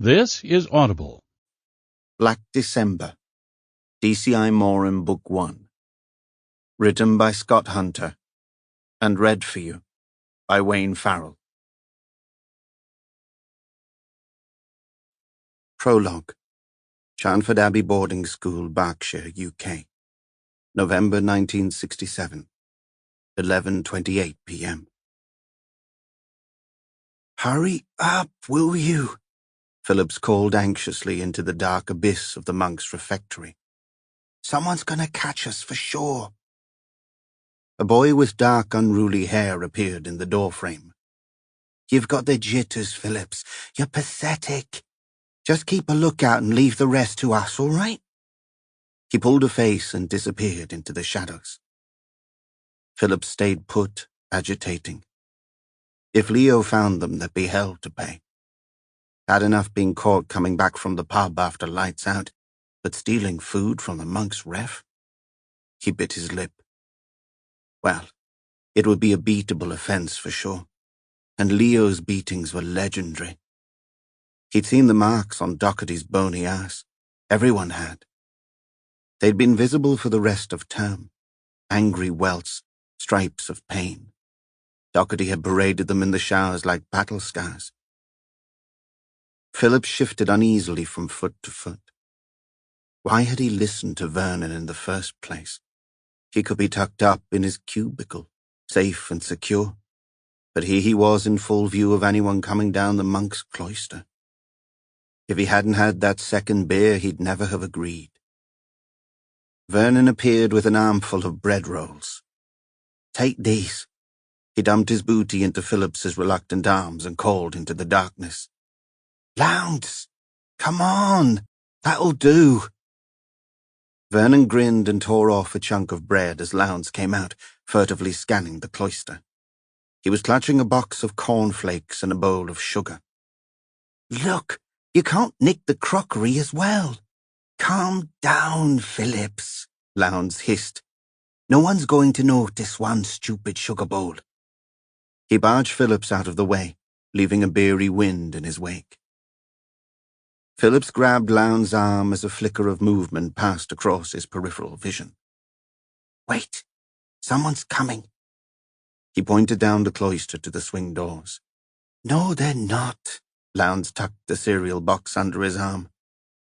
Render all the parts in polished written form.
This is Audible. Black December, DCI Moran Book 1. Written by Scott Hunter and read for you by Wayne Farrell. Prologue. Charnford Abbey Boarding School, Berkshire, UK. November 1967. 11:28 p.m. "Hurry up, will you?" Phillips called anxiously into the dark abyss of the monks' refectory. "Someone's gonna catch us for sure." A boy with dark, unruly hair appeared in the doorframe. "You've got the jitters, Phillips. You're pathetic. Just keep a lookout and leave the rest to us, all right?" He pulled a face and disappeared into the shadows. Phillips stayed put, agitating. If Leo found them, there'd be hell to pay. Had enough being caught coming back from the pub after lights out, but stealing food from the monk's ref? He bit his lip. Well, it would be a beatable offense for sure, and Leo's beatings were legendary. He'd seen the marks on Doherty's bony ass. Everyone had. They'd been visible for the rest of term. Angry welts, stripes of pain. Doherty had paraded them in the showers like battle scars. Phillips shifted uneasily from foot to foot. Why had he listened to Vernon in the first place? He could be tucked up in his cubicle, safe and secure. But here he was in full view of anyone coming down the monk's cloister. If he hadn't had that second beer, he'd never have agreed. Vernon appeared with an armful of bread rolls. "Take these." He dumped his booty into Phillips's reluctant arms and called into the darkness. "Lounds! Come on! That'll do!" Vernon grinned and tore off a chunk of bread as Lowndes came out, furtively scanning the cloister. He was clutching a box of cornflakes and a bowl of sugar. "Look, you can't nick the crockery as well." "Calm down, Phillips," Lowndes hissed. "No one's going to notice one stupid sugar bowl." He barged Phillips out of the way, leaving a beery wind in his wake. Phillips grabbed Lowndes' arm as a flicker of movement passed across his peripheral vision. "Wait, someone's coming." He pointed down the cloister to the swing doors. "No, they're not." Lowndes tucked the cereal box under his arm.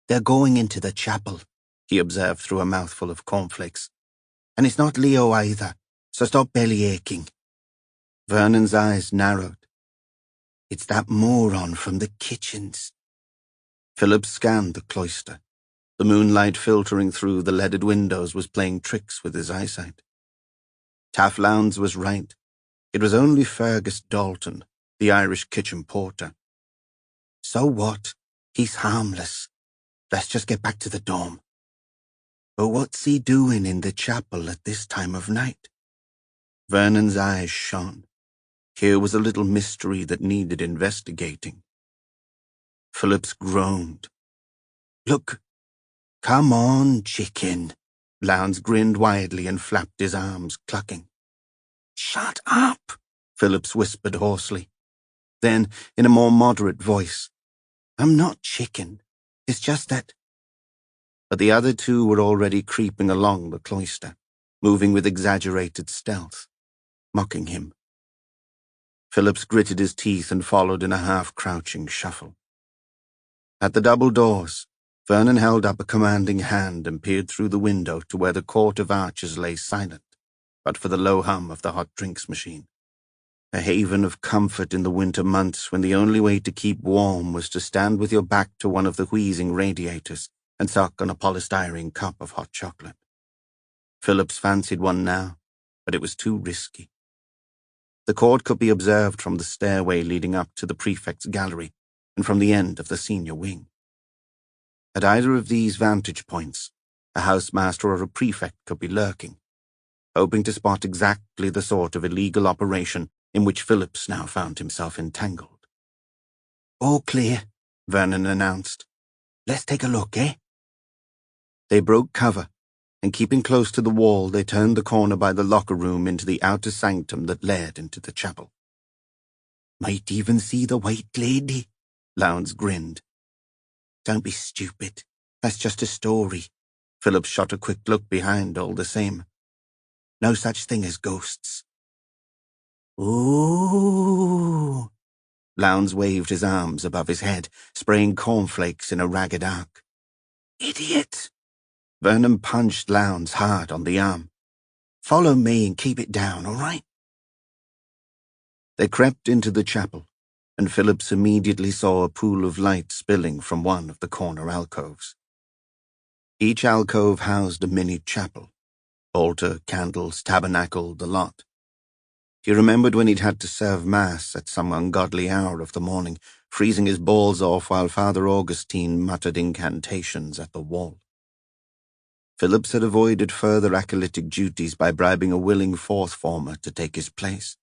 "They're going into the chapel," he observed through a mouthful of cornflakes. "And it's not Leo either, so stop belly-aching." Vernon's eyes narrowed. "It's that moron from the kitchens." Phillips scanned the cloister. The moonlight filtering through the leaded windows was playing tricks with his eyesight. Taff Lowndes was right. It was only Fergus Dalton, the Irish kitchen porter. "So what? He's harmless. Let's just get back to the dorm." "But what's he doing in the chapel at this time of night?" Vernon's eyes shone. Here was a little mystery that needed investigating. Phillips groaned. "Look, come on, chicken." Lowndes grinned widely and flapped his arms, clucking. "Shut up," Phillips whispered hoarsely. Then, in a more moderate voice, "I'm not chicken. It's just that—" But the other two were already creeping along the cloister, moving with exaggerated stealth, mocking him. Phillips gritted his teeth and followed in a half-crouching shuffle. At the double doors, Vernon held up a commanding hand and peered through the window to where the court of archers lay silent, but for the low hum of the hot drinks machine. A haven of comfort in the winter months when the only way to keep warm was to stand with your back to one of the wheezing radiators and suck on a polystyrene cup of hot chocolate. Phillips fancied one now, but it was too risky. The court could be observed from the stairway leading up to the prefect's gallery and from the end of the senior wing. At either of these vantage points, a housemaster or a prefect could be lurking, hoping to spot exactly the sort of illegal operation in which Phillips now found himself entangled. "All clear," Vernon announced. "Let's take a look, eh?" They broke cover, and keeping close to the wall, they turned the corner by the locker room into the outer sanctum that led into the chapel. "Might even see the White Lady," Lowndes grinned. Don't be stupid. That's just a story. Philip shot a quick look behind all the same. No such thing as ghosts. Ooh. Lowndes waved his arms above his head, spraying cornflakes in a ragged arc. Idiot! Vernon punched Lowndes hard on the arm. Follow me and keep it down, all right? They crept into the chapel, and Phillips immediately saw a pool of light spilling from one of the corner alcoves. Each alcove housed a mini chapel. Altar, candles, tabernacle, the lot. He remembered when he'd had to serve Mass at some ungodly hour of the morning, freezing his balls off while Father Augustine muttered incantations at the wall. Phillips had avoided further acolytic duties by bribing a willing fourth-former to take his place.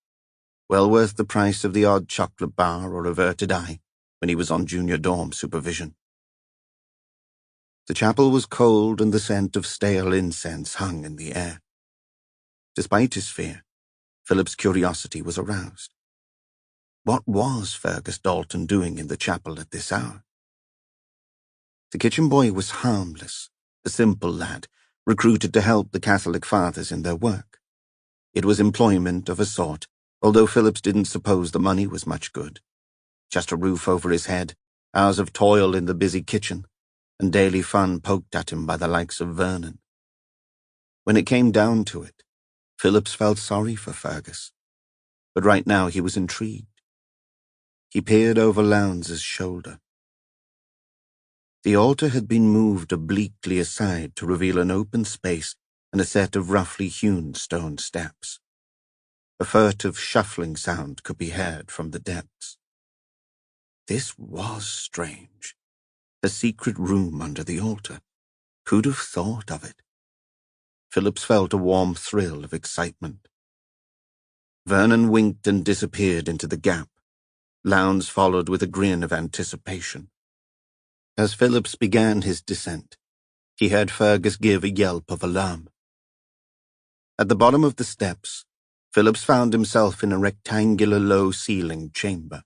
Well worth the price of the odd chocolate bar or averted eye when he was on junior dorm supervision. The chapel was cold and the scent of stale incense hung in the air. Despite his fear, Philip's curiosity was aroused. What was Fergus Dalton doing in the chapel at this hour? The kitchen boy was harmless, a simple lad, recruited to help the Catholic fathers in their work. It was employment of a sort, although Phillips didn't suppose the money was much good. Just a roof over his head, hours of toil in the busy kitchen, and daily fun poked at him by the likes of Vernon. When it came down to it, Phillips felt sorry for Fergus, but right now he was intrigued. He peered over Lowndes' shoulder. The altar had been moved obliquely aside to reveal an open space and a set of roughly hewn stone steps. A furtive shuffling sound could be heard from the depths. This was strange. A secret room under the altar. Who'd have thought of it? Phillips felt a warm thrill of excitement. Vernon winked and disappeared into the gap. Lowndes followed with a grin of anticipation. As Phillips began his descent, he heard Fergus give a yelp of alarm. At the bottom of the steps, Phillips found himself in a rectangular low-ceilinged chamber.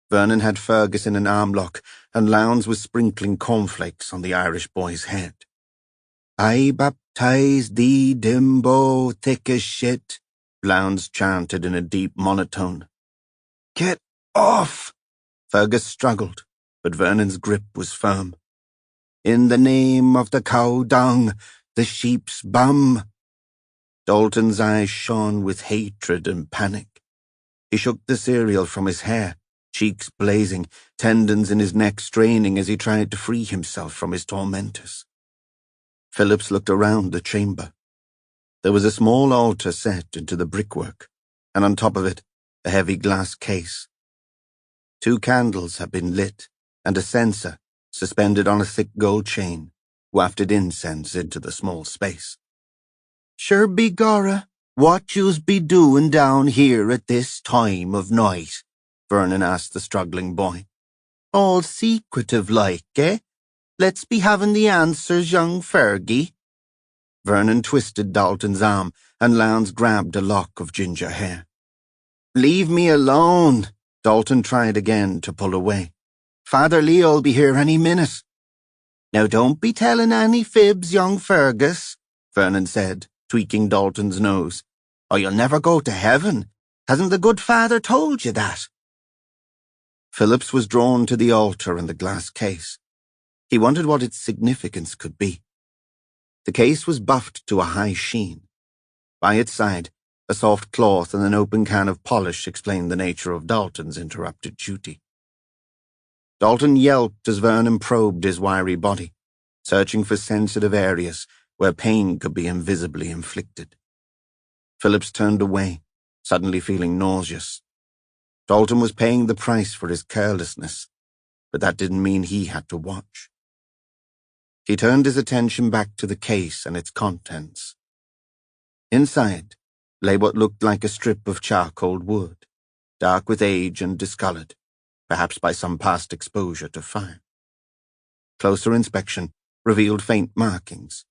Vernon had Fergus in an arm-lock, and Lowndes was sprinkling cornflakes on the Irish boy's head. I baptize thee, Dimbo, thick as shit, Lowndes chanted in a deep monotone. Get off! Fergus struggled, but Vernon's grip was firm. In the name of the cow dung, the sheep's bum. Dalton's eyes shone with hatred and panic. He shook the cereal from his hair, cheeks blazing, tendons in his neck straining as he tried to free himself from his tormentors. Phillips looked around the chamber. There was a small altar set into the brickwork, and on top of it, a heavy glass case. 2 candles had been lit, and a censer, suspended on a thick gold chain, wafted incense into the small space. Sure begorra, what yous be doing down here at this time of night? Vernon asked the struggling boy. All secretive like, eh? Let's be having the answers, young Fergie. Vernon twisted Dalton's arm, and Lowndes grabbed a lock of ginger hair. Leave me alone, Dalton tried again to pull away. Father Leo'll be here any minute. Now don't be telling any fibs, young Fergus, Vernon said, tweaking Dalton's nose, or you'll never go to heaven. Hasn't the good father told you that? Phillips was drawn to the altar and the glass case. He wondered what its significance could be. The case was buffed to a high sheen. By its side, a soft cloth and an open can of polish explained the nature of Dalton's interrupted duty. Dalton yelped as Vernon probed his wiry body, searching for sensitive areas where pain could be invisibly inflicted. Phillips turned away, suddenly feeling nauseous. Dalton was paying the price for his carelessness, but that didn't mean he had to watch. He turned his attention back to the case and its contents. Inside lay what looked like a strip of charcoal wood, dark with age and discolored, perhaps by some past exposure to fire. Closer inspection revealed faint markings,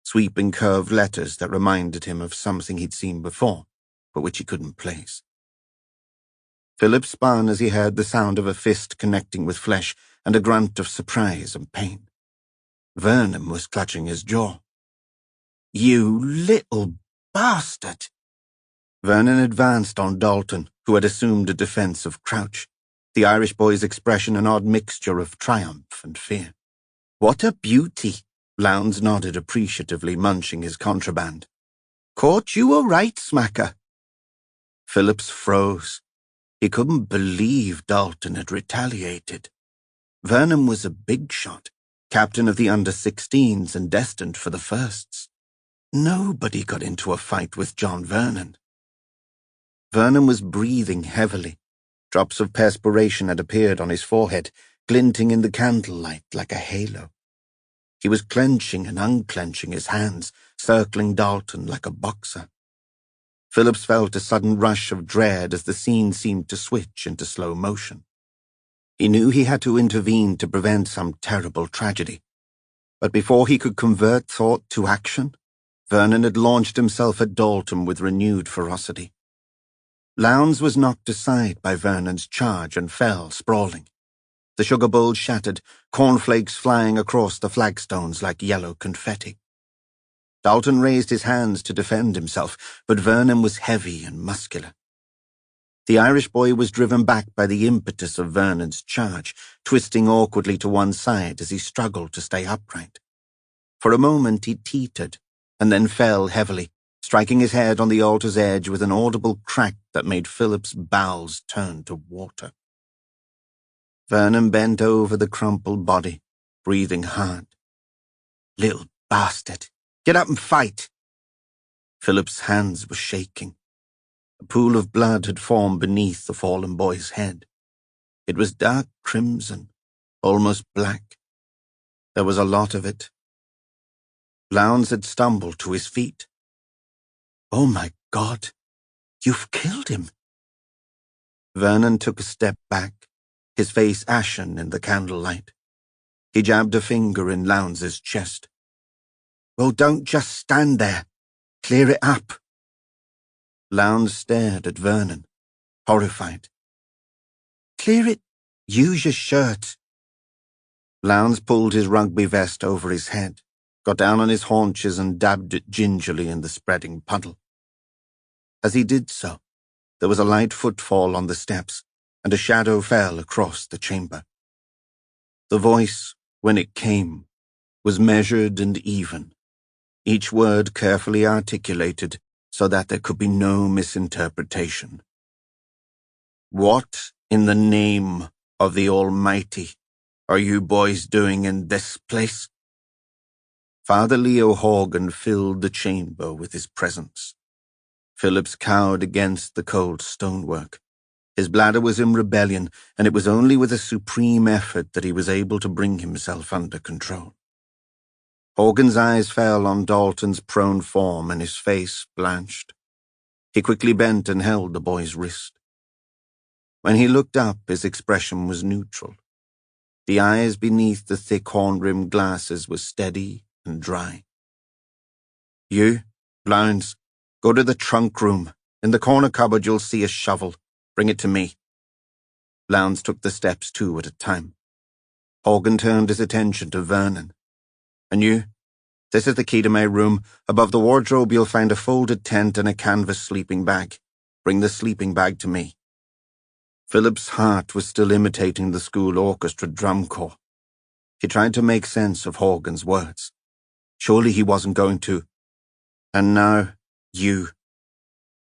sweeping curved letters that reminded him of something he'd seen before, but which he couldn't place. Philip spun as he heard the sound of a fist connecting with flesh and a grunt of surprise and pain. Vernon was clutching his jaw. "You little bastard!" Vernon advanced on Dalton, who had assumed a defensive crouch, the Irish boy's expression an odd mixture of triumph and fear. "What a beauty!" Lowndes nodded appreciatively, munching his contraband. "Caught you a right smacker." Phillips froze. He couldn't believe Dalton had retaliated. Vernon was a big shot, captain of the under-16s and destined for the firsts. Nobody got into a fight with John Vernon. Vernon was breathing heavily. Drops of perspiration had appeared on his forehead, glinting in the candlelight like a halo. He was clenching and unclenching his hands, circling Dalton like a boxer. Phillips felt a sudden rush of dread as the scene seemed to switch into slow motion. He knew he had to intervene to prevent some terrible tragedy. But before he could convert thought to action, Vernon had launched himself at Dalton with renewed ferocity. Lowndes was knocked aside by Vernon's charge and fell, sprawling. The sugar bowl shattered, cornflakes flying across the flagstones like yellow confetti. Dalton raised his hands to defend himself, but Vernon was heavy and muscular. The Irish boy was driven back by the impetus of Vernon's charge, twisting awkwardly to one side as he struggled to stay upright. For a moment he teetered, and then fell heavily, striking his head on the altar's edge with an audible crack that made Philip's bowels turn to water. Vernon bent over the crumpled body, breathing hard. "Little bastard! Get up and fight!" Philip's hands were shaking. A pool of blood had formed beneath the fallen boy's head. It was dark crimson, almost black. There was a lot of it. Lowndes had stumbled to his feet. "Oh my God, you've killed him!" Vernon took a step back, his face ashen in the candlelight. He jabbed a finger in Lowndes' chest. "Well, don't just stand there. Clear it up." Lowndes stared at Vernon, horrified. "Clear it? Use your shirt." Lowndes pulled his rugby vest over his head, got down on his haunches and dabbed it gingerly in the spreading puddle. As he did so, there was a light footfall on the steps, and a shadow fell across the chamber. The voice, when it came, was measured and even, each word carefully articulated so that there could be no misinterpretation. "What in the name of the Almighty are you boys doing in this place?" Father Leo Horgan filled the chamber with his presence. Phillips cowered against the cold stonework. His bladder was in rebellion, and it was only with a supreme effort that he was able to bring himself under control. Horgan's eyes fell on Dalton's prone form, and his face blanched. He quickly bent and held the boy's wrist. When he looked up, his expression was neutral. The eyes beneath the thick horn-rimmed glasses were steady and dry. "You, Lowndes, go to the trunk room. In the corner cupboard you'll see a shovel. Bring it to me." Lowndes took the steps 2 at a time. Horgan turned his attention to Vernon. "And you? This is the key to my room. Above the wardrobe you'll find a folded tent and a canvas sleeping bag. Bring the sleeping bag to me." Philip's heart was still imitating the school orchestra drum corps. He tried to make sense of Horgan's words. Surely he wasn't going to. "And now, you."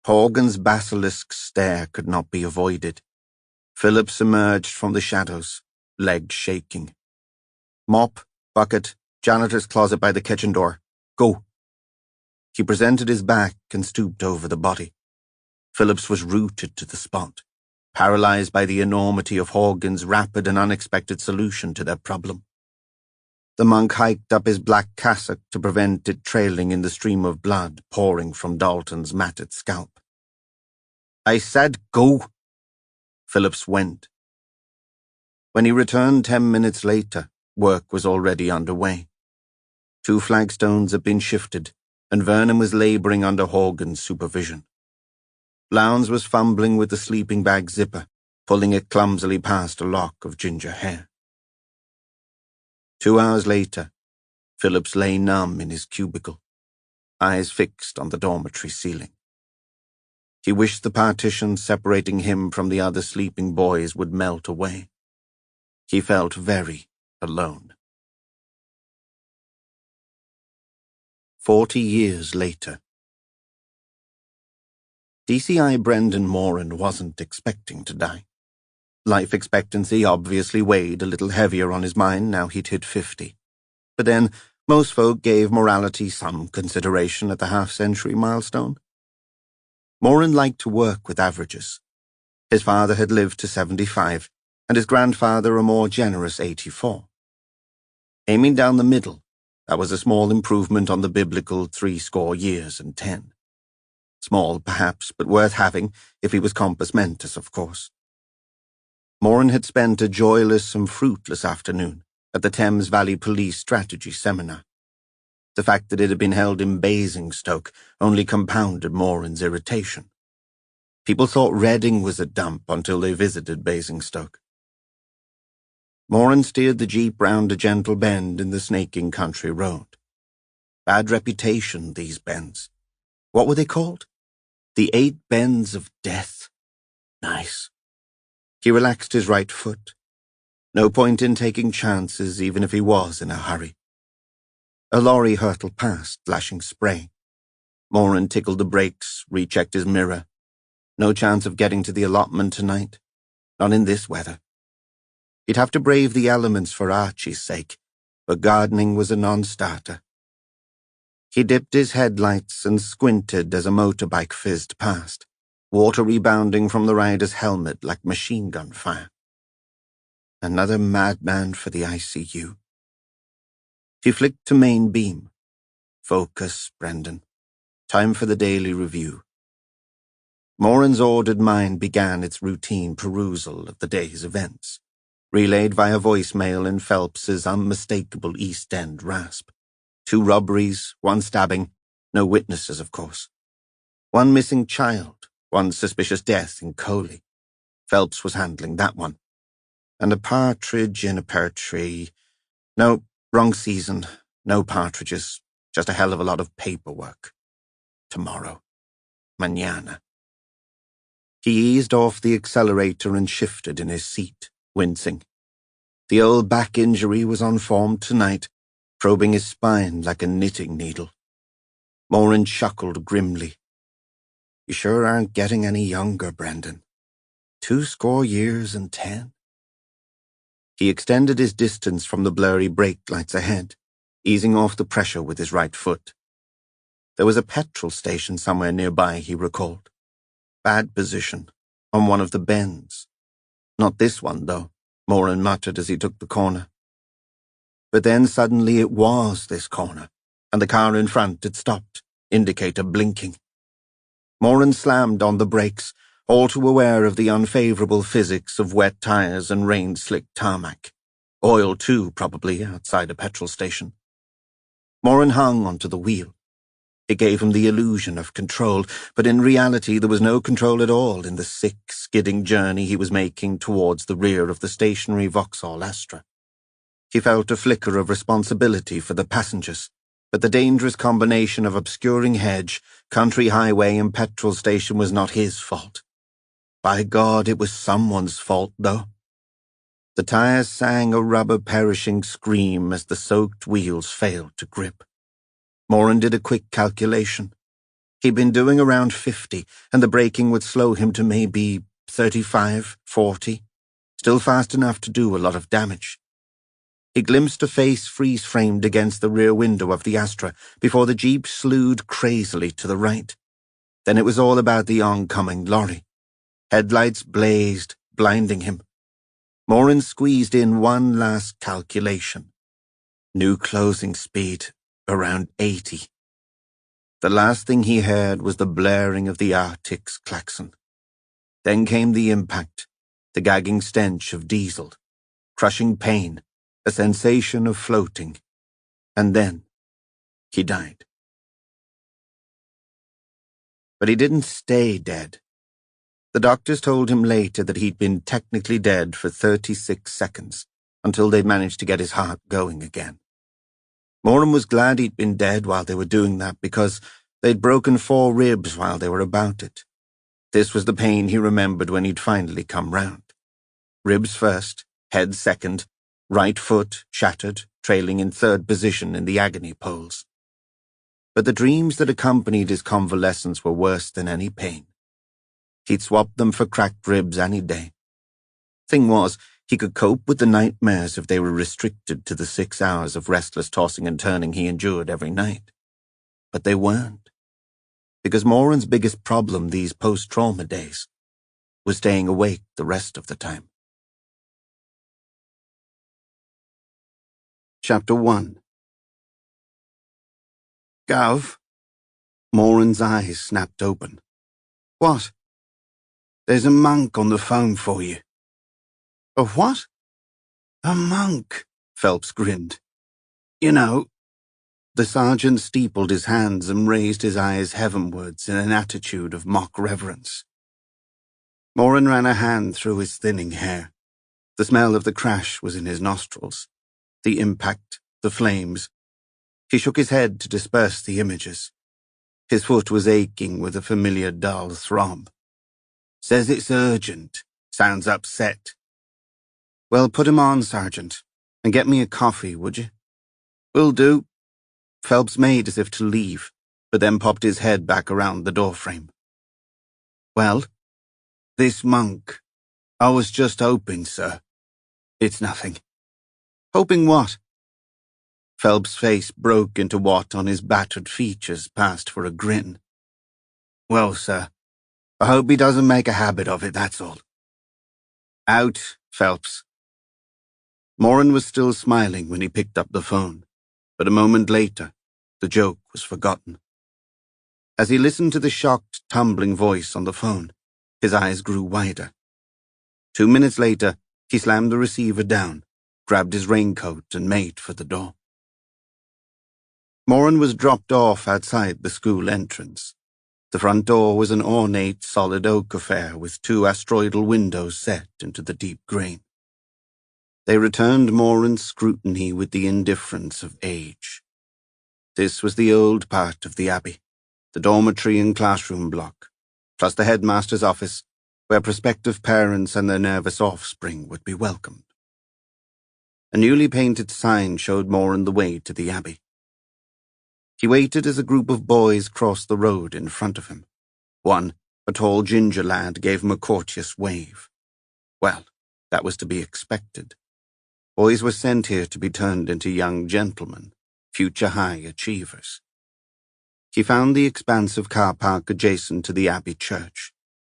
Horgan's basilisk stare could not be avoided. Phillips emerged from the shadows, legs shaking. "Mop, bucket, janitor's closet by the kitchen door. Go." He presented his back and stooped over the body. Phillips was rooted to the spot, paralyzed by the enormity of Horgan's rapid and unexpected solution to their problem. The monk hiked up his black cassock to prevent it trailing in the stream of blood pouring from Dalton's matted scalp. "I said go." Phillips went. When he returned 10 minutes later, work was already underway. 2 flagstones had been shifted, and Vernon was laboring under Horgan's supervision. Lowndes was fumbling with the sleeping bag zipper, pulling it clumsily past a lock of ginger hair. 2 hours later, Phillips lay numb in his cubicle, eyes fixed on the dormitory ceiling. He wished the partition separating him from the other sleeping boys would melt away. He felt very alone. 40 years later. DCI Brendan Moran wasn't expecting to die. Life expectancy obviously weighed a little heavier on his mind now he'd hit 50. But then, most folk gave morality some consideration at the half-century milestone. Moran liked to work with averages. His father had lived to 75, and his grandfather a more generous 84. Aiming down the middle, that was a small improvement on the biblical 60 years and 10. Small, perhaps, but worth having if he was compos mentis, of course. Moran had spent a joyless and fruitless afternoon at the Thames Valley Police Strategy Seminar. The fact that it had been held in Basingstoke only compounded Moran's irritation. People thought Reading was a dump until they visited Basingstoke. Moran steered the jeep round a gentle bend in the snaking country road. Bad reputation, these bends. What were they called? The 8 bends of death. Nice. He relaxed his right foot. No point in taking chances, even if he was in a hurry. A lorry hurtled past, lashing spray. Moran tickled the brakes, rechecked his mirror. No chance of getting to the allotment tonight. Not in this weather. He'd have to brave the elements for Archie's sake, but gardening was a non-starter. He dipped his headlights and squinted as a motorbike fizzed past, water rebounding from the rider's helmet like machine gun fire. Another madman for the ICU. He flicked to main beam. Focus, Brendan. Time for the daily review. Moran's ordered mind began its routine perusal of the day's events, relayed via voicemail in Phelps's unmistakable East End rasp. 2 robberies, 1 stabbing, no witnesses, of course. 1 missing child, 1 suspicious death in Coley. Phelps was handling that one. And a partridge in a pear tree. No, wrong season. No partridges. Just a hell of a lot of paperwork. Tomorrow. Mañana. He eased off the accelerator and shifted in his seat, wincing. The old back injury was on form tonight, probing his spine like a knitting needle. Moran chuckled grimly. You sure aren't getting any younger, Brendan. 20 years and 10. He extended his distance from the blurry brake lights ahead, easing off the pressure with his right foot. There was a petrol station somewhere nearby, he recalled. Bad position, on one of the bends. Not this one, though, Moran muttered as he took the corner. But then suddenly it was this corner, and the car in front had stopped, indicator blinking. Moran slammed on the brakes, all too aware of the unfavorable physics of wet tires and rain-slicked tarmac. Oil, too, probably, outside a petrol station. Moran hung onto the wheel. It gave him the illusion of control, but in reality there was no control at all in the sick, skidding journey he was making towards the rear of the stationary Vauxhall Astra. He felt a flicker of responsibility for the passengers, but the dangerous combination of obscuring hedge, country highway and petrol station was not his fault. By God, it was someone's fault, though. The tires sang a rubber-perishing scream as the soaked wheels failed to grip. Moran did a quick calculation. He'd been doing around 50, and the braking would slow him to maybe 35, 40. Still fast enough to do a lot of damage. He glimpsed a face freeze-framed against the rear window of the Astra before the jeep slewed crazily to the right. Then it was all about the oncoming lorry. Headlights blazed, blinding him. Moran squeezed in one last calculation. New closing speed, around 80. The last thing he heard was the blaring of the Arctic's klaxon. Then came the impact, the gagging stench of diesel, crushing pain, a sensation of floating, and then he died. But he didn't stay dead. The doctors told him later that he'd been technically dead for 36 seconds, until they'd managed to get his heart going again. Moran was glad he'd been dead while they were doing that, because they'd broken 4 ribs while they were about it. This was the pain he remembered when he'd finally come round. Ribs first, head second, right foot shattered, trailing in 3rd position in the agony poles. But the dreams that accompanied his convalescence were worse than any pain. He'd swap them for cracked ribs any day. Thing was, he could cope with the nightmares if they were restricted to the 6 hours of restless tossing and turning he endured every night. But they weren't. Because Moran's biggest problem these post-trauma days was staying awake the rest of the time. Chapter 1. Gav? Moran's eyes snapped open. What? There's a monk on the phone for you. A what? A monk, Phelps grinned. You know. The sergeant steepled his hands and raised his eyes heavenwards in an attitude of mock reverence. Moran ran a hand through his thinning hair. The smell of the crash was in his nostrils. The impact, the flames. He shook his head to disperse the images. His foot was aching with a familiar dull throb. Says it's urgent. Sounds upset. Well, put him on, Sergeant, and get me a coffee, would you? Will do. Phelps made as if to leave, but then popped his head back around the doorframe. Well, this monk. I was just hoping, sir. It's nothing. Hoping what? Phelps' face broke into what on his battered features passed for a grin. Well, sir, I hope he doesn't make a habit of it, that's all. Out, Phelps. Moran was still smiling when he picked up the phone, but a moment later, the joke was forgotten. As he listened to the shocked, tumbling voice on the phone, his eyes grew wider. 2 minutes later, he slammed the receiver down, grabbed his raincoat and made for the door. Moran was dropped off outside the school entrance. The front door was an ornate, solid oak affair with 2 asteroidal windows set into the deep grain. They returned Moran's scrutiny with the indifference of age. This was the old part of the Abbey, the dormitory and classroom block, plus the headmaster's office, where prospective parents and their nervous offspring would be welcomed. A newly painted sign showed Moran the way to the Abbey. He waited as a group of boys crossed the road in front of him. One, a tall ginger lad, gave him a courteous wave. Well, that was to be expected. Boys were sent here to be turned into young gentlemen, future high achievers. He found the expansive car park adjacent to the Abbey Church,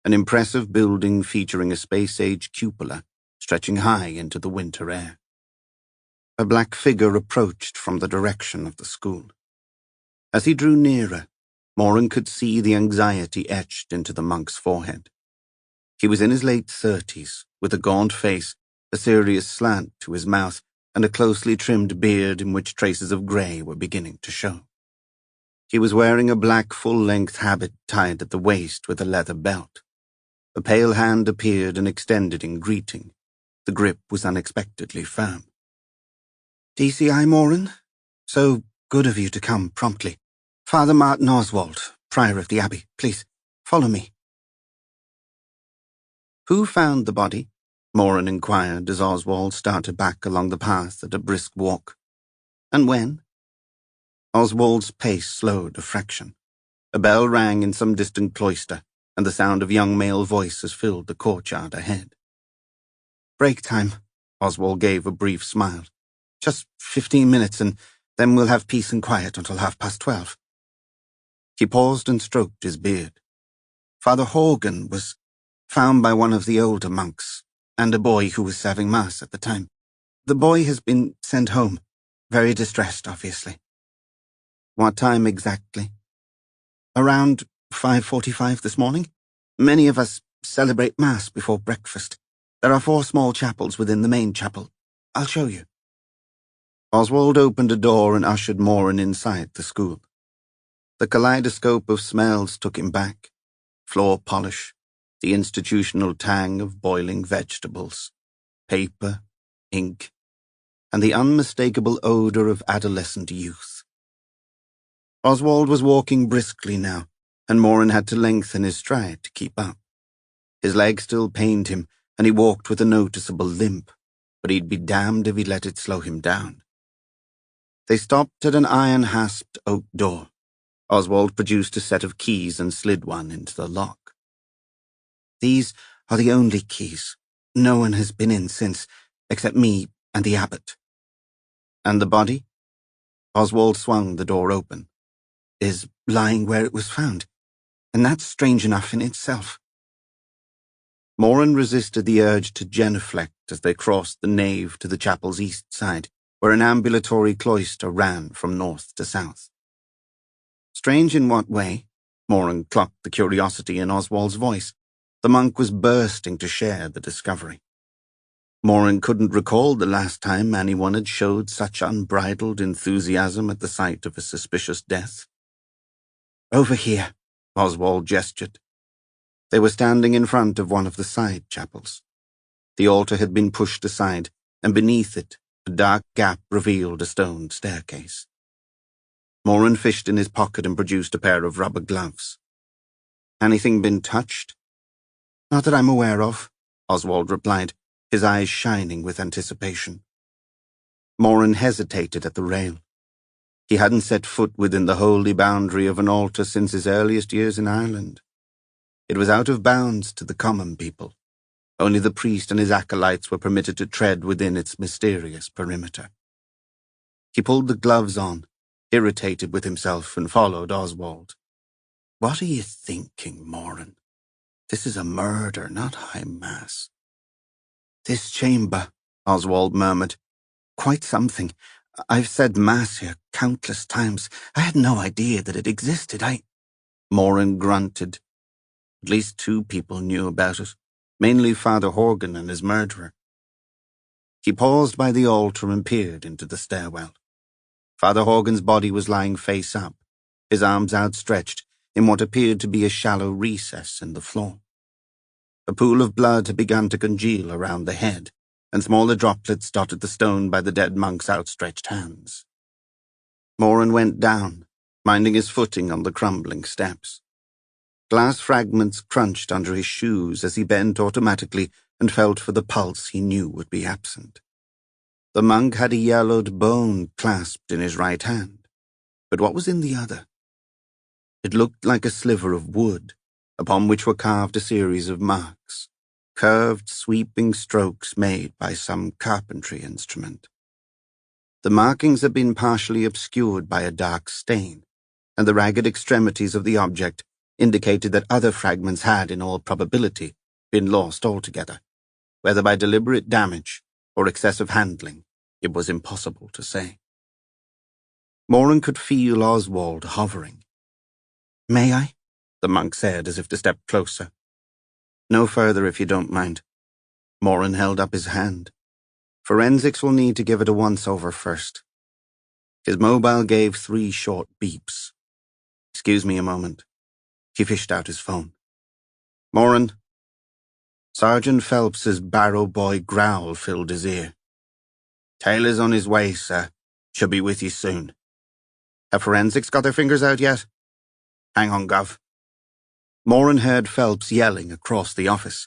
an impressive building featuring a space-age cupola stretching high into the winter air. A black figure approached from the direction of the school. As he drew nearer, Moran could see the anxiety etched into the monk's forehead. He was in his late 30s, with a gaunt face, a serious slant to his mouth, and a closely trimmed beard in which traces of grey were beginning to show. He was wearing a black full-length habit tied at the waist with a leather belt. A pale hand appeared and extended in greeting. The grip was unexpectedly firm. DCI Moran? So good of you to come promptly. Father Martin Oswald, prior of the Abbey. Please, follow me. Who found the body? Moran inquired as Oswald started back along the path at a brisk walk. And when? Oswald's pace slowed a fraction. A bell rang in some distant cloister, and the sound of young male voices filled the courtyard ahead. Break time, Oswald gave a brief smile. Just 15 minutes, and then we'll have peace and quiet until 12:30. He paused and stroked his beard. Father Horgan was found by one of the older monks, and a boy who was serving mass at the time. The boy has been sent home, very distressed, obviously. What time exactly? Around 5:45 this morning. Many of us celebrate mass before breakfast. There are 4 small chapels within the main chapel. I'll show you. Oswald opened a door and ushered Moran inside the school. The kaleidoscope of smells took him back. Floor polish, the institutional tang of boiling vegetables, paper, ink, and the unmistakable odor of adolescent youth. Oswald was walking briskly now, and Moran had to lengthen his stride to keep up. His leg still pained him, and he walked with a noticeable limp, but he'd be damned if he let it slow him down. They stopped at an iron-hasped oak door. Oswald produced a set of keys and slid one into the lock. "These are the only keys. No one has been in since, except me and the abbot." "And the body?" Oswald swung the door open. "Is lying where it was found, and that's strange enough in itself." Moran resisted the urge to genuflect as they crossed the nave to the chapel's east side, where an ambulatory cloister ran from north to south. Strange in what way? Moran clocked the curiosity in Oswald's voice. The monk was bursting to share the discovery. Moran couldn't recall the last time anyone had showed such unbridled enthusiasm at the sight of a suspicious death. "Over here," Oswald gestured. They were standing in front of one of the side chapels. The altar had been pushed aside, and beneath it, a dark gap revealed a stone staircase. Moran fished in his pocket and produced a pair of rubber gloves. "Anything been touched?" "Not that I'm aware of," Oswald replied, his eyes shining with anticipation. Moran hesitated at the rail. He hadn't set foot within the holy boundary of an altar since his earliest years in Ireland. It was out of bounds to the common people. Only the priest and his acolytes were permitted to tread within its mysterious perimeter. He pulled the gloves on, irritated with himself, and followed Oswald. "What are you thinking, Moran? This is a murder, not high mass." "This chamber," Oswald murmured. "Quite something. I've said mass here countless times. I had no idea that it existed. Moran grunted. At least 2 people knew about it, mainly Father Horgan and his murderer. He paused by the altar and peered into the stairwell. Father Horgan's body was lying face up, his arms outstretched in what appeared to be a shallow recess in the floor. A pool of blood had begun to congeal around the head, and smaller droplets dotted the stone by the dead monk's outstretched hands. Moran went down, minding his footing on the crumbling steps. Glass fragments crunched under his shoes as he bent automatically and felt for the pulse he knew would be absent. The monk had a yellowed bone clasped in his right hand, but what was in the other? It looked like a sliver of wood, upon which were carved a series of marks, curved, sweeping strokes made by some carpentry instrument. The markings had been partially obscured by a dark stain, and the ragged extremities of the object indicated that other fragments had, in all probability, been lost altogether. Whether by deliberate damage or excessive handling, it was impossible to say. Moran could feel Oswald hovering. "May I?" the monk said, as if to step closer. "No further, if you don't mind." Moran held up his hand. "Forensics will need to give it a once-over first." His mobile gave 3 short beeps. "Excuse me a moment." He fished out his phone. "Moran." Sergeant Phelps's barrow boy growl filled his ear. "Taylor's on his way, sir. Should be with you soon." "Have forensics got their fingers out yet?" "Hang on, Gov." Moran heard Phelps yelling across the office.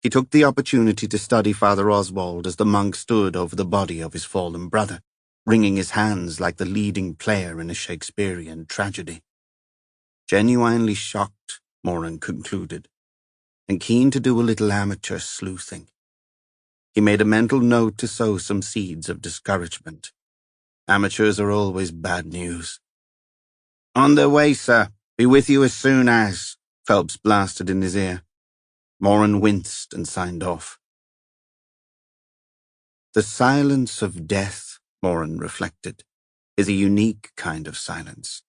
He took the opportunity to study Father Oswald as the monk stood over the body of his fallen brother, wringing his hands like the leading player in a Shakespearean tragedy. Genuinely shocked, Moran concluded, and keen to do a little amateur sleuthing. He made a mental note to sow some seeds of discouragement. Amateurs are always bad news. "On their way, sir. Be with you as soon as," Phelps blasted in his ear. Moran winced and signed off. The silence of death, Moran reflected, is a unique kind of silence.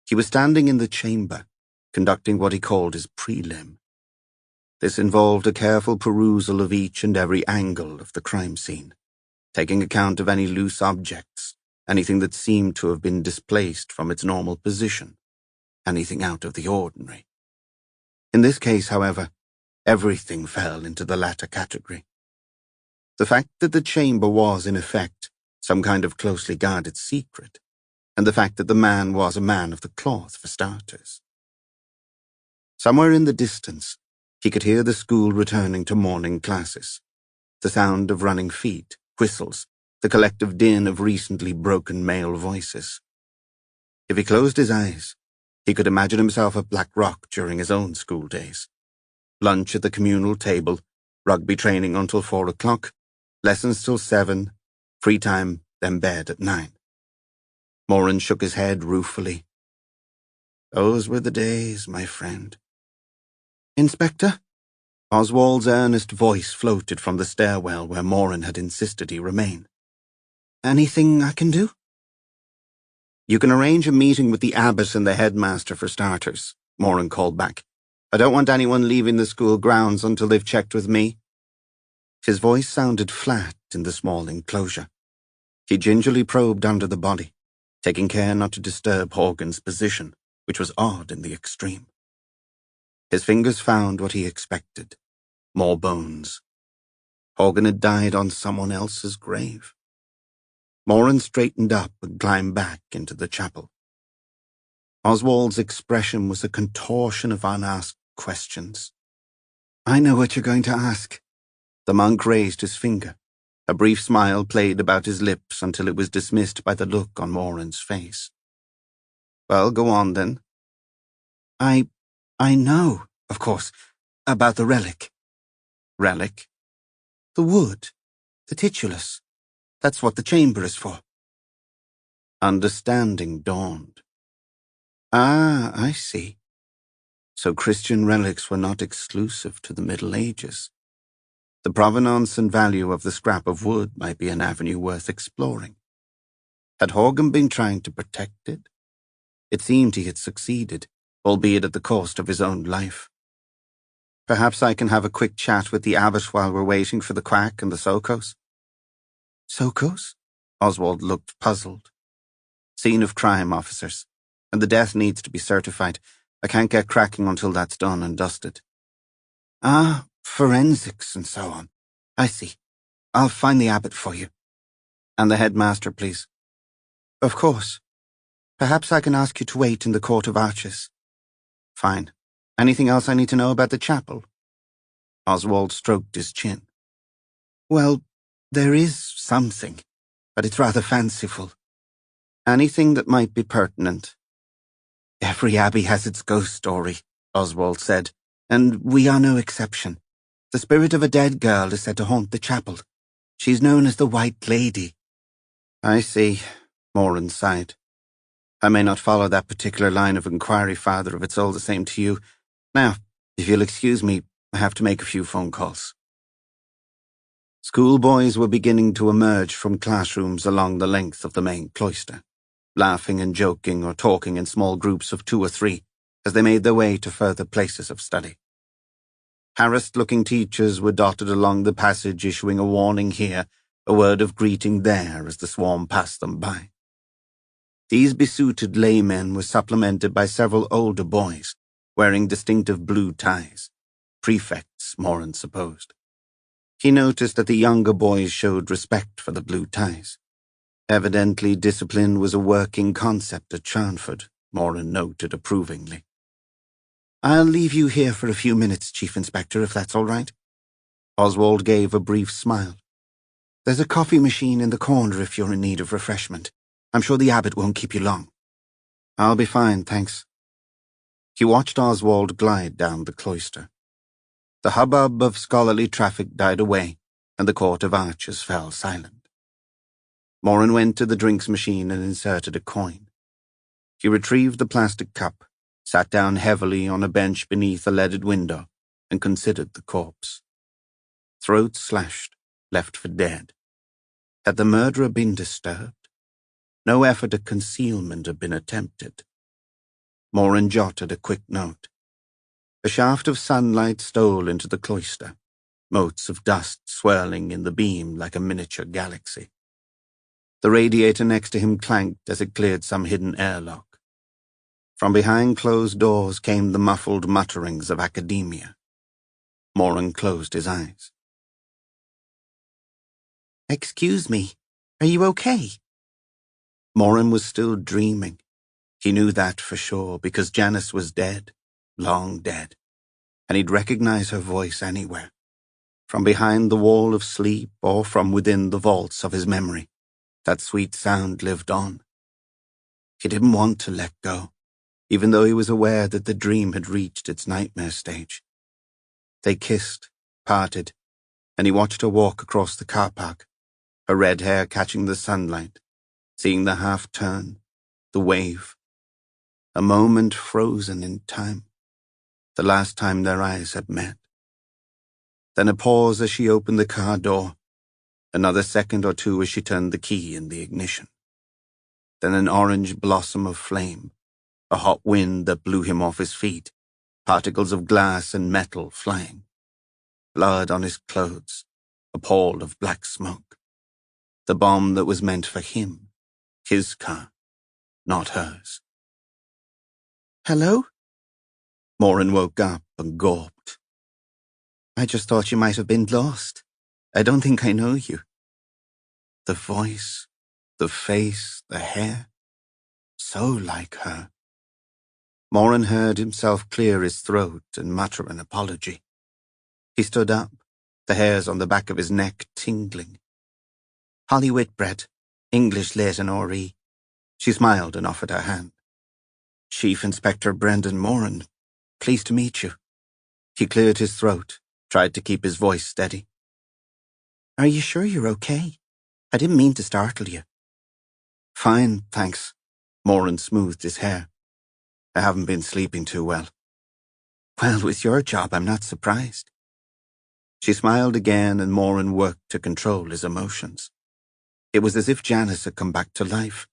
He was standing in the chamber, conducting what he called his prelim. This involved a careful perusal of each and every angle of the crime scene, taking account of any loose objects, anything that seemed to have been displaced from its normal position, anything out of the ordinary. In this case, however, everything fell into the latter category. The fact that the chamber was, in effect, some kind of closely guarded secret, and the fact that the man was a man of the cloth, for starters. Somewhere in the distance, he could hear the school returning to morning classes. The sound of running feet, whistles, the collective din of recently broken male voices. If he closed his eyes, he could imagine himself at Black Rock during his own school days. Lunch at the communal table, rugby training until 4 o'clock, lessons till 7, free time, then bed at 9. Moran shook his head ruefully. Those were the days, my friend. Inspector? Oswald's earnest voice floated from the stairwell where Moran had insisted he remain. Anything I can do? You can arrange a meeting with the abbot and the headmaster for starters, Moran called back. I don't want anyone leaving the school grounds until they've checked with me. His voice sounded flat in the small enclosure. He gingerly probed under the body, taking care not to disturb Horgan's position, which was odd in the extreme. His fingers found what he expected. More bones. Horgan had died on someone else's grave. Moran straightened up and climbed back into the chapel. Oswald's expression was a contortion of unasked questions. I know what you're going to ask. The monk raised his finger. A brief smile played about his lips until it was dismissed by the look on Moran's face. Well, go on then. I know, of course, about the relic. Relic? The wood. The titulus. That's what the chamber is for. Understanding dawned. Ah, I see. So Christian relics were not exclusive to the Middle Ages. The provenance and value of the scrap of wood might be an avenue worth exploring. Had Horgan been trying to protect it? It seemed he had succeeded, albeit at the cost of his own life. Perhaps I can have a quick chat with the abbot while we're waiting for the quack and the Sokos. Sokos? Oswald looked puzzled. Scene of crime, officers, and the death needs to be certified. I can't get cracking until that's done and dusted. Ah, forensics and so on. I see. I'll find the abbot for you. And the headmaster, please. Of course. Perhaps I can ask you to wait in the Court of Arches. Fine. Anything else I need to know about the chapel? Oswald stroked his chin. Well, there is something, but it's rather fanciful. Anything that might be pertinent. Every abbey has its ghost story, Oswald said, and we are no exception. The spirit of a dead girl is said to haunt the chapel. She's known as the White Lady. I see, Moran sighed. I may not follow that particular line of inquiry, Father, if it's all the same to you. Now, if you'll excuse me, I have to make a few phone calls. Schoolboys were beginning to emerge from classrooms along the length of the main cloister, laughing and joking or talking in small groups of 2 or 3 as they made their way to further places of study. Harassed-looking teachers were dotted along the passage, issuing a warning here, a word of greeting there as the swarm passed them by. These besuited laymen were supplemented by several older boys, wearing distinctive blue ties. Prefects, Moran supposed. He noticed that the younger boys showed respect for the blue ties. Evidently, discipline was a working concept at Charnford, Moran noted approvingly. I'll leave you here for a few minutes, Chief Inspector, if that's all right. Oswald gave a brief smile. There's a coffee machine in the corner if you're in need of refreshment. I'm sure the abbot won't keep you long. I'll be fine, thanks. He watched Oswald glide down the cloister. The hubbub of scholarly traffic died away, and the Court of Arches fell silent. Moran went to the drinks machine and inserted a coin. He retrieved the plastic cup, sat down heavily on a bench beneath a leaded window, and considered the corpse. Throat slashed, left for dead. Had the murderer been disturbed? No effort at concealment had been attempted. Moran jotted a quick note. A shaft of sunlight stole into the cloister, motes of dust swirling in the beam like a miniature galaxy. The radiator next to him clanked as it cleared some hidden airlock. From behind closed doors came the muffled mutterings of academia. Moran closed his eyes. Excuse me, are you okay? Moran was still dreaming. He knew that for sure, because Janice was dead, long dead, and he'd recognize her voice anywhere, from behind the wall of sleep or from within the vaults of his memory. That sweet sound lived on. He didn't want to let go, even though he was aware that the dream had reached its nightmare stage. They kissed, parted, and he watched her walk across the car park, her red hair catching the sunlight, seeing the half-turn, the wave. A moment frozen in time, the last time their eyes had met. Then a pause as she opened the car door, another second or two as she turned the key in the ignition. Then an orange blossom of flame, a hot wind that blew him off his feet, particles of glass and metal flying. Blood on his clothes, a pall of black smoke. The bomb that was meant for him, his car, not hers. Hello? Moran woke up and gawped. I just thought you might have been lost. I don't think I know you. The voice, the face, the hair, so like her. Moran heard himself clear his throat and mutter an apology. He stood up, the hairs on the back of his neck tingling. Holly Whitbread, English Lit and RE. She smiled and offered her hand. Chief Inspector Brendan Moran, pleased to meet you. He cleared his throat, tried to keep his voice steady. Are you sure you're okay? I didn't mean to startle you. Fine, thanks. Moran smoothed his hair. I haven't been sleeping too well. Well, with your job, I'm not surprised. She smiled again and Moran worked to control his emotions. It was as if Janice had come back to life,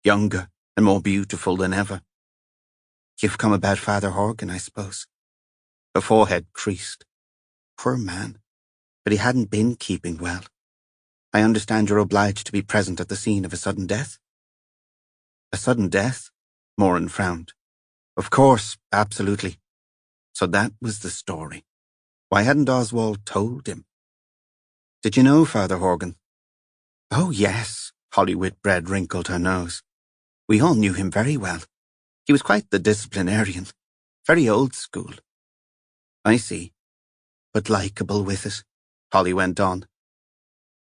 younger and more beautiful than ever. You've come about Father Horgan, I suppose. Her forehead creased. Poor man, but he hadn't been keeping well. I understand you're obliged to be present at the scene of a sudden death? A sudden death? Moran frowned. Of course, absolutely. So that was the story. Why hadn't Oswald told him? Did you know Father Horgan? Oh, yes, Holly Whitbread wrinkled her nose. We all knew him very well. He was quite the disciplinarian. Very old school. I see. But likeable with it, Holly went on.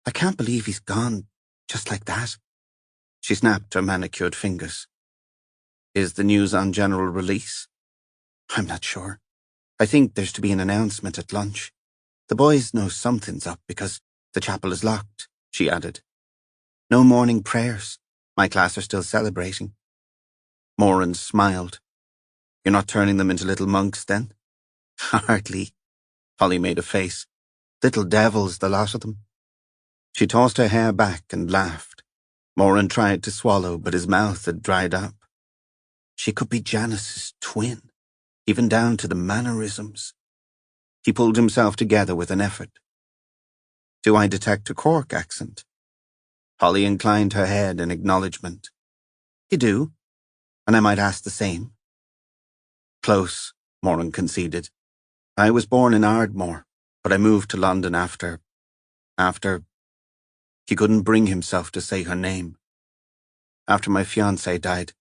I can't believe he's gone, just like that. She snapped her manicured fingers. Is the news on general release? I'm not sure. I think there's to be an announcement at lunch. The boys know something's up because the chapel is locked, she added. No morning prayers. My class are still celebrating. Moran smiled. You're not turning them into little monks, then? Hardly. Holly made a face. Little devils, the lot of them. She tossed her hair back and laughed. Moran tried to swallow, but his mouth had dried up. She could be Janice's twin, even down to the mannerisms. He pulled himself together with an effort. Do I detect a Cork accent? Holly inclined her head in acknowledgement. You do, and I might ask the same. Close, Moran conceded. I was born in Ardmore, but I moved to London after... He couldn't bring himself to say her name. After my fiancé died.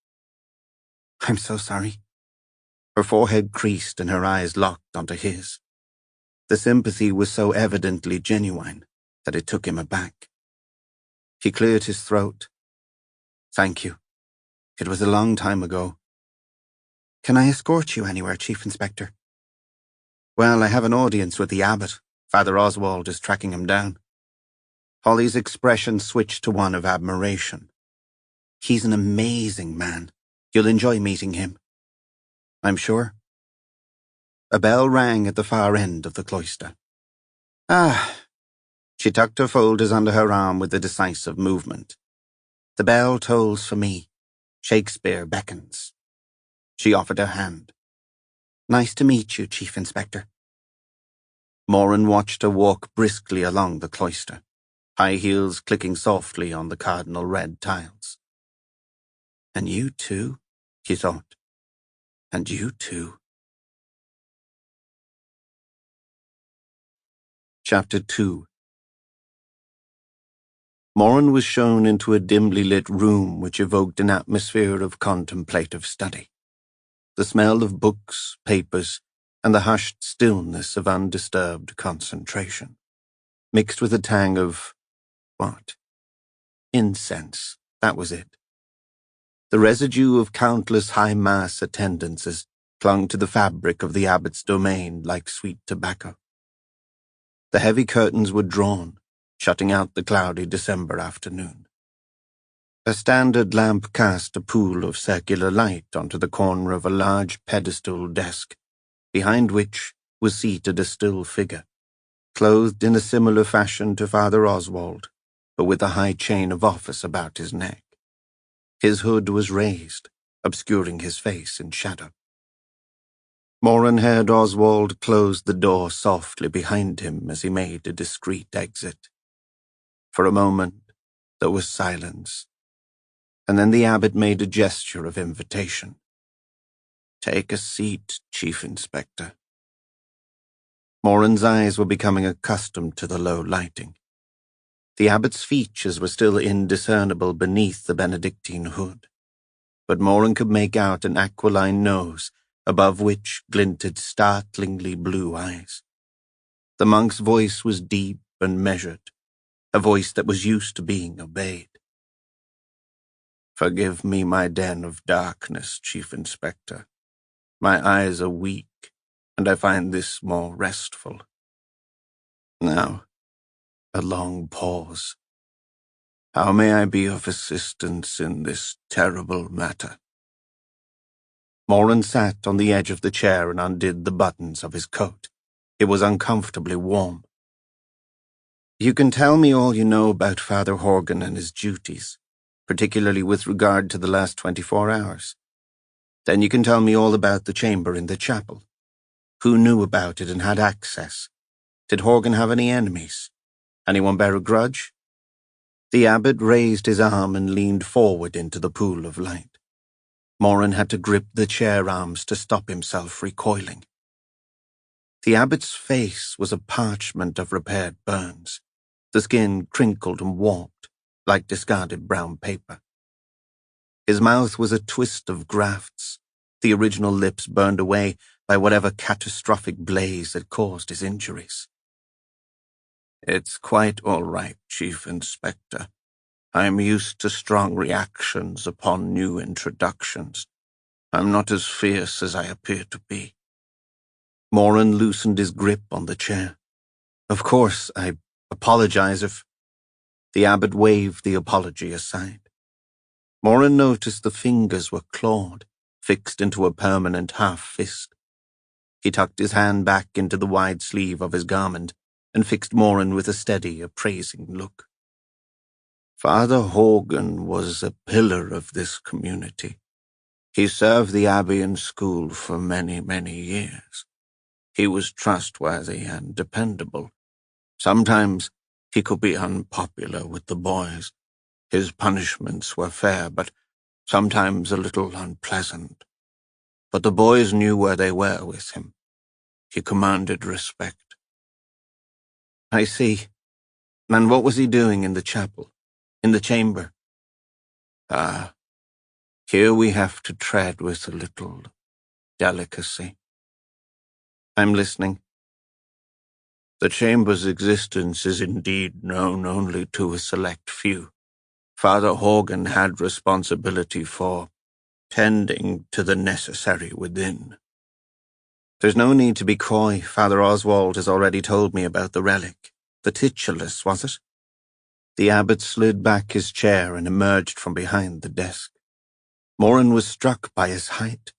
I'm so sorry. Her forehead creased and her eyes locked onto his. The sympathy was so evidently genuine that it took him aback. He cleared his throat. Thank you. It was a long time ago. Can I escort you anywhere, Chief Inspector? Well, I have an audience with the abbot. Father Oswald is tracking him down. Holly's expression switched to one of admiration. He's an amazing man. You'll enjoy meeting him. I'm sure. A bell rang at the far end of the cloister. Ah. She tucked her folders under her arm with a decisive movement. The bell tolls for me. Shakespeare beckons. She offered her hand. Nice to meet you, Chief Inspector. Moran watched her walk briskly along the cloister, high heels clicking softly on the cardinal red tiles. And you too, he thought. And you too. Chapter 2 Moran was shown into a dimly lit room which evoked an atmosphere of contemplative study. The smell of books, papers, and the hushed stillness of undisturbed concentration, mixed with a tang of, what? Incense, that was it. The residue of countless high mass attendances clung to the fabric of the abbot's domain like sweet tobacco. The heavy curtains were drawn, shutting out the cloudy December afternoon. A standard lamp cast a pool of circular light onto the corner of a large pedestal desk, behind which was seated a still figure, clothed in a similar fashion to Father Oswald, but with a high chain of office about his neck. His hood was raised, obscuring his face in shadow. Moran heard Oswald close the door softly behind him as he made a discreet exit. For a moment, there was silence, and then the abbot made a gesture of invitation. "Take a seat, Chief Inspector." Moran's eyes were becoming accustomed to the low lighting. The abbot's features were still indiscernible beneath the Benedictine hood, but Moran could make out an aquiline nose, above which glinted startlingly blue eyes. The monk's voice was deep and measured, a voice that was used to being obeyed. "Forgive me my den of darkness, Chief Inspector. My eyes are weak, and I find this more restful." Now, a long pause. "How may I be of assistance in this terrible matter?" Moran sat on the edge of the chair and undid the buttons of his coat. It was uncomfortably warm. "You can tell me all you know about Father Horgan and his duties, particularly with regard to the last 24 hours. Then you can tell me all about the chamber in the chapel. Who knew about it and had access? Did Horgan have any enemies? Anyone bear a grudge?" The abbot raised his arm and leaned forward into the pool of light. Moran had to grip the chair arms to stop himself recoiling. The abbot's face was a parchment of repaired burns, the skin crinkled and warped, like discarded brown paper. His mouth was a twist of grafts, the original lips burned away by whatever catastrophic blaze had caused his injuries. "It's quite all right, Chief Inspector. I'm used to strong reactions upon new introductions. I'm not as fierce as I appear to be." Moran loosened his grip on the chair. "Of course, I apologize if—" The abbot waved the apology aside. Moran noticed the fingers were clawed, fixed into a permanent half-fist. He tucked his hand back into the wide sleeve of his garment and fixed Moran with a steady, appraising look. "Father Horgan was a pillar of this community. He served the abbey and school for many, many years. He was trustworthy and dependable. Sometimes he could be unpopular with the boys. His punishments were fair, but sometimes a little unpleasant. But the boys knew where they were with him. He commanded respect." "I see. And what was he doing in the chapel? In the chamber?" Here we have to tread with a little delicacy." "I'm listening." "The chamber's existence is indeed known only to a select few. Father Horgan had responsibility for tending to the necessary within." "There's no need to be coy. Father Oswald has already told me about the relic. The titulus, was it?" The abbot slid back his chair and emerged from behind the desk. Moran was struck by his height.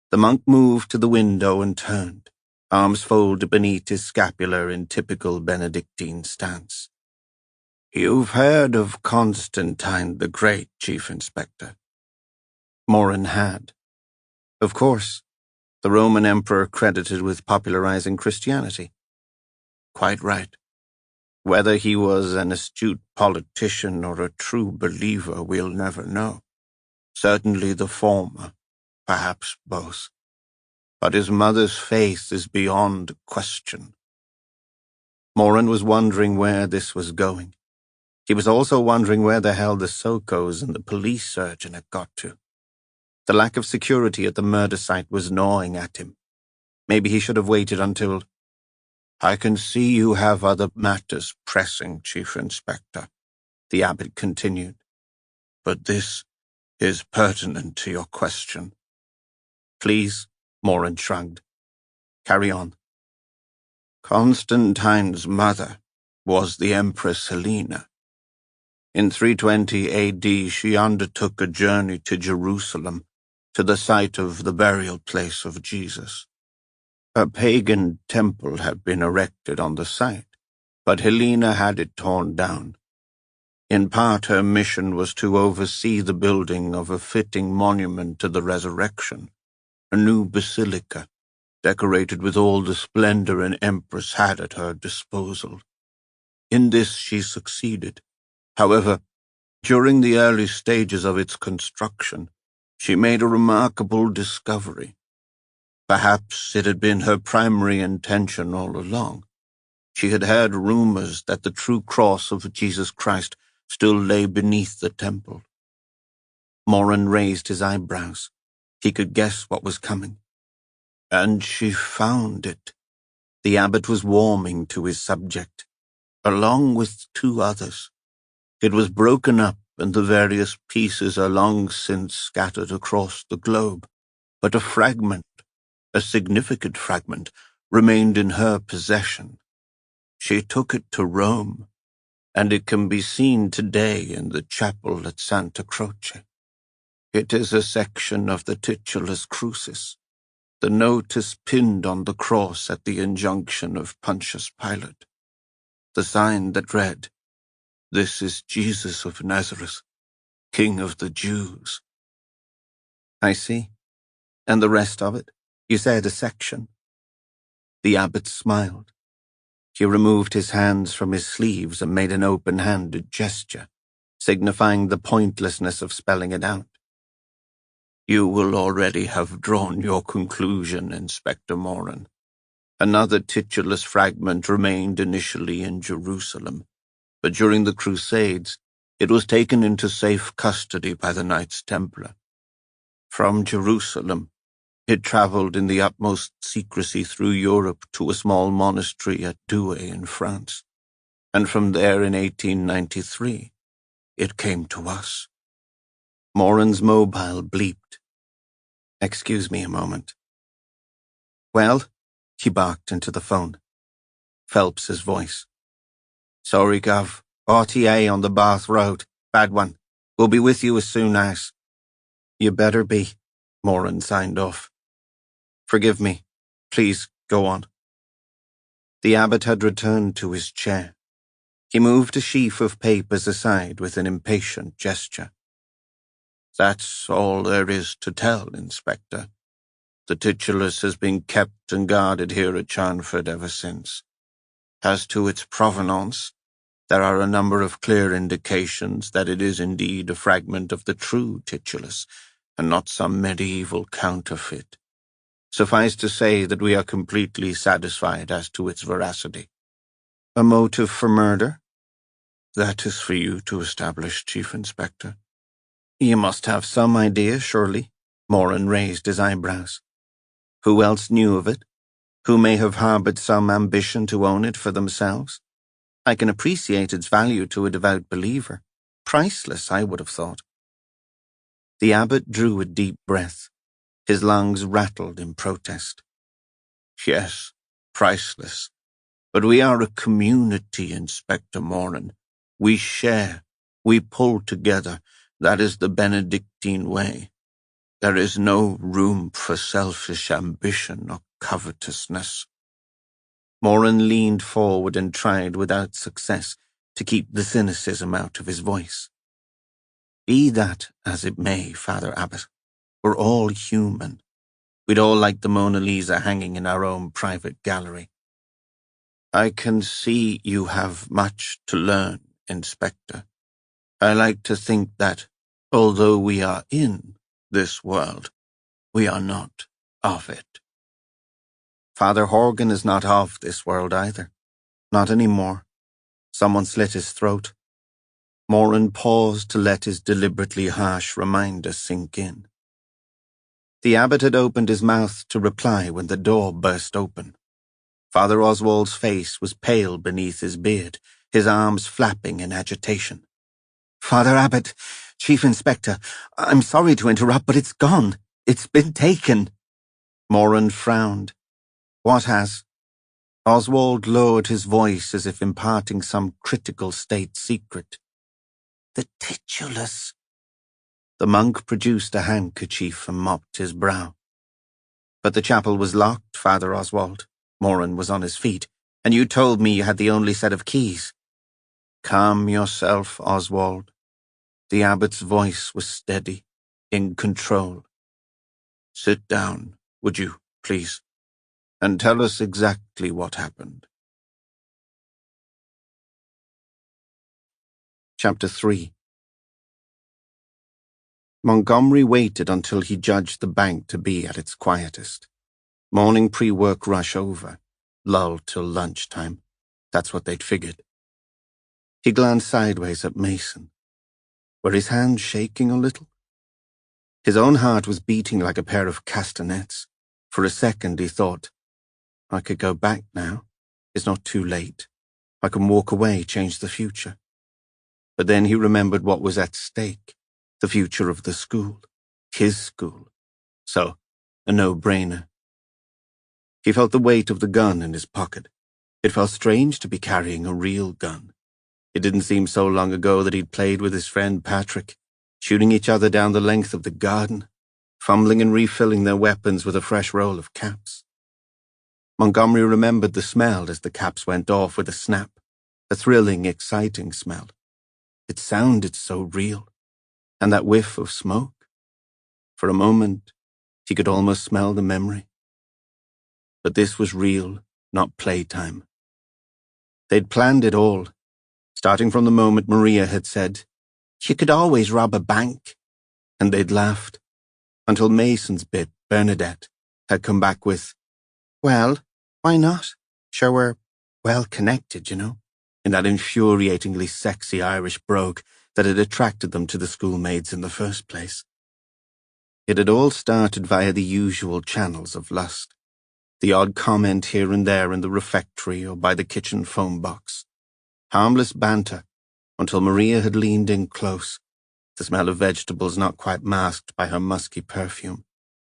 The monk moved to the window and turned, arms folded beneath his scapula in typical Benedictine stance. "You've heard of Constantine the Great, Chief Inspector?" Moran had. Of course, the Roman emperor credited with popularizing Christianity. Quite right. Whether he was an astute politician or a true believer, we'll never know. Certainly the former, perhaps both. But his mother's faith is beyond question. Moran was wondering where this was going. He was also wondering where the hell the Sokos and the police surgeon had got to. The lack of security at the murder site was gnawing at him. Maybe he should have waited until... "I can see you have other matters pressing, Chief Inspector," the abbot continued. "But this is pertinent to your question." "Please," Moran shrugged. "Carry on." "Constantine's mother was the Empress Helena. In 320 AD, she undertook a journey to Jerusalem, to the site of the burial place of Jesus. A pagan temple had been erected on the site, but Helena had it torn down. In part, her mission was to oversee the building of a fitting monument to the resurrection, a new basilica, decorated with all the splendor an empress had at her disposal. In this she succeeded. However, during the early stages of its construction, she made a remarkable discovery. Perhaps it had been her primary intention all along. She had heard rumors that the true cross of Jesus Christ still lay beneath the temple. Moran raised his eyebrows. He could guess what was coming. And she found it. The abbot was warming to his subject, along with 2 others. It was broken up, and the various pieces are long since scattered across the globe. But a fragment, a significant fragment, remained in her possession. She took it to Rome, and it can be seen today in the chapel at Santa Croce. It is a section of the Titulus Crucis. The note is pinned on the cross at the injunction of Pontius Pilate. The sign that read, "This is Jesus of Nazareth, King of the Jews." "I see. And the rest of it? You said a section." The abbot smiled. He removed his hands from his sleeves and made an open-handed gesture, signifying the pointlessness of spelling it out. "You will already have drawn your conclusion, Inspector Moran. Another titulus fragment remained initially in Jerusalem, but during the Crusades, it was taken into safe custody by the Knights Templar. From Jerusalem, it traveled in the utmost secrecy through Europe to a small monastery at Douai in France, and from there in 1893, it came to us." Moran's mobile bleeped. "Excuse me a moment." "Well?" he barked into the phone. Phelps's voice. "Sorry, Gov. RTA on the Bath Road. Bad one. We'll be with you as soon as..." "You better be," Moran signed off. "Forgive me. Please, go on." The abbot had returned to his chair. He moved a sheaf of papers aside with an impatient gesture. "That's all there is to tell, Inspector. The titulus has been kept and guarded here at Charnford ever since. As to its provenance, there are a number of clear indications that it is indeed a fragment of the true titulus, and not some medieval counterfeit. Suffice to say that we are completely satisfied as to its veracity." "A motive for murder?" "That is for you to establish, Chief Inspector." "You must have some idea, surely." Moran raised his eyebrows. "Who else knew of it? Who may have harbored some ambition to own it for themselves? I can appreciate its value to a devout believer. Priceless, I would have thought." The abbot drew a deep breath. His lungs rattled in protest. "Yes, priceless. But we are a community, Inspector Moran. We share. We pull together. That is the Benedictine way. There is no room for selfish ambition or covetousness." Moran leaned forward and tried without success to keep the cynicism out of his voice. "Be that as it may, Father Abbot, we're all human. We'd all like the Mona Lisa hanging in our own private gallery. I can see you have much to learn, Inspector. I like to think that, although we are in this world, we are not of it." "Father Horgan is not of this world either. Not anymore. Someone slit his throat." Moran paused to let his deliberately harsh reminder sink in. The abbot had opened his mouth to reply when the door burst open. Father Oswald's face was pale beneath his beard, his arms flapping in agitation. "Father Abbot, Chief Inspector, I'm sorry to interrupt, but it's gone. It's been taken." Moran frowned. "What has?" Oswald lowered his voice as if imparting some critical state secret. "The titulus." The monk produced a handkerchief and mopped his brow. "But the chapel was locked, Father Oswald." Moran was on his feet. "And you told me you had the only set of keys." "Calm yourself, Oswald." The abbot's voice was steady, in control. "Sit down, would you, please, and tell us exactly what happened." Chapter 3. Montgomery waited until he judged the bank to be at its quietest. Morning pre-work rush over, lull till lunchtime. That's what they'd figured. He glanced sideways at Mason. Were his hands shaking a little? His own heart was beating like a pair of castanets. For a second he thought, I could go back now. It's not too late. I can walk away, change the future. But then he remembered what was at stake, the future of the school, his school. So, a no-brainer. He felt the weight of the gun in his pocket. It felt strange to be carrying a real gun. It didn't seem so long ago that he'd played with his friend Patrick, shooting each other down the length of the garden, fumbling and refilling their weapons with a fresh roll of caps. Montgomery remembered the smell as the caps went off with a snap, a thrilling, exciting smell. It sounded so real. And that whiff of smoke. For a moment, he could almost smell the memory. But this was real, not playtime. They'd planned it all, starting from the moment Maria had said, "You could always rob a bank." And they'd laughed, until Mason's bit, Bernadette, had come back with, "Well, why not? Sure we're well connected, you know," in that infuriatingly sexy Irish brogue that had attracted them to the schoolmates in the first place. It had all started via the usual channels of lust, the odd comment here and there in the refectory or by the kitchen phone box. Harmless banter, until Maria had leaned in close, the smell of vegetables not quite masked by her musky perfume,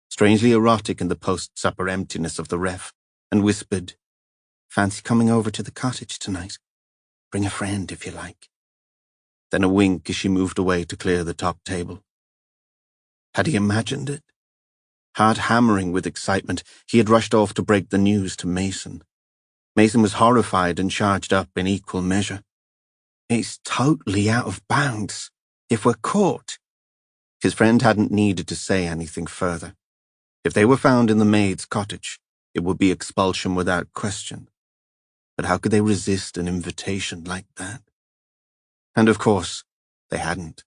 strangely erotic in the post-supper emptiness of the ref, and whispered, "Fancy coming over to the cottage tonight? Bring a friend if you like." Then a wink as she moved away to clear the top table. Had he imagined it? Heart hammering with excitement, he had rushed off to break the news to Mason. Mason was horrified and charged up in equal measure. "It's totally out of bounds. If we're caught." His friend hadn't needed to say anything further. If they were found in the maid's cottage, it would be expulsion without question. But how could they resist an invitation like that? And of course, they hadn't.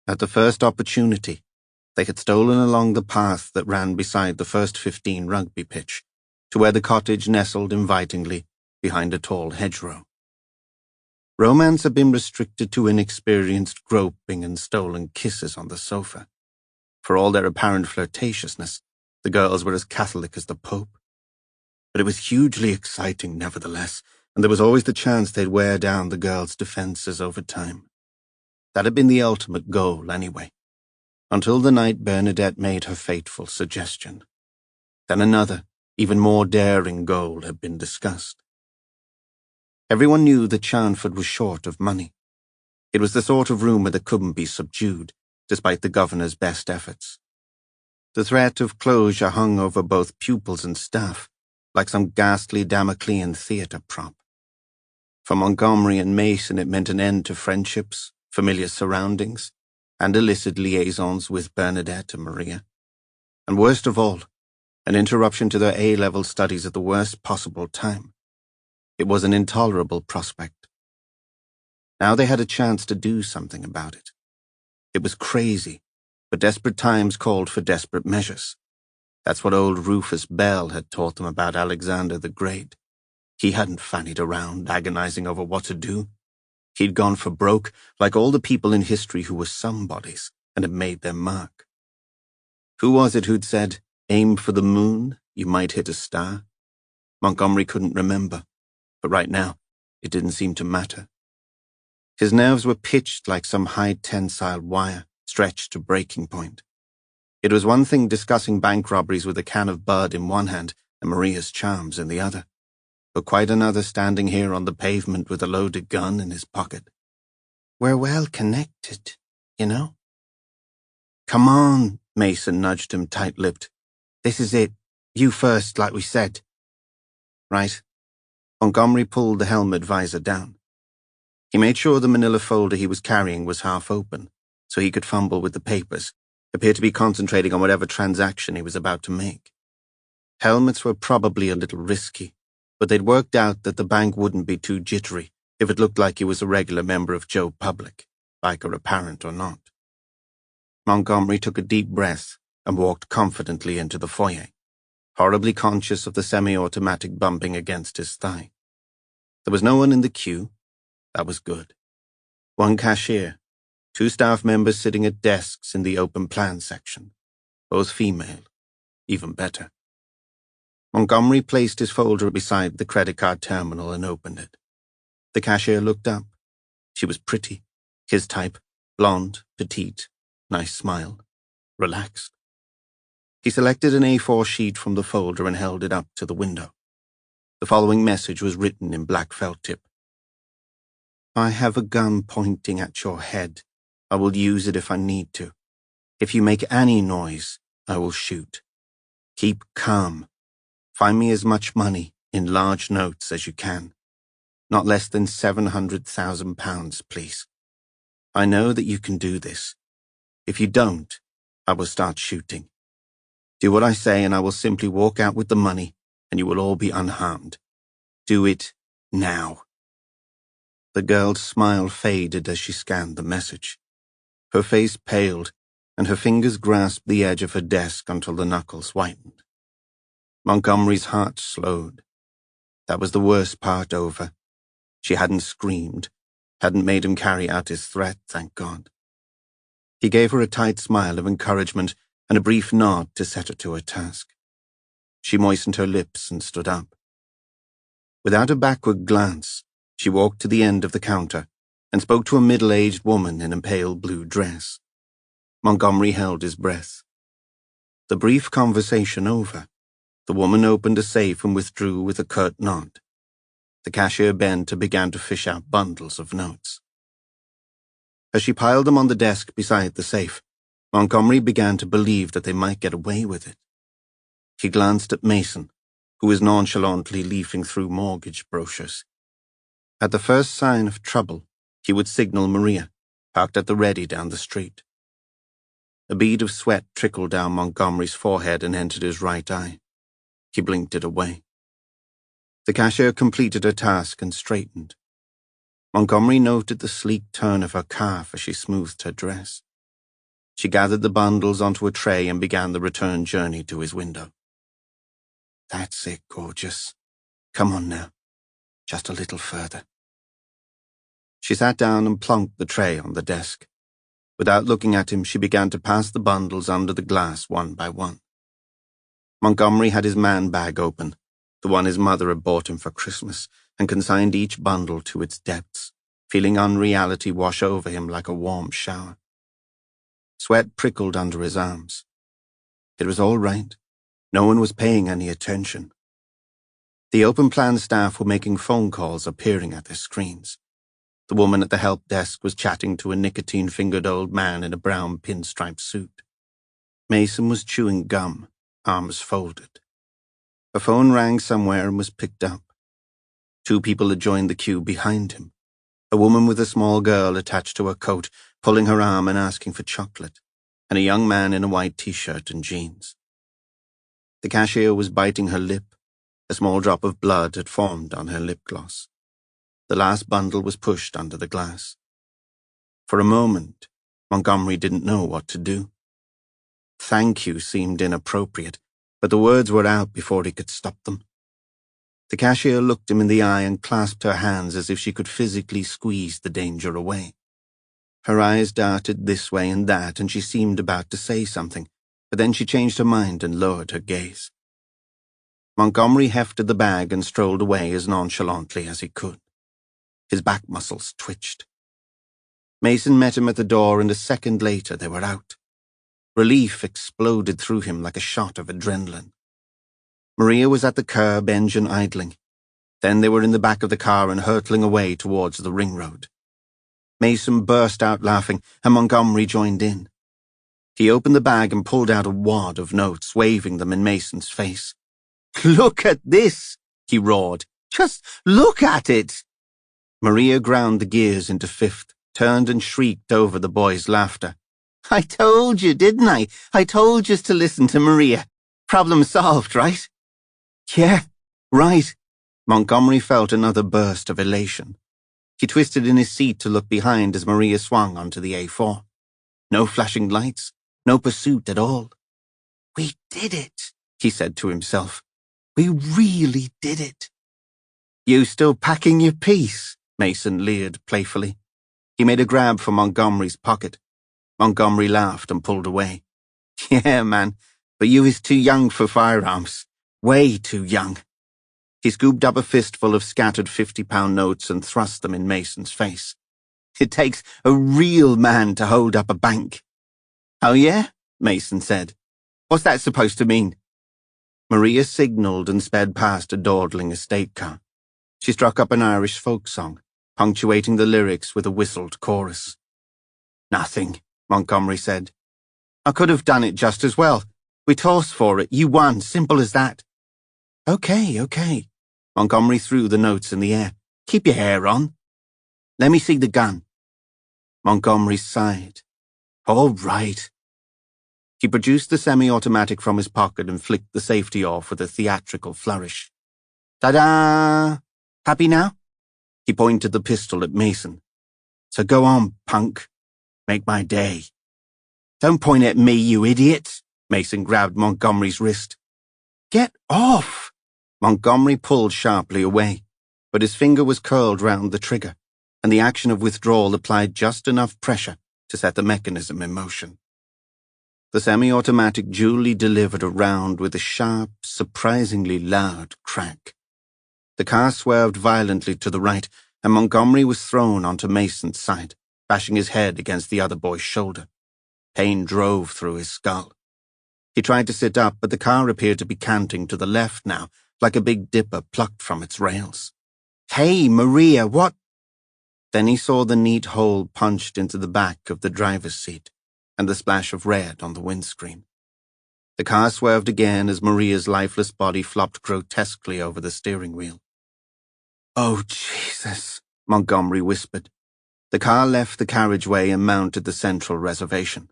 At the first opportunity, they had stolen along the path that ran beside the first 15 rugby pitch, to where the cottage nestled invitingly behind a tall hedgerow. Romance had been restricted to inexperienced groping and stolen kisses on the sofa. For all their apparent flirtatiousness, the girls were as Catholic as the Pope. But it was hugely exciting nevertheless, and there was always the chance they'd wear down the girls' defenses over time. That had been the ultimate goal, anyway, until the night Bernadette made her fateful suggestion. Then another, even more daring goal had been discussed. Everyone knew that Charnford was short of money. It was the sort of rumour that couldn't be subdued, despite the governor's best efforts. The threat of closure hung over both pupils and staff, like some ghastly Damoclean theatre prop. For Montgomery and Mason it meant an end to friendships, familiar surroundings, and illicit liaisons with Bernadette and Maria. And worst of all, an interruption to their A-level studies at the worst possible time. It was an intolerable prospect. Now they had a chance to do something about it. It was crazy, but desperate times called for desperate measures. That's what old Rufus Bell had taught them about Alexander the Great. He hadn't fannied around, agonizing over what to do. He'd gone for broke, like all the people in history who were somebodies and had made their mark. Who was it who'd said, "Aim for the moon, you might hit a star"? Montgomery couldn't remember, but right now, it didn't seem to matter. His nerves were pitched like some high-tensile wire, stretched to breaking point. It was one thing discussing bank robberies with a can of Bud in one hand and Maria's charms in the other, but quite another standing here on the pavement with a loaded gun in his pocket. "We're well connected, you know?" "Come on," Mason nudged him tight-lipped. "This is it. You first, like we said." "Right." Montgomery pulled the helmet visor down. He made sure the manila folder he was carrying was half open, so he could fumble with the papers, appear to be concentrating on whatever transaction he was about to make. Helmets were probably a little risky, but they'd worked out that the bank wouldn't be too jittery if it looked like he was a regular member of Joe Public, biker apparent or not. Montgomery took a deep breath and walked confidently into the foyer, horribly conscious of the semi-automatic bumping against his thigh. There was no one in the queue. That was good. One cashier, 2 staff members sitting at desks in the open plan section, both female, even better. Montgomery placed his folder beside the credit card terminal and opened it. The cashier looked up. She was pretty, his type, blonde, petite, nice smile, relaxed. He selected an A4 sheet from the folder and held it up to the window. The following message was written in black felt tip. "I have a gun pointing at your head. I will use it if I need to. If you make any noise, I will shoot. Keep calm. Find me as much money in large notes as you can. Not less than £700,000, please. I know that you can do this. If you don't, I will start shooting. Do what I say and I will simply walk out with the money and you will all be unharmed. Do it now." The girl's smile faded as she scanned the message. Her face paled, and her fingers grasped the edge of her desk until the knuckles whitened. Montgomery's heart slowed. That was the worst part over. She hadn't screamed, hadn't made him carry out his threat, thank God. He gave her a tight smile of encouragement and a brief nod to set her to her task. She moistened her lips and stood up. Without a backward glance, she walked to the end of the counter and spoke to a middle-aged woman in a pale blue dress. Montgomery held his breath. The brief conversation over, the woman opened a safe and withdrew with a curt nod. The cashier bent and began to fish out bundles of notes. As she piled them on the desk beside the safe, Montgomery began to believe that they might get away with it. He glanced at Mason, who was nonchalantly leafing through mortgage brochures. At the first sign of trouble, he would signal Maria, parked at the ready down the street. A bead of sweat trickled down Montgomery's forehead and entered his right eye. He blinked it away. The cashier completed her task and straightened. Montgomery noted the sleek turn of her calf as she smoothed her dress. She gathered the bundles onto a tray and began the return journey to his window. "That's it, gorgeous. Come on now. Just a little further." She sat down and plunked the tray on the desk. Without looking at him, she began to pass the bundles under the glass one by one. Montgomery had his man bag open, the one his mother had bought him for Christmas, and consigned each bundle to its depths, feeling unreality wash over him like a warm shower. Sweat prickled under his arms. It was all right. No one was paying any attention. The open plan staff were making phone calls or peering at their screens. The woman at the help desk was chatting to a nicotine-fingered old man in a brown pinstripe suit. Mason was chewing gum, arms folded. A phone rang somewhere and was picked up. 2 people had joined the queue behind him. A woman with a small girl attached to her coat, pulling her arm and asking for chocolate, and a young man in a white t-shirt and jeans. The cashier was biting her lip. A small drop of blood had formed on her lip gloss. The last bundle was pushed under the glass. For a moment, Montgomery didn't know what to do. Thank you seemed inappropriate, but the words were out before he could stop them. The cashier looked him in the eye and clasped her hands as if she could physically squeeze the danger away. Her eyes darted this way and that, and she seemed about to say something, but then she changed her mind and lowered her gaze. Montgomery hefted the bag and strolled away as nonchalantly as he could. His back muscles twitched. Mason met him at the door, and a second later they were out. Relief exploded through him like a shot of adrenaline. Maria was at the curb, engine idling. Then they were in the back of the car and hurtling away towards the ring road. Mason burst out laughing, and Montgomery joined in. He opened the bag and pulled out a wad of notes, waving them in Mason's face. "Look at this!" he roared. "Just look at it!" Maria ground the gears into fifth, turned and shrieked over the boy's laughter. "I told you, didn't I? I told you to listen to Maria. Problem solved, right?" "Yeah, right." Montgomery felt another burst of elation. He twisted in his seat to look behind as Maria swung onto the A4. No flashing lights, no pursuit at all. "We did it," he said to himself. "We really did it." "You still packing your piece?" Mason leered playfully. He made a grab for Montgomery's pocket. Montgomery laughed and pulled away. "Yeah, man, but you is too young for firearms. Way too young." He scooped up a fistful of scattered 50-pound notes and thrust them in Mason's face. "It takes a real man to hold up a bank." "Oh yeah?" Mason said. "What's that supposed to mean?" Maria signaled and sped past a dawdling estate car. She struck up an Irish folk song, punctuating the lyrics with a whistled chorus. "Nothing," Montgomery said. "I could have done it just as well. We tossed for it. You won. Simple as that." Okay. Montgomery threw the notes in the air. "Keep your hair on." "Let me see the gun." Montgomery sighed. "All right." He produced the semi-automatic from his pocket and flicked the safety off with a theatrical flourish. "Ta-da! Happy now?" He pointed the pistol at Mason. "So go on, punk. Make my day." "Don't point at me, you idiot!" Mason grabbed Montgomery's wrist. "Get off!" Montgomery pulled sharply away, but his finger was curled round the trigger, and the action of withdrawal applied just enough pressure to set the mechanism in motion. The semi-automatic duly delivered a round with a sharp, surprisingly loud crack. The car swerved violently to the right, and Montgomery was thrown onto Mason's side, bashing his head against the other boy's shoulder. Pain drove through his skull. He tried to sit up, but the car appeared to be canting to the left now, like a big dipper plucked from its rails. "Hey, Maria, what?" Then he saw the neat hole punched into the back of the driver's seat, and the splash of red on the windscreen. The car swerved again as Maria's lifeless body flopped grotesquely over the steering wheel. "Oh, Jesus," Montgomery whispered. The car left the carriageway and mounted the central reservation.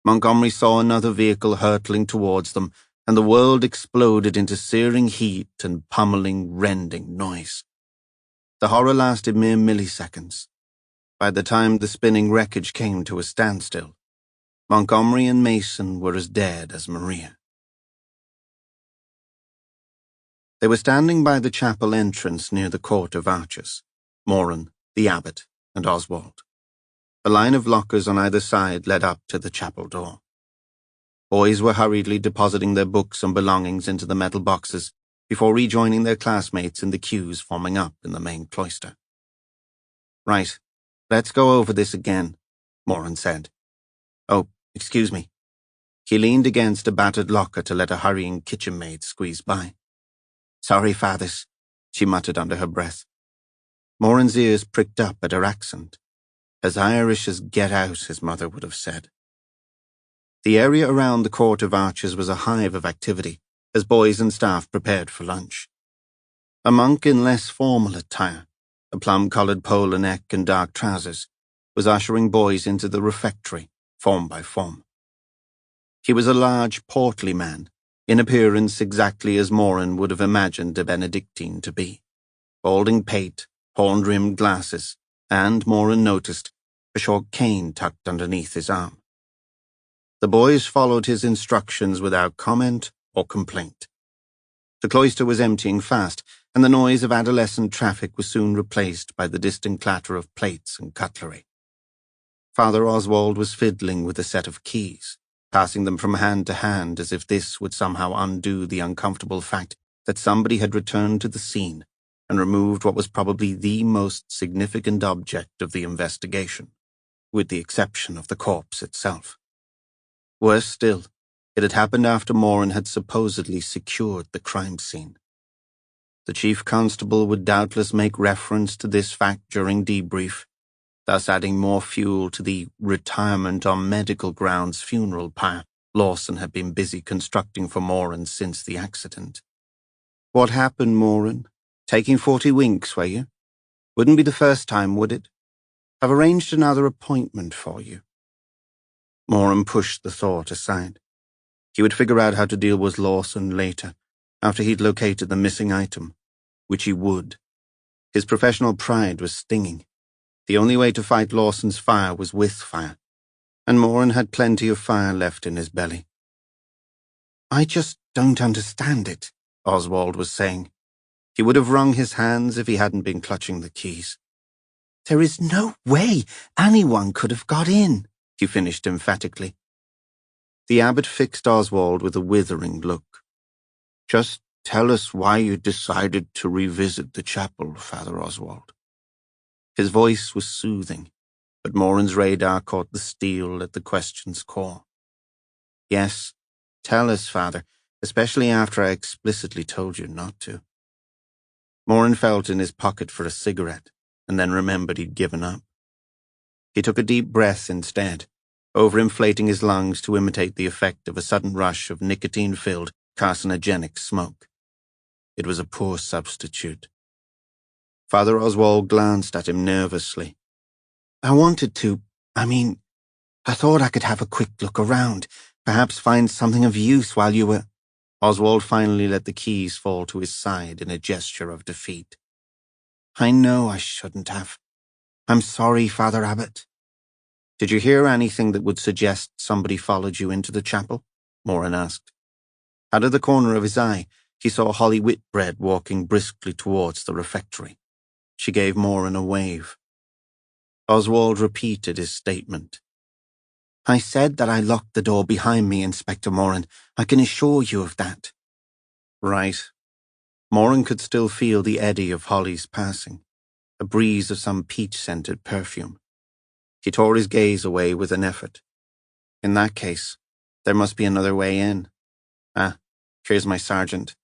Montgomery saw another vehicle hurtling towards them, and the world exploded into searing heat and pummeling, rending noise. The horror lasted mere milliseconds. By the time the spinning wreckage came to a standstill, Montgomery and Mason were as dead as Maria. They were standing by the chapel entrance near the Court of Arches, Moran, the abbot, and Oswald. A line of lockers on either side led up to the chapel door. Boys were hurriedly depositing their books and belongings into the metal boxes before rejoining their classmates in the queues forming up in the main cloister. "Right, let's go over this again," Moran said. "Oh, excuse me." He leaned against a battered locker to let a hurrying kitchen maid squeeze by. "Sorry, fathers," she muttered under her breath. Moran's ears pricked up at her accent. As Irish as get out, his mother would have said. The area around the Court of Arches was a hive of activity, as boys and staff prepared for lunch. A monk in less formal attire, a plum-coloured polo neck and dark trousers, was ushering boys into the refectory, form by form. He was a large, portly man, in appearance exactly as Moran would have imagined a Benedictine to be. Balding pate, horn-rimmed glasses, and, Moran noticed, a short cane tucked underneath his arm. The boys followed his instructions without comment or complaint. The cloister was emptying fast, and the noise of adolescent traffic was soon replaced by the distant clatter of plates and cutlery. Father Oswald was fiddling with a set of keys, passing them from hand to hand as if this would somehow undo the uncomfortable fact that somebody had returned to the scene and removed what was probably the most significant object of the investigation, with the exception of the corpse itself. Worse still, it had happened after Moran had supposedly secured the crime scene. The chief constable would doubtless make reference to this fact during debrief, thus adding more fuel to the retirement on medical grounds funeral pyre Lawson had been busy constructing for Moran since the accident. What happened, Moran? Taking 40 winks, were you? Wouldn't be the first time, would it? I've arranged another appointment for you. Moran pushed the thought aside. He would figure out how to deal with Lawson later, after he'd located the missing item, which he would. His professional pride was stinging. The only way to fight Lawson's fire was with fire, and Moran had plenty of fire left in his belly. I just don't understand it, Oswald was saying. He would have wrung his hands if he hadn't been clutching the keys. There is no way anyone could have got in, he finished emphatically. The abbot fixed Oswald with a withering look. Just tell us why you decided to revisit the chapel, Father Oswald. His voice was soothing, but Moran's radar caught the steel at the question's core. Yes, tell us, Father, especially after I explicitly told you not to. Moran felt in his pocket for a cigarette, and then remembered he'd given up. He took a deep breath instead, overinflating his lungs to imitate the effect of a sudden rush of nicotine-filled, carcinogenic smoke. It was a poor substitute. Father Oswald glanced at him nervously. I thought I could have a quick look around, perhaps find something of use while you were... Oswald finally let the keys fall to his side in a gesture of defeat. I know I shouldn't have. I'm sorry, Father Abbot. Did you hear anything that would suggest somebody followed you into the chapel? Moran asked. Out of the corner of his eye, he saw Holly Whitbread walking briskly towards the refectory. She gave Moran a wave. Oswald repeated his statement. I said that I locked the door behind me, Inspector Moran. I can assure you of that. Right. Moran could still feel the eddy of Holly's passing, a breeze of some peach-scented perfume. He tore his gaze away with an effort. In that case, there must be another way in. Here's my sergeant.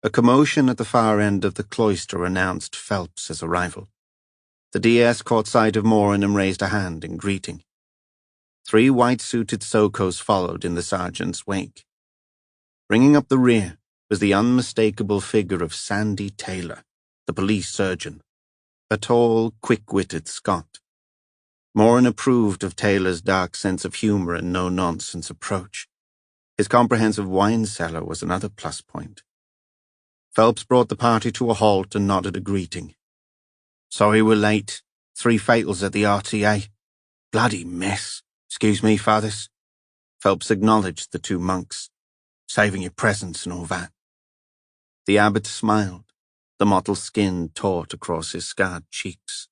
A commotion at the far end of the cloister announced Phelps's arrival. The DS caught sight of Moran and raised a hand in greeting. 3 white-suited Sokos followed in the sergeant's wake. Bringing up the rear was the unmistakable figure of Sandy Taylor, the police surgeon, a tall, quick-witted Scot. Moran approved of Taylor's dark sense of humor and no-nonsense approach. His comprehensive wine cellar was another plus point. Phelps brought the party to a halt and nodded a greeting. Sorry we're late. 3 fatals at the RTA. Bloody mess. Excuse me, fathers. Phelps acknowledged the 2 monks, saving your presence and all that. The abbot smiled, the mottled skin taut across his scarred cheeks.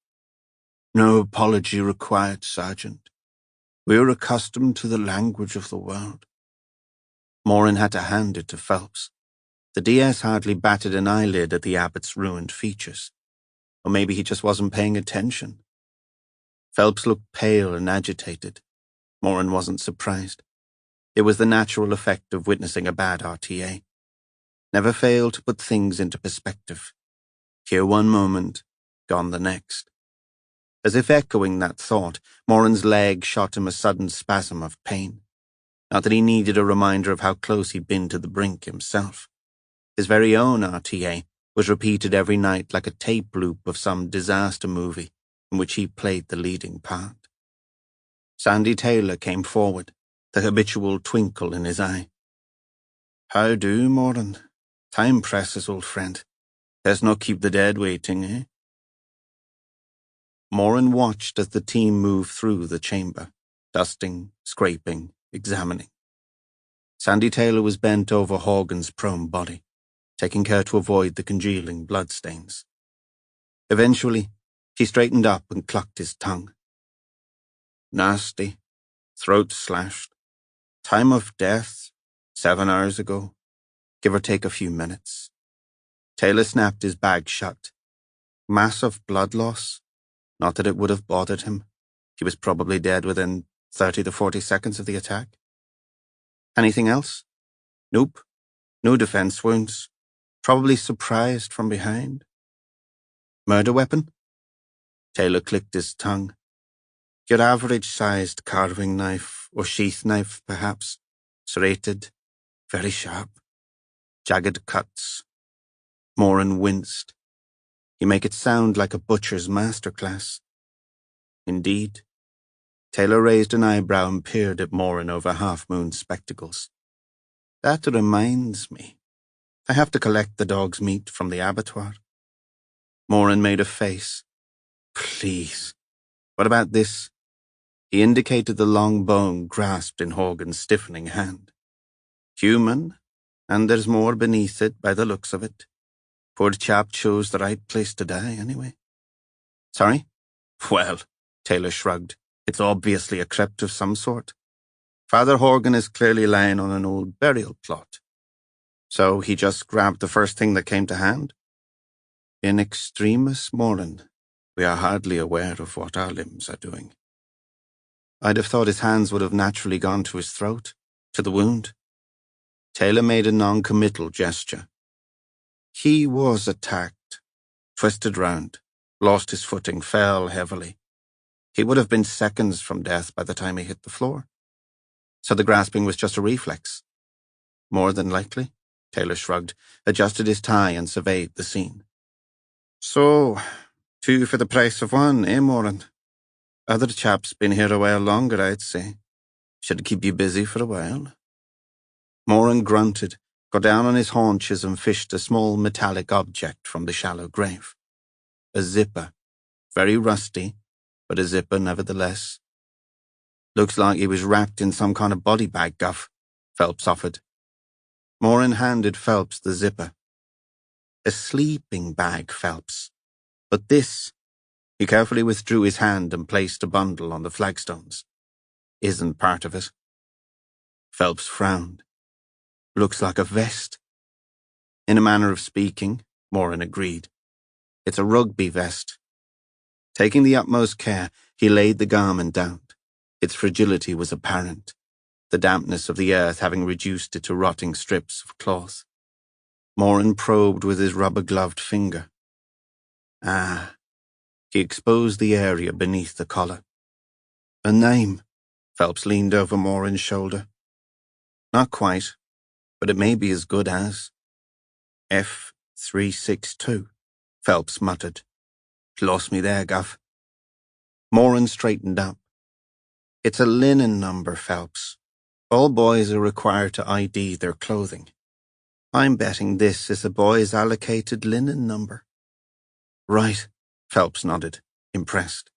No apology required, Sergeant. We are accustomed to the language of the world. Moran had to hand it to Phelps. The DS hardly batted an eyelid at the abbot's ruined features. Or maybe he just wasn't paying attention. Phelps looked pale and agitated. Moran wasn't surprised. It was the natural effect of witnessing a bad RTA. Never failed to put things into perspective. Here one moment, gone the next. As if echoing that thought, Moran's leg shot him a sudden spasm of pain. Not that he needed a reminder of how close he'd been to the brink himself. His very own RTA was repeated every night like a tape loop of some disaster movie in which he played the leading part. Sandy Taylor came forward, the habitual twinkle in his eye. How do, Moran? Time presses, old friend. Let's not keep the dead waiting, eh? Moran watched as the team moved through the chamber, dusting, scraping, examining. Sandy Taylor was bent over Horgan's prone body, taking care to avoid the congealing bloodstains. Eventually, he straightened up and clucked his tongue. Nasty, throat slashed, time of death, 7 hours ago, give or take a few minutes. Taylor snapped his bag shut. Massive blood loss? Not that it would have bothered him. He was probably dead within 30 to 40 seconds of the attack. Anything else? Nope. No defense wounds. Probably surprised from behind. Murder weapon? Taylor clicked his tongue. Your average-sized carving knife, or sheath knife, perhaps. Serrated, very sharp. Jagged cuts. Moran winced. You make it sound like a butcher's masterclass. Indeed. Taylor raised an eyebrow and peered at Moran over half-moon spectacles. That reminds me. I have to collect the dog's meat from the abattoir. Moran made a face. Please. What about this? He indicated the long bone grasped in Horgan's stiffening hand. Human, and there's more beneath it by the looks of it. Poor chap chose the right place to die, anyway. Sorry? Well, Taylor shrugged. It's obviously a crypt of some sort. Father Horgan is clearly lying on an old burial plot. So he just grabbed the first thing that came to hand? In extremis, Moran, we are hardly aware of what our limbs are doing. I'd have thought his hands would have naturally gone to his throat, to the wound. Taylor made a non-committal gesture. He was attacked, twisted round, lost his footing, fell heavily. He would have been seconds from death by the time he hit the floor. So the grasping was just a reflex. More than likely, Taylor shrugged, adjusted his tie and surveyed the scene. So, 2 for the price of 1, eh, Moran? Other chap's been here a while longer, I'd say. Should keep you busy for a while. Moran grunted, got down on his haunches and fished a small metallic object from the shallow grave. A zipper. Very rusty, but a zipper nevertheless. Looks like he was wrapped in some kind of body bag, Guff, Phelps offered. Moran handed Phelps the zipper. A sleeping bag, Phelps. But this, he carefully withdrew his hand and placed a bundle on the flagstones, isn't part of it. Phelps frowned. Looks like a vest. In a manner of speaking, Moran agreed. It's a rugby vest. Taking the utmost care, he laid the garment down. Its fragility was apparent, the dampness of the earth having reduced it to rotting strips of cloth. Moran probed with his rubber-gloved finger. Ah, he exposed the area beneath the collar. A name. Phelps leaned over Moran's shoulder. Not quite, but it may be as good as. F362, Phelps muttered. Lost me there, Guff. Moran straightened up. It's a linen number, Phelps. All boys are required to ID their clothing. I'm betting this is a boy's allocated linen number. Right, Phelps nodded, impressed.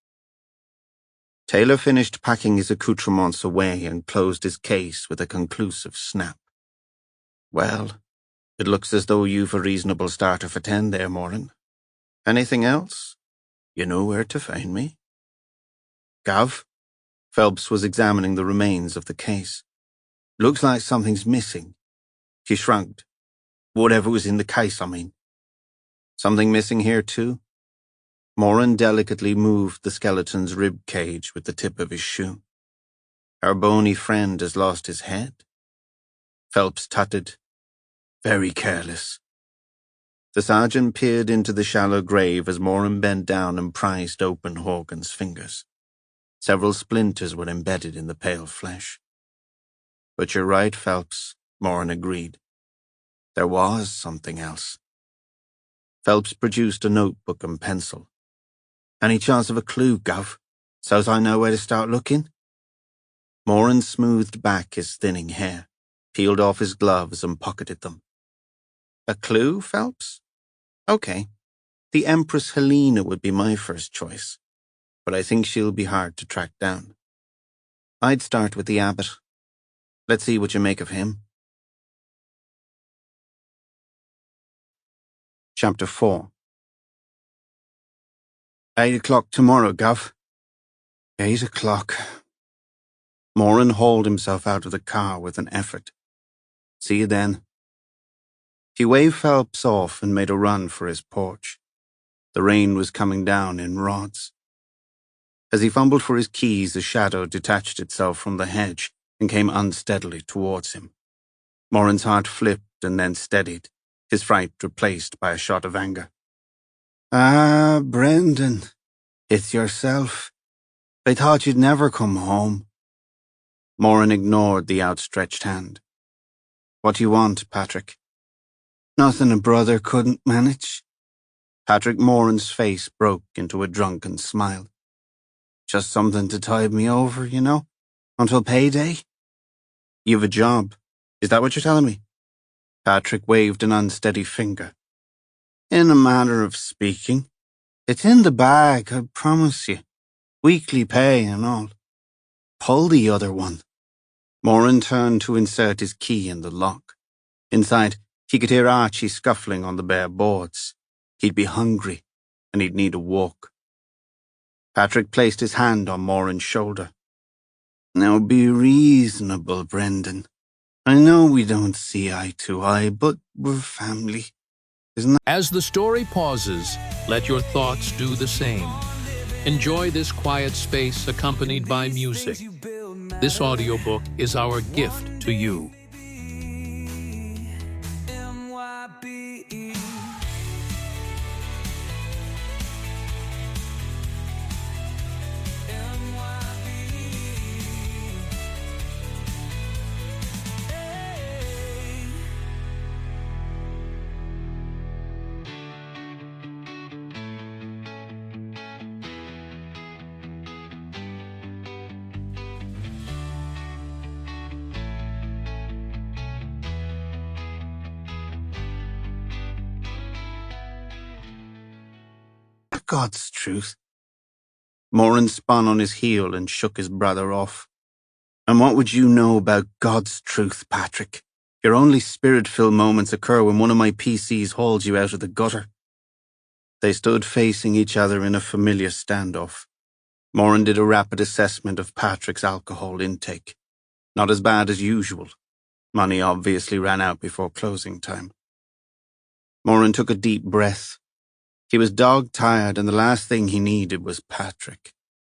Taylor finished packing his accoutrements away and closed his case with a conclusive snap. Well, it looks as though you've a reasonable starter for 10 there, Moran. Anything else? You know where to find me. Gav? Phelps was examining the remains of the case. Looks like something's missing. He shrugged. Whatever was in the case, I mean. Something missing here, too? Moran delicately moved the skeleton's rib cage with the tip of his shoe. Our bony friend has lost his head. Phelps tutted. Very careless. The sergeant peered into the shallow grave as Moran bent down and prized open Horgan's fingers. Several splinters were embedded in the pale flesh. But you're right, Phelps, Moran agreed. There was something else. Phelps produced a notebook and pencil. Any chance of a clue, Gov? So's I know where to start looking? Moran smoothed back his thinning hair, peeled off his gloves and pocketed them. A clue, Phelps? Okay. The Empress Helena would be my first choice, but I think she'll be hard to track down. I'd start with the abbot. Let's see what you make of him. Chapter 4. 8 o'clock tomorrow, Gov. 8 o'clock. Moran hauled himself out of the car with an effort. See you then. He waved Phelps off and made a run for his porch. The rain was coming down in rods. As he fumbled for his keys, a shadow detached itself from the hedge and came unsteadily towards him. Moran's heart flipped and then steadied, his fright replaced by a shot of anger. Ah, Brendan, it's yourself. I thought you'd never come home. Moran ignored the outstretched hand. What do you want, Patrick? Nothing a brother couldn't manage. Patrick Moran's face broke into a drunken smile. Just something to tide me over, you know, until payday. You've a job. Is that what you're telling me? Patrick waved an unsteady finger. In a manner of speaking. It's in the bag, I promise you. Weekly pay and all. Pull the other one. Moran turned to insert his key in the lock. Inside, he could hear Archie scuffling on the bare boards. He'd be hungry, and he'd need a walk. Patrick placed his hand on Moran's shoulder. Now be reasonable, Brendan. I know we don't see eye to eye, but we're family. Isn't that? As the story pauses, let your thoughts do the same. Enjoy this quiet space accompanied by music. This audiobook is our gift to you. God's truth. Moran spun on his heel and shook his brother off. And what would you know about God's truth, Patrick? Your only spirit-filled moments occur when one of my PCs hauls you out of the gutter. They stood facing each other in a familiar standoff. Moran did a rapid assessment of Patrick's alcohol intake. Not as bad as usual. Money obviously ran out before closing time. Moran took a deep breath. He was dog-tired, and the last thing he needed was Patrick.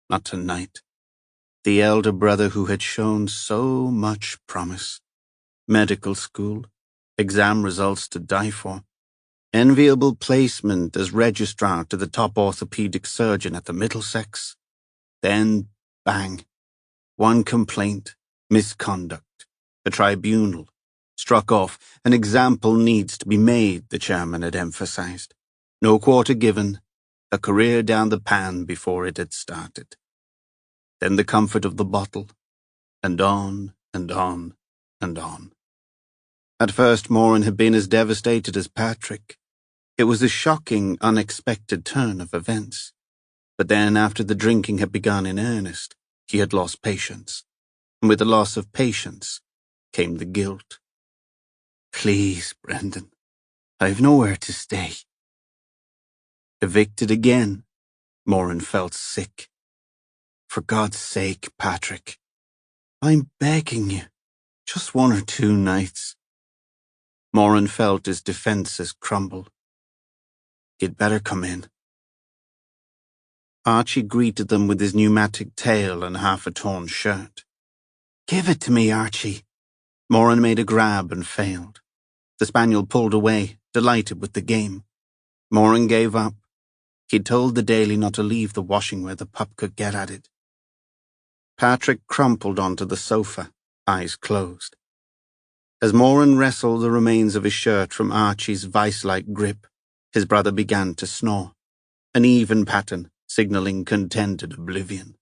Not tonight. The elder brother who had shown so much promise. Medical school. Exam results to die for. Enviable placement as registrar to the top orthopedic surgeon at the Middlesex. Then, bang. One complaint. Misconduct. A tribunal. Struck off. An example needs to be made, the chairman had emphasized. No quarter given, a career down the pan before it had started. Then the comfort of the bottle, and on and on and on. At first, Moran had been as devastated as Patrick. It was a shocking, unexpected turn of events. But then, after the drinking had begun in earnest, he had lost patience. And with the loss of patience came the guilt. Please, Brendan, I've nowhere to stay. Evicted again, Moran felt sick. For God's sake, Patrick, I'm begging you, just 1 or 2 nights. Moran felt his defenses crumble. You'd better come in. Archie greeted them with his pneumatic tail and half a torn shirt. Give it to me, Archie. Moran made a grab and failed. The spaniel pulled away, delighted with the game. Moran gave up. He'd told the Daily not to leave the washing where the pup could get at it. Patrick crumpled onto the sofa, eyes closed. As Moran wrestled the remains of his shirt from Archie's vice-like grip, his brother began to snore, an even pattern signaling contented oblivion.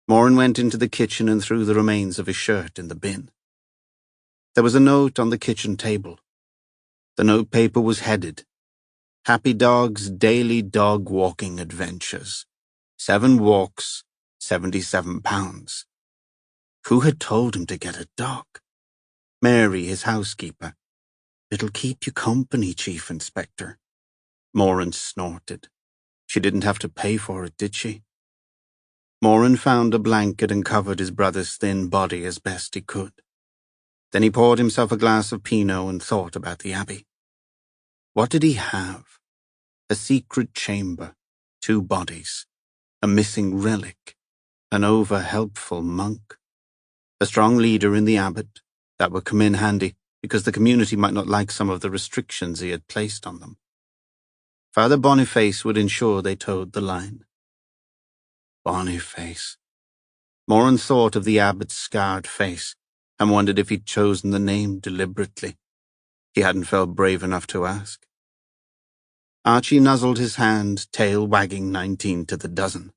Moran went into the kitchen and threw the remains of his shirt in the bin. There was a note on the kitchen table. The notepaper was headed, Happy Dog's Daily Dog Walking Adventures. 7 walks, £77. Who had told him to get a dog? Mary, his housekeeper. It'll keep you company, Chief Inspector. Moran snorted. She didn't have to pay for it, did she? Moran found a blanket and covered his brother's thin body as best he could. Then he poured himself a glass of Pinot and thought about the Abbey. What did he have? A secret chamber, 2 bodies, a missing relic, an over-helpful monk, a strong leader in the abbot. That would come in handy because the community might not like some of the restrictions he had placed on them. Father Boniface would ensure they towed the line. Boniface. Moran thought of the abbot's scarred face and wondered if he'd chosen the name deliberately. He hadn't felt brave enough to ask. Archie nuzzled his hand, tail wagging 19 to the dozen.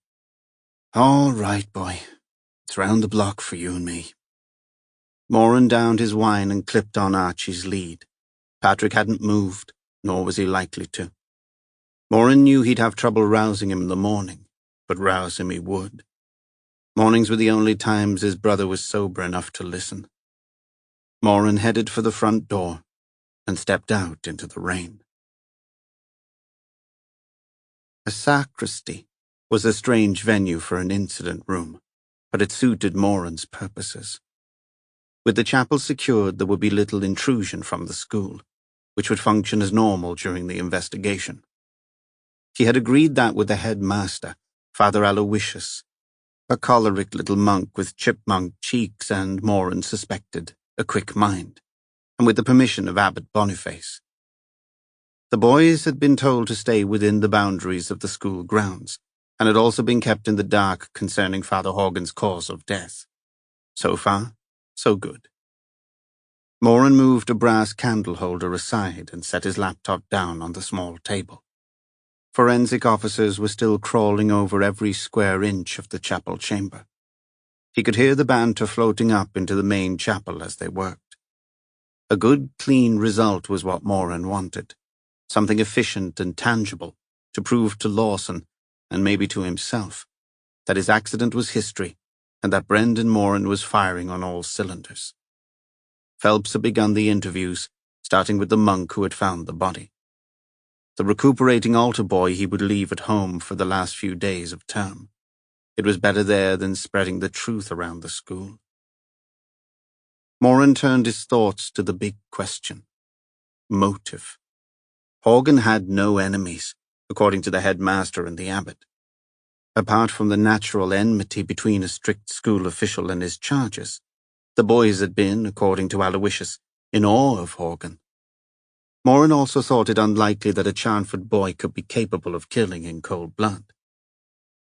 All right, boy. It's round the block for you and me. Moran downed his wine and clipped on Archie's lead. Patrick hadn't moved, nor was he likely to. Moran knew he'd have trouble rousing him in the morning, but rouse him he would. Mornings were the only times his brother was sober enough to listen. Moran headed for the front door and stepped out into the rain. A sacristy was a strange venue for an incident room, but it suited Moran's purposes. With the chapel secured, there would be little intrusion from the school, which would function as normal during the investigation. He had agreed that with the headmaster, Father Aloysius, a choleric little monk with chipmunk cheeks and, Moran suspected, a quick mind, and with the permission of Abbot Boniface. The boys had been told to stay within the boundaries of the school grounds, and had also been kept in the dark concerning Father Horgan's cause of death. So far, so good. Moran moved a brass candle holder aside and set his laptop down on the small table. Forensic officers were still crawling over every square inch of the chapel chamber. He could hear the banter floating up into the main chapel as they worked. A good, clean result was what Moran wanted. Something efficient and tangible to prove to Lawson, and maybe to himself, that his accident was history and that Brendan Moran was firing on all cylinders. Phelps had begun the interviews, starting with the monk who had found the body. The recuperating altar boy he would leave at home for the last few days of term. It was better there than spreading the truth around the school. Moran turned his thoughts to the big question. Motive. Horgan had no enemies, according to the headmaster and the abbot. Apart from the natural enmity between a strict school official and his charges, the boys had been, according to Aloysius, in awe of Horgan. Moran also thought it unlikely that a Charnford boy could be capable of killing in cold blood.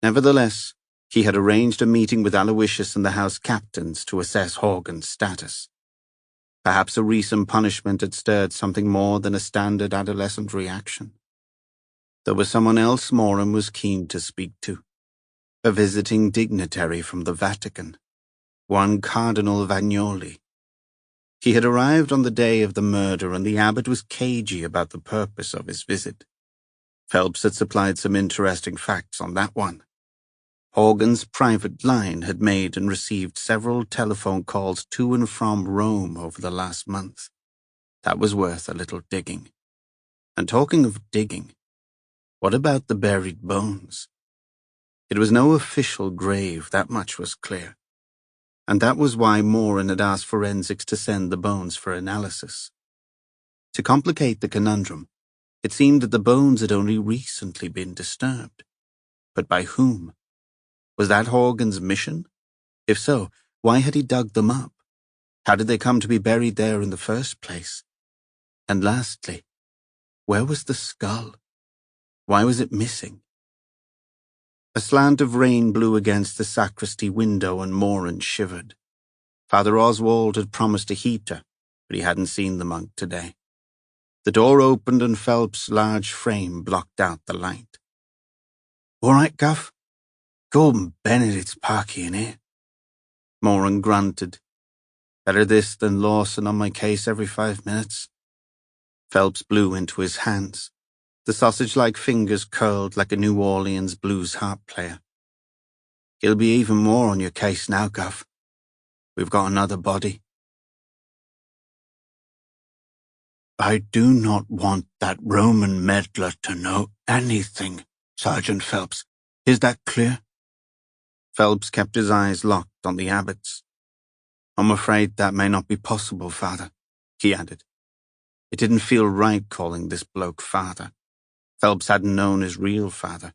Nevertheless, he had arranged a meeting with Aloysius and the house captains to assess Horgan's status. Perhaps a recent punishment had stirred something more than a standard adolescent reaction. There was someone else Moran was keen to speak to. A visiting dignitary from the Vatican. One Cardinal Vagnoli. He had arrived on the day of the murder and the abbot was cagey about the purpose of his visit. Phelps had supplied some interesting facts on that one. Horgan's private line had made and received several telephone calls to and from Rome over the last month. That was worth a little digging. And talking of digging, what about the buried bones? It was no official grave, that much was clear. And that was why Moran had asked forensics to send the bones for analysis. To complicate the conundrum, it seemed that the bones had only recently been disturbed. But by whom? Was that Horgan's mission? If so, why had he dug them up? How did they come to be buried there in the first place? And lastly, where was the skull? Why was it missing? A slant of rain blew against the sacristy window and Moran shivered. Father Oswald had promised a heater, but he hadn't seen the monk today. The door opened and Phelps' large frame blocked out the light. "All right, Guff? Gordon Benedict's parky in here." Moran grunted. "Better this than Lawson on my case every 5 minutes." Phelps blew into his hands. The sausage-like fingers curled like a New Orleans blues harp player. "He'll be even more on your case now, Guff. We've got another body." I do not want that Roman meddler to know anything, Sergeant Phelps. Is that clear? Phelps kept his eyes locked on the abbot's. I'm afraid that may not be possible, Father, he added. It didn't feel right calling this bloke Father. Phelps hadn't known his real father.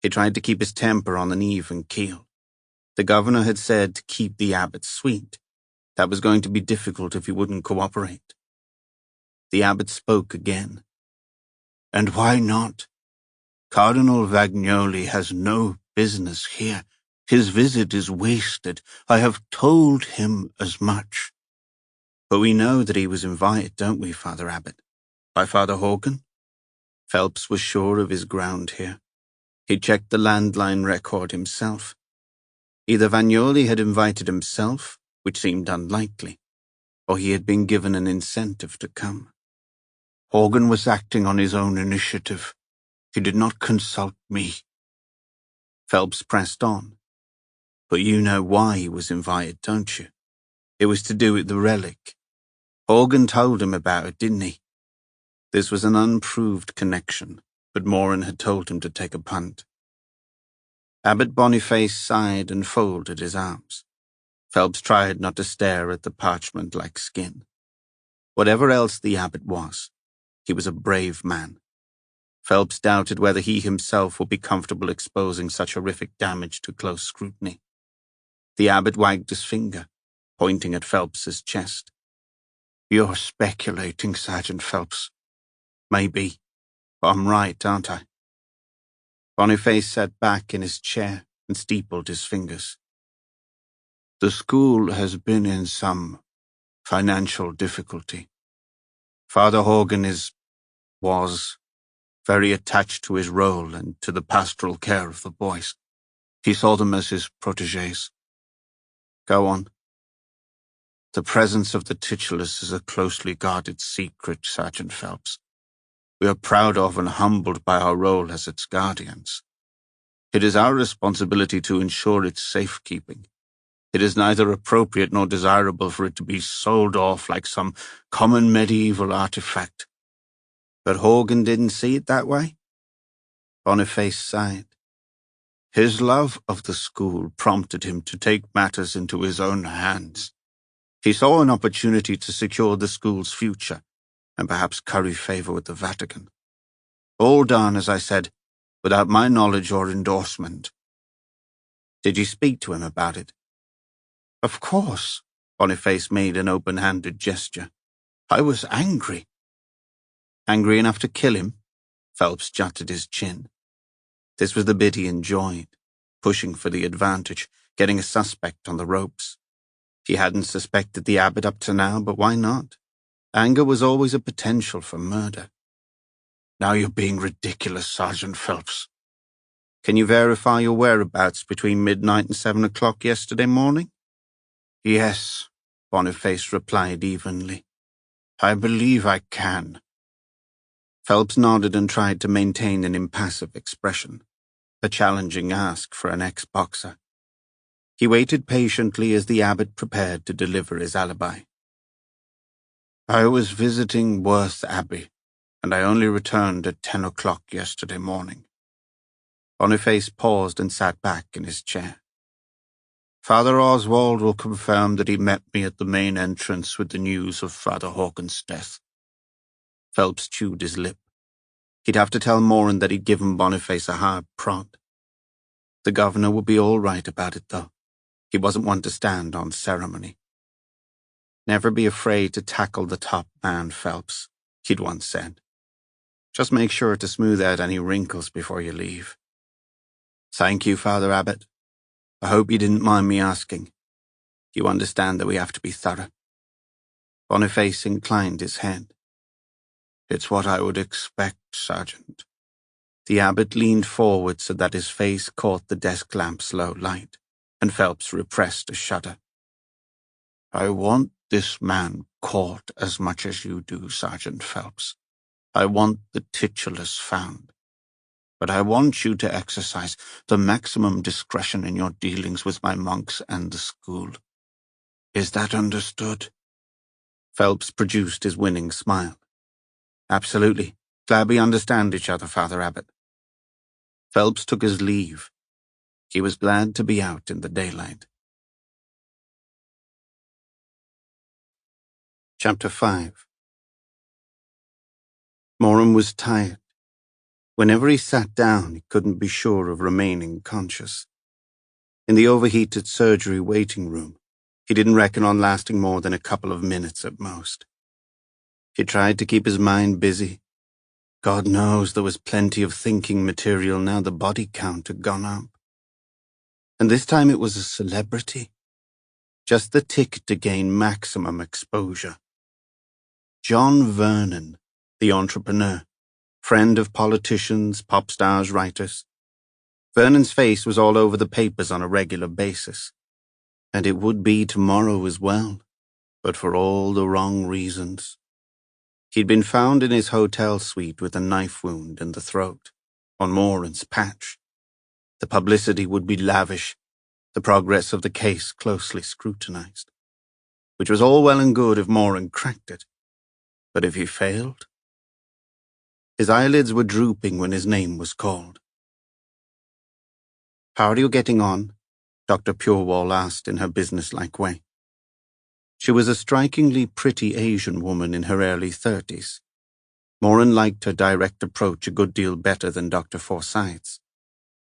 He tried to keep his temper on an even keel. The governor had said to keep the abbot sweet. That was going to be difficult if he wouldn't cooperate. The abbot spoke again. And why not? Cardinal Vagnoli has no business here. His visit is wasted. I have told him as much. But we know that he was invited, don't we, Father Abbot? By Father Horgan? Phelps was sure of his ground here. He checked the landline record himself. Either Vagnoli had invited himself, which seemed unlikely, or he had been given an incentive to come. Horgan was acting on his own initiative. He did not consult me. Phelps pressed on. But you know why he was invited, don't you? It was to do with the relic. Horgan told him about it, didn't he? This was an unproved connection, but Moran had told him to take a punt. Abbot Boniface sighed and folded his arms. Phelps tried not to stare at the parchment-like skin. Whatever else the abbot was, he was a brave man. Phelps doubted whether he himself would be comfortable exposing such horrific damage to close scrutiny. The abbot wagged his finger, pointing at Phelps's chest. You're speculating, Sergeant Phelps. Maybe, but I'm right, aren't I? Boniface sat back in his chair and steepled his fingers. The school has been in some financial difficulty. Father Horgan was very attached to his role and to the pastoral care of the boys. He saw them as his protégés. Go on. The presence of the titulars is a closely guarded secret, Sergeant Phelps. We are proud of and humbled by our role as its guardians. It is our responsibility to ensure its safekeeping. It is neither appropriate nor desirable for it to be sold off like some common medieval artifact. But Horgan didn't see it that way? Boniface sighed. His love of the school prompted him to take matters into his own hands. He saw an opportunity to secure the school's future and perhaps curry favor with the Vatican. All done, as I said, without my knowledge or endorsement. Did you speak to him about it? Of course, Boniface made an open-handed gesture. I was angry. Angry enough to kill him? Phelps jutted his chin. This was the bit he enjoyed, pushing for the advantage, getting a suspect on the ropes. He hadn't suspected the abbot up to now, but why not? Anger was always a potential for murder. Now you're being ridiculous, Sergeant Phelps. Can you verify your whereabouts between midnight and 7 o'clock yesterday morning? Yes, Boniface replied evenly. I believe I can. Phelps nodded and tried to maintain an impassive expression, a challenging ask for an ex-boxer. He waited patiently as the abbot prepared to deliver his alibi. I was visiting Worth Abbey, and I only returned at 10 o'clock yesterday morning. Boniface paused and sat back in his chair. Father Oswald will confirm that he met me at the main entrance with the news of Father Horgan's death. Phelps chewed his lip. He'd have to tell Moran that he'd given Boniface a hard prod. The governor would be all right about it, though. He wasn't one to stand on ceremony. Never be afraid to tackle the top man, Phelps, he'd once said. Just make sure to smooth out any wrinkles before you leave. Thank you, Father Abbot. I hope you didn't mind me asking. You understand that we have to be thorough. Boniface inclined his head. It's what I would expect, Sergeant. The abbot leaned forward so that his face caught the desk lamp's low light, and Phelps repressed a shudder. I want this man caught as much as you do, Sergeant Phelps. I want the titulars found. But I want you to exercise the maximum discretion in your dealings with my monks and the school. Is that understood? Phelps produced his winning smile. Absolutely. Glad we understand each other, Father Abbot. Phelps took his leave. He was glad to be out in the daylight. Chapter 5. Moran was tired. Whenever he sat down, he couldn't be sure of remaining conscious. In the overheated surgery waiting room, he didn't reckon on lasting more than a couple of minutes at most. He tried to keep his mind busy. God knows there was plenty of thinking material now the body count had gone up. And this time it was a celebrity. Just the ticket to gain maximum exposure. John Vernon, the entrepreneur, friend of politicians, pop stars, writers. Vernon's face was all over the papers on a regular basis. And it would be tomorrow as well, but for all the wrong reasons. He'd been found in his hotel suite with a knife wound in the throat, on Moran's patch. The publicity would be lavish, the progress of the case closely scrutinized. Which was all well and good if Moran cracked it. But if he failed? His eyelids were drooping when his name was called. "How are you getting on?" Dr. Purewall asked in her businesslike way. She was a strikingly pretty Asian woman in her early 30s. Moran liked her direct approach a good deal better than Dr. Forsyth's.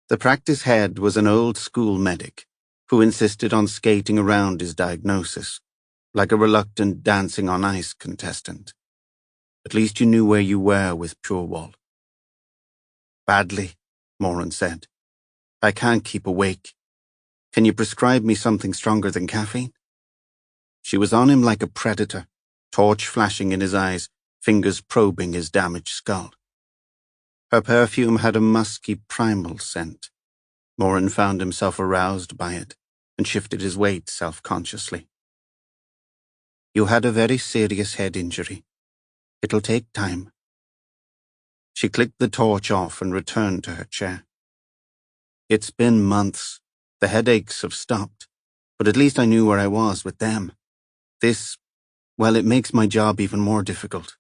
The practice head was an old-school medic who insisted on skating around his diagnosis, like a reluctant dancing-on-ice contestant. At least you knew where you were with Purewall. "Badly," Moran said. "I can't keep awake. Can you prescribe me something stronger than caffeine?" She was on him like a predator, torch flashing in his eyes, fingers probing his damaged skull. Her perfume had a musky primal scent. Moran found himself aroused by it and shifted his weight self-consciously. "You had a very serious head injury. It'll take time." She clicked the torch off and returned to her chair. "It's been months. The headaches have stopped, but at least I knew where I was with them. Well, it makes my job even more difficult."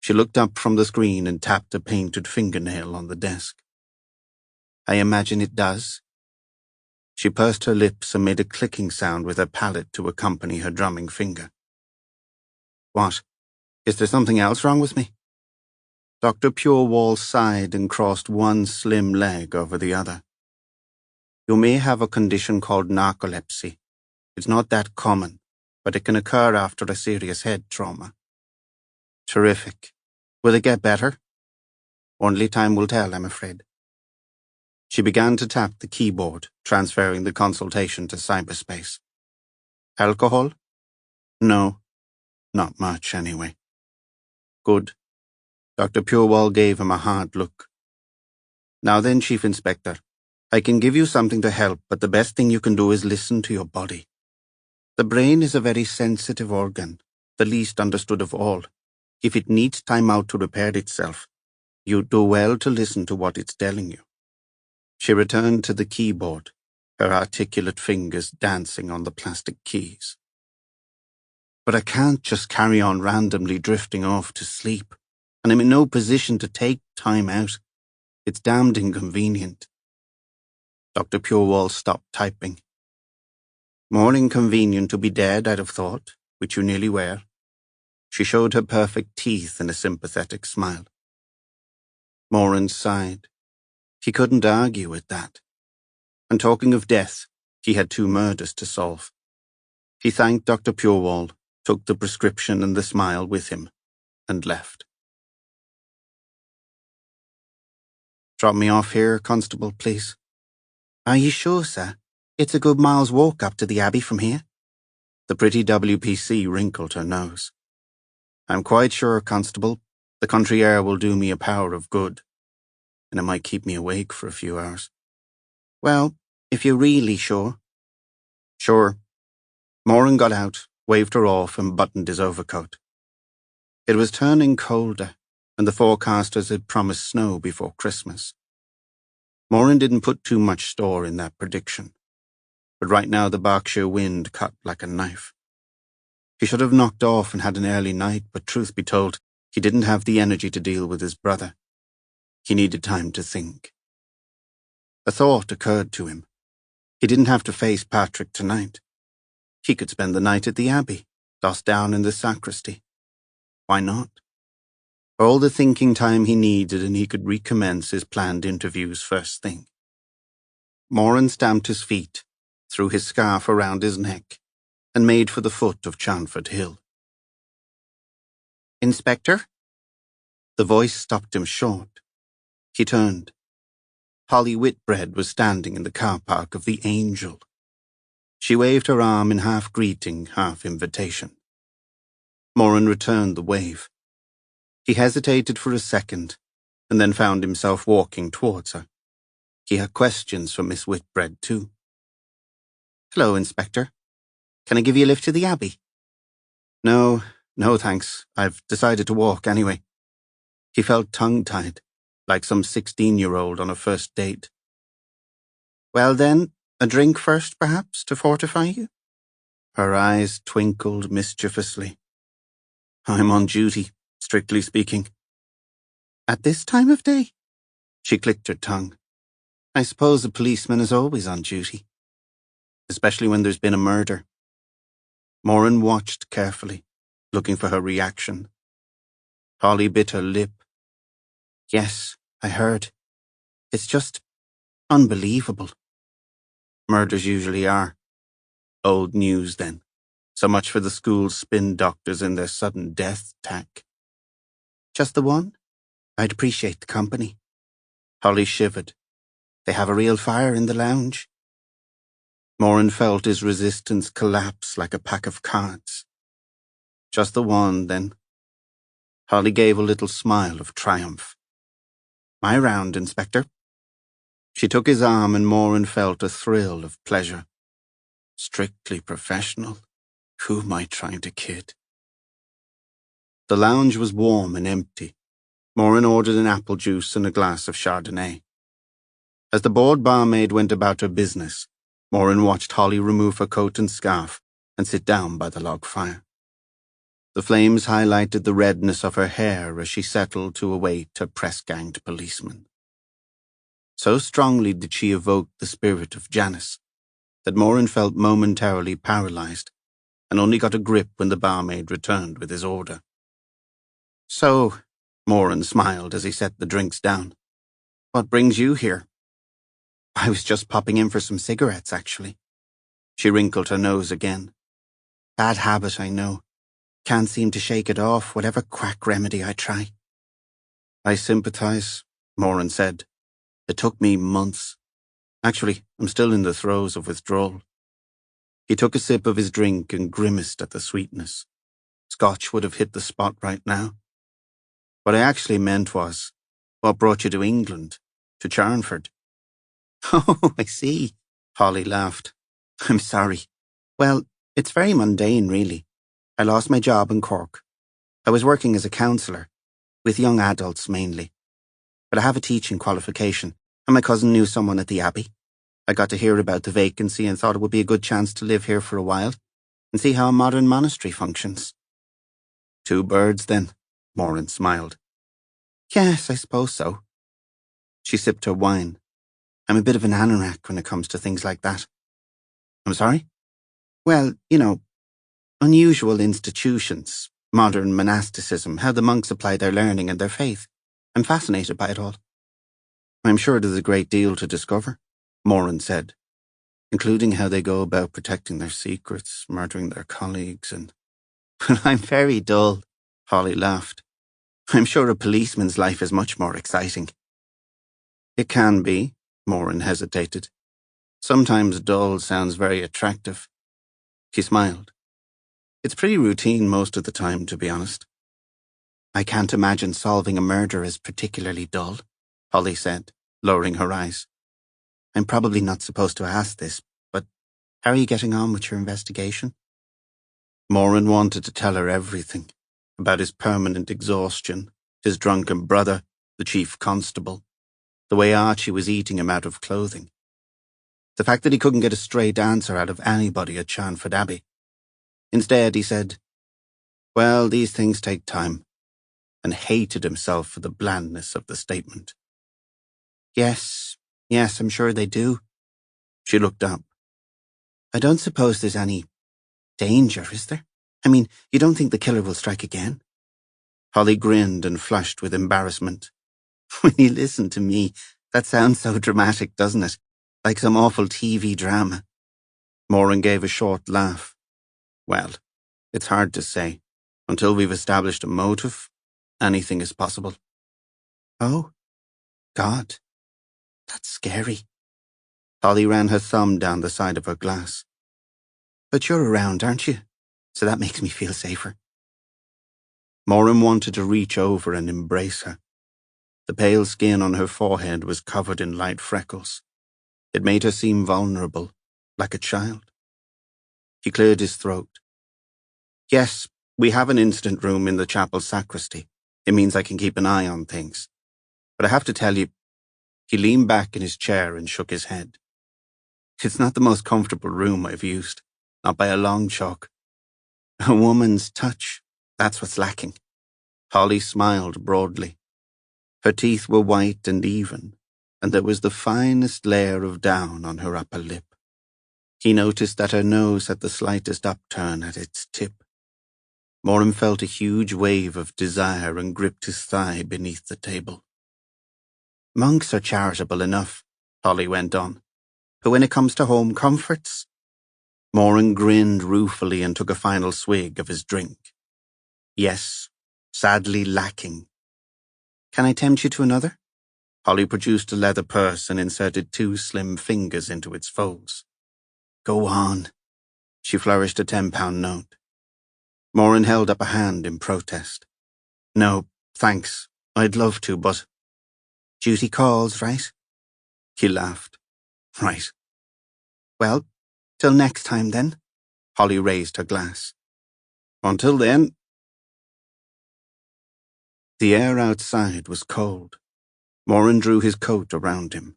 She looked up from the screen and tapped a painted fingernail on the desk. "I imagine it does." She pursed her lips and made a clicking sound with her palette to accompany her drumming finger. "What? Is there something else wrong with me?" Dr. Purewall sighed and crossed one slim leg over the other. "You may have a condition called narcolepsy. It's not that common, but it can occur after a serious head trauma." "Terrific. Will it get better?" "Only time will tell, I'm afraid." She began to tap the keyboard, transferring the consultation to cyberspace. "Alcohol?" "No. Not much, anyway." "Good." Dr. Purewall gave him a hard look. "Now then, Chief Inspector, I can give you something to help, but the best thing you can do is listen to your body. The brain is a very sensitive organ, the least understood of all. If it needs time out to repair itself, you do well to listen to what it's telling you." She returned to the keyboard, her articulate fingers dancing on the plastic keys. "But I can't just carry on randomly drifting off to sleep, and I'm in no position to take time out. It's damned inconvenient." Dr. Purewall stopped typing. "More inconvenient to be dead, I'd have thought, which you nearly were." She showed her perfect teeth in a sympathetic smile. Moran sighed. He couldn't argue with that. And talking of death, he had 2 murders to solve. He thanked Dr. Purewall, took the prescription and the smile with him, and left. "Drop me off here, Constable, please." "Are you sure, sir? It's a good mile's walk up to the Abbey from here." The pretty WPC wrinkled her nose. "I'm quite sure, Constable. The country air will do me a power of good, and it might keep me awake for a few hours." "Well, if you're really sure." "Sure." Moran got out, waved her off, and buttoned his overcoat. It was turning colder, and the forecasters had promised snow before Christmas. Moran didn't put too much store in that prediction, but right now the Berkshire wind cut like a knife. He should have knocked off and had an early night, but truth be told, He didn't have the energy to deal with his brother. He needed time to think. A thought occurred to him. He didn't have to face Patrick tonight. He could spend the night at the Abbey, lost down in the sacristy. Why not? All the thinking time he needed, and he could recommence his planned interviews first thing. Moran stamped his feet, threw his scarf around his neck, and made for the foot of Chanford Hill. "Inspector?" The voice stopped him short. He turned. Holly Whitbread was standing in the car park of the Angel. She waved her arm in half greeting, half invitation. Moran returned the wave. He hesitated for a second, and then found himself walking towards her. He had questions for Miss Whitbread, too. "Hello, Inspector. Can I give you a lift to the Abbey?" No, thanks. I've decided to walk anyway." He felt tongue-tied, like some 16-year-old on a first date. "Well then, a drink first, perhaps, to fortify you?" Her eyes twinkled mischievously. "I'm on duty, strictly speaking." "At this time of day?" She clicked her tongue. "I suppose a policeman is always on duty. Especially when there's been a murder." Moran watched carefully, looking for her reaction. Holly bit her lip. "Yes, I heard. It's just unbelievable." Murders usually are. Old news, then. So much for the school's spin doctors and their sudden death tack. "Just the one? I'd appreciate the company." Holly shivered. "They have a real fire in the lounge." Moran felt his resistance collapse like a pack of cards. "Just the one, then." Holly gave a little smile of triumph. "My round, Inspector." She took his arm and Moran felt a thrill of pleasure. Strictly professional. Who am I trying to kid? The lounge was warm and empty. Moran ordered an apple juice and a glass of Chardonnay. As the bored barmaid went about her business, Moran watched Holly remove her coat and scarf and sit down by the log fire. The flames highlighted the redness of her hair as she settled to await her press-ganged policeman. So strongly did she evoke the spirit of Janice that Moran felt momentarily paralyzed and only got a grip when the barmaid returned with his order. "So," Moran smiled as he set the drinks down, "what brings you here?" "I was just popping in for some cigarettes, actually." She wrinkled her nose again. "Bad habit, I know. Can't seem to shake it off, whatever quack remedy I try." "I sympathize," Moran said. "It took me months. Actually, I'm still in the throes of withdrawal." He took a sip of his drink and grimaced at the sweetness. Scotch would have hit the spot right now. What I actually meant was, what brought you to England, to Charnford? "Oh, I see," Holly laughed. "I'm sorry. Well, it's very mundane, really. I lost my job in Cork. I was working as a counsellor, with young adults mainly. But I have a teaching qualification, and my cousin knew someone at the Abbey. I got to hear about the vacancy and thought it would be a good chance to live here for a while and see how a modern monastery functions." "Two birds, then," Moran smiled. "Yes, I suppose so." She sipped her wine. "I'm a bit of an anorak when it comes to things like that." "I'm sorry?" "Well, unusual institutions, modern monasticism, how the monks apply their learning and their faith. I'm fascinated by it all." "I'm sure there's a great deal to discover," Moran said, "including how they go about protecting their secrets, murdering their colleagues, and—" "Well, I'm very dull," Holly laughed. "I'm sure a policeman's life is much more exciting." "It can be," Moran hesitated. "Sometimes dull sounds very attractive." He smiled. "It's pretty routine most of the time, to be honest." "I can't imagine solving a murder as particularly dull," Holly said, lowering her eyes. "I'm probably not supposed to ask this, but how are you getting on with your investigation?" Moran wanted to tell her everything, about his permanent exhaustion, his drunken brother, the chief constable, the way Archie was eating him out of clothing. The fact that he couldn't get a straight answer out of anybody at Charnford Abbey. Instead, he said, "Well, these things take time. and hated himself for the blandness of the statement. Yes, I'm sure they do. She looked up. I don't suppose there's any danger, is there? I mean, you don't think the killer will strike again? Holly grinned and flushed with embarrassment. When you listen to me, that sounds so dramatic, doesn't it? Like some awful TV drama. Moran gave a short laugh. Well, it's hard to say. Until we've established a motive, anything is possible. Oh, God, that's scary. Holly ran her thumb down the side of her glass. But you're around, aren't you? So that makes me feel safer. Moran wanted to reach over and embrace her. The pale skin on her forehead was covered in light freckles. It made her seem vulnerable, like a child. He cleared his throat. Yes, we have an incident room in the chapel sacristy. It means I can keep an eye on things. But I have to tell you, he leaned back in his chair and shook his head. It's not the most comfortable room I've used, not by a long chalk. A woman's touch, that's what's lacking. Holly smiled broadly. Her teeth were white and even, and there was the finest layer of down on her upper lip. He noticed that her nose had the slightest upturn at its tip. Moran felt a huge wave of desire and gripped his thigh beneath the table. Monks are charitable enough, Holly went on, but when it comes to home comforts... Moran grinned ruefully and took a final swig of his drink. Yes, sadly lacking. Can I tempt you to another? Holly produced a leather purse and inserted 2 slim fingers into its folds. Go on. She flourished a £10 note. Moran held up a hand in protest. No, thanks. I'd love to, but... Duty calls, right? He laughed. Right. Well, till next time then. Holly raised her glass. Until then... The air outside was cold. Moran drew his coat around him.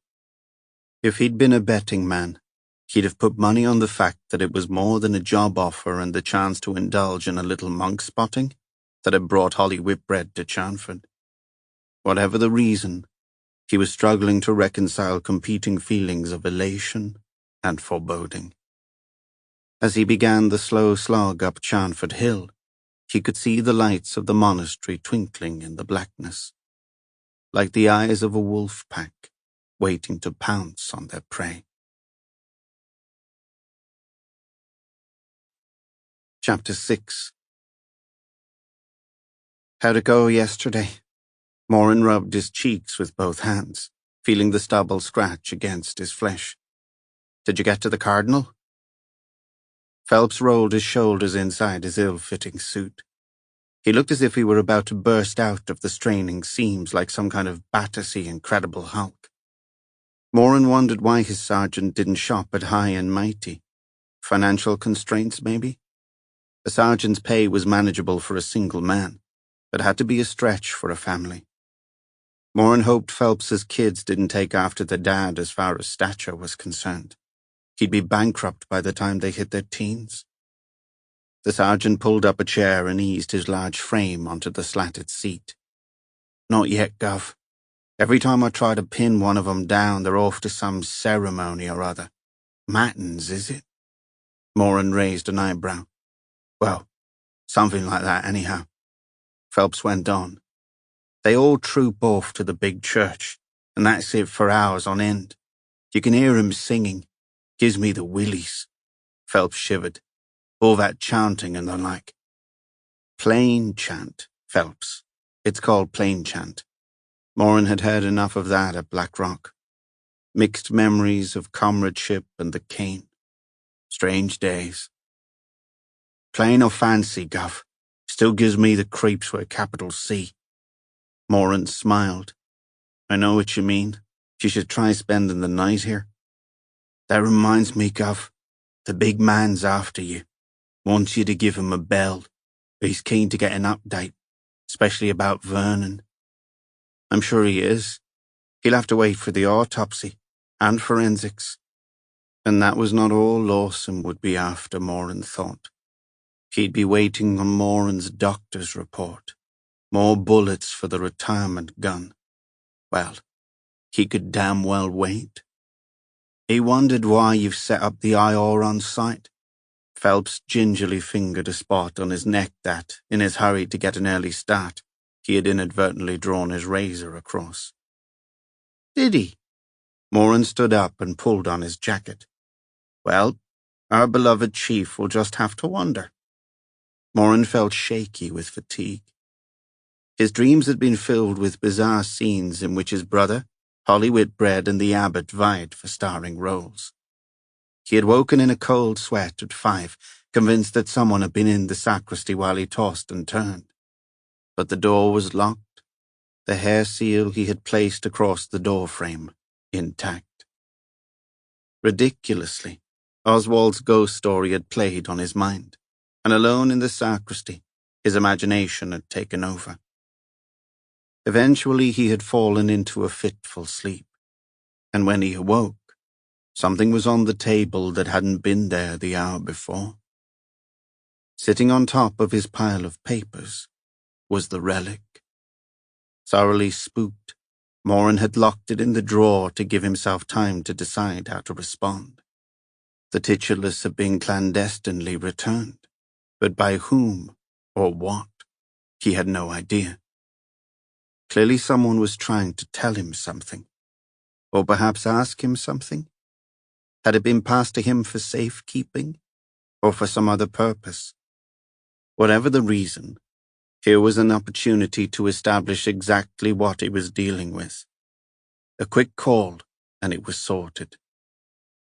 If he'd been a betting man, he'd have put money on the fact that it was more than a job offer and the chance to indulge in a little monk spotting that had brought Holly Whitbread to Charnford. Whatever the reason, he was struggling to reconcile competing feelings of elation and foreboding. As he began the slow slog up Charnford Hill, he could see the lights of the monastery twinkling in the blackness, like the eyes of a wolf pack waiting to pounce on their prey. Chapter 6. How'd it go yesterday? Moran rubbed his cheeks with both hands, feeling the stubble scratch against his flesh. Did you get to the Cardinal? Phelps rolled his shoulders inside his ill-fitting suit. He looked as if he were about to burst out of the straining seams like some kind of Battersea Incredible Hulk. Moran wondered why his sergeant didn't shop at High and Mighty. Financial constraints, maybe? A sergeant's pay was manageable for a single man, but had to be a stretch for a family. Moran hoped Phelps's kids didn't take after their dad as far as stature was concerned. He'd be bankrupt by the time they hit their teens. The sergeant pulled up a chair and eased his large frame onto the slatted seat. Not yet, Gov. Every time I try to pin one of 'em down, they're off to some ceremony or other. Matins, is it? Moran raised an eyebrow. Well, something like that anyhow. Phelps went on. They all troop off to the big church, and that's it for hours on end. You can hear 'em singing. Gives me the willies. Phelps shivered. All that chanting and the like. Plain chant, Phelps. It's called plain chant. Moran had heard enough of that at Black Rock. Mixed memories of comradeship and the cane. Strange days. Plain or fancy, Gov. Still gives me the creeps with a capital C. Moran smiled. I know what you mean. You should try spending the night here. That reminds me, Gov. The big man's after you. Wants you to give him a bell. He's keen to get an update, especially about Vernon. I'm sure he is. He'll have to wait for the autopsy and forensics. And that was not all Lawson would be after, Moran thought. He'd be waiting on Moran's doctor's report. More bullets for the retirement gun. Well, he could damn well wait. He wondered why you've set up the IR on site. Phelps gingerly fingered a spot on his neck that, in his hurry to get an early start, he had inadvertently drawn his razor across. Did he? Moran stood up and pulled on his jacket. Well, our beloved chief will just have to wonder. Moran felt shaky with fatigue. His dreams had been filled with bizarre scenes in which his brother, Holly Whitbread, and the abbot vied for starring roles. He had woken in a cold sweat at 5, convinced that someone had been in the sacristy while he tossed and turned. But the door was locked, the hair seal he had placed across the door frame intact. Ridiculously, Oswald's ghost story had played on his mind, and alone in the sacristy, his imagination had taken over. Eventually he had fallen into a fitful sleep, and when he awoke, something was on the table that hadn't been there the hour before. Sitting on top of his pile of papers was the relic. Thoroughly spooked, Moran had locked it in the drawer to give himself time to decide how to respond. The titulus had been clandestinely returned, but by whom or what, he had no idea. Clearly someone was trying to tell him something, or perhaps ask him something. Had it been passed to him for safekeeping, or for some other purpose? Whatever the reason, here was an opportunity to establish exactly what he was dealing with. A quick call, and it was sorted.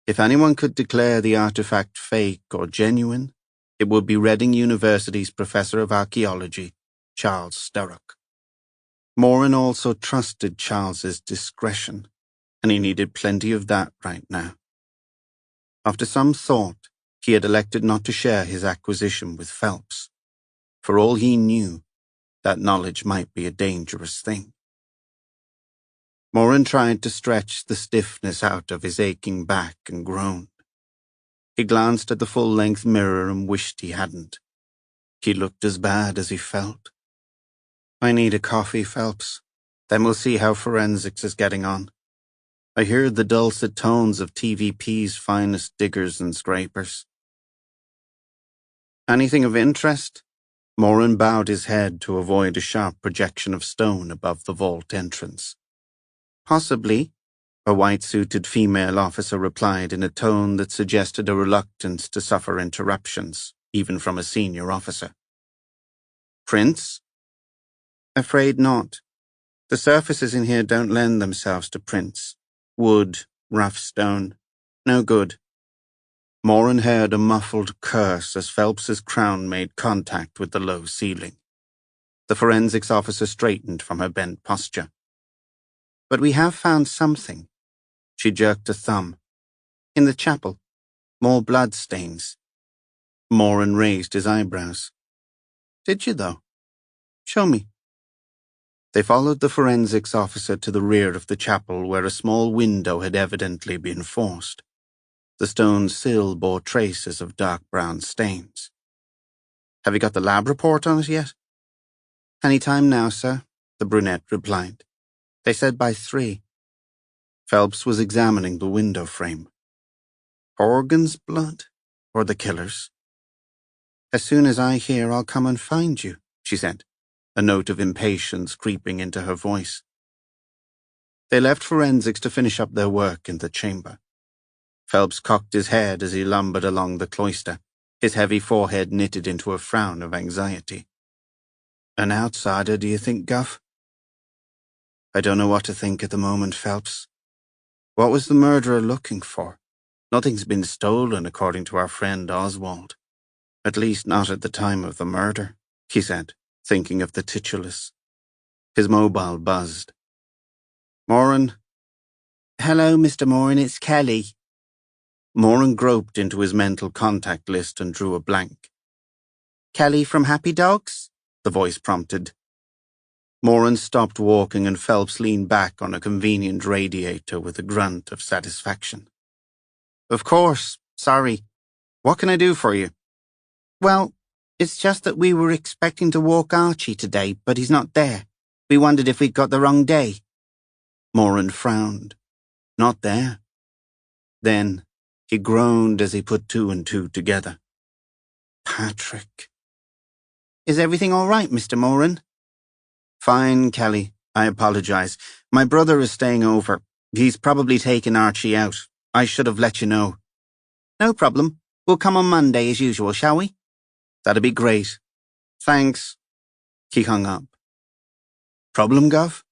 If anyone could declare the artifact fake or genuine, it would be Reading University's Professor of Archaeology, Charles Sturrock. Moran also trusted Charles's discretion, and he needed plenty of that right now. After some thought, he had elected not to share his acquisition with Phelps. For all he knew, that knowledge might be a dangerous thing. Moran tried to stretch the stiffness out of his aching back and groaned. He glanced at the full-length mirror and wished he hadn't. He looked as bad as he felt. I need a coffee, Phelps. Then we'll see how forensics is getting on. I heard the dulcet tones of TVP's finest diggers and scrapers. Anything of interest? Moran bowed his head to avoid a sharp projection of stone above the vault entrance. Possibly, a white-suited female officer replied in a tone that suggested a reluctance to suffer interruptions, even from a senior officer. Prints? Afraid not. The surfaces in here don't lend themselves to prints. Wood, rough stone. No good. Moran heard a muffled curse as Phelps's crown made contact with the low ceiling. The forensics officer straightened from her bent posture. But we have found something. She jerked a thumb. In the chapel. More blood stains. Moran raised his eyebrows. Did you, though? Show me. They followed the forensics officer to the rear of the chapel where a small window had evidently been forced. The stone sill bore traces of dark brown stains. Have you got the lab report on it yet? Any time now, sir, the brunette replied. They said by 3. Phelps was examining the window frame. Horgan's blood? Or the killer's? As soon as I hear, I'll come and find you, she said, a note of impatience creeping into her voice. They left forensics to finish up their work in the chamber. Phelps cocked his head as he lumbered along the cloister, his heavy forehead knitted into a frown of anxiety. An outsider, do you think, Guff? I don't know what to think at the moment, Phelps. What was the murderer looking for? Nothing's been stolen, according to our friend Oswald. At least not at the time of the murder, he said, thinking of the titulus. His mobile buzzed. Moran? Hello, Mr. Moran, it's Kelly. Moran groped into his mental contact list and drew a blank. Kelly from Happy Dogs? The voice prompted. Moran stopped walking and Phelps leaned back on a convenient radiator with a grunt of satisfaction. Of course, sorry. What can I do for you? Well, It's just that we were expecting to walk Archie today, but he's not there. We wondered if we'd got the wrong day. Moran frowned. Not there. Then he groaned as he put two and two together. Patrick. Is everything all right, Mr. Moran? Fine, Kelly. I apologize. My brother is staying over. He's probably taken Archie out. I should have let you know. No problem. We'll come on Monday as usual, shall we? That'd be great. Thanks. He hung up. Problem, Gov?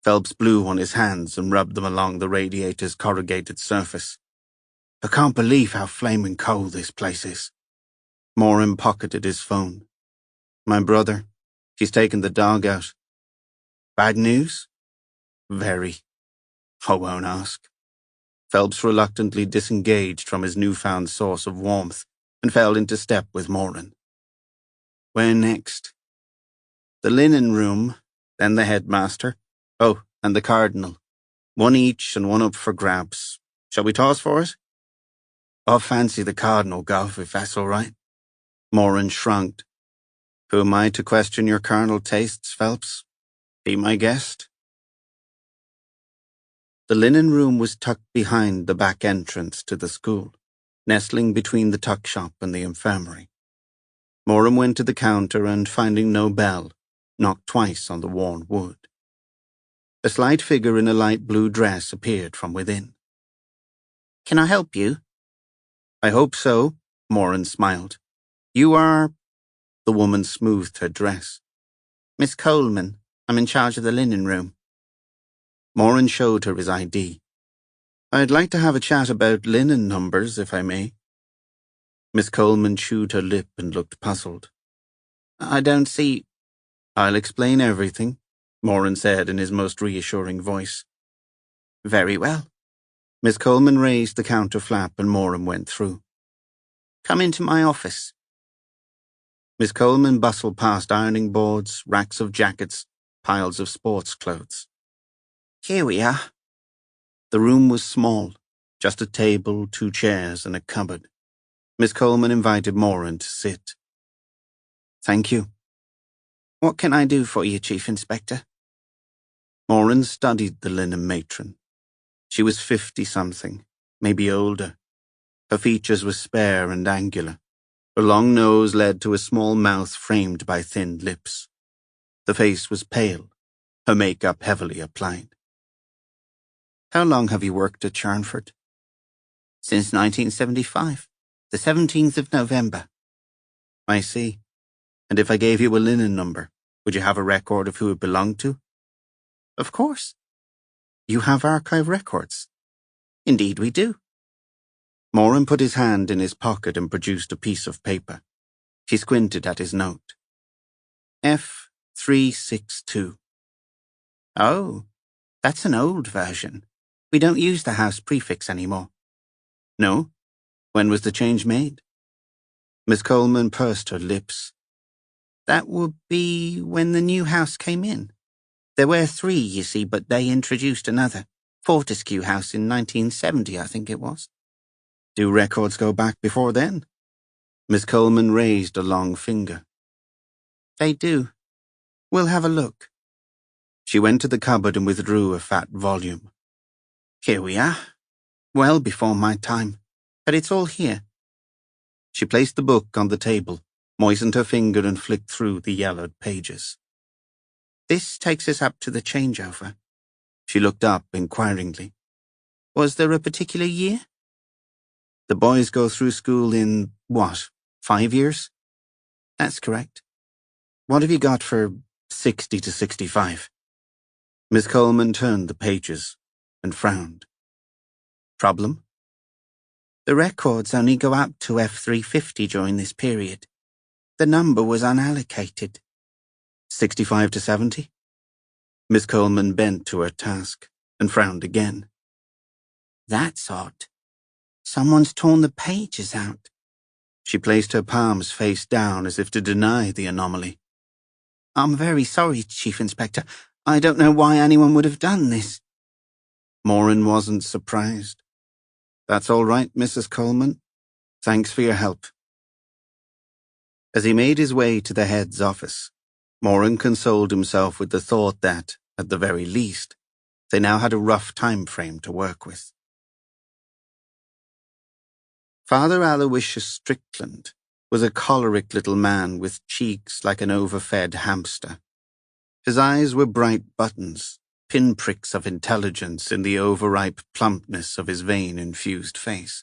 Phelps blew on his hands and rubbed them along the radiator's corrugated surface. I can't believe how flaming cold this place is. Moran pocketed his phone. My brother. He's taken the dog out. Bad news? Very. I won't ask. Phelps reluctantly disengaged from his newfound source of warmth and fell into step with Moran. Where next? The linen room, then the headmaster. Oh, and the cardinal. One each and one up for grabs. Shall we toss for it? I fancy the cardinal, Gov, if that's all right. Moran shrugged. Who am I to question your carnal tastes, Phelps? Be my guest. The linen room was tucked behind the back entrance to the school, nestling between the tuck shop and the infirmary. Moran went to the counter and, finding no bell, knocked twice on the worn wood. A slight figure in a light blue dress appeared from within. Can I help you? I hope so, Moran smiled. You are... The woman smoothed her dress. Miss Coleman. I'm in charge of the linen room. Moran showed her his ID. I'd like to have a chat about linen numbers, if I may. Miss Coleman chewed her lip and looked puzzled. I don't see... I'll explain everything, Moran said in his most reassuring voice. Very well. Miss Coleman raised the counter flap and Moran went through. Come into my office. Miss Coleman bustled past ironing boards, racks of jackets, piles of sports clothes. Here we are. The room was small, just a table, 2 chairs, and a cupboard. Miss Coleman invited Moran to sit. Thank you. What can I do for you, Chief Inspector? Moran studied the linen matron. She was 50-something, maybe older. Her features were spare and angular. Her long nose led to a small mouth framed by thin lips. The face was pale, her makeup heavily applied. How long have you worked at Charnford? Since 1975, the 17th of November. I see. And if I gave you a linen number, would you have a record of who it belonged to? Of course. You have archive records? Indeed we do. Moran put his hand in his pocket and produced a piece of paper. He squinted at his note. F362. Oh, that's an old version. We don't use the house prefix anymore. No? When was the change made? Miss Coleman pursed her lips. That would be when the new house came in. There were 3, you see, but they introduced another. Fortescue House in 1970, I think it was. Do records go back before then? Miss Coleman raised a long finger. They do. We'll have a look. She went to the cupboard and withdrew a fat volume. Here we are. Well before my time. But it's all here. She placed the book on the table, moistened her finger and flicked through the yellowed pages. This takes us up to the changeover. She looked up inquiringly. Was there a particular year? The boys go through school in, 5 years? That's correct. What have you got for 60 to 65? Miss Coleman turned the pages and frowned. Problem? The records only go up to F350 during this period. The number was unallocated. 65 to 70? Miss Coleman bent to her task and frowned again. That's odd. Someone's torn the pages out. She placed her palms face down as if to deny the anomaly. I'm very sorry, Chief Inspector. I don't know why anyone would have done this. Moran wasn't surprised. That's all right, Mrs. Coleman. Thanks for your help. As he made his way to the head's office, Moran consoled himself with the thought that, at the very least, they now had a rough time frame to work with. Father Aloysius Strickland was a choleric little man with cheeks like an overfed hamster. His eyes were bright buttons, pinpricks of intelligence in the overripe plumpness of his vein-infused face.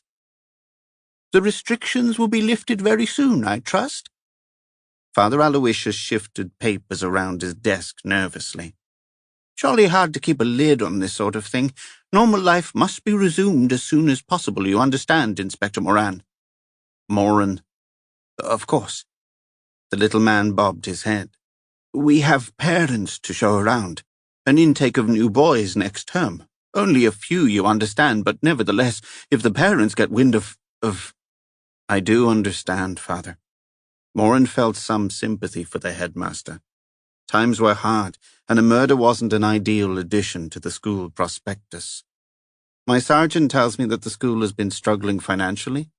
"The restrictions will be lifted very soon, I trust?" Father Aloysius shifted papers around his desk nervously. "Jolly hard to keep a lid on this sort of thing. Normal life must be resumed as soon as possible, you understand, Inspector Moran." Moran. "Of course." The little man bobbed his head. "We have parents to show around. An intake of new boys next term. Only a few, you understand, but nevertheless, if the parents get wind of... "I do understand, Father." Moran felt some sympathy for the headmaster. Times were hard, and a murder wasn't an ideal addition to the school prospectus. "My sergeant tells me that the school has been struggling financially."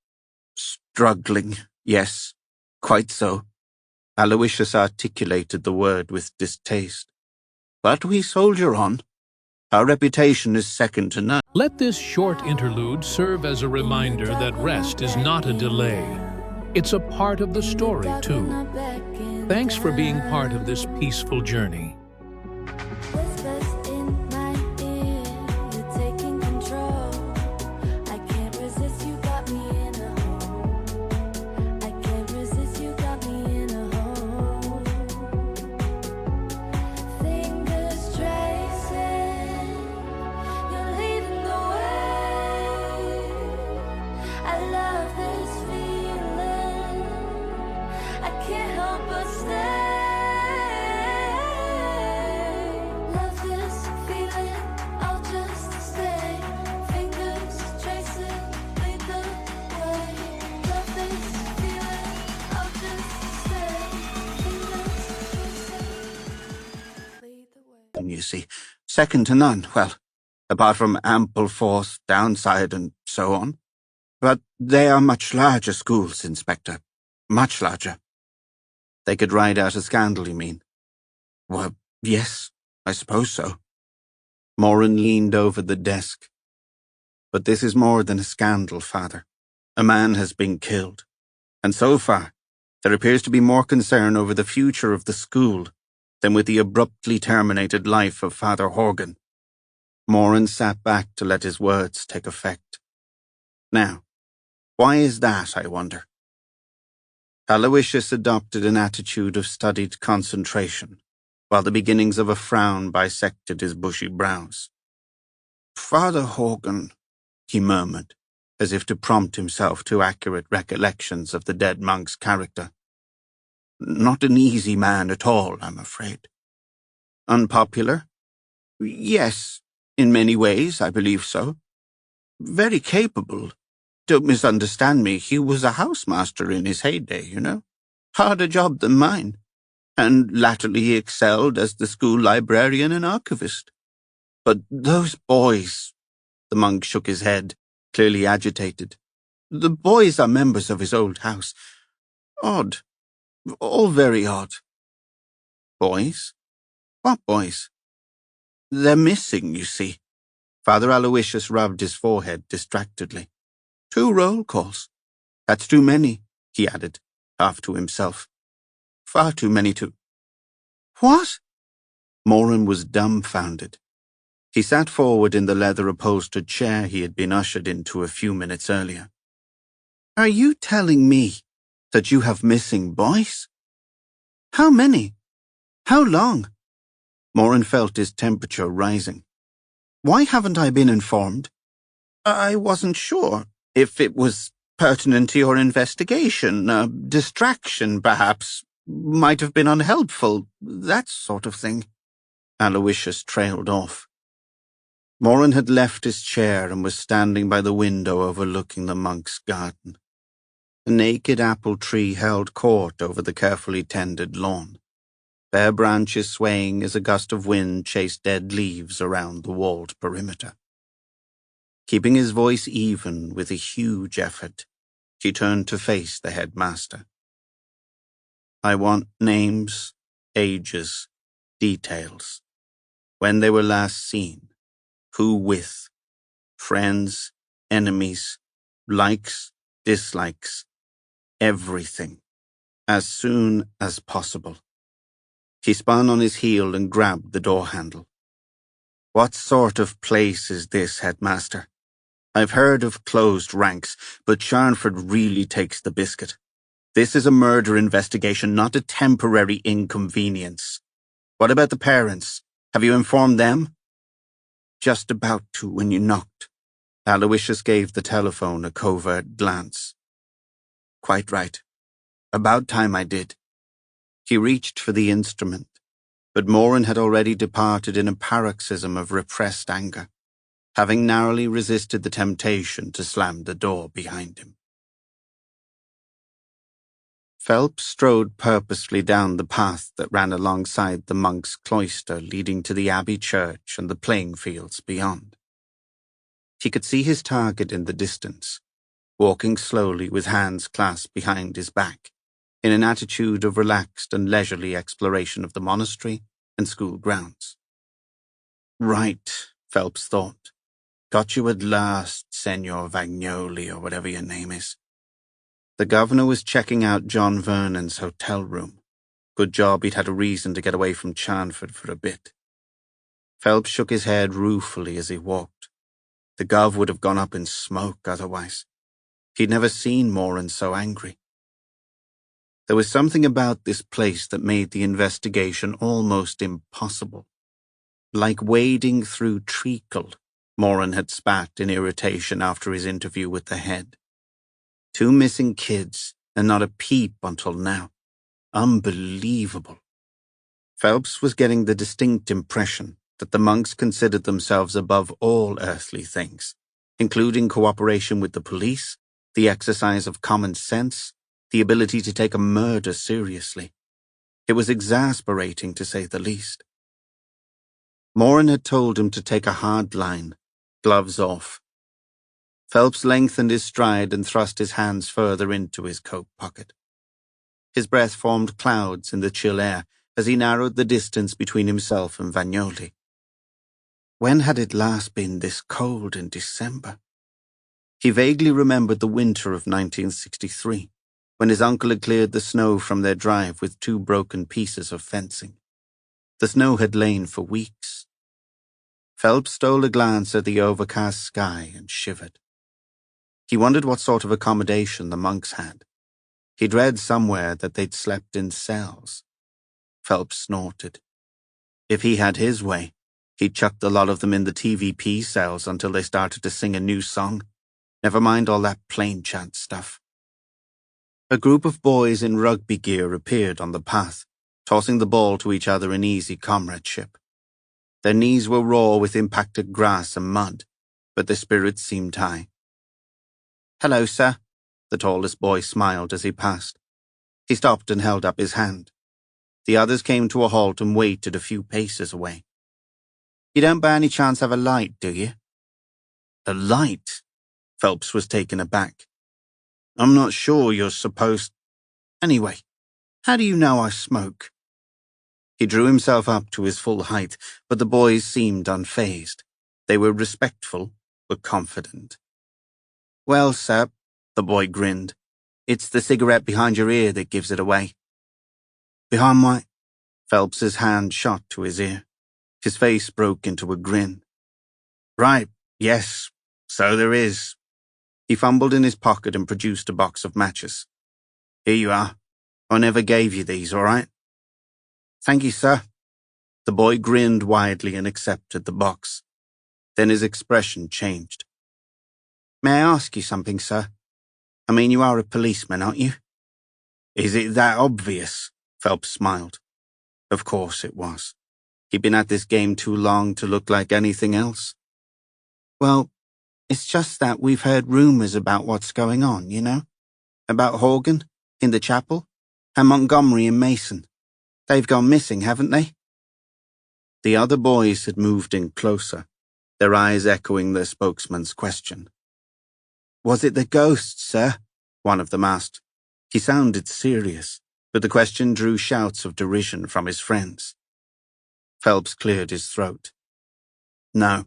"Struggling, yes, quite so." Aloysius articulated the word with distaste. "But we soldier on. Our reputation is second to none." Let this short interlude serve as a reminder that rest is not a delay. It's a part of the story, too. Thanks for being part of this peaceful journey. You see, second to none, well, apart from ample force, downside, and so on. But they are much larger schools, Inspector. Much larger. They could ride out a scandal, you mean? Well, yes, I suppose so. Moran leaned over the desk. But this is more than a scandal, Father. A man has been killed. And so far, there appears to be more concern over the future of the school than with the abruptly terminated life of Father Horgan. Moran sat back to let his words take effect. Now, why is that, I wonder? Aloysius adopted an attitude of studied concentration, while the beginnings of a frown bisected his bushy brows. "Father Horgan," he murmured, as if to prompt himself to accurate recollections of the dead monk's character. "Not an easy man at all, I'm afraid." "Unpopular?" "Yes, in many ways, I believe so. Very capable. Don't misunderstand me, he was a housemaster in his heyday, you know. Harder job than mine. And latterly he excelled as the school librarian and archivist. But those boys..." The monk shook his head, clearly agitated. "The boys are members of his old house. Odd. All very odd." "Boys? What boys?" "They're missing, you see." Father Aloysius rubbed his forehead distractedly. 2 roll calls. That's too many, he added, half to himself. Far too many to... What? Moran was dumbfounded. He sat forward in the leather-upholstered chair he had been ushered into a few minutes earlier. "Are you telling me that you have missing boys? How many? How long?" Moran felt his temperature rising. "Why haven't I been informed?" "I wasn't sure if it was pertinent to your investigation. A distraction, perhaps. Might have been unhelpful. That sort of thing." Aloysius trailed off. Moran had left his chair and was standing by the window overlooking the monk's garden. A naked apple tree held court over the carefully tended lawn, bare branches swaying as a gust of wind chased dead leaves around the walled perimeter. Keeping his voice even with a huge effort, he turned to face the headmaster. I want names, ages, details. When they were last seen, who with, friends, enemies, likes, dislikes, everything, as soon as possible. He spun on his heel and grabbed the door handle. What sort of place is this, headmaster? I've heard of closed ranks, but Charnford really takes the biscuit. This is a murder investigation, not a temporary inconvenience. What about the parents? Have you informed them? Just about to when you knocked. Aloysius gave the telephone a covert glance. Quite right. About time I did. He reached for the instrument, but Moran had already departed in a paroxysm of repressed anger, having narrowly resisted the temptation to slam the door behind him. Phelps strode purposefully down the path that ran alongside the monk's cloister leading to the abbey church and the playing fields beyond. He could see his target in the distance, walking slowly with hands clasped behind his back, in an attitude of relaxed and leisurely exploration of the monastery and school grounds. Right, Phelps thought. Got you at last, Senor Vagnoli, or whatever your name is. The governor was checking out John Vernon's hotel room. Good job he'd had a reason to get away from Charnford for a bit. Phelps shook his head ruefully as he walked. The gov would have gone up in smoke otherwise. He'd never seen Moran so angry. There was something about this place that made the investigation almost impossible. Like wading through treacle, Moran had spat in irritation after his interview with the head. 2 missing kids, and not a peep until now. Unbelievable. Phelps was getting the distinct impression that the monks considered themselves above all earthly things, including cooperation with the police, the exercise of common sense, the ability to take a murder seriously. It was exasperating, to say the least. Moran had told him to take a hard line, gloves off. Phelps lengthened his stride and thrust his hands further into his coat pocket. His breath formed clouds in the chill air as he narrowed the distance between himself and Vagnoli. When had it last been this cold in December? He vaguely remembered the winter of 1963, when his uncle had cleared the snow from their drive with 2 broken pieces of fencing. The snow had lain for weeks. Phelps stole a glance at the overcast sky and shivered. He wondered what sort of accommodation the monks had. He'd read somewhere that they'd slept in cells. Phelps snorted. If he had his way, he'd chucked a lot of them in the TVP cells until they started to sing a new song. Never mind all that plain chant stuff. A group of boys in rugby gear appeared on the path, tossing the ball to each other in easy comradeship. Their knees were raw with impacted grass and mud, but their spirits seemed high. Hello, sir. The tallest boy smiled as he passed. He stopped and held up his hand. The others came to a halt and waited a few paces away. You don't by any chance have a light, do you? A light? Phelps was taken aback. I'm not sure you're supposed... Anyway, how do you know I smoke? He drew himself up to his full height, but the boys seemed unfazed. They were respectful, but confident. Well, sir, the boy grinned. It's the cigarette behind your ear that gives it away. Behind my... Phelps's hand shot to his ear. His face broke into a grin. Right, yes, so there is. He fumbled in his pocket and produced a box of matches. Here you are. I never gave you these, all right? Thank you, sir. The boy grinned widely and accepted the box. Then his expression changed. May I ask you something, sir? I mean, you are a policeman, aren't you? Is it that obvious? Phelps smiled. Of course it was. He'd been at this game too long to look like anything else. Well, it's just that we've heard rumors about what's going on, you know? About Horgan, in the chapel, and Montgomery and Mason. They've gone missing, haven't they? The other boys had moved in closer, their eyes echoing their spokesman's question. Was it the ghosts, sir? One of them asked. He sounded serious. but the question drew shouts of derision from his friends. Phelps cleared his throat. No,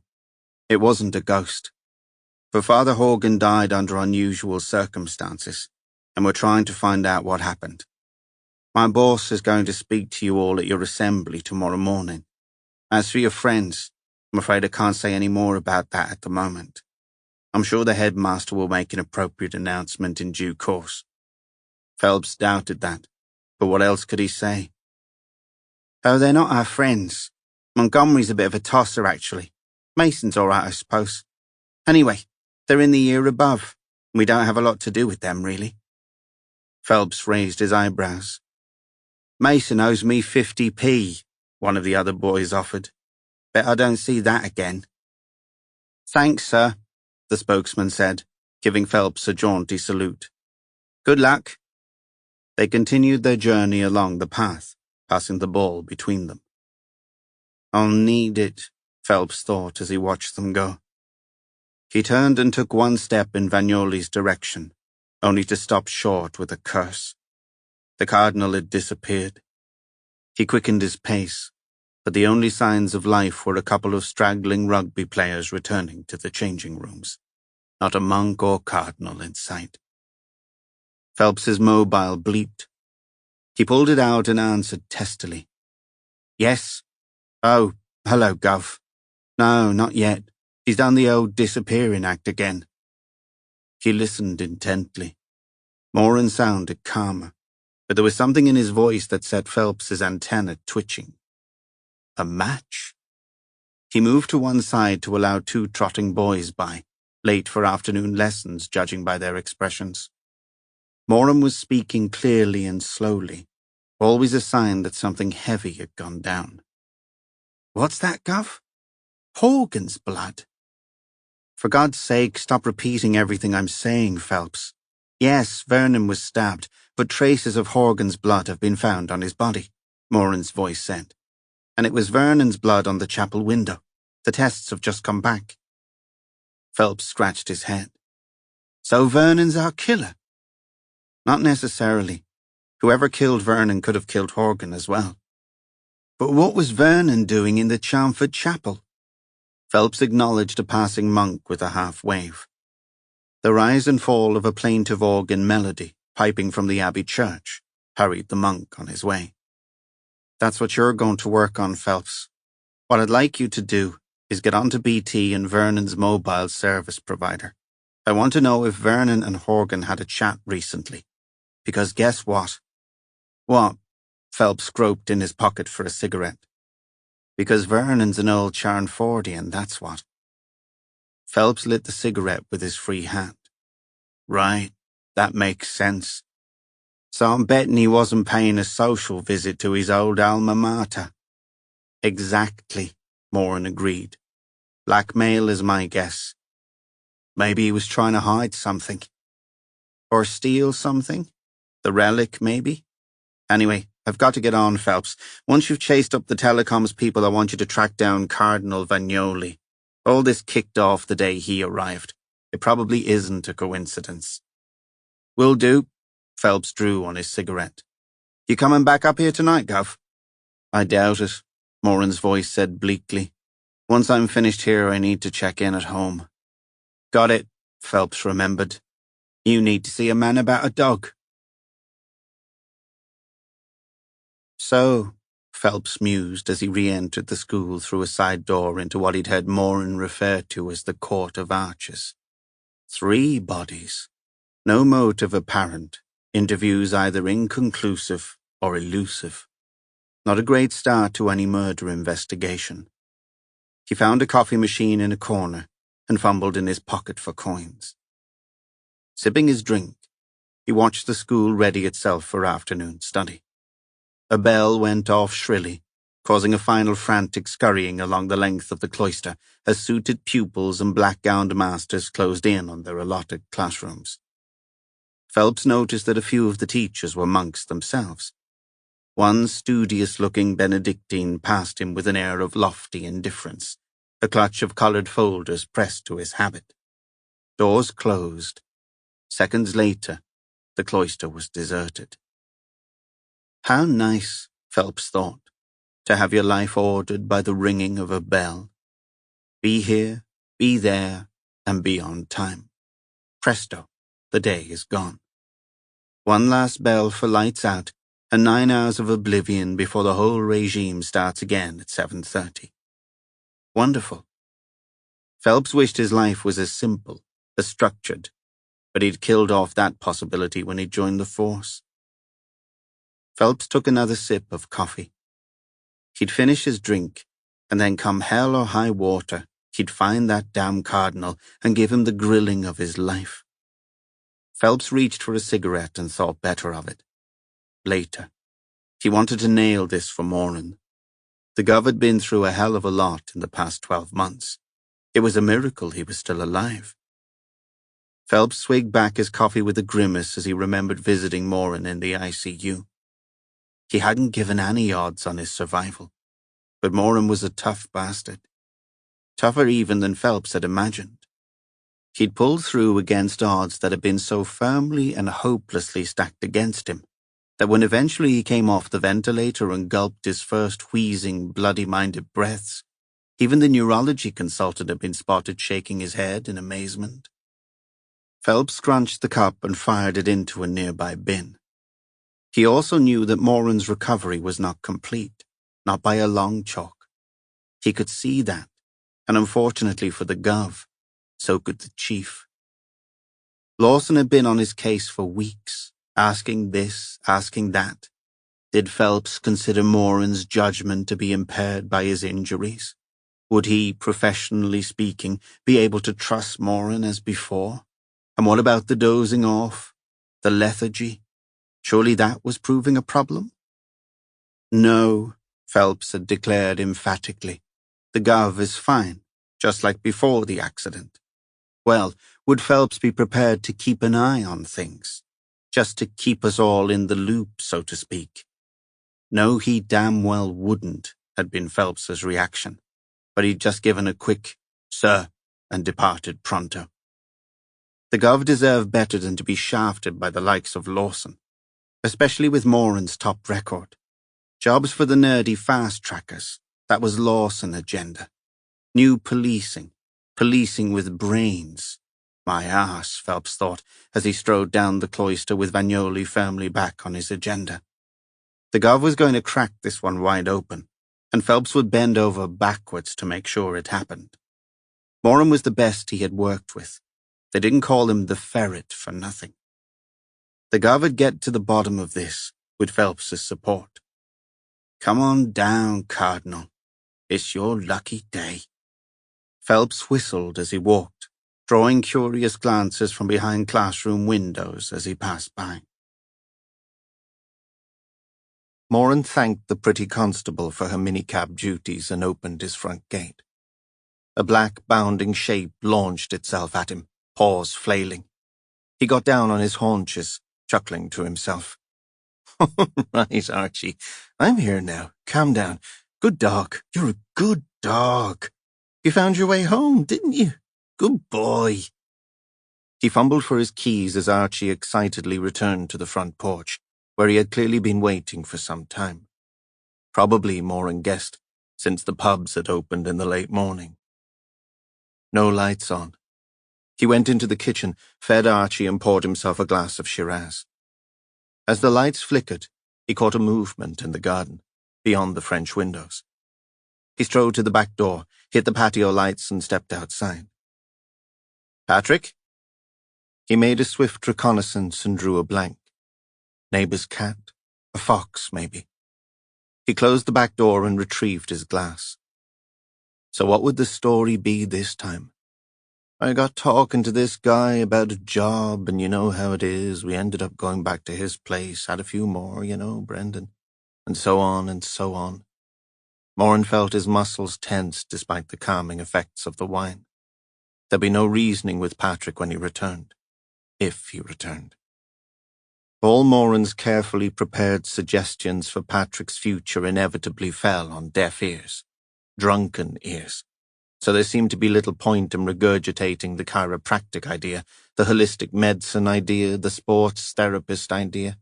it wasn't a ghost. But Father Horgan died under unusual circumstances, and we're trying to find out what happened. My boss is going to speak to you all at your assembly tomorrow morning. As for your friends, I'm afraid I can't say any more about that at the moment. I'm sure the headmaster will make an appropriate announcement in due course. Phelps doubted that, but what else could he say? Oh, they're not our friends. Montgomery's a bit of a tosser, actually. Mason's all right, I suppose. Anyway, they're in the year above. We don't have a lot to do with them, really. Phelps raised his eyebrows. Mason owes me 50p, one of the other boys offered. Bet I don't see that again. Thanks, sir, the spokesman said, giving Phelps a jaunty salute. Good luck. They continued their journey along the path, passing the ball between them. I'll need it, Phelps thought as he watched them go. He turned and took one step in Vagnoli's direction, only to stop short with a curse. The cardinal had disappeared. He quickened his pace, but the only signs of life were a couple of straggling rugby players returning to the changing rooms. Not a monk or cardinal in sight. Phelps's mobile bleeped. He pulled it out and answered testily. Yes? Oh, hello, Gov. No, not yet. He's done the old disappearing act again. He listened intently. Moran sounded calmer, but there was something in his voice that set Phelps's antenna twitching. A match? He moved to one side to allow two trotting boys by, late for afternoon lessons, judging by their expressions. Moran was speaking clearly and slowly, always a sign that something heavy had gone down. What's that, Gov? Horgan's blood. For God's sake, stop repeating everything I'm saying, Phelps. Yes, Vernon was stabbed, but traces of Horgan's blood have been found on his body, Moran's voice said. And it was Vernon's blood on the chapel window. The tests have just come back. Phelps scratched his head. So Vernon's our killer? Not necessarily. Whoever killed Vernon could have killed Horgan as well. But what was Vernon doing in the Chelmsford Chapel? Phelps acknowledged a passing monk with a half-wave. The rise and fall of a plaintive organ melody, piping from the Abbey church, hurried the monk on his way. That's what you're going to work on, Phelps. What I'd like you to do is get onto BT and Vernon's mobile service provider. I want to know if Vernon and Horgan had a chat recently. Because guess what? What? Phelps groped in his pocket for a cigarette. Because Vernon's an old Charnfordian, that's what. Phelps lit the cigarette with his free hand. Right, that makes sense. So I'm betting he wasn't paying a social visit to his old alma mater. Exactly, Moran agreed. Blackmail is my guess. Maybe he was trying to hide something. Or steal something? The relic, maybe? Anyway, I've got to get on, Phelps. Once you've chased up the telecoms people, I want you to track down Cardinal Vagnoli. All this kicked off the day he arrived. It probably isn't a coincidence. Will do. Phelps drew on his cigarette. You coming back up here tonight, Gov? I doubt it, Moran's voice said bleakly. Once I'm finished here, I need to check in at home. Got it, Phelps remembered. You need to see a man about a dog. So, Phelps mused as he re-entered the school through a side door into what he'd heard Moran refer to as the Court of Arches. 3 bodies. No motive apparent. Interviews either inconclusive or elusive. Not a great start to any murder investigation. He found a coffee machine in a corner and fumbled in his pocket for coins. Sipping his drink, he watched the school ready itself for afternoon study. A bell went off shrilly, causing a final frantic scurrying along the length of the cloister as suited pupils and black-gowned masters closed in on their allotted classrooms. Phelps noticed that a few of the teachers were monks themselves. One studious-looking Benedictine passed him with an air of lofty indifference, a clutch of coloured folders pressed to his habit. Doors closed. Seconds later, the cloister was deserted. How nice, Phelps thought, to have your life ordered by the ringing of a bell. Be here, be there, and be on time. Presto, the day is gone. One last bell for lights out, and 9 hours of oblivion before the whole regime starts again at 7:30. Wonderful. Phelps wished his life was as simple, as structured, but he'd killed off that possibility when he joined the force. Phelps took another sip of coffee. He'd finish his drink, and then come hell or high water, he'd find that damn cardinal and give him the grilling of his life. Phelps reached for a cigarette and thought better of it. Later. He wanted to nail this for Moran. The Gov had been through a hell of a lot in the past 12 months. It was a miracle he was still alive. Phelps swigged back his coffee with a grimace as he remembered visiting Moran in the ICU. He hadn't given any odds on his survival, but Moran was a tough bastard. Tougher even than Phelps had imagined. He'd pulled through against odds that had been so firmly and hopelessly stacked against him that when eventually he came off the ventilator and gulped his first wheezing, bloody-minded breaths, even the neurology consultant had been spotted shaking his head in amazement. Phelps scrunched the cup and fired it into a nearby bin. He also knew that Moran's recovery was not complete, not by a long chalk. He could see that, and unfortunately for the Gov, so could the chief. Lawson had been on his case for weeks, asking this, asking that. Did Phelps consider Moran's judgment to be impaired by his injuries? Would he, professionally speaking, be able to trust Moran as before? And what about the dozing off, the lethargy? Surely that was proving a problem? No, Phelps had declared emphatically. The Gov is fine, just like before the accident. Well, would Phelps be prepared to keep an eye on things? Just to keep us all in the loop, so to speak? No, he damn well wouldn't, had been Phelps's reaction. But he'd just given a quick, "Sir," and departed pronto. The Gov deserved better than to be shafted by the likes of Lawson, especially with Moran's top record. Jobs for the nerdy fast-trackers, that was Lawson's agenda. New policing, policing with brains. My arse, Phelps thought, as he strode down the cloister with Vagnoli firmly back on his agenda. The Gov was going to crack this one wide open, and Phelps would bend over backwards to make sure it happened. Moran was the best he had worked with. They didn't call him the Ferret for nothing. The Gov would get to the bottom of this with Phelps's support. Come on down, Cardinal. It's your lucky day. Phelps whistled as he walked, drawing curious glances from behind classroom windows as he passed by. Moran thanked the pretty constable for her minicab duties and opened his front gate. A black, bounding shape launched itself at him, paws flailing. He got down on his haunches, chuckling to himself. "All right, Archie. I'm here now. Calm down. Good dog. You're a good dog. You found your way home, didn't you? Good boy." He fumbled for his keys as Archie excitedly returned to the front porch, where he had clearly been waiting for some time. Probably, Moran guessed, since the pubs had opened in the late morning. No lights on. He went into the kitchen, fed Archie and poured himself a glass of Shiraz. As the lights flickered, he caught a movement in the garden, beyond the French windows. He strode to the back door, hit the patio lights and stepped outside. "Patrick?" He made a swift reconnaissance and drew a blank. Neighbor's cat? A fox, maybe. He closed the back door and retrieved his glass. So what would the story be this time? "I got talking to this guy about a job, and you know how it is. We ended up going back to his place, had a few more, Brendan." And so on and so on. Moran felt his muscles tense despite the calming effects of the wine. There'd be no reasoning with Patrick when he returned. If he returned. All Moran's carefully prepared suggestions for Patrick's future inevitably fell on deaf ears. Drunken ears. So there seemed to be little point in regurgitating the chiropractic idea, the holistic medicine idea, the sports therapist idea.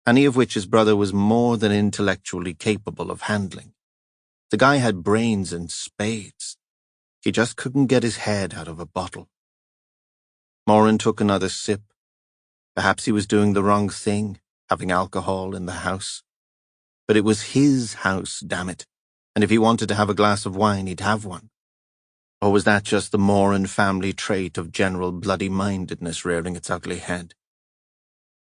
any of which his brother was more than intellectually capable of handling. The guy had brains in spades. He just couldn't get his head out of a bottle. Moran took another sip. Perhaps he was doing the wrong thing, having alcohol in the house. But it was his house, damn it, and if he wanted to have a glass of wine, he'd have one. Or was that just the Moran family trait of general bloody-mindedness rearing its ugly head?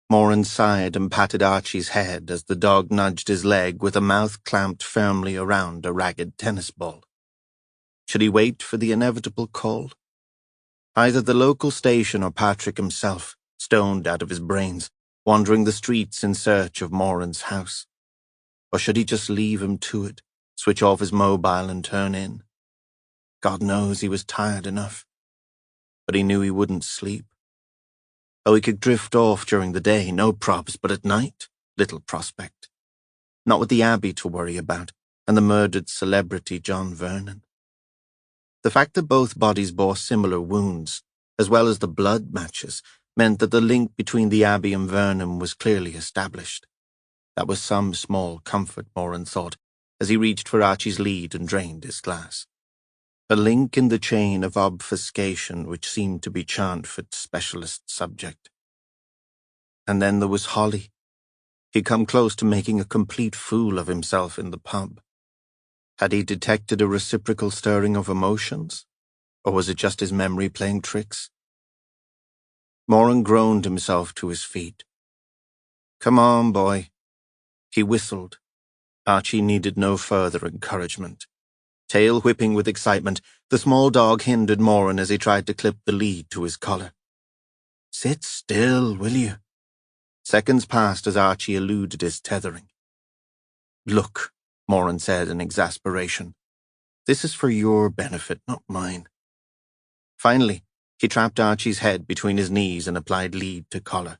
Moran sighed and patted Archie's head as the dog nudged his leg with a mouth clamped firmly around a ragged tennis ball. Should he wait for the inevitable call? Either the local station or Patrick himself, stoned out of his brains, wandering the streets in search of Moran's house. Or should he just leave him to it, switch off his mobile and turn in? God knows he was tired enough. But he knew he wouldn't sleep. Oh, he could drift off during the day, no probs, but at night, little prospect. Not with the Abbey to worry about, and the murdered celebrity John Vernon. The fact that both bodies bore similar wounds, as well as the blood matches, meant that the link between the Abbey and Vernon was clearly established. That was some small comfort, Moran thought, as he reached for Archie's lead and drained his glass. A link in the chain of obfuscation which seemed to be Charnford's specialist subject. And then there was Holly. He'd come close to making a complete fool of himself in the pub. Had he detected a reciprocal stirring of emotions? Or was it just his memory playing tricks? Moran groaned himself to his feet. Come on, boy. He whistled. Archie needed no further encouragement. Tail whipping with excitement, the small dog hindered Moran as he tried to clip the lead to his collar. Sit still, will you? Seconds passed as Archie eluded his tethering. Look, Moran said in exasperation. This is for your benefit, not mine. Finally, he trapped Archie's head between his knees and applied lead to collar.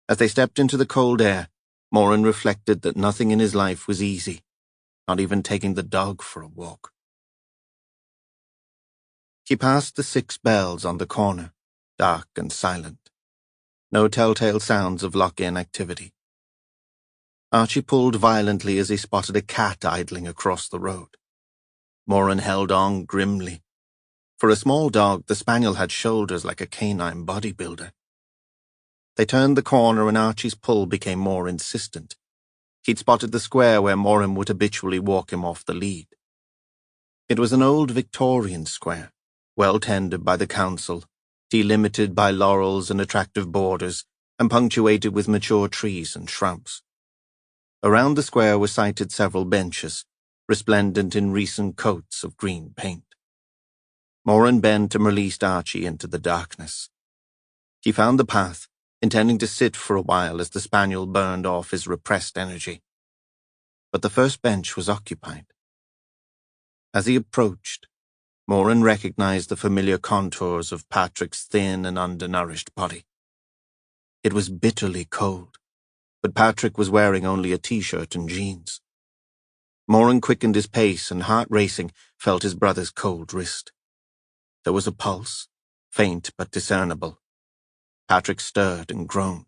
As they stepped into the cold air, Moran reflected that nothing in his life was easy, not even taking the dog for a walk. He passed the 6 bells on the corner, dark and silent. No telltale sounds of lock-in activity. Archie pulled violently as he spotted a cat idling across the road. Moran held on grimly. For a small dog, the spaniel had shoulders like a canine bodybuilder. They turned the corner and Archie's pull became more insistent. He'd spotted the square where Moran would habitually walk him off the lead. It was an old Victorian square, well tended by the council, delimited by laurels and attractive borders, and punctuated with mature trees and shrubs. Around the square were sited several benches, resplendent in recent coats of green paint. Moran bent and released Archie into the darkness. He found the path, intending to sit for a while as the spaniel burned off his repressed energy. But the first bench was occupied. As he approached, Moran recognized the familiar contours of Patrick's thin and undernourished body. It was bitterly cold, but Patrick was wearing only a t-shirt and jeans. Moran quickened his pace and, heart racing, felt his brother's cold wrist. There was a pulse, faint but discernible. Patrick stirred and groaned.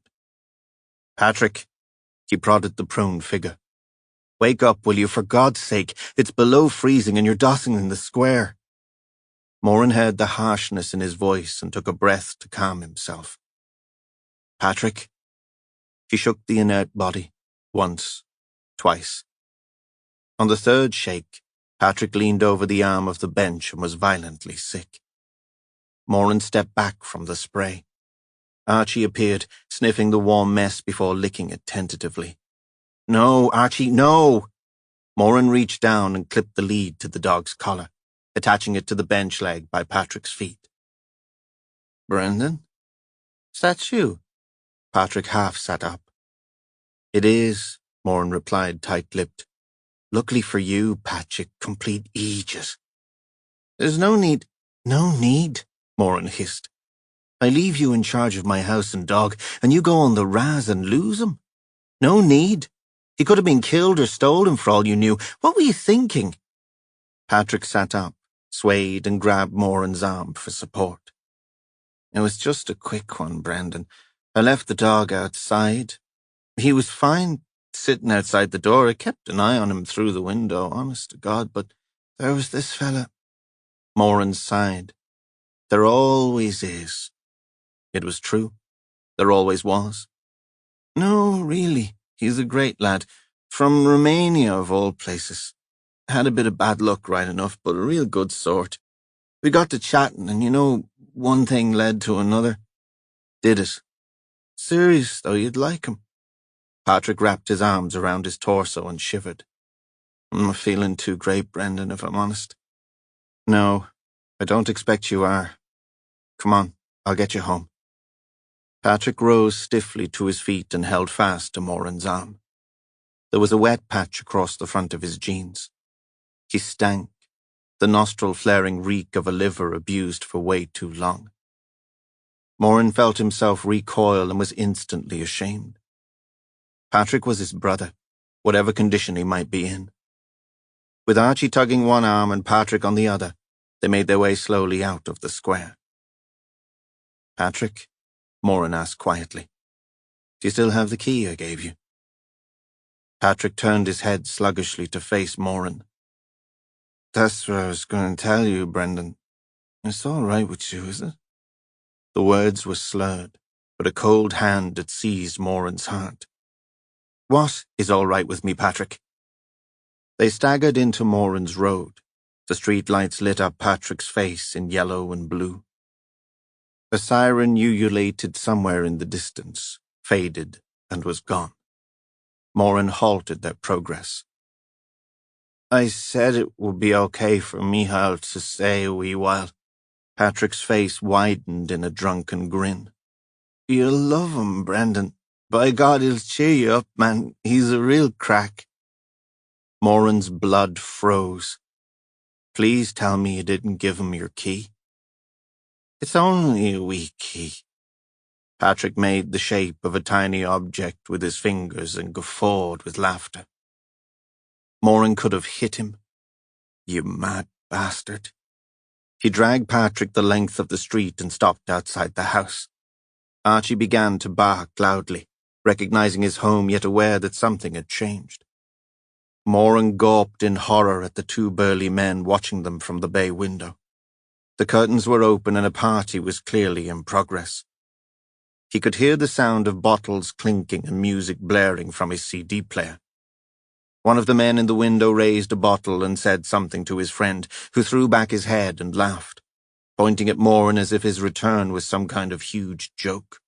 Patrick, he prodded the prone figure. Wake up, will you, for God's sake? It's below freezing and you're dossing in the square. Moran heard the harshness in his voice and took a breath to calm himself. Patrick? He shook the inert body, once, twice. On the third shake, Patrick leaned over the arm of the bench and was violently sick. Moran stepped back from the spray. Archie appeared, sniffing the warm mess before licking it tentatively. No, Archie, no! Moran reached down and clipped the lead to the dog's collar, attaching it to the bench leg by Patrick's feet. Brendan? Is that you? Patrick half sat up. It is, Moran replied tight-lipped. Luckily for you, Patrick, complete idiot. There's no need, Moran hissed. I leave you in charge of my house and dog, and you go on the raz and lose him. No need. He could have been killed or stolen for all you knew. What were you thinking? Patrick sat up, swayed, and grabbed Moran's arm for support. It was just a quick one, Brendan. I left the dog outside. He was fine sitting outside the door. I kept an eye on him through the window, honest to God, but there was this fella. Moran sighed. There always is. It was true. There always was. No, really, he's a great lad. From Romania, of all places. Had a bit of bad luck, right enough, but a real good sort. We got to chatting, and one thing led to another. Did it. Serious, though, you'd like him. Patrick wrapped his arms around his torso and shivered. I'm not feeling too great, Brendan, if I'm honest. No, I don't expect you are. Come on, I'll get you home. Patrick rose stiffly to his feet and held fast to Moran's arm. There was a wet patch across the front of his jeans. He stank, the nostril-flaring reek of a liver abused for way too long. Moran felt himself recoil and was instantly ashamed. Patrick was his brother, whatever condition he might be in. With Archie tugging one arm and Patrick on the other, they made their way slowly out of the square. Patrick, Moran asked quietly, do you still have the key I gave you? Patrick turned his head sluggishly to face Moran. That's what I was going to tell you, Brendan. It's all right with you, is it? The words were slurred, but a cold hand had seized Moran's heart. What is all right with me, Patrick? They staggered into Moran's road. The street lights lit up Patrick's face in yellow and blue. A siren ululated somewhere in the distance, faded, and was gone. Moran halted their progress. I said it would be okay for Michal to stay a wee while. Patrick's face widened in a drunken grin. You'll love him, Brendan. By God, he'll cheer you up, man. He's a real crack. Moran's blood froze. Please tell me you didn't give him your key. It's only a wee key. Patrick made the shape of a tiny object with his fingers and guffawed with laughter. Moran could have hit him. You mad bastard. He dragged Patrick the length of the street and stopped outside the house. Archie began to bark loudly, recognizing his home yet aware that something had changed. Moran gawped in horror at the two burly men watching them from the bay window. The curtains were open and a party was clearly in progress. He could hear the sound of bottles clinking and music blaring from his CD player. One of the men in the window raised a bottle and said something to his friend, who threw back his head and laughed, pointing at Moran as if his return was some kind of huge joke.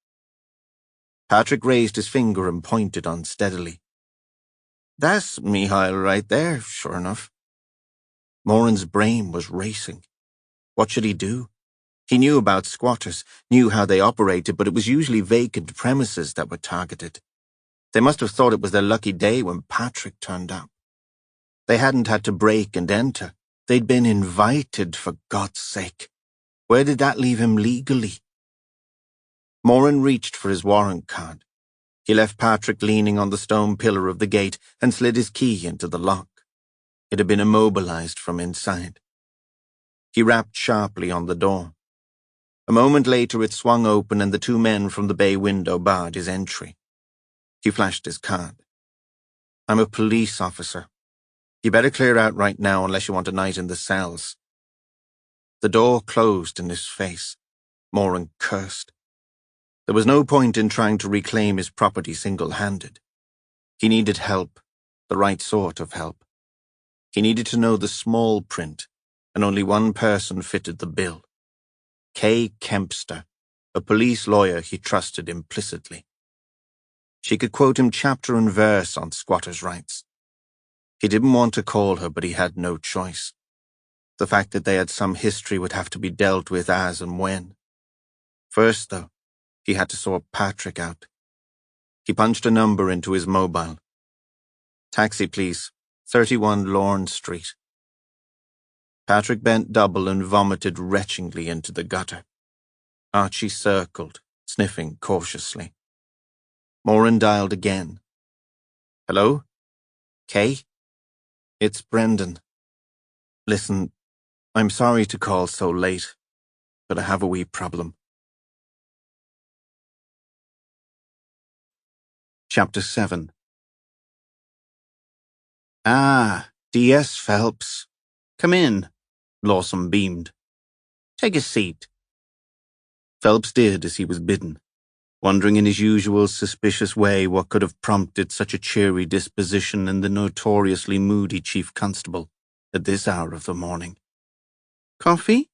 Patrick raised his finger and pointed unsteadily. That's Michal right there, sure enough. Moran's brain was racing. What should he do? He knew about squatters, knew how they operated, but it was usually vacant premises that were targeted. They must have thought it was their lucky day when Patrick turned up. They hadn't had to break and enter. They'd been invited, for God's sake. Where did that leave him legally? Moran reached for his warrant card. He left Patrick leaning on the stone pillar of the gate and slid his key into the lock. It had been immobilized from inside. He rapped sharply on the door. A moment later it swung open and the two men from the bay window barred his entry. He flashed his card. I'm a police officer. You better clear out right now unless you want a night in the cells. The door closed in his face. Moran cursed. There was no point in trying to reclaim his property single-handed. He needed help, the right sort of help. He needed to know the small print, and only one person fitted the bill. Kay Kempster, a police lawyer he trusted implicitly. She could quote him chapter and verse on squatters' rights. He didn't want to call her, but he had no choice. The fact that they had some history would have to be dealt with as and when. First, though, he had to sort Patrick out. He punched a number into his mobile. Taxi, please. 31 Lorne Street. Patrick bent double and vomited retchingly into the gutter. Archie circled, sniffing cautiously. Moran dialed again. Hello? Kay? It's Brendan. Listen, I'm sorry to call so late, but I have a wee problem. Chapter 7. "Ah, DS Phelps. Come in," Lawson beamed. "Take a seat." Phelps did as he was bidden, wondering in his usual suspicious way what could have prompted such a cheery disposition in the notoriously moody chief constable at this hour of the morning. "Coffee?"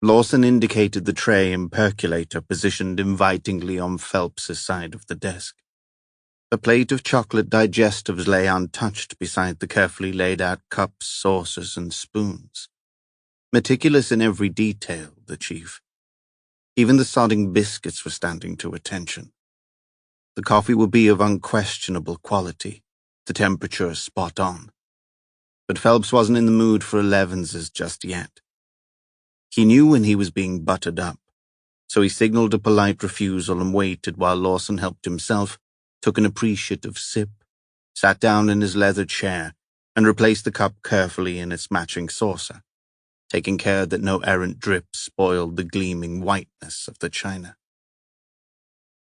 Lawson indicated the tray and percolator positioned invitingly on Phelps's side of the desk. A plate of chocolate digestives lay untouched beside the carefully laid-out cups, saucers, and spoons. Meticulous in every detail, the chief. Even the sodding biscuits were standing to attention. The coffee would be of unquestionable quality, the temperature spot on. But Phelps wasn't in the mood for 11s just yet. He knew when he was being buttered up, so he signaled a polite refusal and waited while Lawson helped himself, took an appreciative sip, sat down in his leather chair, and replaced the cup carefully in its matching saucer, taking care that no errant drip spoiled the gleaming whiteness of the china.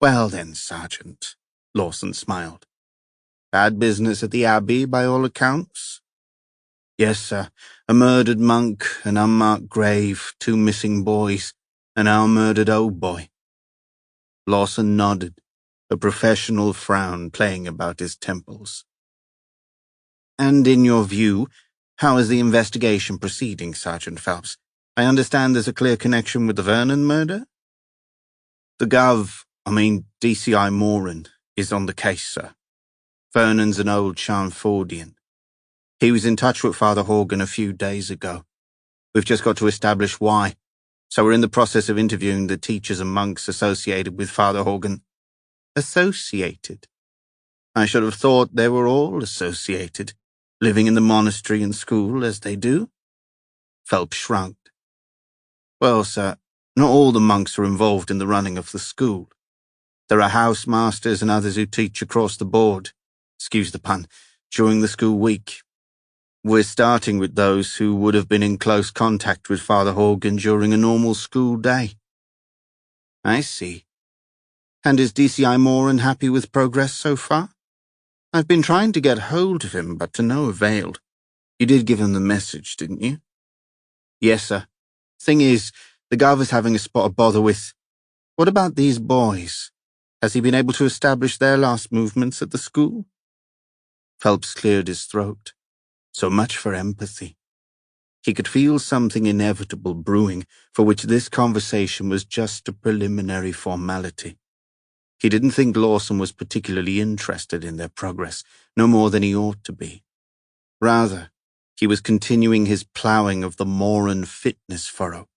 "Well then, Sergeant," Lawson smiled. "Bad business at the Abbey, by all accounts?" "Yes, sir. A murdered monk, an unmarked grave, 2 missing boys, and our murdered old boy." Lawson nodded, a professional frown playing about his temples. "And in your view, how is the investigation proceeding, Sergeant Phelps? I understand there's a clear connection with the Vernon murder?" "The DCI Moran, is on the case, sir. Vernon's an old Chalfordian. He was in touch with Father Horgan a few days ago. We've just got to establish why, so we're in the process of interviewing the teachers and monks associated with Father Horgan." "Associated? I should have thought they were all associated, living in the monastery and school as they do." Phelps shrugged. "Well, sir, not all the monks are involved in the running of the school. There are housemasters and others who teach across the board, excuse the pun, during the school week. We're starting with those who would have been in close contact with Father Horgan during a normal school day." "I see. And is DCI Moran happy with progress so far? I've been trying to get hold of him, but to no avail. You did give him the message, didn't you?" "Yes, sir. Thing is, the Gov is having a spot of bother with... What about these boys? Has he been able to establish their last movements at the school?" Phelps cleared his throat. So much for empathy. He could feel something inevitable brewing, for which this conversation was just a preliminary formality. He didn't think Lawson was particularly interested in their progress, no more than he ought to be. Rather, he was continuing his ploughing of the Moran fitness furrow,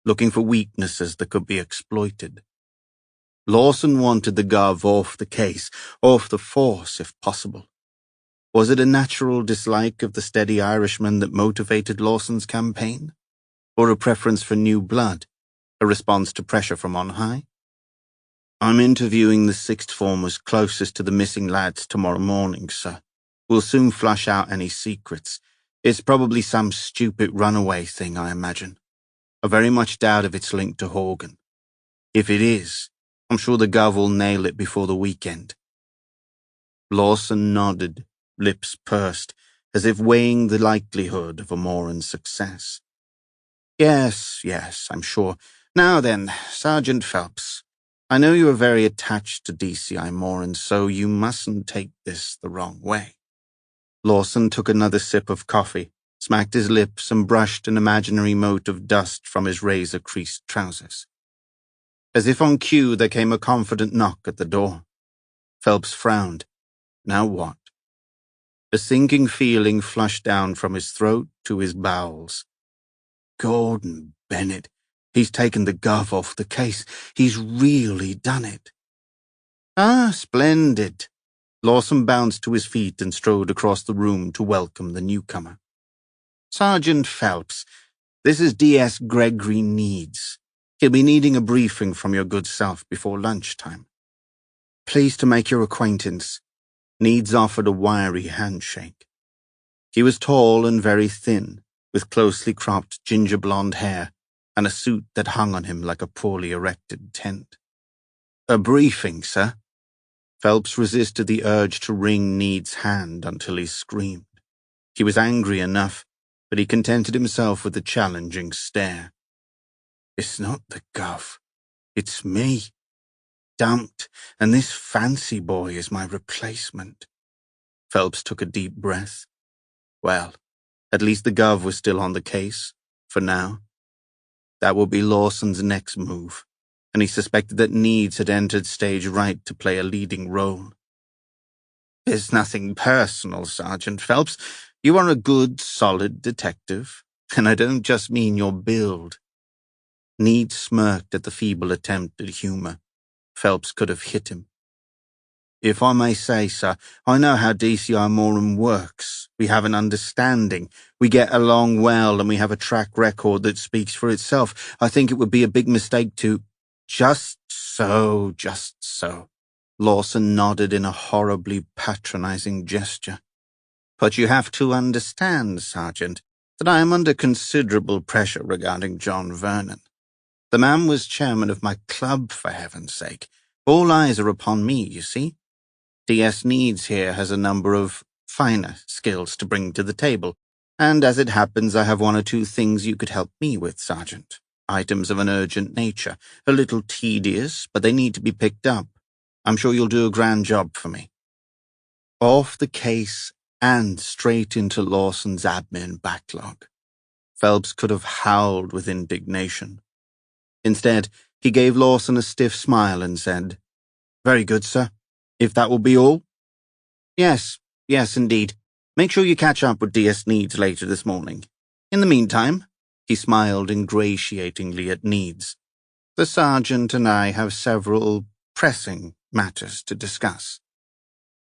looking for weaknesses that could be exploited. Lawson wanted the Gov off the case, off the force if possible. Was it a natural dislike of the steady Irishman that motivated Lawson's campaign? Or a preference for new blood, a response to pressure from on high? "I'm interviewing the sixth formers closest to the missing lads tomorrow morning, sir. We'll soon flush out any secrets. It's probably some stupid runaway thing, I imagine. I very much doubt if it's linked to Horgan. If it is, I'm sure the Gov will nail it before the weekend." Lawson nodded, lips pursed, as if weighing the likelihood of a Moran success. Yes, I'm sure. Now then, Sergeant Phelps, I know you are very attached to DCI Moran, so you mustn't take this the wrong way." Lawson took another sip of coffee, smacked his lips, and brushed an imaginary mote of dust from his razor-creased trousers. As if on cue, there came a confident knock at the door. Phelps frowned. Now what? A sinking feeling flushed down from his throat to his bowels. Gordon Bennett. He's taken the Gov off the case. He's really done it. "Ah, splendid." Lawson bounced to his feet and strode across the room to welcome the newcomer. "Sergeant Phelps, this is DS Gregory Needs. He'll be needing a briefing from your good self before lunchtime." "Pleased to make your acquaintance." Needs offered a wiry handshake. He was tall and very thin, with closely cropped ginger blonde hair and a suit that hung on him like a poorly erected tent. "A briefing, sir?" Phelps resisted the urge to wring Need's hand until he screamed. He was angry enough, but he contented himself with a challenging stare. It's not the Gov. It's me. Dumped, and this fancy boy is my replacement. Phelps took a deep breath. Well, at least the Gov was still on the case, for now. That would be Lawson's next move, and he suspected that Needs had entered stage right to play a leading role. It's nothing personal, Sergeant Phelps. You are a good, solid detective, and I don't just mean your build. Needs smirked at the feeble attempt at humor. Phelps could have hit him. If I may say, sir, I know how DCI Moran works. We have an understanding. We get along well, and we have a track record that speaks for itself. I think it would be a big mistake to— Just so. Lawson nodded in a horribly patronizing gesture. But you have to understand, Sergeant, that I am under considerable pressure regarding John Vernon. The man was chairman of my club, for heaven's sake. All eyes are upon me, you see. DS Needs here has a number of finer skills to bring to the table, and as it happens, I have one or two things you could help me with, Sergeant. Items of an urgent nature, a little tedious, but they need to be picked up. I'm sure you'll do a grand job for me. Off the case and straight into Lawson's admin backlog. Phelps could have howled with indignation. Instead, he gave Lawson a stiff smile and said, Very good, sir. If that will be all? Yes, indeed. Make sure you catch up with DS Needs later this morning. In the meantime, he smiled ingratiatingly at Needs. The sergeant and I have several pressing matters to discuss.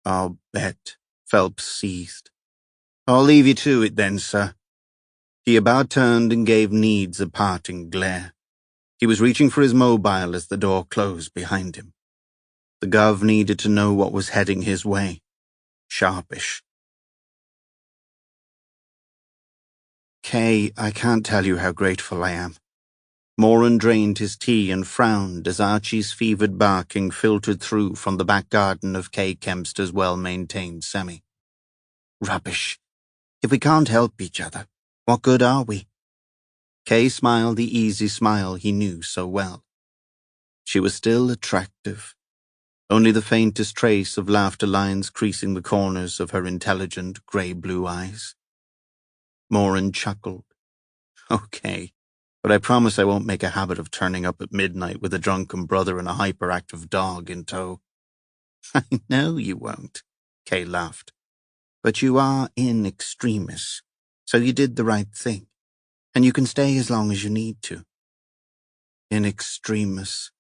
I'll bet, Phelps seethed. I'll leave you to it then, sir. He about turned and gave Needs a parting glare. He was reaching for his mobile as the door closed behind him. The Gov needed to know what was heading his way. Sharpish. Kay, I can't tell you how grateful I am. Moran drained his tea and frowned as Archie's fevered barking filtered through from the back garden of Kay Kempster's well-maintained semi. Rubbish. If we can't help each other, what good are we? Kay smiled the easy smile he knew so well. She was still attractive. Only the faintest trace of laughter lines creasing the corners of her intelligent grey-blue eyes. Moran chuckled. Okay, but I promise I won't make a habit of turning up at midnight with a drunken brother and a hyperactive dog in tow. I know you won't, Kay laughed. But you are in extremis, so you did the right thing, and you can stay as long as you need to. In extremis.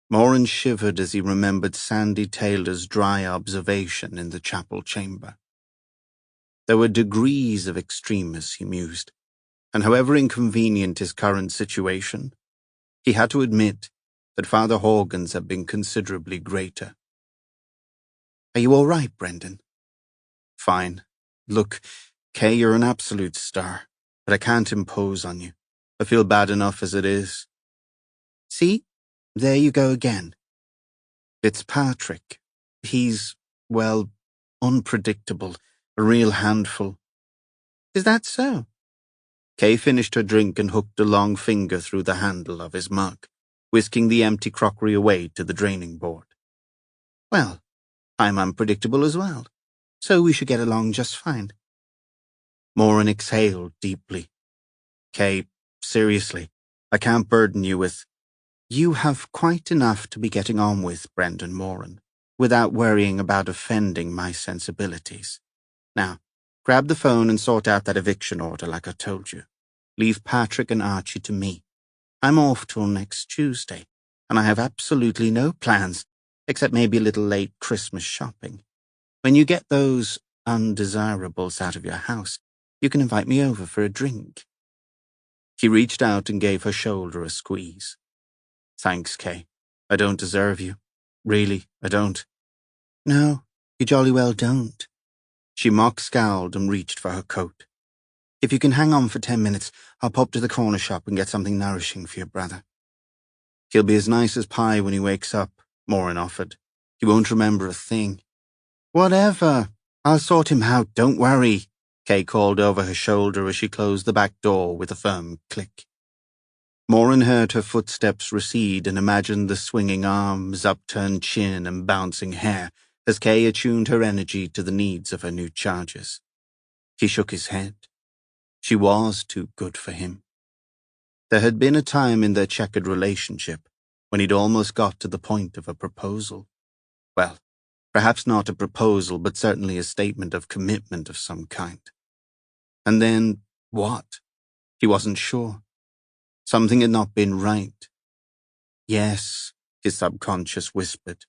Moran shivered as he remembered Sandy Taylor's dry observation in the chapel chamber. There were degrees of extremis, he mused, and however inconvenient his current situation, he had to admit that Father Horgan's had been considerably greater. Are you all right, Brendan? Fine. Look, Kay, you're an absolute star, but I can't impose on you. I feel bad enough as it is. See? There you go again. It's Patrick. He's, well, unpredictable, a real handful. Is that so? Kay finished her drink and hooked a long finger through the handle of his mug, whisking the empty crockery away to the draining board. Well, I'm unpredictable as well, so we should get along just fine. Moran exhaled deeply. Kay, seriously, I can't burden you with— You have quite enough to be getting on with, Brendan Moran, without worrying about offending my sensibilities. Now, grab the phone and sort out that eviction order like I told you. Leave Patrick and Archie to me. I'm off till next Tuesday, and I have absolutely no plans, except maybe a little late Christmas shopping. When you get those undesirables out of your house, you can invite me over for a drink. He reached out and gave her shoulder a squeeze. Thanks, Kay. I don't deserve you. Really, I don't. No, you jolly well don't. She mock-scowled and reached for her coat. If you can hang on for 10 minutes, I'll pop to the corner shop and get something nourishing for your brother. He'll be as nice as pie when he wakes up, Moran offered. He won't remember a thing. Whatever. I'll sort him out, don't worry, Kay called over her shoulder as she closed the back door with a firm click. Moran heard her footsteps recede and imagined the swinging arms, upturned chin, and bouncing hair as Kay attuned her energy to the needs of her new charges. He shook his head. She was too good for him. There had been a time in their checkered relationship when he'd almost got to the point of a proposal. Well, perhaps not a proposal, but certainly a statement of commitment of some kind. And then, what? He wasn't sure. Something had not been right. Yes, his subconscious whispered.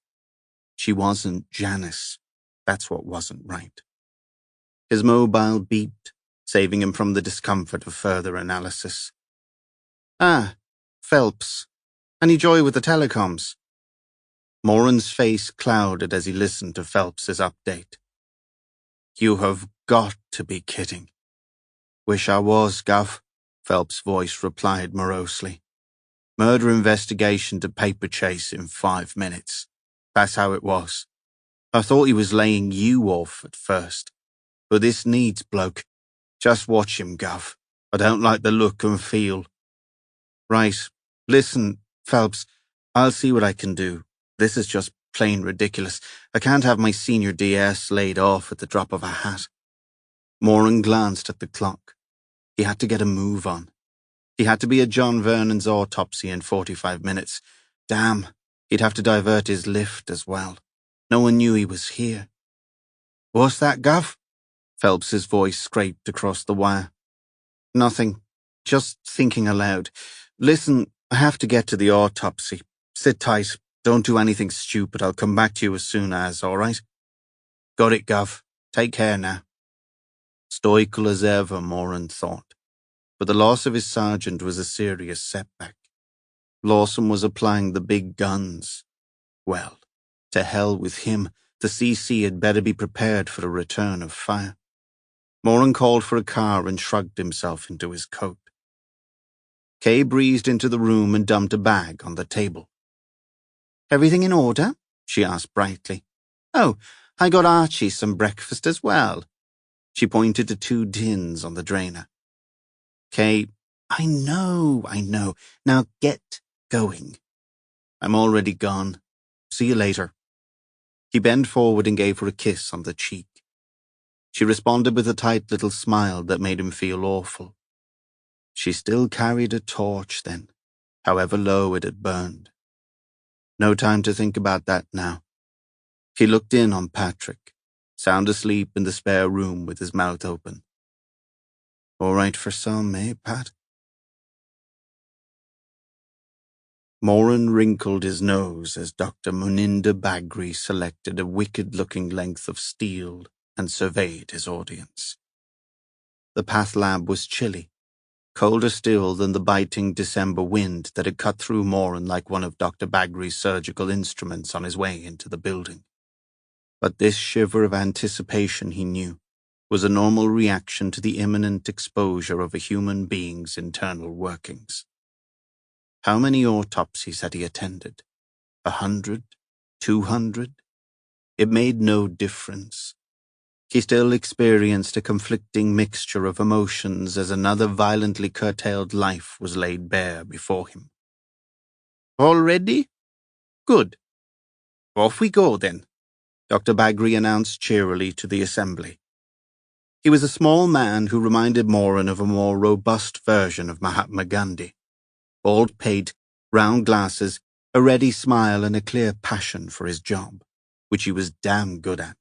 She wasn't Janice. That's what wasn't right. His mobile beeped, saving him from the discomfort of further analysis. Ah, Phelps. Any joy with the telecoms? Moran's face clouded as he listened to Phelps's update. You have got to be kidding. Wish I was, Gov, Phelps' voice replied morosely. Murder investigation to paper chase in 5 minutes. That's how it was. I thought he was laying you off at first. But this needs bloke. Just watch him, Gov. I don't like the look and feel. Right. Listen, Phelps, I'll see what I can do. This is just plain ridiculous. I can't have my senior DS laid off at the drop of a hat. Moran glanced at the clock. He had to get a move on. He had to be at John Vernon's autopsy in 45 minutes. Damn, he'd have to divert his lift as well. No one knew he was here. What's that, Gov? Phelps's voice scraped across the wire. Nothing. Just thinking aloud. Listen, I have to get to the autopsy. Sit tight. Don't do anything stupid. I'll come back to you as soon as, all right? Got it, Gov. Take care now. Stoical as ever, Moran thought. But the loss of his sergeant was a serious setback. Lawson was applying the big guns. Well, to hell with him. The CC had better be prepared for a return of fire. Moran called for a car and shrugged himself into his coat. Kay breezed into the room and dumped a bag on the table. Everything in order? She asked brightly. Oh, I got Archie some breakfast as well. She pointed to 2 tins on the drainer. Kay, I know. Now get going. I'm already gone. See you later. He bent forward and gave her a kiss on the cheek. She responded with a tight little smile that made him feel awful. She still carried a torch then, however low it had burned. No time to think about that now. He looked in on Patrick, sound asleep in the spare room with his mouth open. All right for some, eh, Pat? Moran wrinkled his nose as Dr. Muninda Bagri selected a wicked-looking length of steel and surveyed his audience. The path lab was chilly, colder still than the biting December wind that had cut through Moran like one of Dr. Bagri's surgical instruments on his way into the building. But this shiver of anticipation, he knew, was a normal reaction to the imminent exposure of a human being's internal workings. How many autopsies had he attended? 100? 200? It made no difference. He still experienced a conflicting mixture of emotions as another violently curtailed life was laid bare before him. All ready? Good. Off we go, then, Dr. Bagri announced cheerily to the assembly. He was a small man who reminded Moran of a more robust version of Mahatma Gandhi. Bald pate, round glasses, a ready smile and a clear passion for his job, which he was damn good at.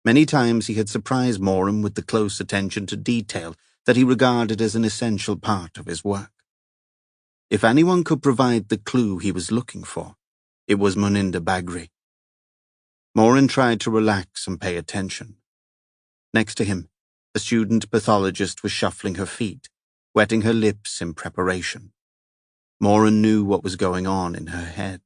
Many times he had surprised Moran with the close attention to detail that he regarded as an essential part of his work. If anyone could provide the clue he was looking for, it was Muninda Bagri. Moran tried to relax and pay attention. Next to him, a student pathologist was shuffling her feet, wetting her lips in preparation. Moran knew what was going on in her head.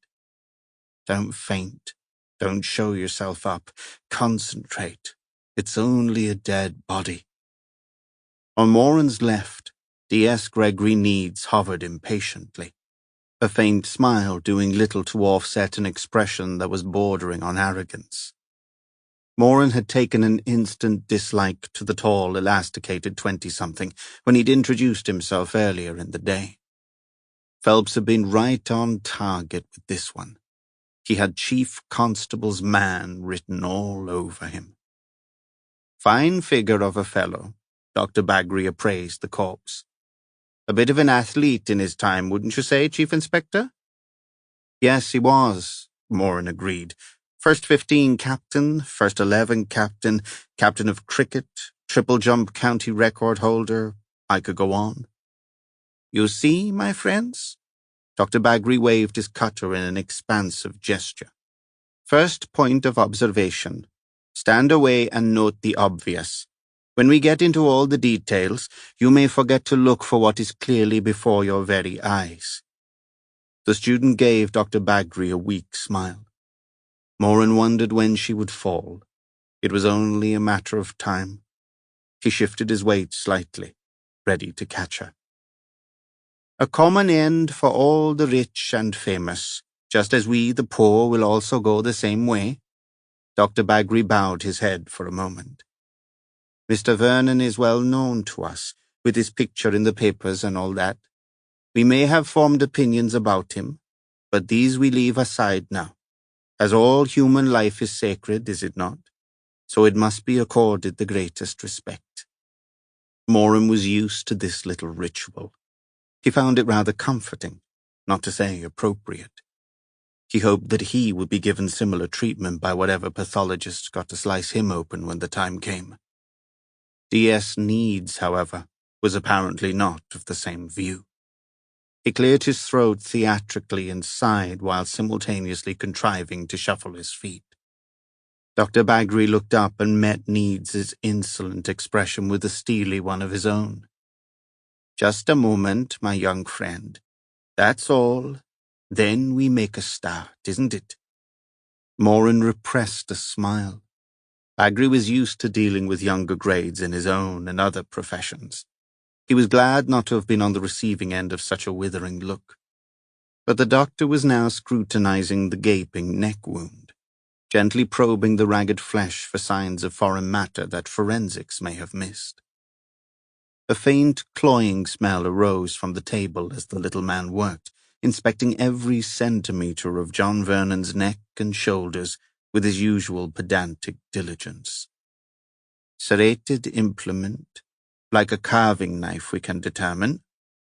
Don't faint. Don't show yourself up. Concentrate. It's only a dead body. On Moran's left, D.S. Gregory Needs hovered impatiently. a faint smile doing little to offset an expression that was bordering on arrogance. Moran had taken an instant dislike to the tall, elasticated 20-something when he'd introduced himself earlier in the day. Phelps had been right on target with this one. He had Chief Constable's man written all over him. Fine figure of a fellow, Dr. Bagri appraised the corpse. A bit of an athlete in his time, wouldn't you say, Chief Inspector? Yes, he was, Moran agreed. First 15 captain, first 11 captain, captain of cricket, triple jump county record holder. I could go on. You see, my friends? Dr. Bagri waved his cutter in an expansive gesture. First point of observation. Stand away and note the obvious. When we get into all the details, you may forget to look for what is clearly before your very eyes. The student gave Dr. Bagri a weak smile. Moran wondered when she would fall. It was only a matter of time. He shifted his weight slightly, ready to catch her. A common end for all the rich and famous, just as we, the poor, will also go the same way. Dr. Bagri bowed his head for a moment. Mr. Vernon is well known to us, with his picture in the papers and all that. We may have formed opinions about him, but these we leave aside now. As all human life is sacred, is it not? So it must be accorded the greatest respect. Moran was used to this little ritual. He found it rather comforting, not to say appropriate. He hoped that he would be given similar treatment by whatever pathologist got to slice him open when the time came. D.S. Needs, however, was apparently not of the same view. He cleared his throat theatrically and sighed while simultaneously contriving to shuffle his feet. Dr. Bagri looked up and met Needs's insolent expression with a steely one of his own. Just a moment, my young friend. That's all. Then we make a start, isn't it? Moran repressed a smile. Bagri was used to dealing with younger grades in his own and other professions. He was glad not to have been on the receiving end of such a withering look. But the doctor was now scrutinizing the gaping neck wound, gently probing the ragged flesh for signs of foreign matter that forensics may have missed. A faint, cloying smell arose from the table as the little man worked, inspecting every centimetre of John Vernon's neck and shoulders with his usual pedantic diligence. Serrated implement, like a carving knife we can determine,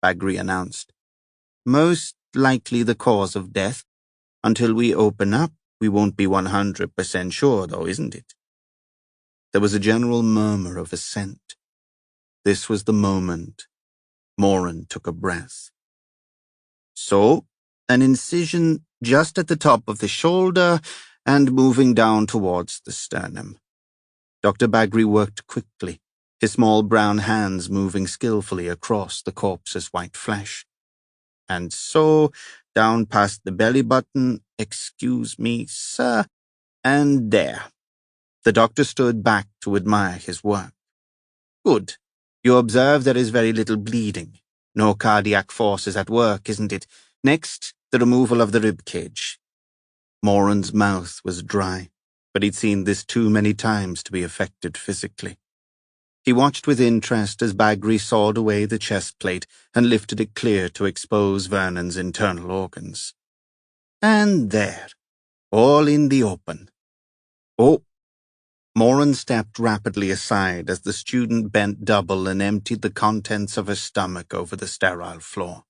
Bagri announced. Most likely the cause of death. Until we open up, we won't be 100% sure, though, isn't it? There was a general murmur of assent. This was the moment. Moran took a breath. So, an incision just at the top of the shoulder and moving down towards the sternum. Dr. Bagri worked quickly, his small brown hands moving skillfully across the corpse's white flesh. And so, down past the belly button, excuse me, sir, and there. The doctor stood back to admire his work. Good. You observe there is very little bleeding. No cardiac forces at work, isn't it? Next, the removal of the rib cage. Moran's mouth was dry, but he'd seen this too many times to be affected physically. He watched with interest as Bagri sawed away the chest plate and lifted it clear to expose Vernon's internal organs. And there, all in the open. Oh! Moran stepped rapidly aside as the student bent double and emptied the contents of his stomach over the sterile floor.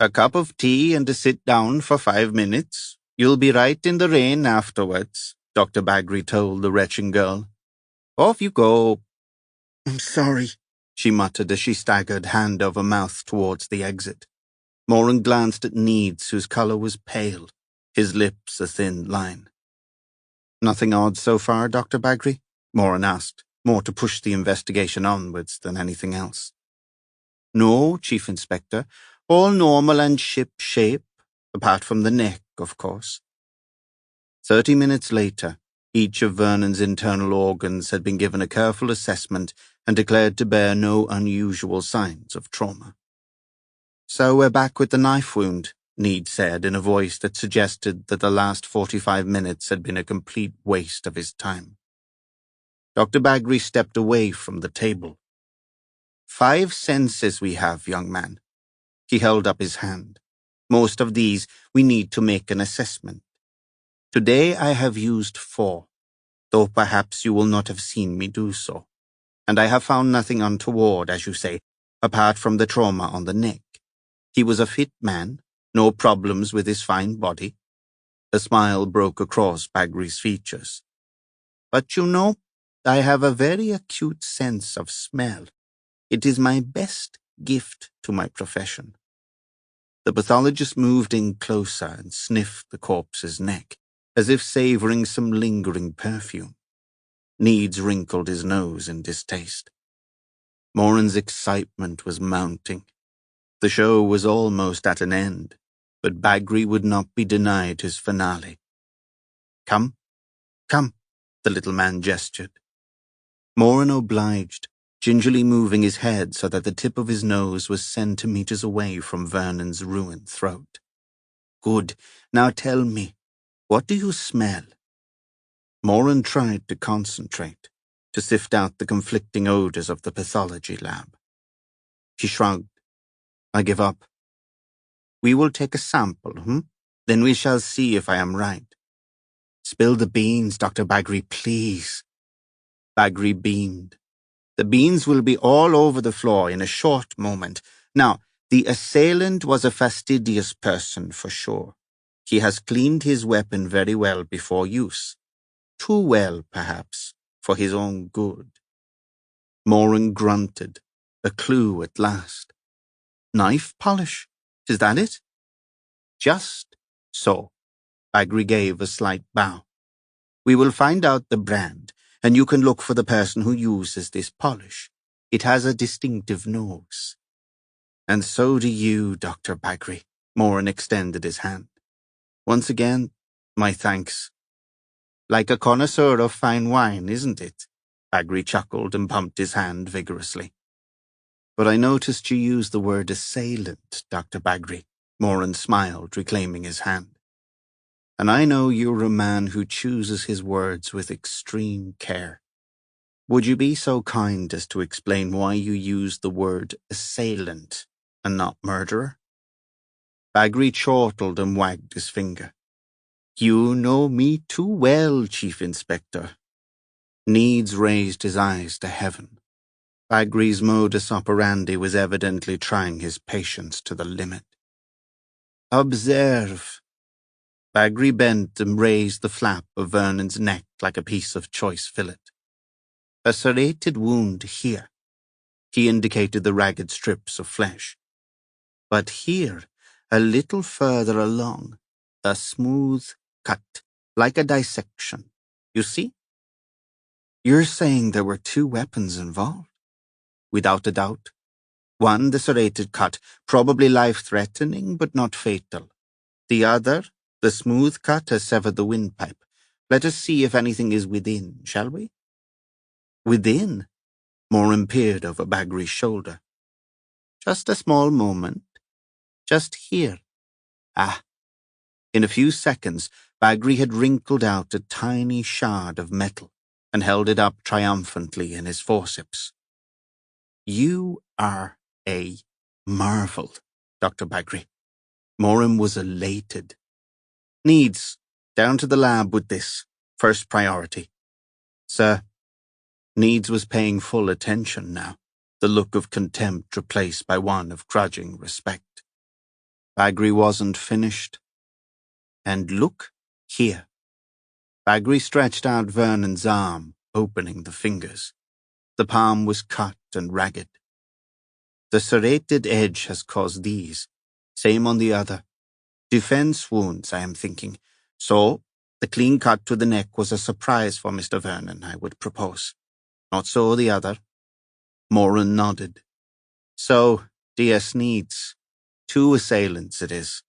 A cup of tea and a sit down for 5 minutes. You'll be right in the rain afterwards, Dr. Bagri told the retching girl. Off you go. I'm sorry, she muttered as she staggered hand over mouth towards the exit. Moran glanced at Needs, whose colour was pale, his lips a thin line. Nothing odd so far, Dr. Bagri? Moran asked, more to push the investigation onwards than anything else. No, Chief Inspector. All normal and ship-shape, apart from the neck, of course. 30 minutes later, each of Vernon's internal organs had been given a careful assessment and declared to bear no unusual signs of trauma. So we're back with the knife wound, Need said in a voice that suggested that the last 45 minutes had been a complete waste of his time. Dr. Bagri stepped away from the table. 5 senses we have, young man. He held up his hand. Most of these we need to make an assessment. Today I have used 4, though perhaps you will not have seen me do so. And I have found nothing untoward, as you say, apart from the trauma on the neck. He was a fit man, no problems with his fine body. A smile broke across Bagri's features. But you know, I have a very acute sense of smell. It is my best gift to my profession. The pathologist moved in closer and sniffed the corpse's neck, as if savoring some lingering perfume. Needs wrinkled his nose in distaste. Moran's excitement was mounting. The show was almost at an end, but Bagri would not be denied his finale. Come, come, the little man gestured. Moran obliged, gingerly moving his head so that the tip of his nose was centimeters away from Vernon's ruined throat. Good. Now tell me, what do you smell? Moran tried to concentrate, to sift out the conflicting odors of the pathology lab. He shrugged. I give up. We will take a sample, Then we shall see if I am right. Spill the beans, Dr. Bagri, please. Bagri beamed. The beans will be all over the floor in a short moment. Now, the assailant was a fastidious person for sure. He has cleaned his weapon very well before use. Too well, perhaps, for his own good. Moran grunted, a clue at last. Knife polish, is that it? Just so. Bagri gave a slight bow. We will find out the brand, and you can look for the person who uses this polish. It has a distinctive nose. And so do you, Dr. Bagri. Moran extended his hand. Once again, my thanks. Like a connoisseur of fine wine, isn't it? Bagri chuckled and pumped his hand vigorously. But I noticed you used the word assailant, Dr. Bagri. Moran smiled, reclaiming his hand. And I know you're a man who chooses his words with extreme care. Would you be so kind as to explain why you used the word assailant and not murderer? Bagri chortled and wagged his finger. You know me too well, Chief Inspector. Needs raised his eyes to heaven. Bagri's modus operandi was evidently trying his patience to the limit. Observe. Bagri bent and raised the flap of Vernon's neck like a piece of choice fillet. A serrated wound here. He indicated the ragged strips of flesh. But here, a little further along, a smooth cut, like a dissection. You see? You're saying there were 2 weapons involved? Without a doubt. One, the serrated cut, probably life-threatening but not fatal. The other, the smooth cut, has severed the windpipe. Let us see if anything is within, shall we? Within? Moran peered over Bagri's shoulder. Just a small moment. Just here. Ah. In a few seconds, Bagri had wrinkled out a tiny shard of metal and held it up triumphantly in his forceps. You are a marvel, Dr. Bagri. Moran was elated. Needs, down to the lab with this. First priority. Sir. Needs was paying full attention now, the look of contempt replaced by one of grudging respect. Bagri wasn't finished. And look here. Bagri stretched out Vernon's arm, opening the fingers. The palm was cut and ragged. The serrated edge has caused these. Same on the other. Defense wounds, I am thinking. So, the clean cut to the neck was a surprise for Mr. Vernon, I would propose. Not so the other. Moran nodded. So, DS Needs. 2 assailants it is.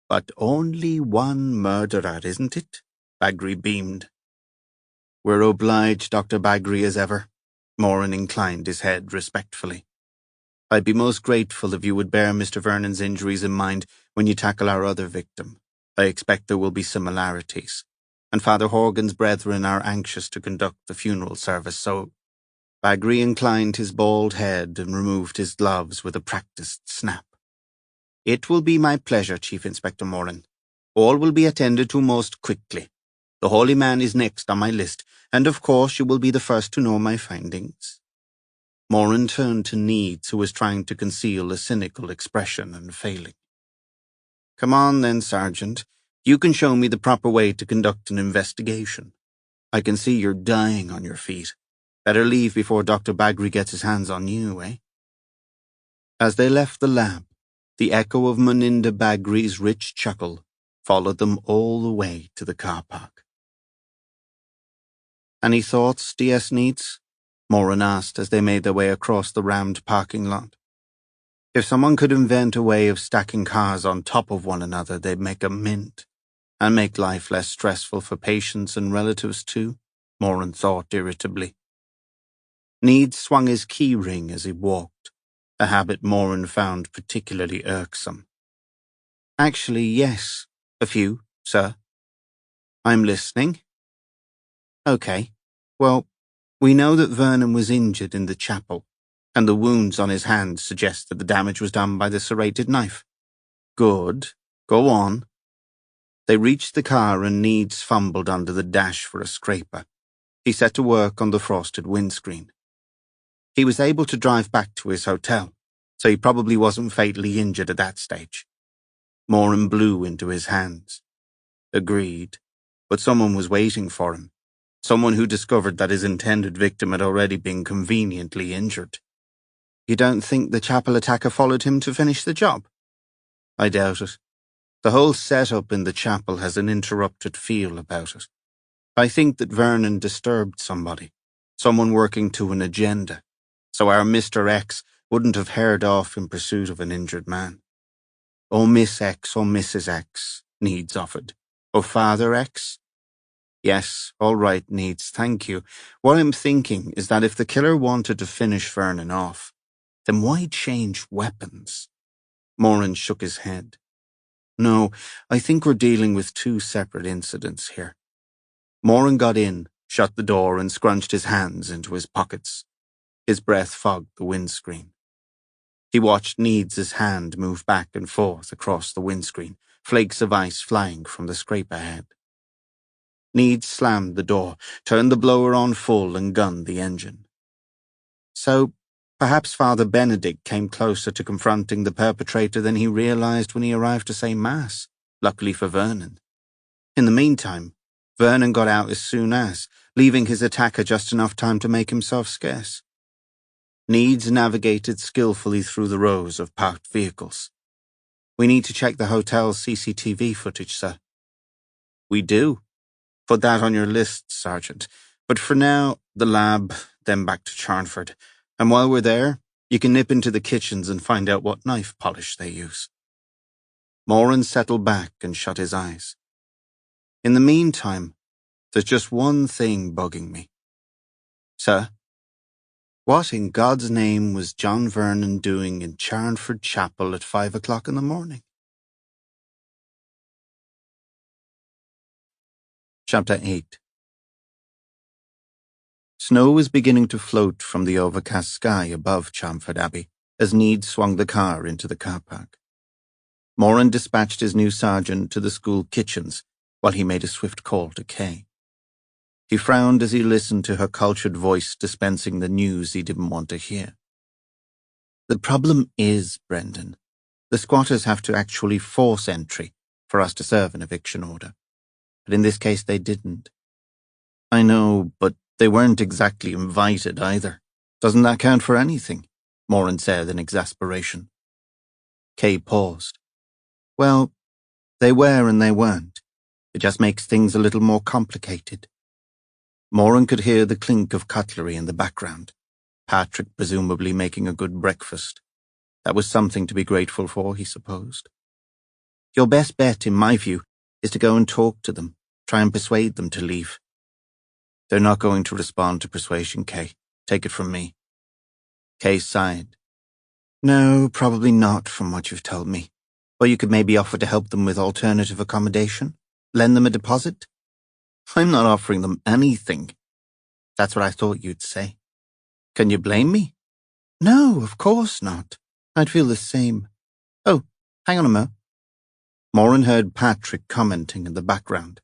But only 1 murderer, isn't it? Bagri beamed. We're obliged, Dr. Bagri, as ever. Moran inclined his head respectfully. I'd be most grateful if you would bear Mr. Vernon's injuries in mind when you tackle our other victim, I expect there will be similarities, and Father Horgan's brethren are anxious to conduct the funeral service, so Bagri inclined his bald head and removed his gloves with a practiced snap. It will be my pleasure, Chief Inspector Moran. All will be attended to most quickly. The holy man is next on my list, and of course you will be the first to know my findings. Moran turned to Needs, who was trying to conceal a cynical expression and failing. Come on then, Sergeant. You can show me the proper way to conduct an investigation. I can see you're dying on your feet. Better leave before Dr. Bagri gets his hands on you, eh? As they left the lab, the echo of Muninda Bagri's rich chuckle followed them all the way to the car park. Any thoughts, DS Needs? Moran asked as they made their way across the rammed parking lot. If someone could invent a way of stacking cars on top of one another, they'd make a mint, and make life less stressful for patients and relatives too, Moran thought irritably. Needs swung his key ring as he walked, a habit Moran found particularly irksome. Actually, yes, a few, sir. I'm listening. Okay, well, we know that Vernon was injured in the chapel, and the wounds on his hands suggest that the damage was done by the serrated knife. Good. Go on. They reached the car and Needs fumbled under the dash for a scraper. He set to work on the frosted windscreen. He was able to drive back to his hotel, so he probably wasn't fatally injured at that stage. Moran blew into his hands. Agreed, but someone was waiting for him. Someone who discovered that his intended victim had already been conveniently injured. You don't think the chapel attacker followed him to finish the job? I doubt it. The whole setup in the chapel has an interrupted feel about it. I think that Vernon disturbed somebody, someone working to an agenda, so our Mr. X wouldn't have haired off in pursuit of an injured man. Oh, Miss X or Mrs. X, Needs offered. Oh, Father X? Yes, all right, Needs, thank you. What I'm thinking is that if the killer wanted to finish Vernon off, then why change weapons? Moran shook his head. No, I think we're dealing with two separate incidents here. Moran got in, shut the door, and scrunched his hands into his pockets. His breath fogged the windscreen. He watched Needs' hand move back and forth across the windscreen, flakes of ice flying from the scrape ahead. Needs slammed the door, turned the blower on full, and gunned the engine. So, perhaps Father Benedict came closer to confronting the perpetrator than he realized when he arrived to say Mass, luckily for Vernon. In the meantime, Vernon got out as soon as, leaving his attacker just enough time to make himself scarce. Needs navigated skillfully through the rows of parked vehicles. We need to check the hotel's CCTV footage, sir. We do. Put that on your list, Sergeant. But for now, the lab, then back to Charnford. And while we're there, you can nip into the kitchens and find out what knife polish they use. Moran settled back and shut his eyes. In the meantime, there's just one thing bugging me. Sir? What in God's name was John Vernon doing in Charnford Chapel at 5 o'clock in the morning? Chapter 8. Snow was beginning to float from the overcast sky above Charnford Abbey as Needs swung the car into the car park. Moran dispatched his new sergeant to the school kitchens while he made a swift call to Kay. He frowned as he listened to her cultured voice dispensing the news he didn't want to hear. The problem is, Brendan, the squatters have to actually force entry for us to serve an eviction order. But in this case they didn't. I know, but they weren't exactly invited either. Doesn't that count for anything? Moran said in exasperation. Kay paused. Well, they were and they weren't. It just makes things a little more complicated. Moran could hear the clink of cutlery in the background. Patrick presumably making a good breakfast. That was something to be grateful for, he supposed. Your best bet, in my view, is to go and talk to them, try and persuade them to leave. They're not going to respond to persuasion, Kay. Take it from me. Kay sighed. No, probably not from what you've told me. Or you could maybe offer to help them with alternative accommodation? Lend them a deposit? I'm not offering them anything. That's what I thought you'd say. Can you blame me? No, of course not. I'd feel the same. Oh, hang on a mo. Moran heard Patrick commenting in the background.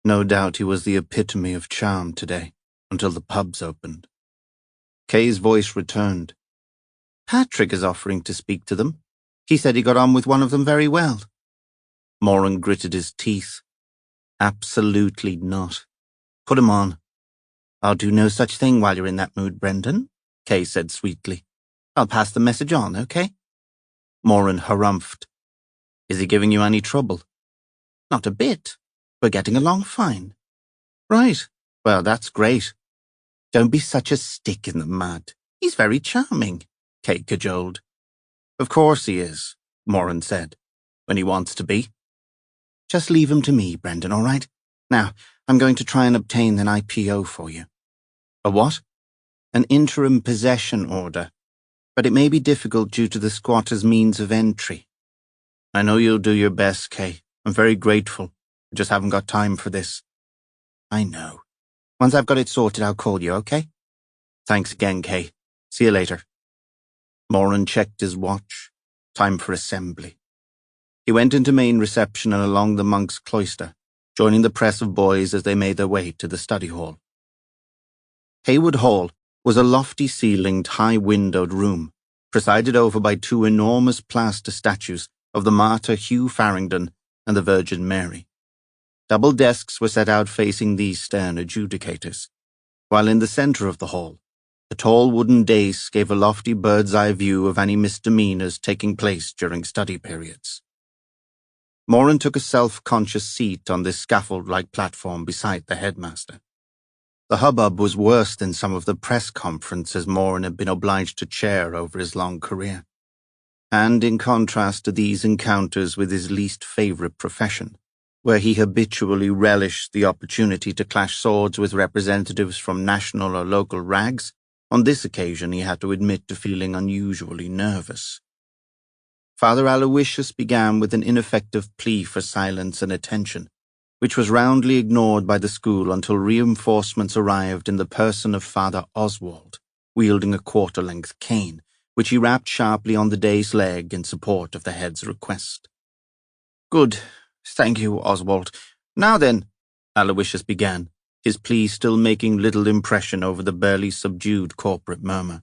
No doubt he was the epitome of charm today, until the pubs opened. Kay's voice returned. Patrick is offering to speak to them. He said he got on with one of them very well. Moran gritted his teeth. Absolutely not. Put him on. I'll do no such thing while you're in that mood, Brendan, Kay said sweetly. I'll pass the message on, okay? Moran harumphed. Is he giving you any trouble? Not a bit. We're getting along fine. Right. Well, that's great. Don't be such a stick in the mud. He's very charming, Kay cajoled. Of course he is, Moran said, when he wants to be. Just leave him to me, Brendan, all right? Now, I'm going to try and obtain an IPO for you. A what? An interim possession order, but it may be difficult due to the squatter's means of entry. I know you'll do your best, Kay. I'm very grateful. I just haven't got time for this. I know. Once I've got it sorted, I'll call you, okay? Thanks again, Kay. See you later. Moran checked his watch. Time for assembly. He went into main reception and along the monks' cloister, joining the press of boys as they made their way to the study hall. Haywood Hall was a lofty-ceilinged, high-windowed room, presided over by two enormous plaster statues of the martyr Hugh Farringdon and the Virgin Mary. Double desks were set out facing these stern adjudicators, while in the center of the hall, a tall wooden dais gave a lofty bird's-eye view of any misdemeanors taking place during study periods. Moran took a self-conscious seat on this scaffold-like platform beside the headmaster. The hubbub was worse than some of the press conferences Moran had been obliged to chair over his long career. And in contrast to these encounters with his least favorite profession, where he habitually relished the opportunity to clash swords with representatives from national or local rags, on this occasion he had to admit to feeling unusually nervous. Father Aloysius began with an ineffective plea for silence and attention, which was roundly ignored by the school until reinforcements arrived in the person of Father Oswald, wielding a quarter-length cane, which he rapped sharply on the dais leg in support of the head's request. Good. Thank you, Oswald. Now then, Aloysius began, his plea still making little impression over the barely subdued corporate murmur.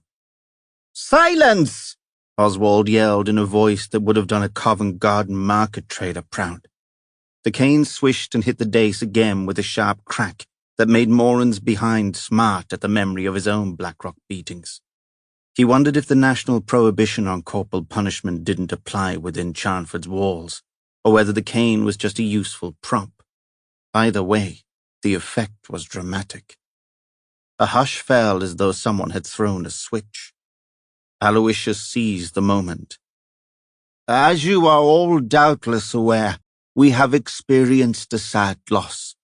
Silence! Oswald yelled in a voice that would have done a Covent Garden market trader proud. The cane swished and hit the dais again with a sharp crack that made Moran's behind smart at the memory of his own Blackrock beatings. He wondered if the national prohibition on corporal punishment didn't apply within Charnford's walls, or whether the cane was just a useful prop. Either way, the effect was dramatic. A hush fell as though someone had thrown a switch. Aloysius seized the moment. As you are all doubtless aware, we have experienced a sad loss.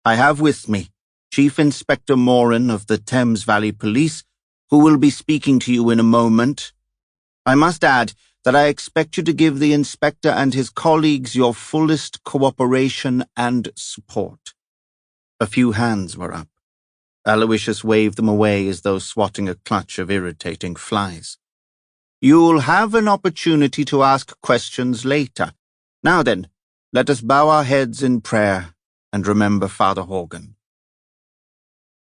I have with me Chief Inspector Moran of the Thames Valley Police, who will be speaking to you in a moment. I must add that I expect you to give the inspector and his colleagues your fullest cooperation and support. A few hands were up. Aloysius waved them away as though swatting a clutch of irritating flies. You'll have an opportunity to ask questions later. Now then, let us bow our heads in prayer and remember Father Horgan.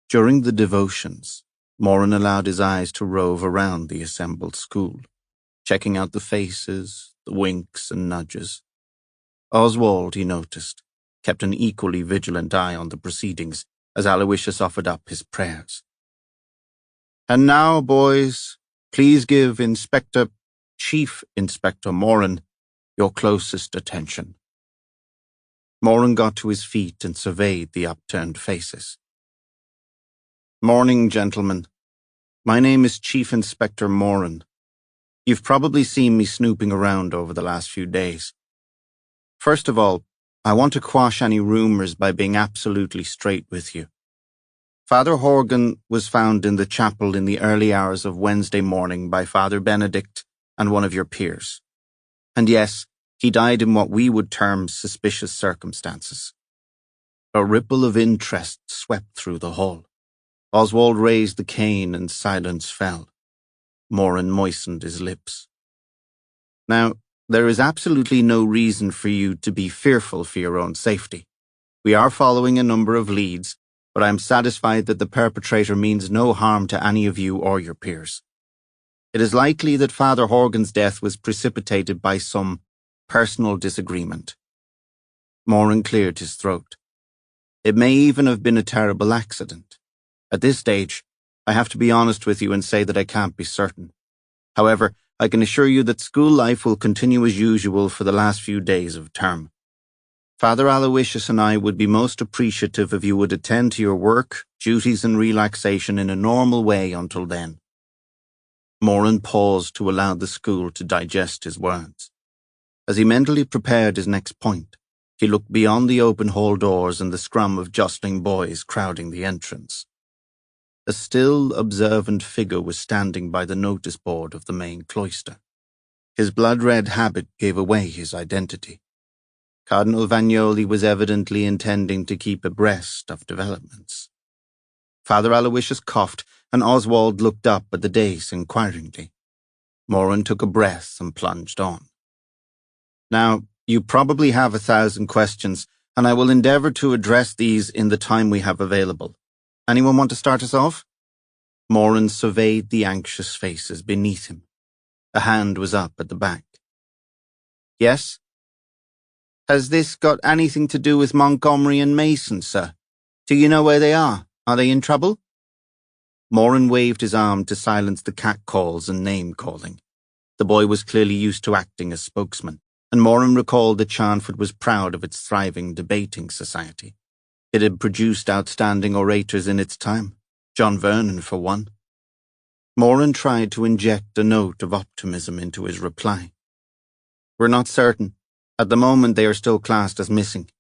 During the devotions, Moran allowed his eyes to rove around the assembled school, checking out the faces, the winks and nudges. Oswald, he noticed, kept an equally vigilant eye on the proceedings as Aloysius offered up his prayers. And now, boys, please give Chief Inspector Moran your closest attention. Moran got to his feet and surveyed the upturned faces. Morning, gentlemen. My name is Chief Inspector Moran. You've probably seen me snooping around over the last few days. First of all, I want to quash any rumors by being absolutely straight with you. Father Horgan was found in the chapel in the early hours of Wednesday morning by Father Benedict and one of your peers. And yes, He died in what we would term suspicious circumstances. A ripple of interest swept through the hall. Oswald raised the cane and silence fell. Moran moistened his lips. Now, there is absolutely no reason for you to be fearful for your own safety. We are following a number of leads, but I am satisfied that the perpetrator means no harm to any of you or your peers. It is likely that Father Horgan's death was precipitated by some personal disagreement. Moran cleared his throat. It may even have been a terrible accident. At this stage, I have to be honest with you and say that I can't be certain. However, I can assure you that school life will continue as usual for the last few days of term. Father Aloysius and I would be most appreciative if you would attend to your work, duties and relaxation in a normal way until then. Moran paused to allow the school to digest his words. As he mentally prepared his next point, he looked beyond the open hall doors and the scrum of jostling boys crowding the entrance. A still, observant figure was standing by the notice board of the main cloister. His blood-red habit gave away his identity. Cardinal Vagnoli was evidently intending to keep abreast of developments. Father Aloysius coughed, and Oswald looked up at the dais inquiringly. Moran took a breath and plunged on. Now, you probably have 1,000 questions, and I will endeavour to address these in the time we have available. Anyone want to start us off? Moran surveyed the anxious faces beneath him. A hand was up at the back. Yes? Has this got anything to do with Montgomery and Mason, sir? Do you know where they are? Are they in trouble? Moran waved his arm to silence the catcalls and name-calling. The boy was clearly used to acting as spokesman, and Moran recalled that Charnford was proud of its thriving debating society. It had produced outstanding orators in its time, John Vernon for one. Moran tried to inject a note of optimism into his reply. We're not certain. At the moment they are still classed as missing.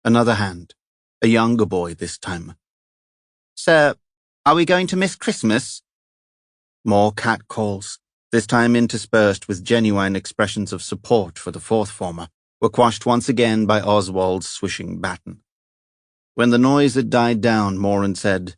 Another hand, a younger boy this time. Sir, are we going to miss Christmas? More catcalls, this time interspersed with genuine expressions of support for the fourth former, were quashed once again by Oswald's swishing baton. When the noise had died down, Moran said,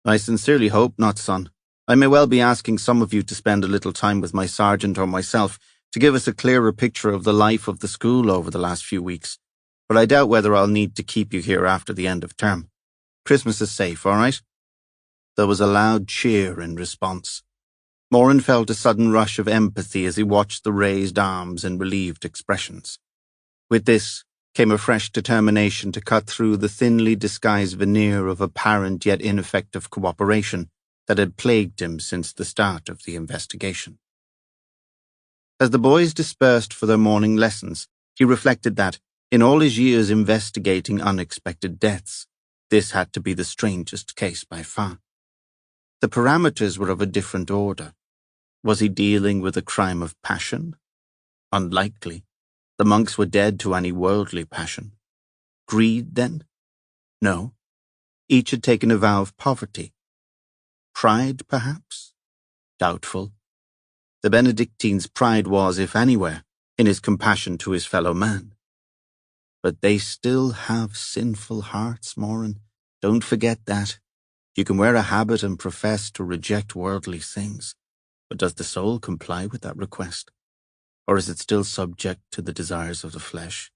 I sincerely hope not, son. I may well be asking some of you to spend a little time with my sergeant or myself to give us a clearer picture of the life of the school over the last few weeks, but I doubt whether I'll need to keep you here after the end of term. Christmas is safe, all right? There was a loud cheer in response. Moran felt a sudden rush of empathy as he watched the raised arms and relieved expressions. With this came a fresh determination to cut through the thinly disguised veneer of apparent yet ineffective cooperation that had plagued him since the start of the investigation. As the boys dispersed for their morning lessons, he reflected that, in all his years investigating unexpected deaths, this had to be the strangest case by far. The parameters were of a different order. Was he dealing with a crime of passion? Unlikely. The monks were dead to any worldly passion. Greed, then? No. Each had taken a vow of poverty. Pride, perhaps? Doubtful. The Benedictine's pride was, if anywhere, in his compassion to his fellow man. But they still have sinful hearts, Moran. Don't forget that. You can wear a habit and profess to reject worldly things, but does the soul comply with that request? Or is it still subject to the desires of the flesh?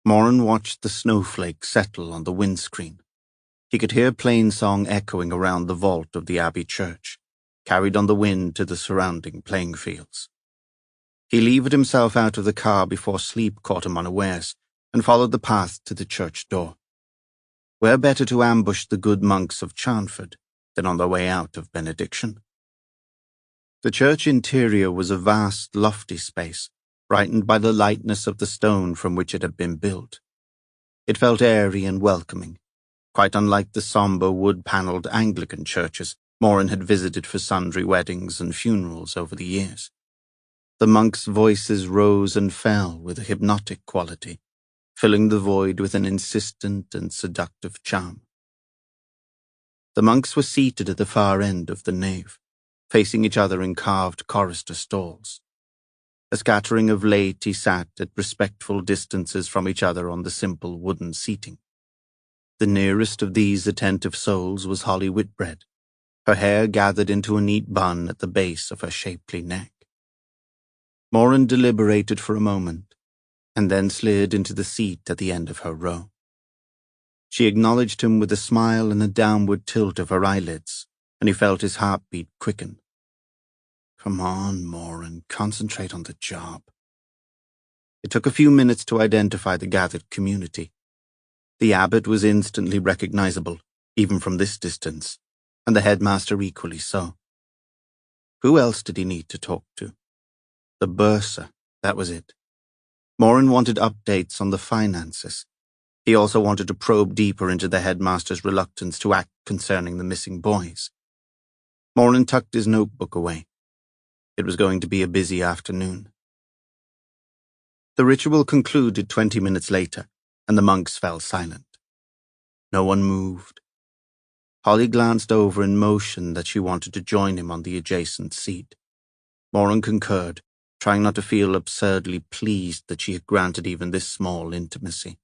Moran watched the snowflake settle on the windscreen. He could hear plainsong echoing around the vault of the Abbey church, carried on the wind to the surrounding playing fields. He levered himself out of the car before sleep caught him unawares, and followed the path to the church door. Where better to ambush the good monks of Charnford than on their way out of benediction? The church interior was a vast, lofty space, brightened by the lightness of the stone from which it had been built. It felt airy and welcoming, quite unlike the sombre wood-panelled Anglican churches Moran had visited for sundry weddings and funerals over the years. The monks' voices rose and fell with a hypnotic quality, filling the void with an insistent and seductive charm. The monks were seated at the far end of the nave, facing each other in carved chorister stalls. A scattering of laity sat at respectful distances from each other on the simple wooden seating. The nearest of these attentive souls was Holly Whitbread, her hair gathered into a neat bun at the base of her shapely neck. Moran deliberated for a moment, and then slid into the seat at the end of her row. She acknowledged him with a smile and a downward tilt of her eyelids, and he felt his heartbeat quicken. Come on, Moran, concentrate on the job. It took a few minutes to identify the gathered community. The abbot was instantly recognizable, even from this distance, and the headmaster equally so. Who else did he need to talk to? The bursar, that was it. Moran wanted updates on the finances. He also wanted to probe deeper into the headmaster's reluctance to act concerning the missing boys. Moran tucked his notebook away. It was going to be a busy afternoon. The ritual concluded 20 minutes later, and the monks fell silent. No one moved. Holly glanced over in motion that she wanted to join him on the adjacent seat. Moran concurred, trying not to feel absurdly pleased that she had granted even this small intimacy.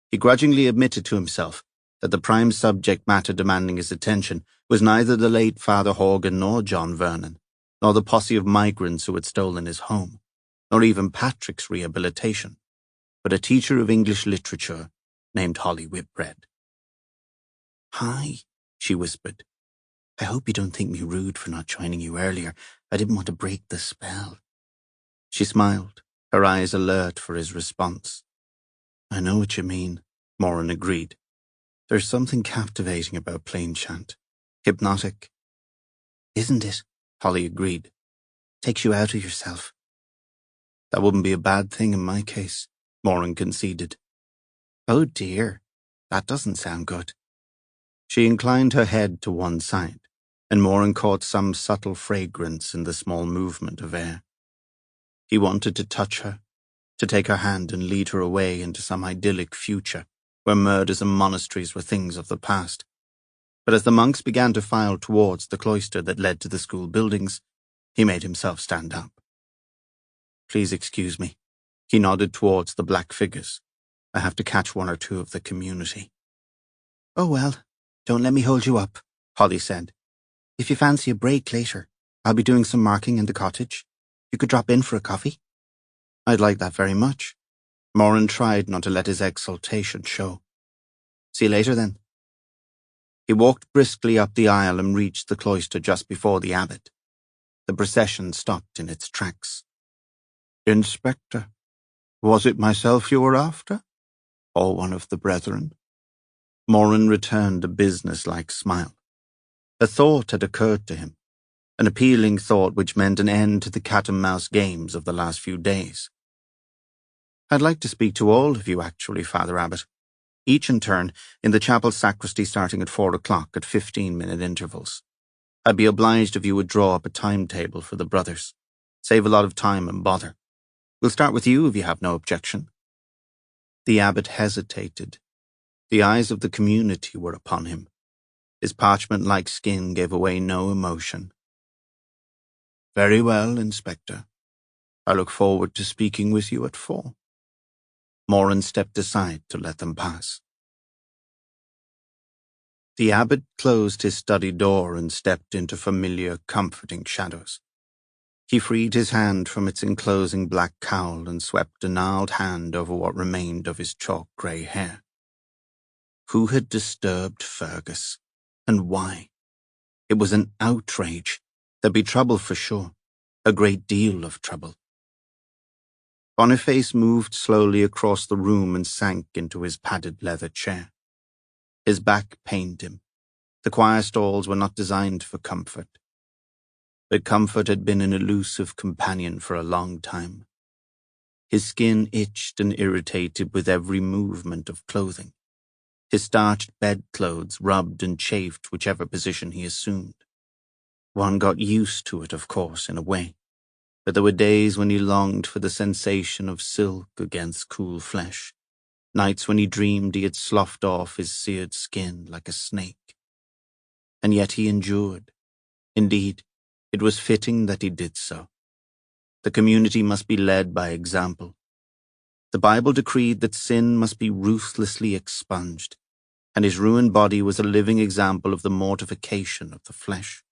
He grudgingly admitted to himself that the prime subject matter demanding his attention was neither the late Father Horgan nor John Vernon, nor the posse of migrants who had stolen his home, nor even Patrick's rehabilitation, but a teacher of English literature named Holly Whitbread. "Hi," she whispered. "I hope you don't think me rude for not joining you earlier. I didn't want to break the spell." She smiled, her eyes alert for his response. "I know what you mean," Moran agreed. "There's something captivating about plain chant. Hypnotic." "Isn't it?" Holly agreed. "Takes you out of yourself." "That wouldn't be a bad thing in my case," Moran conceded. "Oh dear, that doesn't sound good." She inclined her head to one side, and Moran caught some subtle fragrance in the small movement of air. He wanted to touch her, to take her hand and lead her away into some idyllic future where murders and monasteries were things of the past. But as the monks began to file towards the cloister that led to the school buildings, he made himself stand up. "Please excuse me." He nodded towards the black figures. "I have to catch one or two of the community." "Oh well, don't let me hold you up," Holly said. "If you fancy a break later, I'll be doing some marking in the cottage. You could drop in for a coffee." "I'd like that very much." Moran tried not to let his exultation show. "See you later, then." He walked briskly up the aisle and reached the cloister just before the abbot. The procession stopped in its tracks. "Inspector, was it myself you were after? Or one of the brethren?" Moran returned a business-like smile. A thought had occurred to him, an appealing thought which meant an end to the cat-and-mouse games of the last few days. "I'd like to speak to all of you, actually, Father Abbot, each in turn, in the chapel sacristy starting at 4 o'clock at 15-minute intervals. I'd be obliged if you would draw up a timetable for the brothers. Save a lot of time and bother. We'll start with you if you have no objection." The abbot hesitated. The eyes of the community were upon him. His parchment-like skin gave away no emotion. "Very well, Inspector. I look forward to speaking with you at 4. Moran stepped aside to let them pass. The abbot closed his study door and stepped into familiar, comforting shadows. He freed his hand from its enclosing black cowl and swept a gnarled hand over what remained of his chalk-grey hair. Who had disturbed Fergus, and why? It was an outrage. There'd be trouble for sure, a great deal of trouble. Boniface moved slowly across the room and sank into his padded leather chair. His back pained him. The choir stalls were not designed for comfort. But comfort had been an elusive companion for a long time. His skin itched and irritated with every movement of clothing. His starched bedclothes rubbed and chafed whichever position he assumed. One got used to it, of course, in a way, but there were days when he longed for the sensation of silk against cool flesh, nights when he dreamed he had sloughed off his seared skin like a snake. And yet he endured. Indeed, it was fitting that he did so. The community must be led by example. The Bible decreed that sin must be ruthlessly expunged, and his ruined body was a living example of the mortification of the flesh.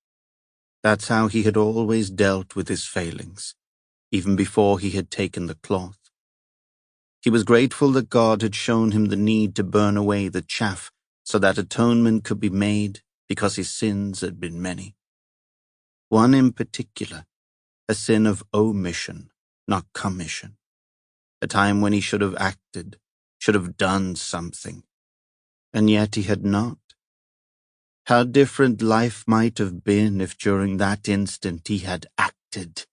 That's how he had always dealt with his failings, even before he had taken the cloth. He was grateful that God had shown him the need to burn away the chaff so that atonement could be made because his sins had been many. One in particular, a sin of omission, not commission. A time when he should have acted, should have done something, and yet he had not. How different life might have been if during that instant he had acted.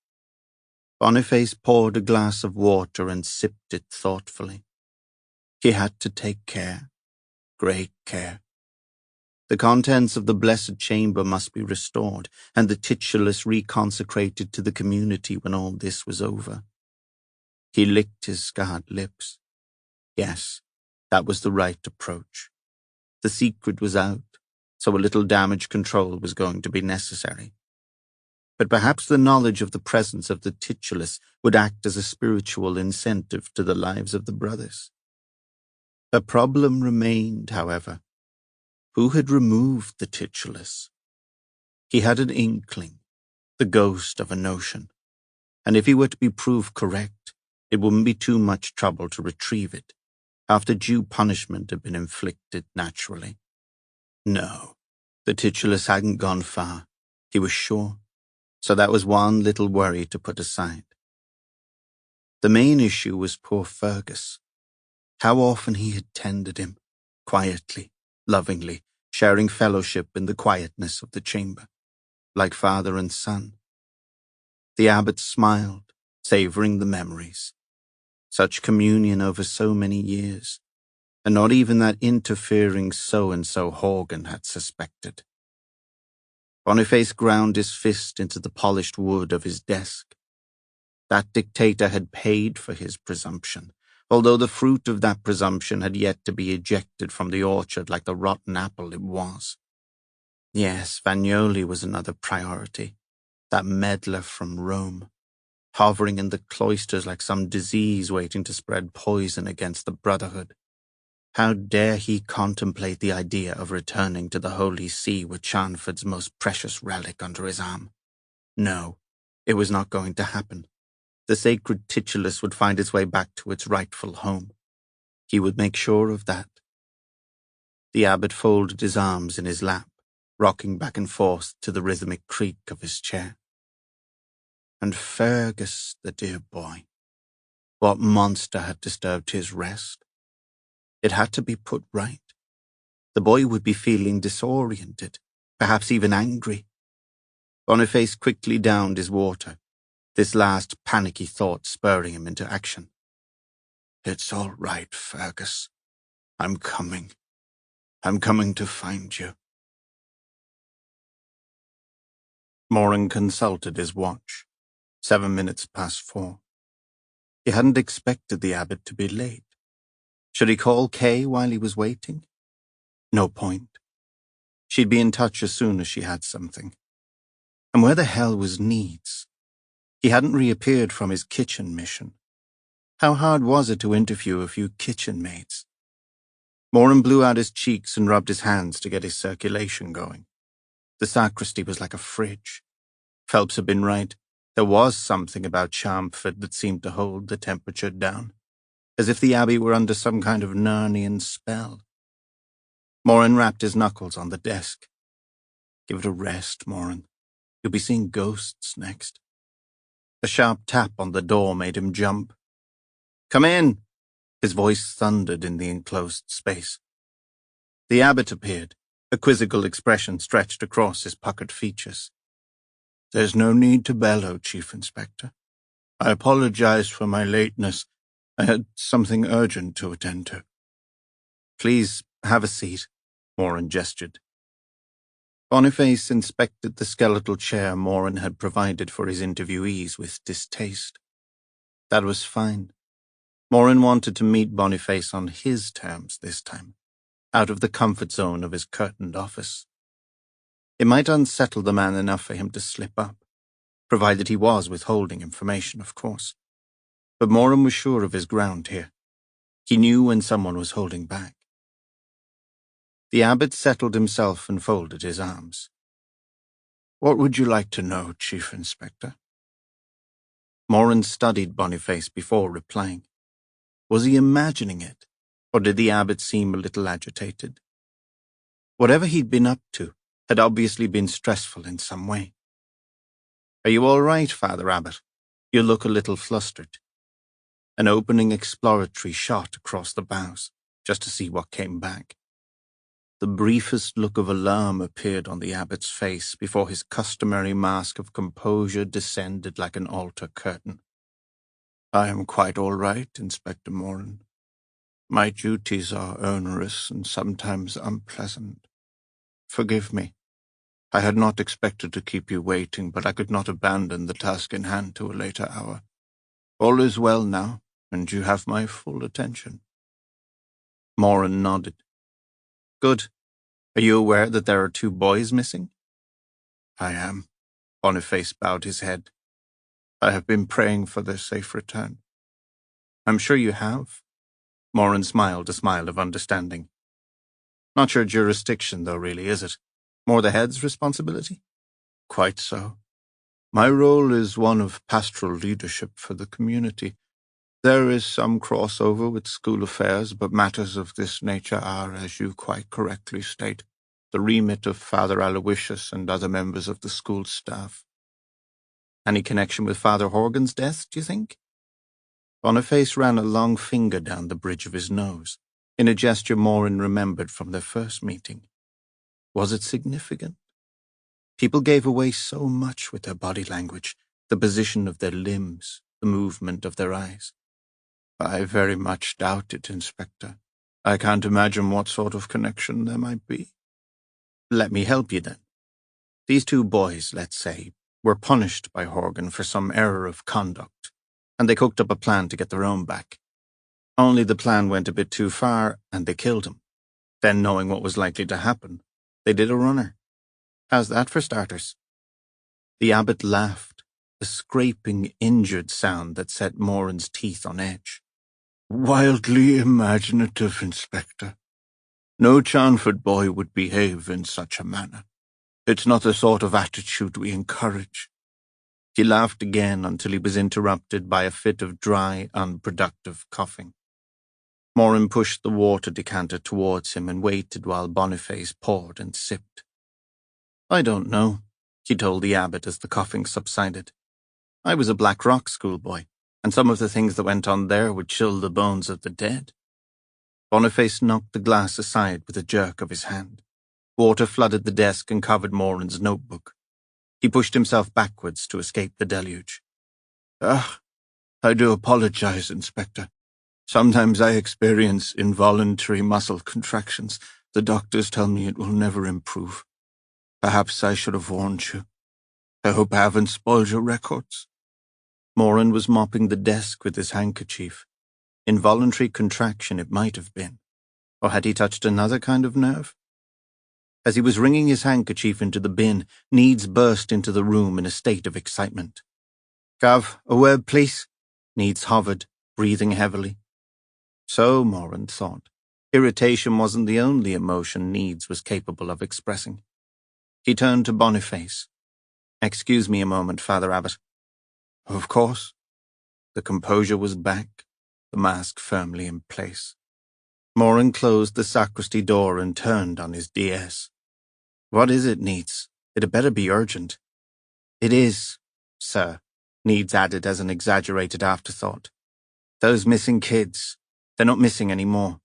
Boniface poured a glass of water and sipped it thoughtfully. He had to take care, great care. The contents of the blessed chamber must be restored, and the titulus reconsecrated to the community when all this was over. He licked his scarred lips. Yes, that was the right approach. The secret was out, so a little damage control was going to be necessary. But perhaps the knowledge of the presence of the titulus would act as a spiritual incentive to the lives of the brothers. A problem remained, however. Who had removed the titulus? He had an inkling, the ghost of a notion, and if he were to be proved correct, it wouldn't be too much trouble to retrieve it, after due punishment had been inflicted naturally. No, the titulus hadn't gone far, he was sure, so that was one little worry to put aside. The main issue was poor Fergus. How often he had tended him, quietly, lovingly, sharing fellowship in the quietness of the chamber, like father and son. The abbot smiled, savoring the memories. Such communion over so many years, and not even that interfering so-and-so Horgan had suspected. Boniface ground his fist into the polished wood of his desk. That dictator had paid for his presumption, although the fruit of that presumption had yet to be ejected from the orchard like the rotten apple it was. Yes, Vagnoli was another priority, that meddler from Rome, hovering in the cloisters like some disease waiting to spread poison against the Brotherhood. How dare he contemplate the idea of returning to the Holy See with Charnford's most precious relic under his arm? No, it was not going to happen. The sacred titulus would find its way back to its rightful home. He would make sure of that. The abbot folded his arms in his lap, rocking back and forth to the rhythmic creak of his chair. And Fergus, the dear boy, what monster had disturbed his rest? It had to be put right. The boy would be feeling disoriented, perhaps even angry. Boniface quickly downed his water, this last panicky thought spurring him into action. It's all right, Fergus. I'm coming. I'm coming to find you. Moran consulted his watch. 7 minutes past 4. He hadn't expected the abbot to be late. Should he call Kay while he was waiting? No point. She'd be in touch as soon as she had something. And where the hell was Needs? He hadn't reappeared from his kitchen mission. How hard was it to interview a few kitchen maids? Moran blew out his cheeks and rubbed his hands to get his circulation going. The sacristy was like a fridge. Phelps had been right. There was something about Charmford that seemed to hold the temperature down, as if the abbey were under some kind of Narnian spell. Moran rapped his knuckles on the desk. Give it a rest, Moran. You'll be seeing ghosts next. A sharp tap on the door made him jump. Come in! His voice thundered in the enclosed space. The abbot appeared, a quizzical expression stretched across his puckered features. There's no need to bellow, Chief Inspector. I apologize for my lateness. I had something urgent to attend to. Please have a seat, Moran gestured. Boniface inspected the skeletal chair Moran had provided for his interviewees with distaste. That was fine. Moran wanted to meet Boniface on his terms this time, out of the comfort zone of his curtained office. It might unsettle the man enough for him to slip up, provided he was withholding information, of course. But Moran was sure of his ground here. He knew when someone was holding back. The abbot settled himself and folded his arms. "What would you like to know, Chief Inspector?" Moran studied Boniface before replying. Was he imagining it, or did the abbot seem a little agitated? Whatever he'd been up to had obviously been stressful in some way. "Are you all right, Father Abbot? You look a little flustered." An opening exploratory shot across the bows, just to see what came back. The briefest look of alarm appeared on the abbot's face before his customary mask of composure descended like an altar curtain. "I am quite all right, Inspector Moran. My duties are onerous and sometimes unpleasant. Forgive me. I had not expected to keep you waiting, but I could not abandon the task in hand to a later hour. All is well now, and you have my full attention." Moran nodded. "Good. Are you aware that there are 2 boys missing?" "I am." Boniface bowed his head. "I have been praying for their safe return." "I'm sure you have." Moran smiled a smile of understanding. "Not your jurisdiction, though, really, is it? More the head's responsibility?" "Quite so. My role is one of pastoral leadership for the community. There is some crossover with school affairs, but matters of this nature are, as you quite correctly state, the remit of Father Aloysius and other members of the school staff." "Any connection with Father Horgan's death, do you think?" Boniface ran a long finger down the bridge of his nose, in a gesture Moran remembered from their first meeting. Was it significant? People gave away so much with their body language, the position of their limbs, the movement of their eyes. "I very much doubt it, Inspector. I can't imagine what sort of connection there might be." "Let me help you then. These 2 boys, let's say, were punished by Horgan for some error of conduct, and they cooked up a plan to get their own back. Only the plan went a bit too far, and they killed him. Then, knowing what was likely to happen, they did a runner. How's that for starters?" The abbot laughed, a scraping, injured sound that set Moran's teeth on edge. "Wildly imaginative, Inspector. No Charnford boy would behave in such a manner. It's not the sort of attitude we encourage." He laughed again until he was interrupted by a fit of dry, unproductive coughing. Moran pushed the water decanter towards him and waited while Boniface poured and sipped. "I don't know," he told the abbot as the coughing subsided. "I was a Black Rock schoolboy, and some of the things that went on there would chill the bones of the dead." Boniface knocked the glass aside with a jerk of his hand. Water flooded the desk and covered Moran's notebook. He pushed himself backwards to escape the deluge. I do apologize, Inspector. Sometimes I experience involuntary muscle contractions. The doctors tell me it will never improve. Perhaps I should have warned you. I hope I haven't spoiled your records." Moran was mopping the desk with his handkerchief. Involuntary contraction it might have been. Or had he touched another kind of nerve? As he was wringing his handkerchief into the bin, Needs burst into the room in a state of excitement. "Gav, a word, please." Needs hovered, breathing heavily. So, Moran thought, irritation wasn't the only emotion Needs was capable of expressing. He turned to Boniface. "Excuse me a moment, Father Abbot." "Of course." The composure was back, the mask firmly in place. Moran closed the sacristy door and turned on his DS. "What is it, Needs? It had better be urgent." "It is, sir," Needs added as an exaggerated afterthought. "Those missing kids, they're not missing anymore."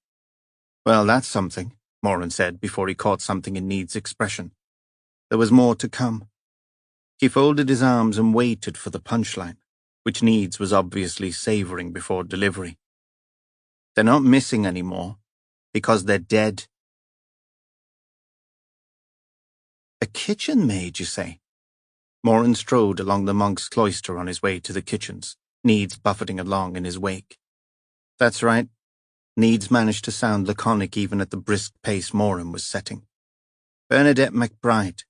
"Well, that's something," Moran said before he caught something in Needs' expression. There was more to come. He folded his arms and waited for the punchline, which Needs was obviously savoring before delivery. "They're not missing anymore, because they're dead." "A kitchen maid, you say?" Moran strode along the monk's cloister on his way to the kitchens, Needs buffeting along in his wake. "That's right." Needs managed to sound laconic even at the brisk pace Moran was setting. "Bernadette McBride.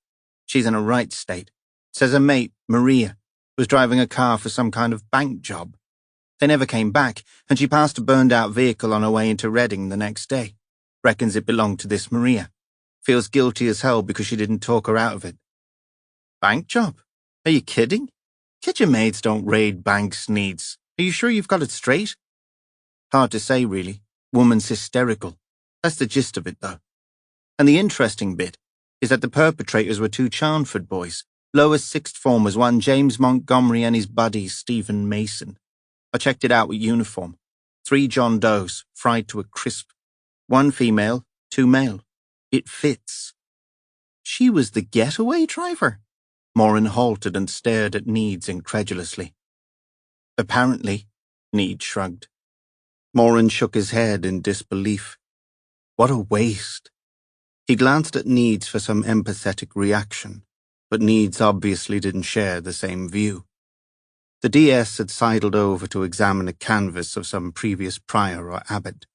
She's in a right state. Says her mate, Maria, was driving a car for some kind of bank job. They never came back, and she passed a burned-out vehicle on her way into Reading the next day. Reckons it belonged to this Maria. Feels guilty as hell because she didn't talk her out of it. Bank job? Are you kidding? Kitchen maids don't raid banks' needs. Are you sure you've got it straight? Hard to say, really. Woman's hysterical. That's the gist of it, though. And the interesting bit is that the perpetrators were two Charnford boys, lowest sixth formers, one James Montgomery and his buddy Stephen Mason. I checked it out with uniform. 3 John Does, fried to a crisp. 1 female, 2 male. It fits. She was the getaway driver? Moran halted and stared at Needs incredulously. Apparently, Needs shrugged. Moran shook his head in disbelief. What a waste. He glanced at Needs for some empathetic reaction, but Needs obviously didn't share the same view. The DS had sidled over to examine a canvas of some previous prior or abbot.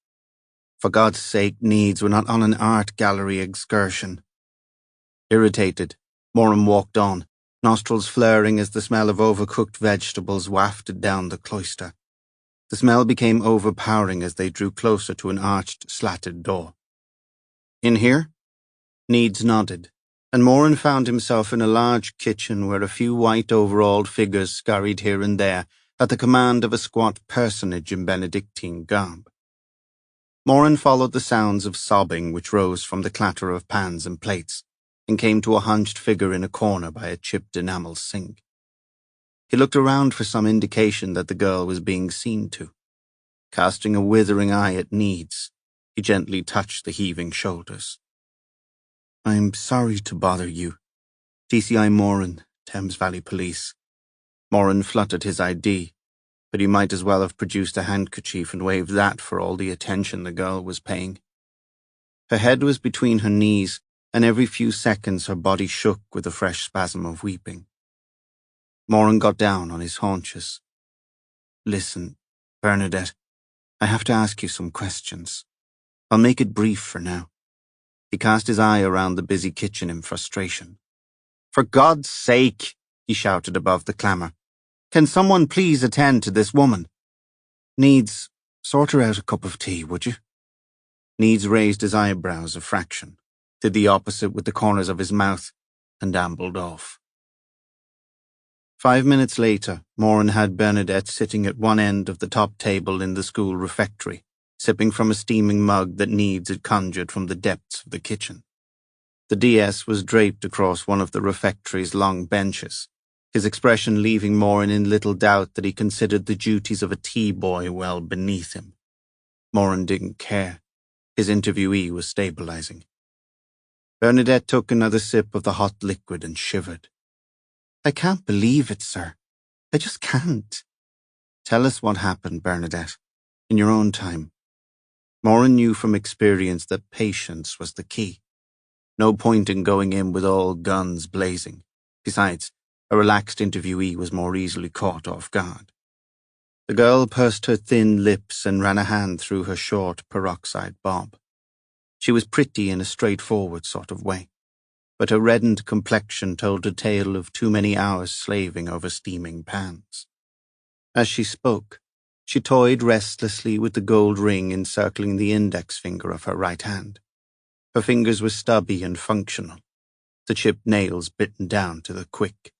For God's sake, Needs, we're not on an art gallery excursion. Irritated, Moran walked on, nostrils flaring as the smell of overcooked vegetables wafted down the cloister. The smell became overpowering as they drew closer to an arched, slatted door. In here? Needs nodded, and Moran found himself in a large kitchen where a few white-overalled figures scurried here and there at the command of a squat personage in Benedictine garb. Moran followed the sounds of sobbing which rose from the clatter of pans and plates, and came to a hunched figure in a corner by a chipped enamel sink. He looked around for some indication that the girl was being seen to. Casting a withering eye at Needs, he gently touched the heaving shoulders. I'm sorry to bother you. DCI Moran, Thames Valley Police. Moran fluttered his ID, but he might as well have produced a handkerchief and waved that for all the attention the girl was paying. Her head was between her knees, and every few seconds her body shook with a fresh spasm of weeping. Moran got down on his haunches. Listen, Bernadette, I have to ask you some questions. I'll make it brief for now. He cast his eye around the busy kitchen in frustration. For God's sake, he shouted above the clamour. Can someone please attend to this woman? Needs, sort her out a cup of tea, would you? Needs raised his eyebrows a fraction, did the opposite with the corners of his mouth, and ambled off. 5 minutes later, Moran had Bernadette sitting at one end of the top table in the school refectory, sipping from a steaming mug that Needs had conjured from the depths of the kitchen. The DS was draped across one of the refectory's long benches, his expression leaving Moran in little doubt that he considered the duties of a tea boy well beneath him. Moran didn't care. His interviewee was stabilizing. Bernadette took another sip of the hot liquid and shivered. I can't believe it, sir. I just can't. Tell us what happened, Bernadette, in your own time. Moran knew from experience that patience was the key. No point in going in with all guns blazing. Besides, a relaxed interviewee was more easily caught off guard. The girl pursed her thin lips and ran a hand through her short peroxide bob. She was pretty in a straightforward sort of way, but her reddened complexion told a tale of too many hours slaving over steaming pans. As she spoke, she toyed restlessly with the gold ring encircling the index finger of her right hand. Her fingers were stubby and functional, the chipped nails bitten down to the quick.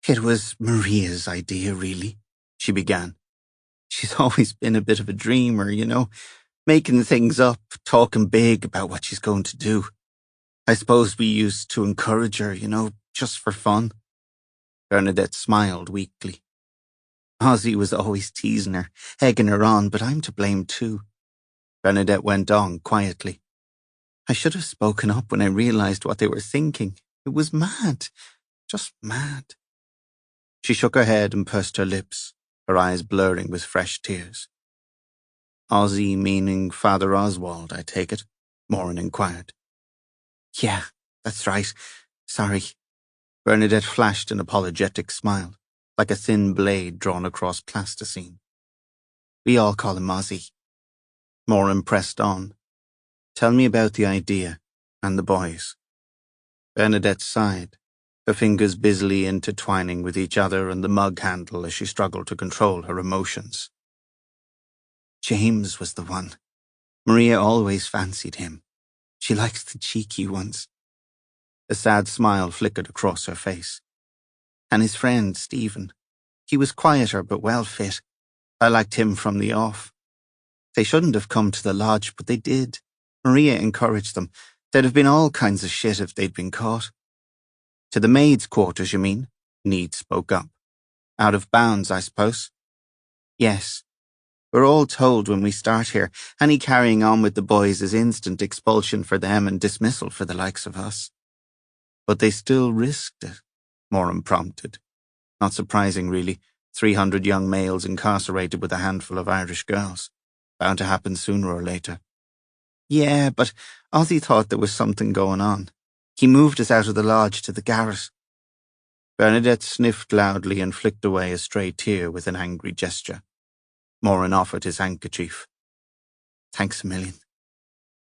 It was Maria's idea, really, she began. She's always been a bit of a dreamer, you know, making things up, talking big about what she's going to do. I suppose we used to encourage her, you know, just for fun. Bernadette smiled weakly. Ozzy was always teasing her, egging her on, but I'm to blame too. Bernadette went on quietly. I should have spoken up when I realized what they were thinking. It was mad. Just mad. She shook her head and pursed her lips, her eyes blurring with fresh tears. Ozzy meaning Father Oswald, I take it? Moran inquired. Yeah, that's right. Sorry. Bernadette flashed an apologetic smile, like a thin blade drawn across plasticine. We all call him Ozzy. Moran pressed on. Tell me about the idea and the boys. Bernadette sighed, her fingers busily intertwining with each other and the mug handle as she struggled to control her emotions. James was the one. Maria always fancied him. She likes the cheeky ones. A sad smile flickered across her face. And his friend, Stephen. He was quieter but well fit. I liked him from the off. They shouldn't have come to the lodge, but they did. Maria encouraged them. There'd have been all kinds of shit if they'd been caught. To the maids' quarters, you mean? Need spoke up. Out of bounds, I suppose? Yes. We're all told when we start here, any carrying on with the boys is instant expulsion for them and dismissal for the likes of us. But they still risked it, Moran prompted. Not surprising, really. 300 young males incarcerated with a handful of Irish girls. Bound to happen sooner or later. Yeah, but Ozzy thought there was something going on. He moved us out of the lodge to the garret. Bernadette sniffed loudly and flicked away a stray tear with an angry gesture. Moran offered his handkerchief. Thanks a million.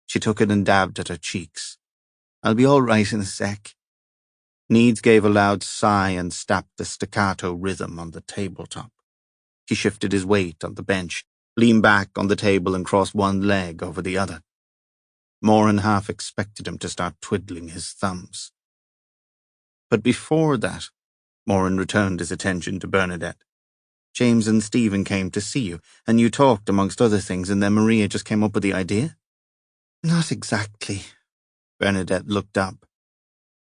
She took it and dabbed at her cheeks. I'll be all right in a sec. Needs gave a loud sigh and stamped the staccato rhythm on the tabletop. He shifted his weight on the bench, leaned back on the table and crossed one leg over the other. Moran half expected him to start twiddling his thumbs. But before that, Moran returned his attention to Bernadette. James and Stephen came to see you, and you talked amongst other things, and then Maria just came up with the idea? Not exactly. Bernadette looked up.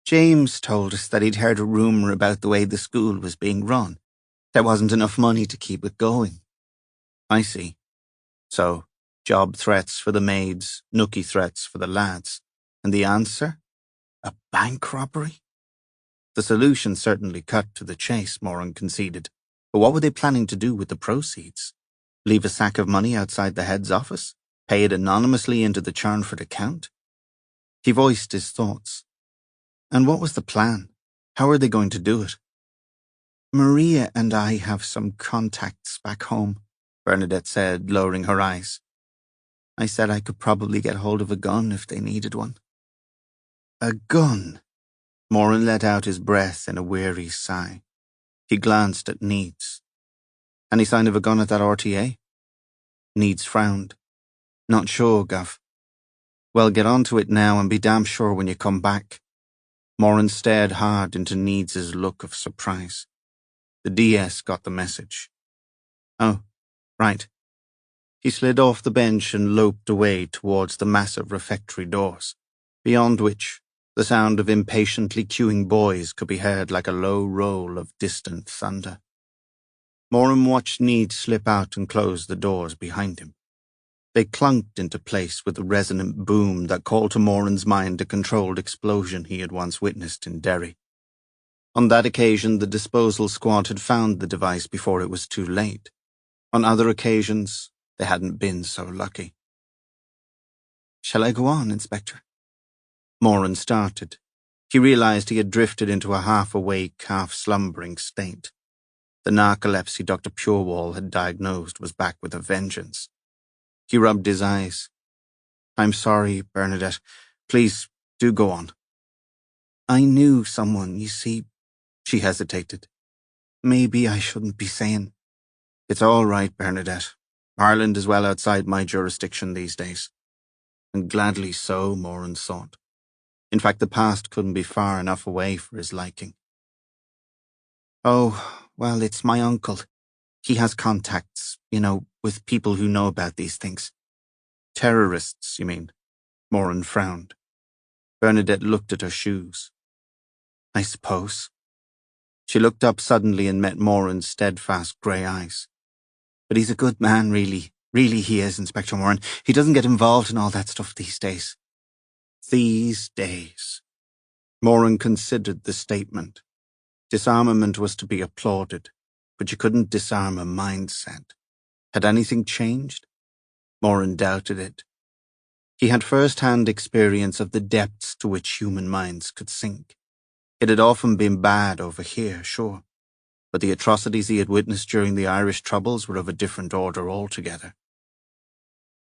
James told us that he'd heard a rumour about the way the school was being run. There wasn't enough money to keep it going. I see. So, job threats for the maids, nookie threats for the lads. And the answer? A bank robbery? The solution certainly cut to the chase, Moran conceded. But what were they planning to do with the proceeds? Leave a sack of money outside the head's office? Pay it anonymously into the Charnford account? He voiced his thoughts. And what was the plan? How are they going to do it? Maria and I have some contacts back home, Bernadette said, lowering her eyes. I said I could probably get hold of a gun if they needed one. A gun? Moran let out his breath in a weary sigh. He glanced at Needs. Any sign of a gun at that RTA? Needs frowned. Not sure, Gav. Well, get on to it now and be damn sure when you come back. Moran stared hard into Needs's look of surprise. The DS got the message. Oh, right. He slid off the bench and loped away towards the massive refectory doors, beyond which the sound of impatiently queuing boys could be heard like a low roll of distant thunder. Moran watched Needs slip out and close the doors behind him. They clunked into place with a resonant boom that called to Moran's mind a controlled explosion he had once witnessed in Derry. On that occasion, the disposal squad had found the device before it was too late. On other occasions, they hadn't been so lucky. Shall I go on, Inspector? Moran started. He realized he had drifted into a half-awake, half-slumbering state. The narcolepsy Dr. Purewall had diagnosed was back with a vengeance. He rubbed his eyes. I'm sorry, Bernadette. Please, do go on. I knew someone, you see. She hesitated. Maybe I shouldn't be saying. It's all right, Bernadette. Ireland is well outside my jurisdiction these days. And gladly so, Moran thought. In fact, the past couldn't be far enough away for his liking. Oh, well, it's my uncle. He has contacts, with people who know about these things. Terrorists, you mean? Moran frowned. Bernadette looked at her shoes. I suppose. She looked up suddenly and met Moran's steadfast grey eyes. But he's a good man, really. Really he is, Inspector Moran. He doesn't get involved in all that stuff these days. These days. Moran considered the statement. Disarmament was to be applauded, but you couldn't disarm a mindset. Had anything changed? Moran doubted it. He had first-hand experience of the depths to which human minds could sink. It had often been bad over here, sure, but the atrocities he had witnessed during the Irish Troubles were of a different order altogether.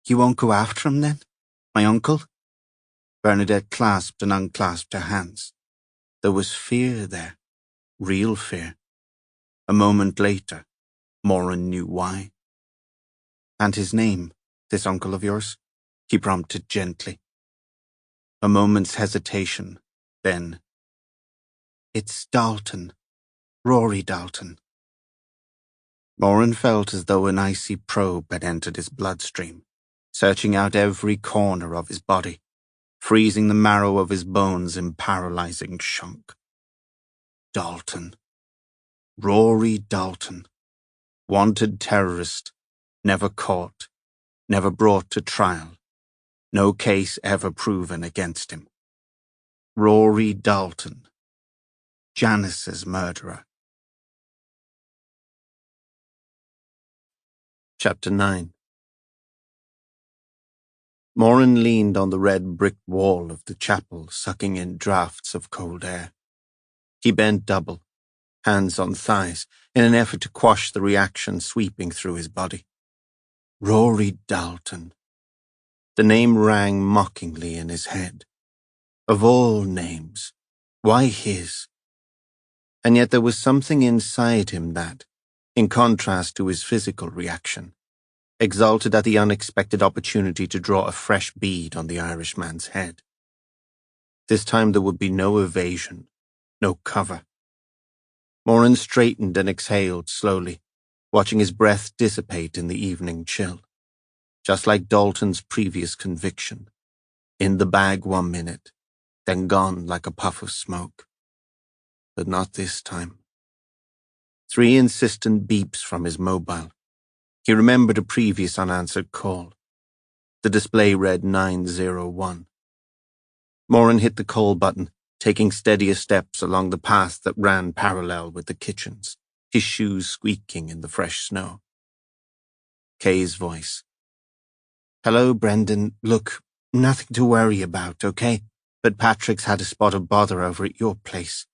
You won't go after him, then? My uncle? Bernadette clasped and unclasped her hands. There was fear there, real fear. A moment later, Moran knew why. "And his name, this uncle of yours?" he prompted gently. A moment's hesitation, then, "It's Dalton, Rory Dalton." Moran felt as though an icy probe had entered his bloodstream, searching out every corner of his body, freezing the marrow of his bones in paralyzing shock. Dalton. Rory Dalton. Wanted terrorist, never caught, never brought to trial, no case ever proven against him. Rory Dalton. Janice's murderer. Chapter 9. Moran leaned on the red brick wall of the chapel, sucking in draughts of cold air. He bent double, hands on thighs, in an effort to quash the reaction sweeping through his body. Rory Dalton. The name rang mockingly in his head. Of all names, why his? And yet there was something inside him that, in contrast to his physical reaction, exulted at the unexpected opportunity to draw a fresh bead on the Irishman's head. This time there would be no evasion, no cover. Moran straightened and exhaled slowly, watching his breath dissipate in the evening chill. Just like Dalton's previous conviction. In the bag 1 minute, then gone like a puff of smoke. But not this time. 3 insistent beeps from his mobile. He remembered a previous unanswered call. The display read 901. Moran hit the call button, taking steadier steps along the path that ran parallel with the kitchens, his shoes squeaking in the fresh snow. Kay's voice. "Hello, Brendan. Look, nothing to worry about, okay? But Patrick's had a spot of bother over at your place.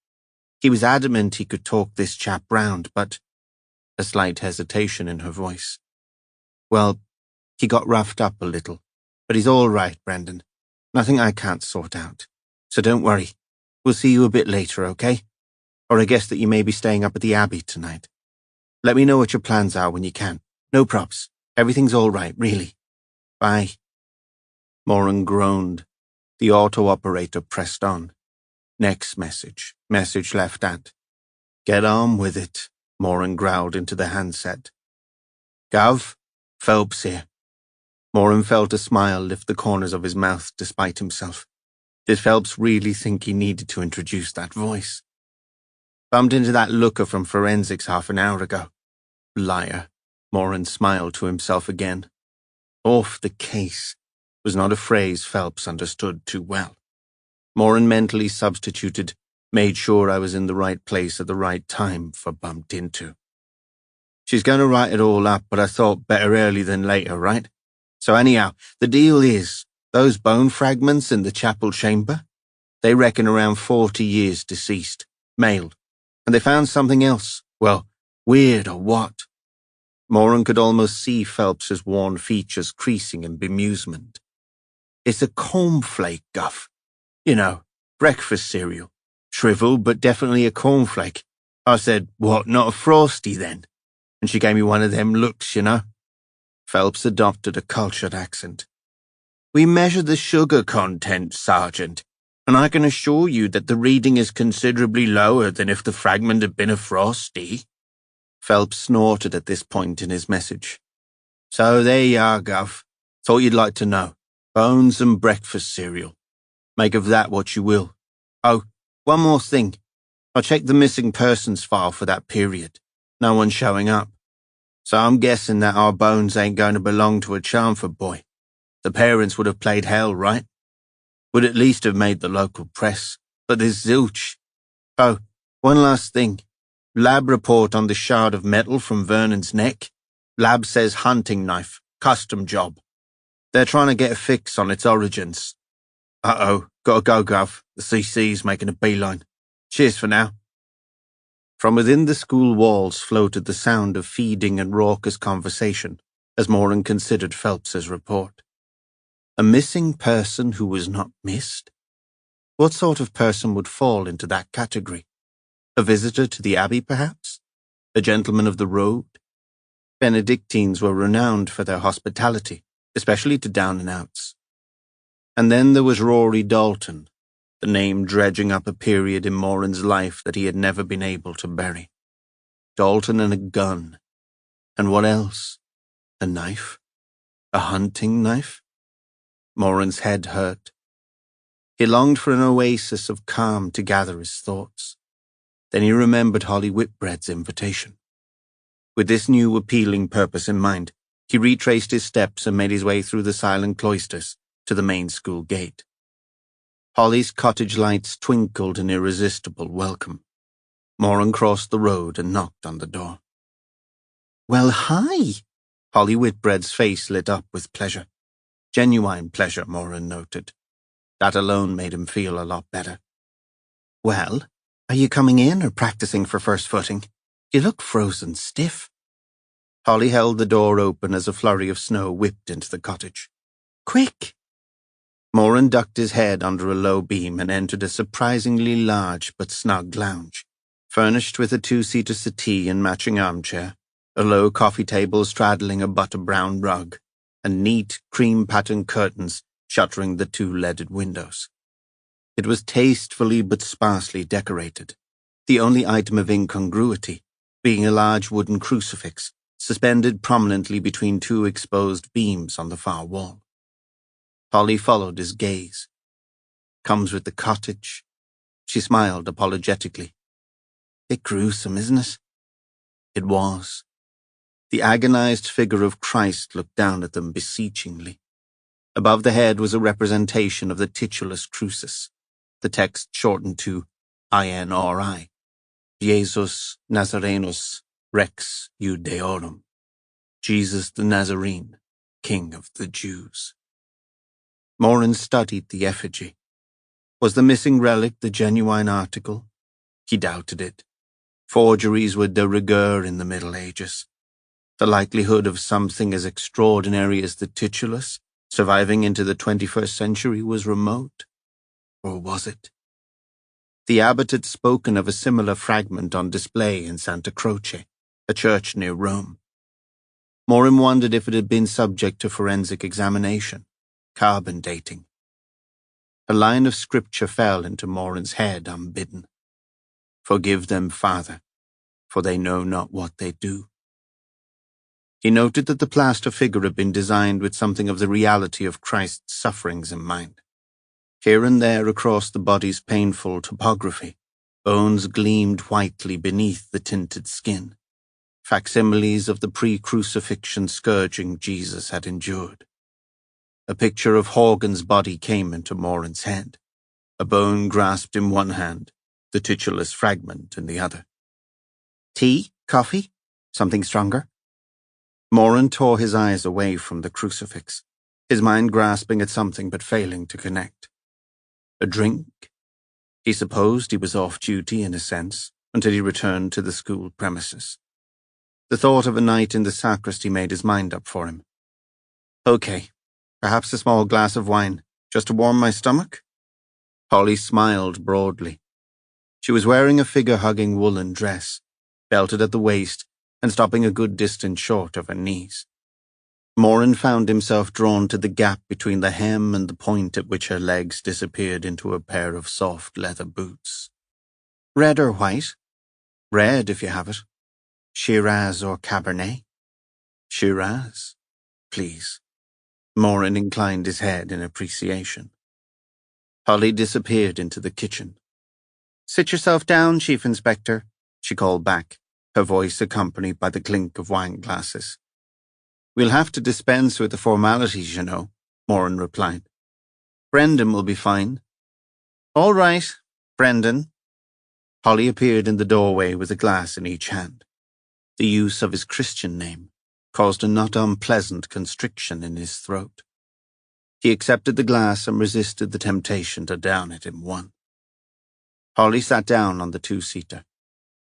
He was adamant he could talk this chap round, but..." A slight hesitation in her voice. "Well, he got roughed up a little, but he's all right, Brendan. Nothing I can't sort out. So don't worry. We'll see you a bit later, okay? Or I guess that you may be staying up at the Abbey tonight. Let me know what your plans are when you can. No props. Everything's all right, really. Bye." Moran groaned. The auto-operator pressed on. Next message. Message left at. "Get on with it," Moran growled into the handset. "Gav, Phelps here." Moran felt a smile lift the corners of his mouth despite himself. Did Phelps really think he needed to introduce that voice? "Bumped into that looker from forensics half an hour ago." Liar. Moran smiled to himself again. Off the case was not a phrase Phelps understood too well. Moran mentally substituted, "made sure I was in the right place at the right time" for "bumped into." "She's going to write it all up, but I thought better early than later, right? So anyhow, the deal is, those bone fragments in the chapel chamber, they reckon around 40 years deceased, male, and they found something else. Well, weird or what?" Moran could almost see Phelps's worn features creasing in bemusement. "It's a cornflake, Guff. You know, breakfast cereal. Shriveled, but definitely a cornflake." I said, "What, not a Frosty then?" And she gave me one of them looks, you know. Phelps adopted a cultured accent. "We measure the sugar content, Sergeant, and I can assure you that the reading is considerably lower than if the fragment had been a Frosty." Phelps snorted at this point in his message. "So there you are, Gov. Thought you'd like to know. Bones and breakfast cereal. Make of that what you will. Oh, one more thing. I checked the missing persons file for that period. No one showing up. So I'm guessing that our bones ain't going to belong to a Charmford boy. The parents would have played hell, right? Would at least have made the local press. But there's zilch. Oh, one last thing. Lab report on the shard of metal from Vernon's neck. Lab says hunting knife, custom job. They're trying to get a fix on its origins. Uh-oh, gotta go, Gov. The CC's making a beeline. Cheers for now." From within the school walls floated the sound of feeding and raucous conversation as Moran considered Phelps's report. A missing person who was not missed? What sort of person would fall into that category? A visitor to the abbey, perhaps? A gentleman of the road? Benedictines were renowned for their hospitality, especially to down-and-outs. And then there was Rory Dalton, the name dredging up a period in Moran's life that he had never been able to bury. Dalton and a gun. And what else? A knife? A hunting knife? Moran's head hurt. He longed for an oasis of calm to gather his thoughts. Then he remembered Holly Whitbread's invitation. With this new appealing purpose in mind, he retraced his steps and made his way through the silent cloisters to the main school gate. Holly's cottage lights twinkled an irresistible welcome. Moran crossed the road and knocked on the door. "Well, hi!" Holly Whitbread's face lit up with pleasure. Genuine pleasure, Moran noted. That alone made him feel a lot better. "Well, are you coming in or practicing for first footing? You look frozen stiff." Holly held the door open as a flurry of snow whipped into the cottage. "Quick!" Moran ducked his head under a low beam and entered a surprisingly large but snug lounge, furnished with a two-seater settee and matching armchair, a low coffee table straddling a butter-brown rug, and neat, cream-patterned curtains shuttering the two leaded windows. It was tastefully but sparsely decorated, the only item of incongruity being a large wooden crucifix suspended prominently between two exposed beams on the far wall. Holly followed his gaze. "Comes with the cottage." She smiled apologetically. "Bit gruesome, isn't it?" It was. The agonized figure of Christ looked down at them beseechingly. Above the head was a representation of the titulus crucis, the text shortened to INRI, Jesus Nazarenus Rex Judeorum, Jesus the Nazarene, King of the Jews. Moran studied the effigy. Was the missing relic the genuine article? He doubted it. Forgeries were de rigueur in the Middle Ages. The likelihood of something as extraordinary as the titulus surviving into the 21st century was remote. Or was it? The abbot had spoken of a similar fragment on display in Santa Croce, a church near Rome. Moran wondered if it had been subject to forensic examination, carbon dating. A line of scripture fell into Moran's head unbidden. "Forgive them, Father, for they know not what they do." He noted that the plaster figure had been designed with something of the reality of Christ's sufferings in mind. Here and there across the body's painful topography, bones gleamed whitely beneath the tinted skin, facsimiles of the pre-crucifixion scourging Jesus had endured. A picture of Horgan's body came into Moran's head, a bone grasped in one hand, the titulus fragment in the other. "Tea? Coffee? Something stronger?" Moran tore his eyes away from the crucifix, his mind grasping at something but failing to connect. A drink? He supposed he was off duty in a sense, until he returned to the school premises. The thought of a night in the sacristy made his mind up for him. "Okay, perhaps a small glass of wine, just to warm my stomach?" Holly smiled broadly. She was wearing a figure-hugging woolen dress, belted at the waist and stopping a good distance short of her knees. Moran found himself drawn to the gap between the hem and the point at which her legs disappeared into a pair of soft leather boots. "Red or white?" "Red, if you have it." "Shiraz or Cabernet?" "Shiraz, please." Moran inclined his head in appreciation. Holly disappeared into the kitchen. "Sit yourself down, Chief Inspector," she called back, her voice accompanied by the clink of wine glasses. "We'll have to dispense with the formalities, you know," Moran replied. "Brendan will be fine." "All right, Brendan." Holly appeared in the doorway with a glass in each hand. The use of his Christian name caused a not unpleasant constriction in his throat. He accepted the glass and resisted the temptation to down it in one. Holly sat down on the two-seater.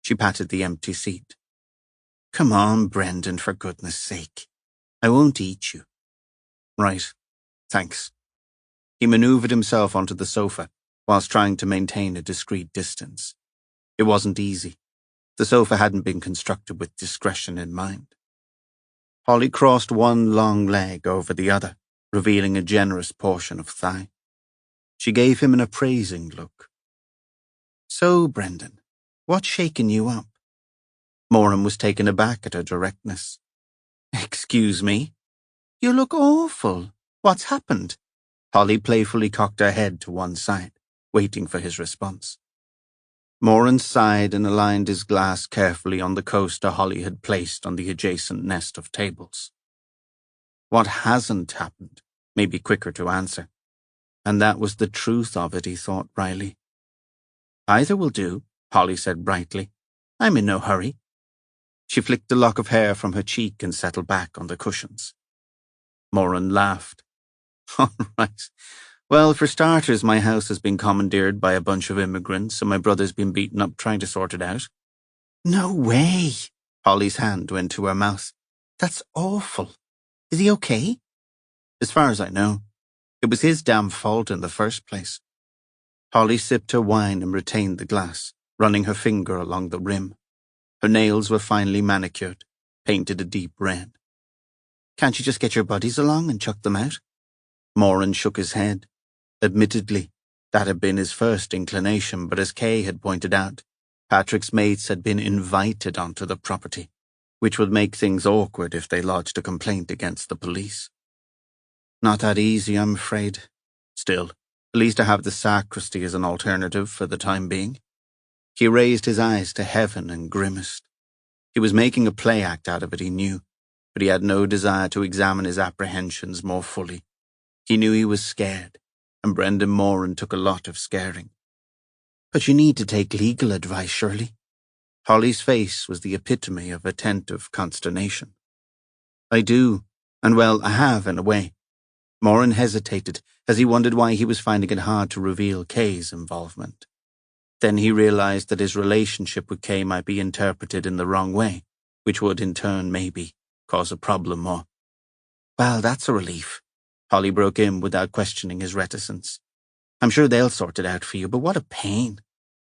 She patted the empty seat. "Come on, Brendan, for goodness sake. I won't eat you." "Right, thanks." He maneuvered himself onto the sofa, whilst trying to maintain a discreet distance. It wasn't easy. The sofa hadn't been constructed with discretion in mind. Holly crossed one long leg over the other, revealing a generous portion of thigh. She gave him an appraising look. "So, Brendan, what's shaking you up?" Moran was taken aback at her directness. "Excuse me? You look awful. What's happened?" Holly playfully cocked her head to one side, waiting for his response. Moran sighed and aligned his glass carefully on the coaster Holly had placed on the adjacent nest of tables. What hasn't happened may be quicker to answer, and that was the truth of it, he thought wryly. "Either will do," Holly said brightly. "I'm in no hurry." She flicked a lock of hair from her cheek and settled back on the cushions. Moran laughed. "All right. Well, for starters, my house has been commandeered by a bunch of immigrants, and my brother's been beaten up trying to sort it out." "No way!" Holly's hand went to her mouth. "That's awful. Is he okay?" "As far as I know. It was his damn fault in the first place." Holly sipped her wine and retained the glass, running her finger along the rim. Her nails were finely manicured, painted a deep red. "Can't you just get your buddies along and chuck them out?" Moran shook his head. Admittedly, that had been his first inclination, but as Kay had pointed out, Patrick's mates had been invited onto the property, which would make things awkward if they lodged a complaint against the police. "Not that easy, I'm afraid. Still, at least I have the sacristy as an alternative for the time being." He raised his eyes to heaven and grimaced. He was making a play act out of it, he knew, but he had no desire to examine his apprehensions more fully. He knew he was scared, and Brendan Moran took a lot of scaring. "But you need to take legal advice, surely?" Holly's face was the epitome of attentive consternation. "I do, and well, I have in a way." Moran hesitated as he wondered why he was finding it hard to reveal Kay's involvement. Then he realized that his relationship with Kay might be interpreted in the wrong way, which would in turn, maybe, cause a problem more. "Well, that's a relief," Holly broke in without questioning his reticence. "I'm sure they'll sort it out for you, but what a pain.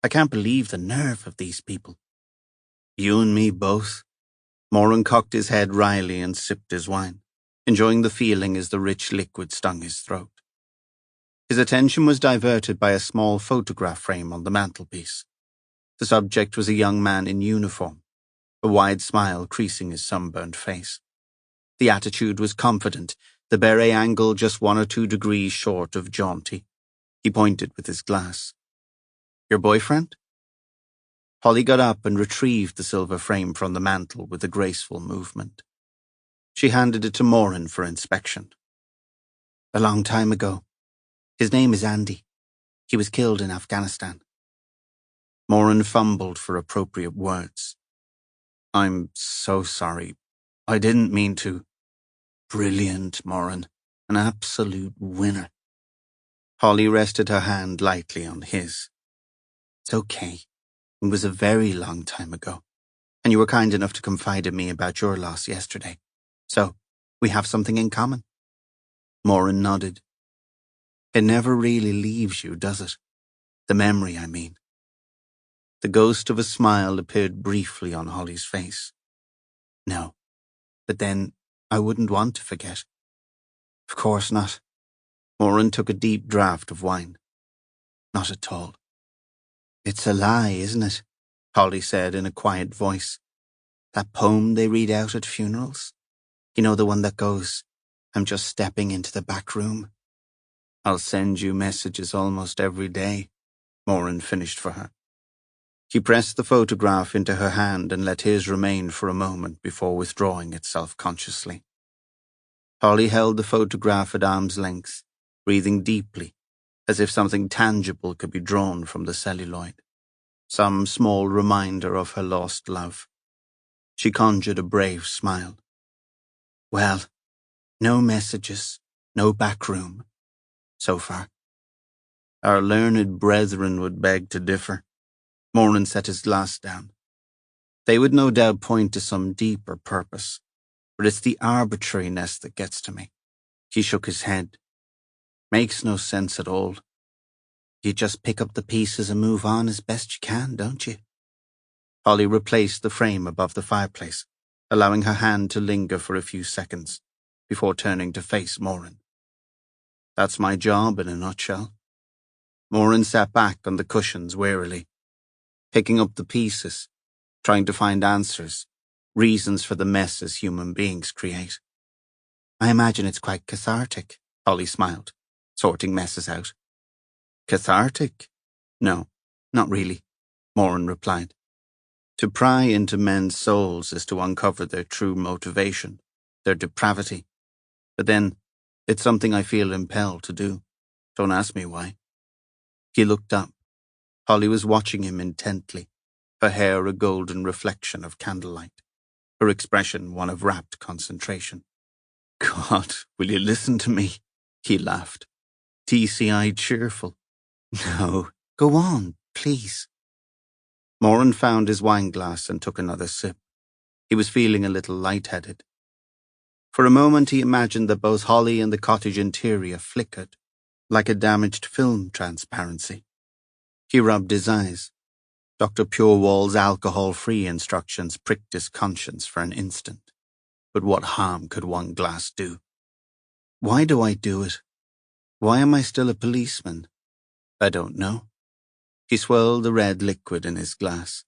I can't believe the nerve of these people." "You and me both." Moran cocked his head wryly and sipped his wine, enjoying the feeling as the rich liquid stung his throat. His attention was diverted by a small photograph frame on the mantelpiece. The subject was a young man in uniform, a wide smile creasing his sunburnt face. The attitude was confident, the beret angle just 1 or 2 degrees short of jaunty. He pointed with his glass. "Your boyfriend?" Holly got up and retrieved the silver frame from the mantel with a graceful movement. She handed it to Moran for inspection. "A long time ago. His name is Andy. He was killed in Afghanistan." Moran fumbled for appropriate words. "I'm so sorry. I didn't mean to." "Brilliant, Moran. An absolute winner." Holly rested her hand lightly on his. "It's okay. It was a very long time ago, and you were kind enough to confide in me about your loss yesterday. So, we have something in common." Moran nodded. "It never really leaves you, does it? The memory, I mean." The ghost of a smile appeared briefly on Holly's face. "No, but then I wouldn't want to forget." "Of course not." Moran took a deep draught of wine. "Not at all." "It's a lie, isn't it?" Holly said in a quiet voice. "That poem they read out at funerals? You know, the one that goes, 'I'm just stepping into the back room.' I'll send you messages almost every day," Moran finished for her. He pressed the photograph into her hand and let his remain for a moment before withdrawing it self-consciously. Holly held the photograph at arm's length, breathing deeply, as if something tangible could be drawn from the celluloid, some small reminder of her lost love. She conjured a brave smile. "Well, no messages, no back room, so far." "Our learned brethren would beg to differ." Moran set his glass down. "They would no doubt point to some deeper purpose, but it's the arbitrariness that gets to me." He shook his head. "Makes no sense at all." You just pick up the pieces and move on as best you can, don't you? Holly replaced the frame above the fireplace, allowing her hand to linger for a few seconds before turning to face Moran. That's my job in a nutshell. Moran sat back on the cushions wearily, picking up the pieces, trying to find answers, reasons for the messes human beings create. I imagine it's quite cathartic, Holly smiled, sorting messes out. Cathartic? No, not really, Moran replied. To pry into men's souls is to uncover their true motivation, their depravity. But then, it's something I feel impelled to do. Don't ask me why. He looked up. Holly was watching him intently, her hair a golden reflection of candlelight, her expression one of rapt concentration. God, will you listen to me? He laughed. DCI cheerful. No, go on, please. Moran found his wineglass and took another sip. He was feeling a little lightheaded. For a moment he imagined that both Holly and the cottage interior flickered, like a damaged film transparency. He rubbed his eyes. Dr. Purewall's alcohol-free instructions pricked his conscience for an instant. But what harm could one glass do? Why do I do it? Why am I still a policeman? I don't know. He swirled the red liquid in his glass.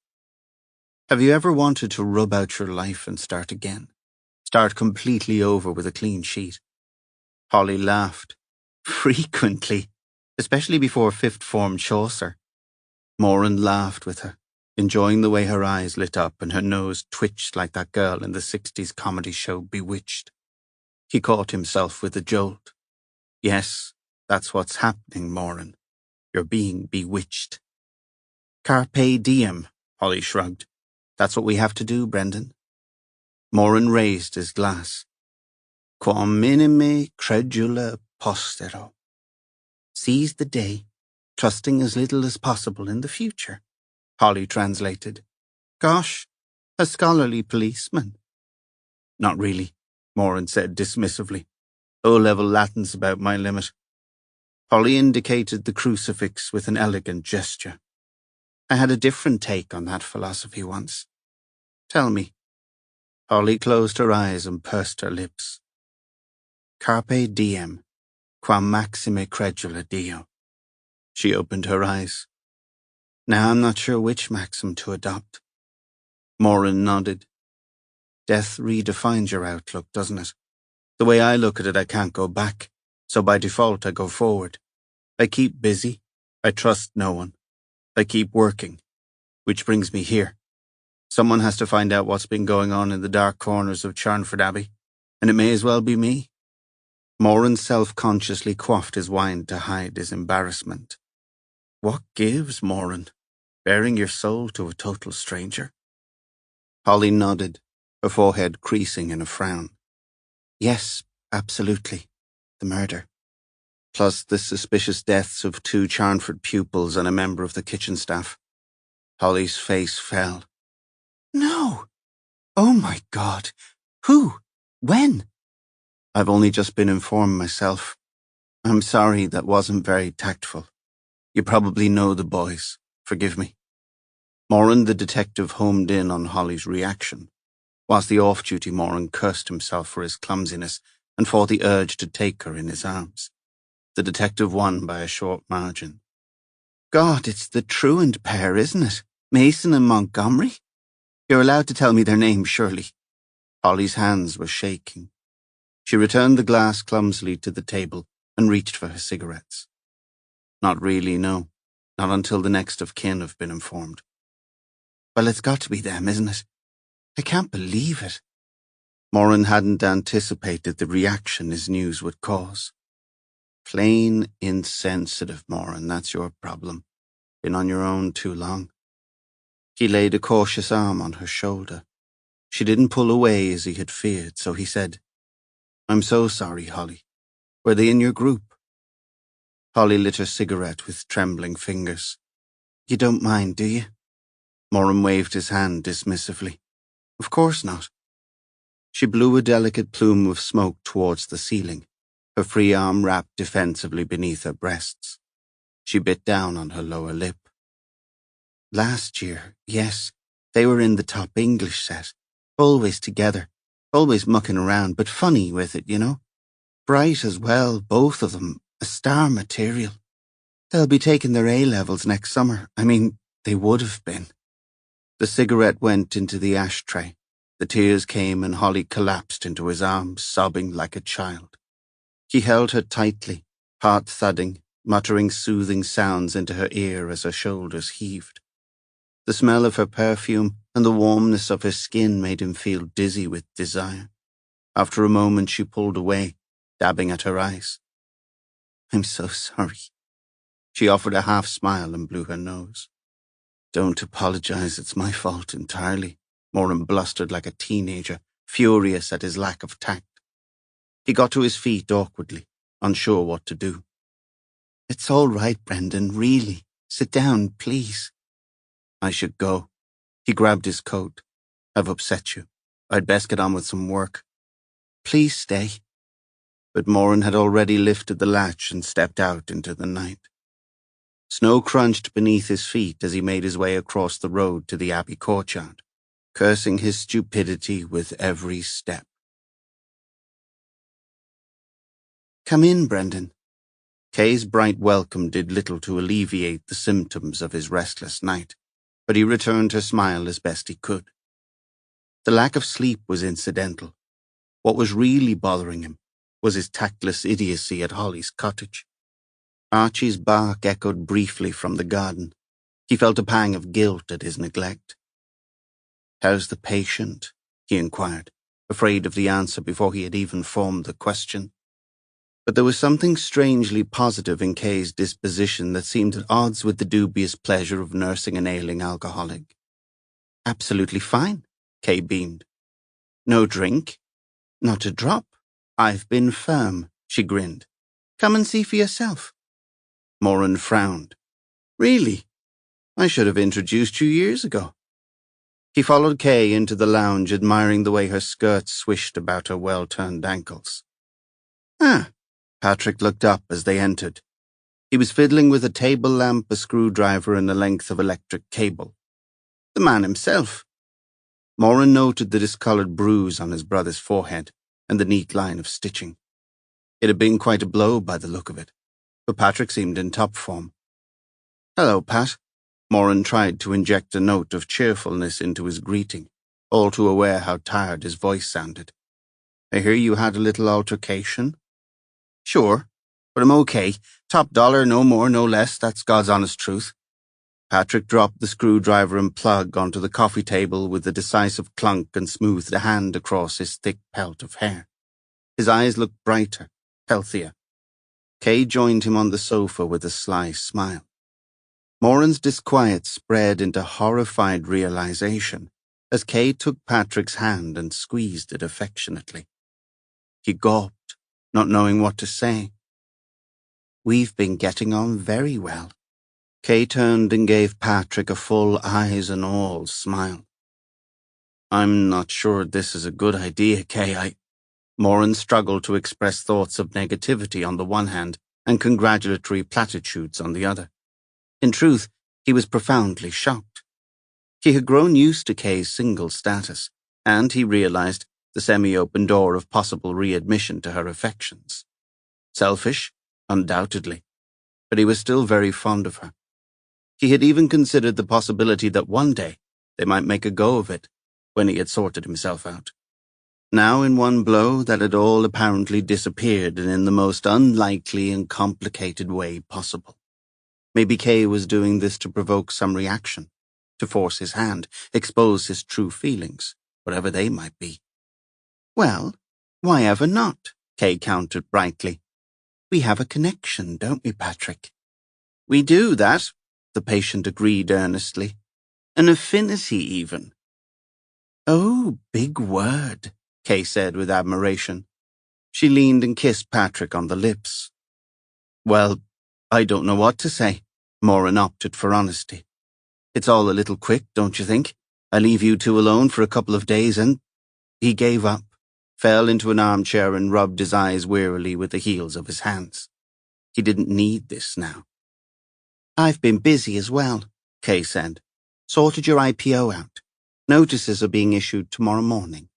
Have you ever wanted to rub out your life and start again? Start completely over with a clean sheet? Holly laughed. Frequently, especially before fifth form Chaucer. Moran laughed with her, enjoying the way her eyes lit up and her nose twitched like that girl in the 60s comedy show Bewitched. He caught himself with a jolt. Yes, that's what's happening, Moran. You're being bewitched. Carpe diem, Holly shrugged. That's what we have to do, Brendan. Moran raised his glass. Quam minime credula postero. Seize the day, trusting as little as possible in the future, Holly translated. Gosh, a scholarly policeman. Not really, Moran said dismissively. O-level Latin's about my limit. Holly indicated the crucifix with an elegant gesture. I had a different take on that philosophy once. Tell me. Holly closed her eyes and pursed her lips. Carpe diem, quam maxime credula Dio. She opened her eyes. Now I'm not sure which maxim to adopt. Moran nodded. Death redefines your outlook, doesn't it? The way I look at it, I can't go back, so by default I go forward. I keep busy. I trust no one. I keep working. Which brings me here. Someone has to find out what's been going on in the dark corners of Charnford Abbey, and it may as well be me. Moran self-consciously quaffed his wine to hide his embarrassment. What gives, Moran? Bearing your soul to a total stranger? Holly nodded, her forehead creasing in a frown. Yes, absolutely. The murder. Plus the suspicious deaths of 2 Charnford pupils and a member of the kitchen staff. Holly's face fell. No! Oh my God! Who? When? I've only just been informed myself. I'm sorry, that wasn't very tactful. You probably know the boys. Forgive me. Moran the detective homed in on Holly's reaction, whilst the off-duty Moran cursed himself for his clumsiness and fought the urge to take her in his arms. The detective won by a short margin. God, it's the truant pair, isn't it? Mason and Montgomery? You're allowed to tell me their names, surely. Holly's hands were shaking. She returned the glass clumsily to the table and reached for her cigarettes. Not really, no. Not until the next of kin have been informed. Well, it's got to be them, isn't it? I can't believe it. Moran hadn't anticipated the reaction his news would cause. Plain insensitive, Moran, that's your problem. Been on your own too long. He laid a cautious arm on her shoulder. She didn't pull away as he had feared, so he said, I'm so sorry, Holly. Were they in your group? Holly lit her cigarette with trembling fingers. You don't mind, do you? Moran waved his hand dismissively. Of course not. She blew a delicate plume of smoke towards the ceiling, her free arm wrapped defensively beneath her breasts. She bit down on her lower lip. Last year, yes, they were in the top English set. Always together. Always mucking around, but funny with it, you know. Bright as well, both of them. A star material. They'll be taking their A-levels next summer. I mean, they would have been. The cigarette went into the ashtray. The tears came and Holly collapsed into his arms, sobbing like a child. He held her tightly, heart thudding, muttering soothing sounds into her ear as her shoulders heaved. The smell of her perfume and the warmness of her skin made him feel dizzy with desire. After a moment she pulled away, dabbing at her eyes. I'm so sorry. She offered a half-smile and blew her nose. Don't apologize, it's my fault entirely. Moran blustered like a teenager, furious at his lack of tact. He got to his feet awkwardly, unsure what to do. It's all right, Brendan, really. Sit down, please. I should go. He grabbed his coat. I've upset you. I'd best get on with some work. Please stay. But Moran had already lifted the latch and stepped out into the night. Snow crunched beneath his feet as he made his way across the road to the Abbey courtyard, cursing his stupidity with every step. Come in, Brendan. Kay's bright welcome did little to alleviate the symptoms of his restless night, but he returned her smile as best he could. The lack of sleep was incidental. What was really bothering him was his tactless idiocy at Holly's cottage. Archie's bark echoed briefly from the garden. He felt a pang of guilt at his neglect. How's the patient? He inquired, afraid of the answer before he had even formed the question. But there was something strangely positive in Kay's disposition that seemed at odds with the dubious pleasure of nursing an ailing alcoholic. Absolutely fine, Kay beamed. No drink? Not a drop. I've been firm, she grinned. Come and see for yourself. Moran frowned. Really? I should have introduced you years ago. He followed Kay into the lounge, admiring the way her skirt swished about her well-turned ankles. Ah, Patrick looked up as they entered. He was fiddling with a table lamp, a screwdriver, and a length of electric cable. The man himself. Moran noted the discoloured bruise on his brother's forehead and the neat line of stitching. It had been quite a blow by the look of it, but Patrick seemed in top form. Hello, Pat. Moran tried to inject a note of cheerfulness into his greeting, all too aware how tired his voice sounded. I hear you had a little altercation? Sure, but I'm okay. Top dollar, no more, no less, that's God's honest truth. Patrick dropped the screwdriver and plug onto the coffee table with a decisive clunk and smoothed a hand across his thick pelt of hair. His eyes looked brighter, healthier. Kay joined him on the sofa with a sly smile. Moran's disquiet spread into horrified realization as Kay took Patrick's hand and squeezed it affectionately. He gulped, not knowing what to say. We've been getting on very well. Kay turned and gave Patrick a full eyes and all smile. I'm not sure this is a good idea, Kay. Moran struggled to express thoughts of negativity on the one hand and congratulatory platitudes on the other. In truth, he was profoundly shocked. He had grown used to Kay's single status, and he realized the semi-open door of possible readmission to her affections. Selfish, undoubtedly, but he was still very fond of her. He had even considered the possibility that one day they might make a go of it when he had sorted himself out. Now in one blow that had all apparently disappeared and in the most unlikely and complicated way possible. Maybe Kay was doing this to provoke some reaction, to force his hand, expose his true feelings, whatever they might be. Well, why ever not? Kay countered brightly. We have a connection, don't we, Patrick? We do that, the patient agreed earnestly. An affinity, even. Oh, big word, Kay said with admiration. She leaned and kissed Patrick on the lips. Well, I don't know what to say. Moran opted for honesty. It's all a little quick, don't you think? I leave you two alone for a couple of days and... He gave up, fell into an armchair and rubbed his eyes wearily with the heels of his hands. He didn't need this now. I've been busy as well, Kay said. Sorted your IPO out. Notices are being issued tomorrow morning.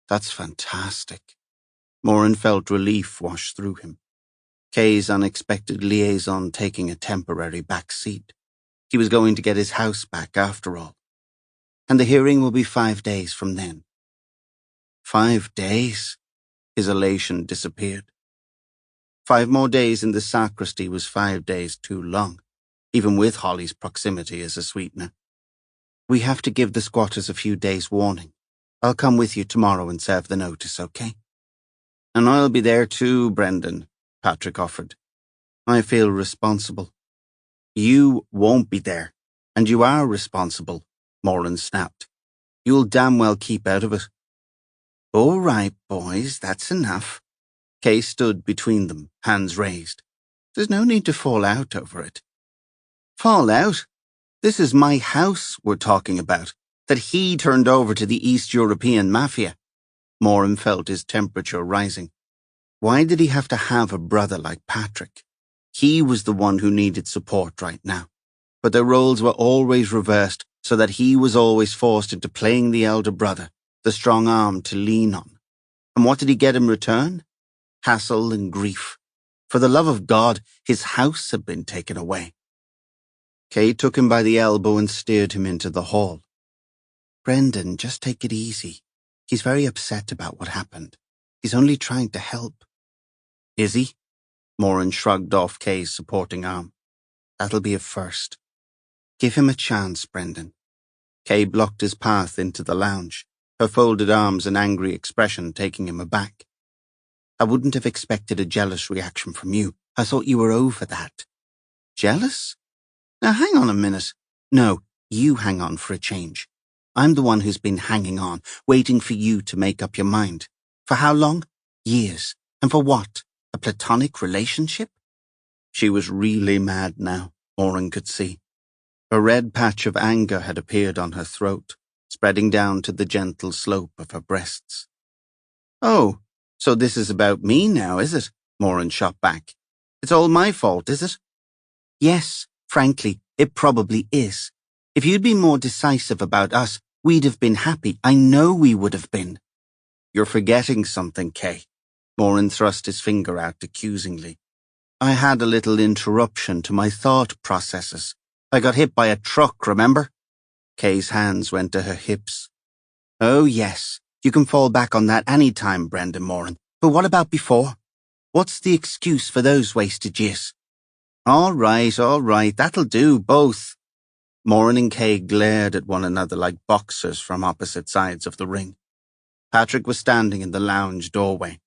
That's fantastic. Moran felt relief wash through him. Kay's unexpected liaison taking a temporary back seat. He was going to get his house back after all. And the hearing will be 5 days from then. 5 days? His elation disappeared. 5 more days in the sacristy was 5 days too long, even with Holly's proximity as a sweetener. We have to give the squatters a few days' warning. I'll come with you tomorrow and serve the notice, okay? And I'll be there too, Brendan, Patrick offered. I feel responsible. You won't be there, and you are responsible, Moran snapped. You'll damn well keep out of it. All right, boys, that's enough. Kay stood between them, hands raised. There's no need to fall out over it. Fall out? This is my house we're talking about, that he turned over to the East European Mafia. Moran felt his temperature rising. Why did he have to have a brother like Patrick? He was the one who needed support right now. But their roles were always reversed so that he was always forced into playing the elder brother, the strong arm to lean on. And what did he get in return? Hassle and grief. For the love of God, his house had been taken away. Kay took him by the elbow and steered him into the hall. Brendan, just take it easy. He's very upset about what happened. He's only trying to help. Is he? Moran shrugged off Kay's supporting arm. That'll be a first. Give him a chance, Brendan. Kay blocked his path into the lounge, her folded arms and angry expression taking him aback. I wouldn't have expected a jealous reaction from you. I thought you were over that. Jealous? Now hang on a minute. No, you hang on for a change. I'm the one who's been hanging on, waiting for you to make up your mind. For how long? Years. And for what? A platonic relationship? She was really mad now, Moran could see. A red patch of anger had appeared on her throat, spreading down to the gentle slope of her breasts. Oh, so this is about me now, is it? Moran shot back. It's all my fault, is it? Yes, frankly, it probably is. If you'd been more decisive about us, we'd have been happy. I know we would have been. You're forgetting something, Kay. Moran thrust his finger out accusingly. I had a little interruption to my thought processes. I got hit by a truck, remember? Kay's hands went to her hips. Oh, yes. You can fall back on that any time, Brendan Moran. But what about before? What's the excuse for those wasted years? All right, that'll do, both. Moran and Kay glared at one another like boxers from opposite sides of the ring. Patrick was standing in the lounge doorway,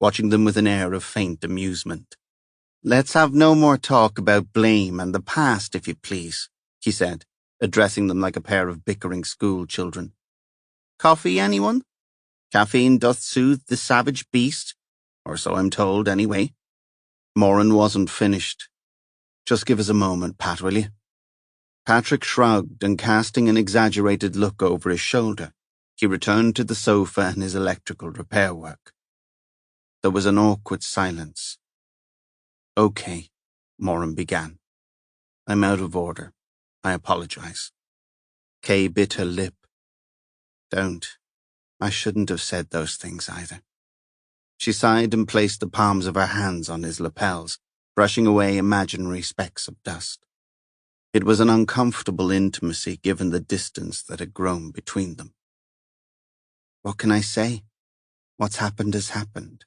watching them with an air of faint amusement. Let's have no more talk about blame and the past, if you please, he said, addressing them like a pair of bickering school children. Coffee, anyone? Caffeine doth soothe the savage beast, or so I'm told, anyway. Moran wasn't finished. Just give us a moment, Pat, will you? Patrick shrugged and, casting an exaggerated look over his shoulder, he returned to the sofa and his electrical repair work. There was an awkward silence. Okay, Moran began. I'm out of order. I apologize. Kay bit her lip. Don't. I shouldn't have said those things either. She sighed and placed the palms of her hands on his lapels, brushing away imaginary specks of dust. It was an uncomfortable intimacy given the distance that had grown between them. What can I say? What's happened has happened.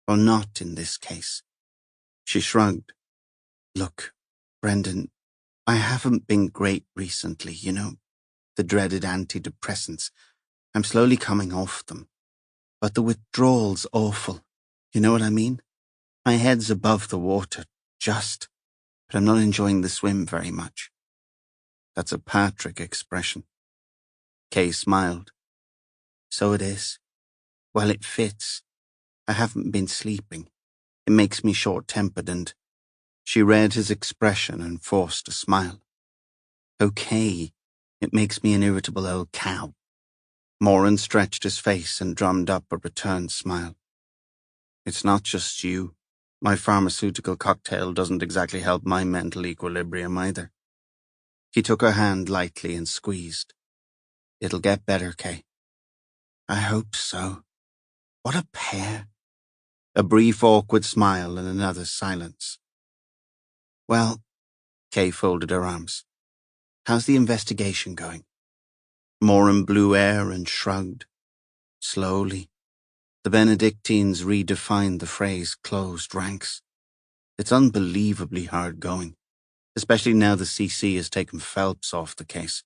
Or not in this case. She shrugged. Look, Brendan, I haven't been great recently, you know. The dreaded antidepressants. I'm slowly coming off them. But the withdrawal's awful. You know what I mean? My head's above the water, just. But I'm not enjoying the swim very much. That's a Patrick expression. Kay smiled. So it is. Well, it fits. I haven't been sleeping. It makes me short-tempered and... She read his expression and forced a smile. Okay, it makes me an irritable old cow. Moran stretched his face and drummed up a return smile. It's not just you. My pharmaceutical cocktail doesn't exactly help my mental equilibrium either. He took her hand lightly and squeezed. It'll get better, Kay. I hope so. What a pair. A brief awkward smile and another silence. Well, Kay folded her arms. How's the investigation going? Moran blew air and shrugged. Slowly. The Benedictines redefined the phrase closed ranks. It's unbelievably hard going, especially now the CC has taken Phelps off the case.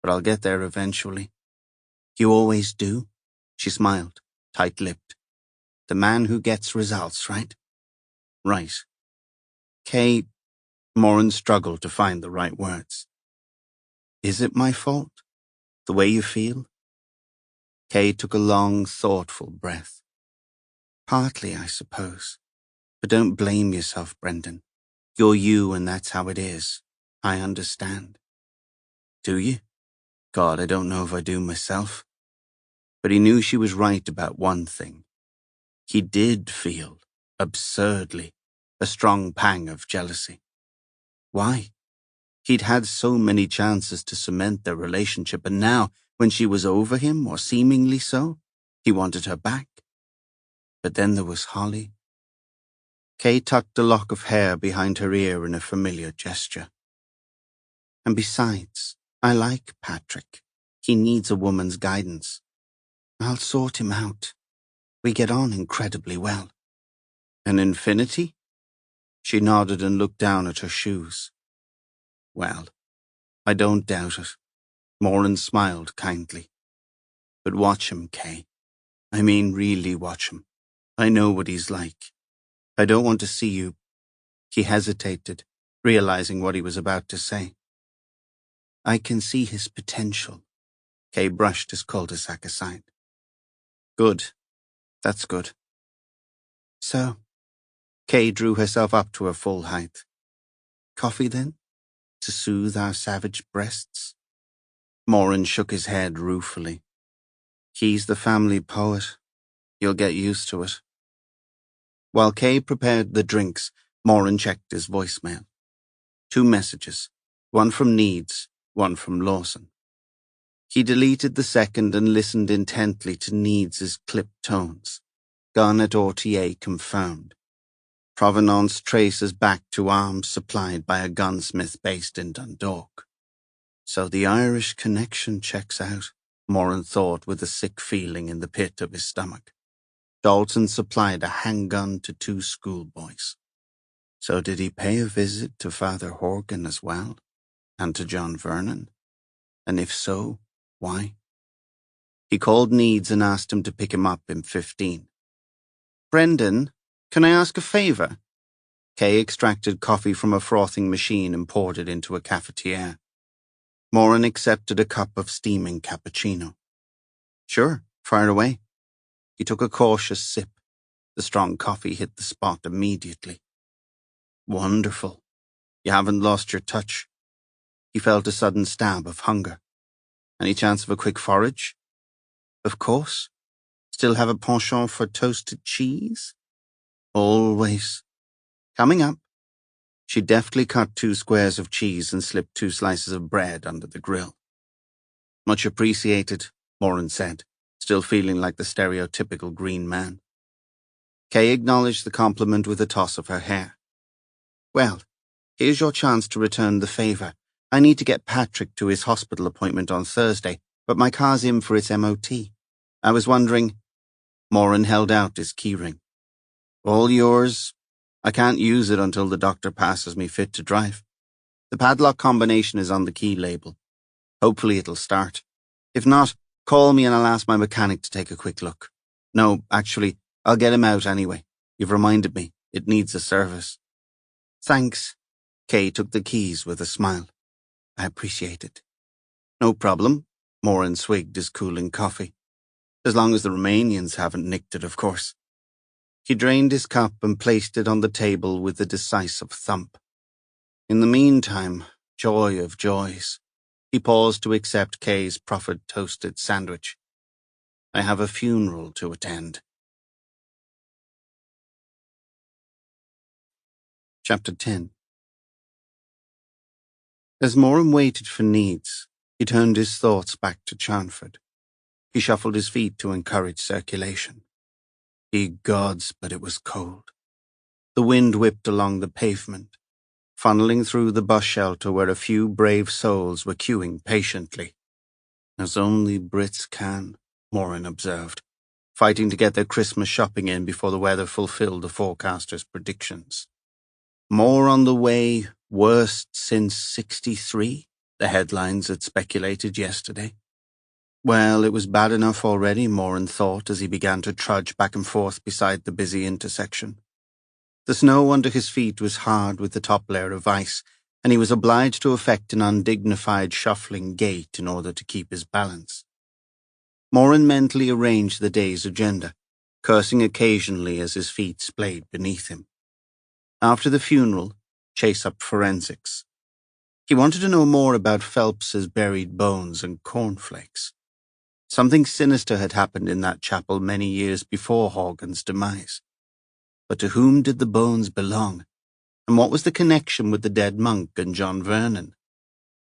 But I'll get there eventually. You always do? She smiled, tight-lipped. The man who gets results, right? Right. Kay, Moran struggled to find the right words. Is it my fault? The way you feel? Kay took a long, thoughtful breath. Partly, I suppose. But don't blame yourself, Brendan. You're you and that's how it is. I understand. Do you? God, I don't know if I do myself. But he knew she was right about one thing. He did feel, absurdly, a strong pang of jealousy. Why? He'd had so many chances to cement their relationship, and now, when she was over him, or seemingly so, he wanted her back. But then there was Holly. Kay tucked a lock of hair behind her ear in a familiar gesture. And besides, I like Patrick. He needs a woman's guidance. I'll sort him out. We get on incredibly well. An infinity? She nodded and looked down at her shoes. Well, I don't doubt it. Moran smiled kindly. But watch him, Kay. I mean, really watch him. I know what he's like. I don't want to see you. He hesitated, realizing what he was about to say. I can see his potential. Kay brushed his cul-de-sac aside. Good. That's good. So, Kay drew herself up to her full height. Coffee, then? To soothe our savage breasts? Moran shook his head ruefully. He's the family poet. You'll get used to it. While Kay prepared the drinks, Moran checked his voicemail. 2 messages, one from Needs, one from Lawson. He deleted the second and listened intently to Needs's clipped tones. Gun at RTA confirmed. Provenance traces back to arms supplied by a gunsmith based in Dundalk. So the Irish connection checks out, Moran thought with a sick feeling in the pit of his stomach. Dalton supplied a handgun to 2 schoolboys. So did he pay a visit to Father Horgan as well? And to John Vernon? And if so, why? He called Needs and asked him to pick him up in 15. Brendan, can I ask a favour? Kay extracted coffee from a frothing machine and poured it into a cafetiere. Moran accepted a cup of steaming cappuccino. Sure, fire away. He took a cautious sip. The strong coffee hit the spot immediately. Wonderful. You haven't lost your touch. He felt a sudden stab of hunger. Any chance of a quick forage? Of course. Still have a penchant for toasted cheese? Always. Coming up. She deftly cut 2 squares of cheese and slipped 2 slices of bread under the grill. Much appreciated, Moran said, still feeling like the stereotypical green man. Kay acknowledged the compliment with a toss of her hair. Well, here's your chance to return the favour. I need to get Patrick to his hospital appointment on Thursday, but my car's in for its MOT. I was wondering... Moran held out his keyring. All yours. I can't use it until the doctor passes me fit to drive. The padlock combination is on the key label. Hopefully it'll start. If not, call me and I'll ask my mechanic to take a quick look. No, actually, I'll get him out anyway. You've reminded me. It needs a service. Thanks. Kay took the keys with a smile. I appreciate it. No problem. Moran swigged his cooling coffee. As long as the Romanians haven't nicked it, of course. He drained his cup and placed it on the table with a decisive thump. In the meantime, joy of joys. He paused to accept Kay's proffered toasted sandwich. I have a funeral to attend. Chapter 10. As Moran waited for Needs, he turned his thoughts back to Charnford. He shuffled his feet to encourage circulation. Ye gods, but it was cold. The wind whipped along the pavement, funneling through the bus shelter where a few brave souls were queuing patiently. As only Brits can, Moran observed, fighting to get their Christmas shopping in before the weather fulfilled the forecaster's predictions. More on the way, worst since '63, the headlines had speculated yesterday. Well, it was bad enough already, Moran thought as he began to trudge back and forth beside the busy intersection. The snow under his feet was hard with the top layer of ice, and he was obliged to affect an undignified shuffling gait in order to keep his balance. Moran mentally arranged the day's agenda, cursing occasionally as his feet splayed beneath him. After the funeral, chase up forensics. He wanted to know more about Phelps's buried bones and cornflakes. Something sinister had happened in that chapel many years before Horgan's demise. But to whom did the bones belong? And what was the connection with the dead monk and John Vernon,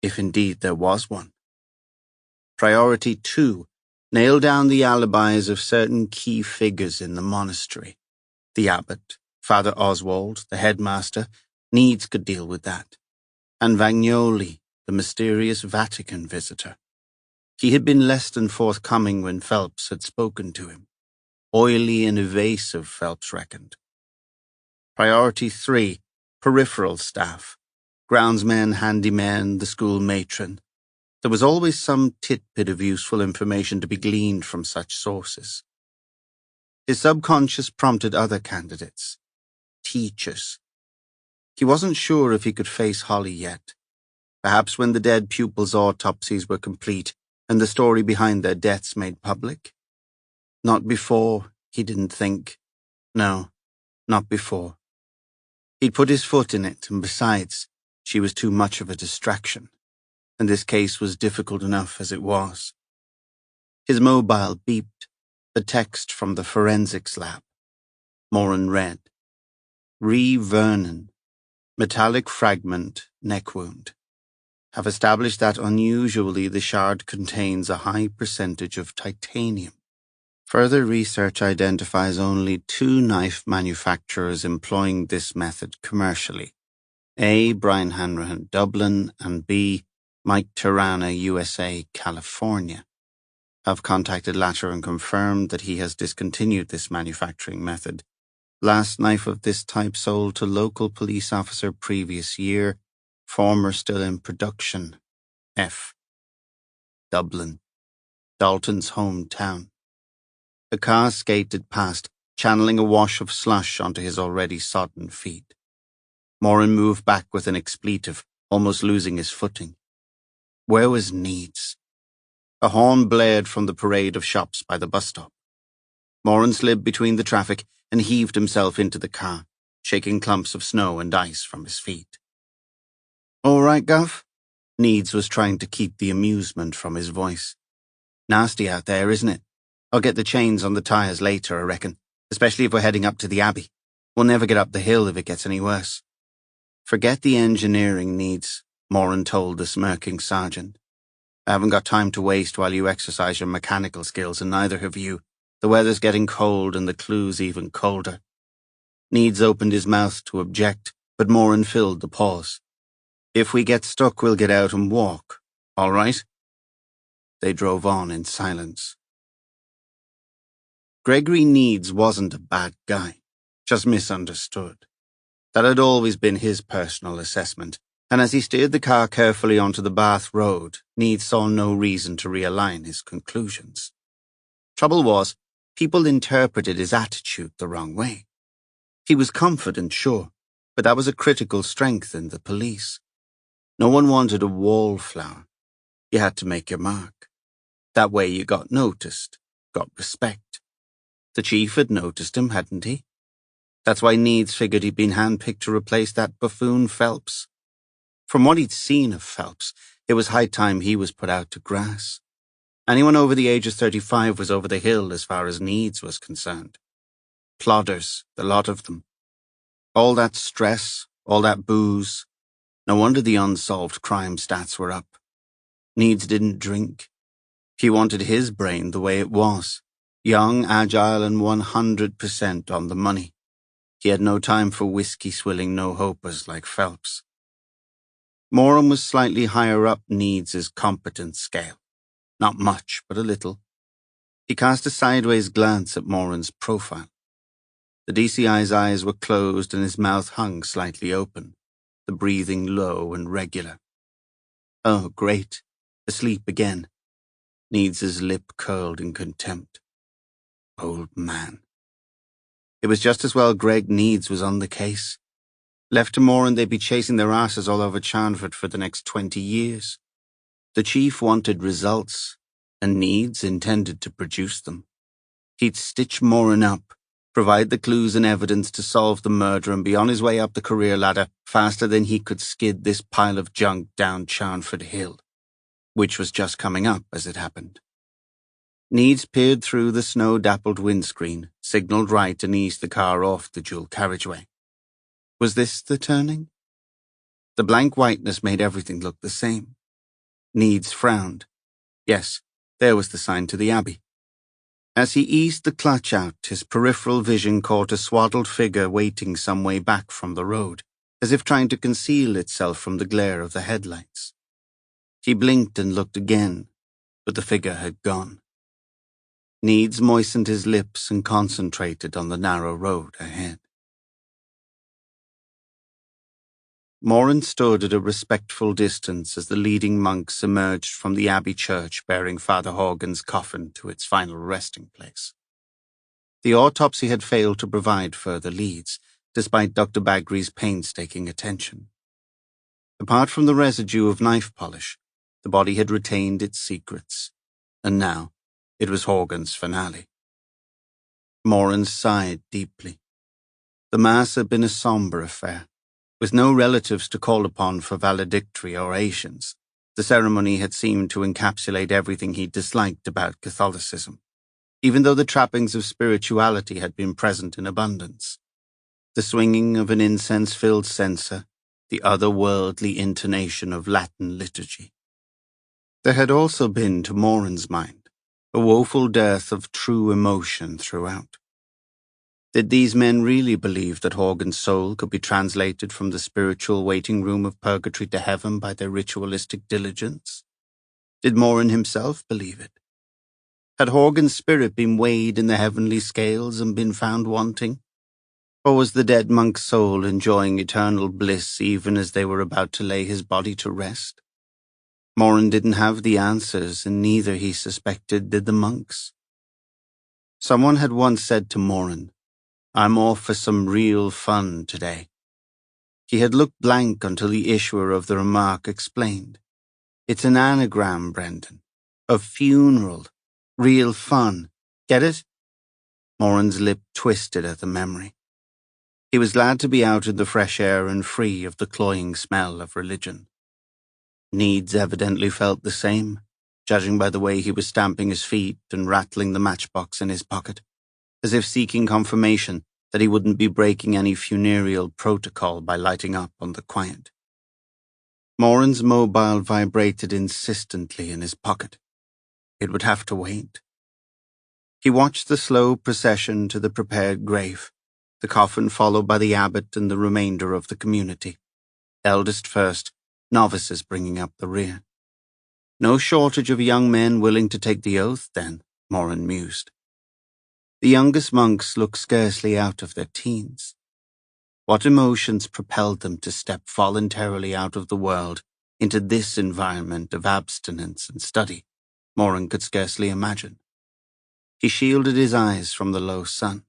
if indeed there was one? Priority 2, nail down the alibis of certain key figures in the monastery. The abbot, Father Oswald, the headmaster, Needs could deal with that. And Vagnoli, the mysterious Vatican visitor. He had been less than forthcoming when Phelps had spoken to him. Oily and evasive, Phelps reckoned. Priority 3, peripheral staff. Groundsmen, handymen, the school matron. There was always some tidbit of useful information to be gleaned from such sources. His subconscious prompted other candidates. Teachers. He wasn't sure if he could face Holly yet. Perhaps when the dead pupils' autopsies were complete and the story behind their deaths made public? Not before, he didn't think. No, not before. He'd put his foot in it, and besides, she was too much of a distraction, and this case was difficult enough as it was. His mobile beeped, a text from the forensics lab. Moran read, Re Vernon, metallic fragment, neck wound. Have established that unusually the shard contains a high percentage of titanium. Further research identifies only 2 knife manufacturers employing this method commercially. A. Brian Hanrahan, Dublin, and B. Mike Tirana, USA, California. Have contacted latter and confirmed that he has discontinued this manufacturing method. Last knife of this type sold to local police officer previous year. Former still in production. F. Dublin. Dalton's hometown. The car skated past, channeling a wash of slush onto his already sodden feet. Moran moved back with an expletive, almost losing his footing. Where was Needs? A horn blared from the parade of shops by the bus stop. Moran slid between the traffic and heaved himself into the car, shaking clumps of snow and ice from his feet. All right, Guff? Needs was trying to keep the amusement from his voice. Nasty out there, isn't it? I'll get the chains on the tires later, I reckon, especially if we're heading up to the Abbey. We'll never get up the hill if it gets any worse. Forget the engineering, Needs, Moran told the smirking sergeant. I haven't got time to waste while you exercise your mechanical skills, and neither have you. The weather's getting cold and the clue's even colder. Needs opened his mouth to object, but Moran filled the pause. If we get stuck, we'll get out and walk. All right? They drove on in silence. Gregory Needs wasn't a bad guy, just misunderstood. That had always been his personal assessment, and as he steered the car carefully onto the Bath Road, Needs saw no reason to realign his conclusions. Trouble was, people interpreted his attitude the wrong way. He was confident, sure, but that was a critical strength in the police. No one wanted a wallflower. You had to make your mark. That way you got noticed, got respect. The chief had noticed him, hadn't he? That's why Needs figured he'd been handpicked to replace that buffoon Phelps. From what he'd seen of Phelps, it was high time he was put out to grass. Anyone over the age of 35 was over the hill as far as Needs was concerned. Plodders, the lot of them. All that stress, All that booze. No wonder the unsolved crime stats were up. Needs didn't drink. He wanted his brain the way it was. Young, agile, and 100% on the money. He had no time for whiskey-swilling no-hopers like Phelps. Moran was slightly higher up Needs' competence scale. Not much, but a little. He cast a sideways glance at Moran's profile. The DCI's eyes were closed and his mouth hung slightly open, the breathing low and regular. Oh, great. Asleep again. Needs' lip curled in contempt. Old man. It was just as well Greg Needs was on the case. Left to Moran, they'd be chasing their asses all over Charnford for the next 20 years. The chief wanted results, and Needs intended to produce them. He'd stitch Moran up, provide the clues and evidence to solve the murder, and be on his way up the career ladder faster than he could skid this pile of junk down Charnford Hill, which was just coming up as it happened. Needs peered through the snow-dappled windscreen, signalled right and eased the car off the dual carriageway. Was this the turning? The blank whiteness made everything look the same. Needs frowned. Yes, there was the sign to the Abbey. As he eased the clutch out, his peripheral vision caught a swaddled figure waiting some way back from the road, as if trying to conceal itself from the glare of the headlights. He blinked and looked again, but the figure had gone. Needs moistened his lips and concentrated on the narrow road ahead. Moran stood at a respectful distance as the leading monks emerged from the Abbey church bearing Father Horgan's coffin to its final resting place. The autopsy had failed to provide further leads, despite Dr. Bagri's painstaking attention. Apart from the residue of knife polish, the body had retained its secrets, and now it was Horgan's finale. Moran sighed deeply. The Mass had been a sombre affair. With no relatives to call upon for valedictory orations, the ceremony had seemed to encapsulate everything he disliked about Catholicism, even though the trappings of spirituality had been present in abundance. The swinging of an incense-filled censer, the otherworldly intonation of Latin liturgy. There had also been, to Moran's mind, a woeful dearth of true emotion throughout. Did these men really believe that Horgan's soul could be translated from the spiritual waiting room of purgatory to heaven by their ritualistic diligence? Did Moran himself believe it? Had Horgan's spirit been weighed in the heavenly scales and been found wanting? Or was the dead monk's soul enjoying eternal bliss even as they were about to lay his body to rest? Moran didn't have the answers, and neither, he suspected, did the monks. Someone had once said to Moran, "I'm off for some real fun today." He had looked blank until the issuer of the remark explained. "It's an anagram, Brendan. Of funeral. Real fun. Get it?" Moran's lip twisted at the memory. He was glad to be out in the fresh air and free of the cloying smell of religion. Needs evidently felt the same, judging by the way he was stamping his feet and rattling the matchbox in his pocket, as if seeking confirmation that he wouldn't be breaking any funereal protocol by lighting up on the quiet. Moran's mobile vibrated insistently in his pocket. It would have to wait. He watched the slow procession to the prepared grave, the coffin followed by the abbot and the remainder of the community. Eldest first, novices bringing up the rear. No shortage of young men willing to take the oath, then, Moran mused. The youngest monks looked scarcely out of their teens. What emotions propelled them to step voluntarily out of the world into this environment of abstinence and study, Moran could scarcely imagine. He shielded his eyes from the low sun.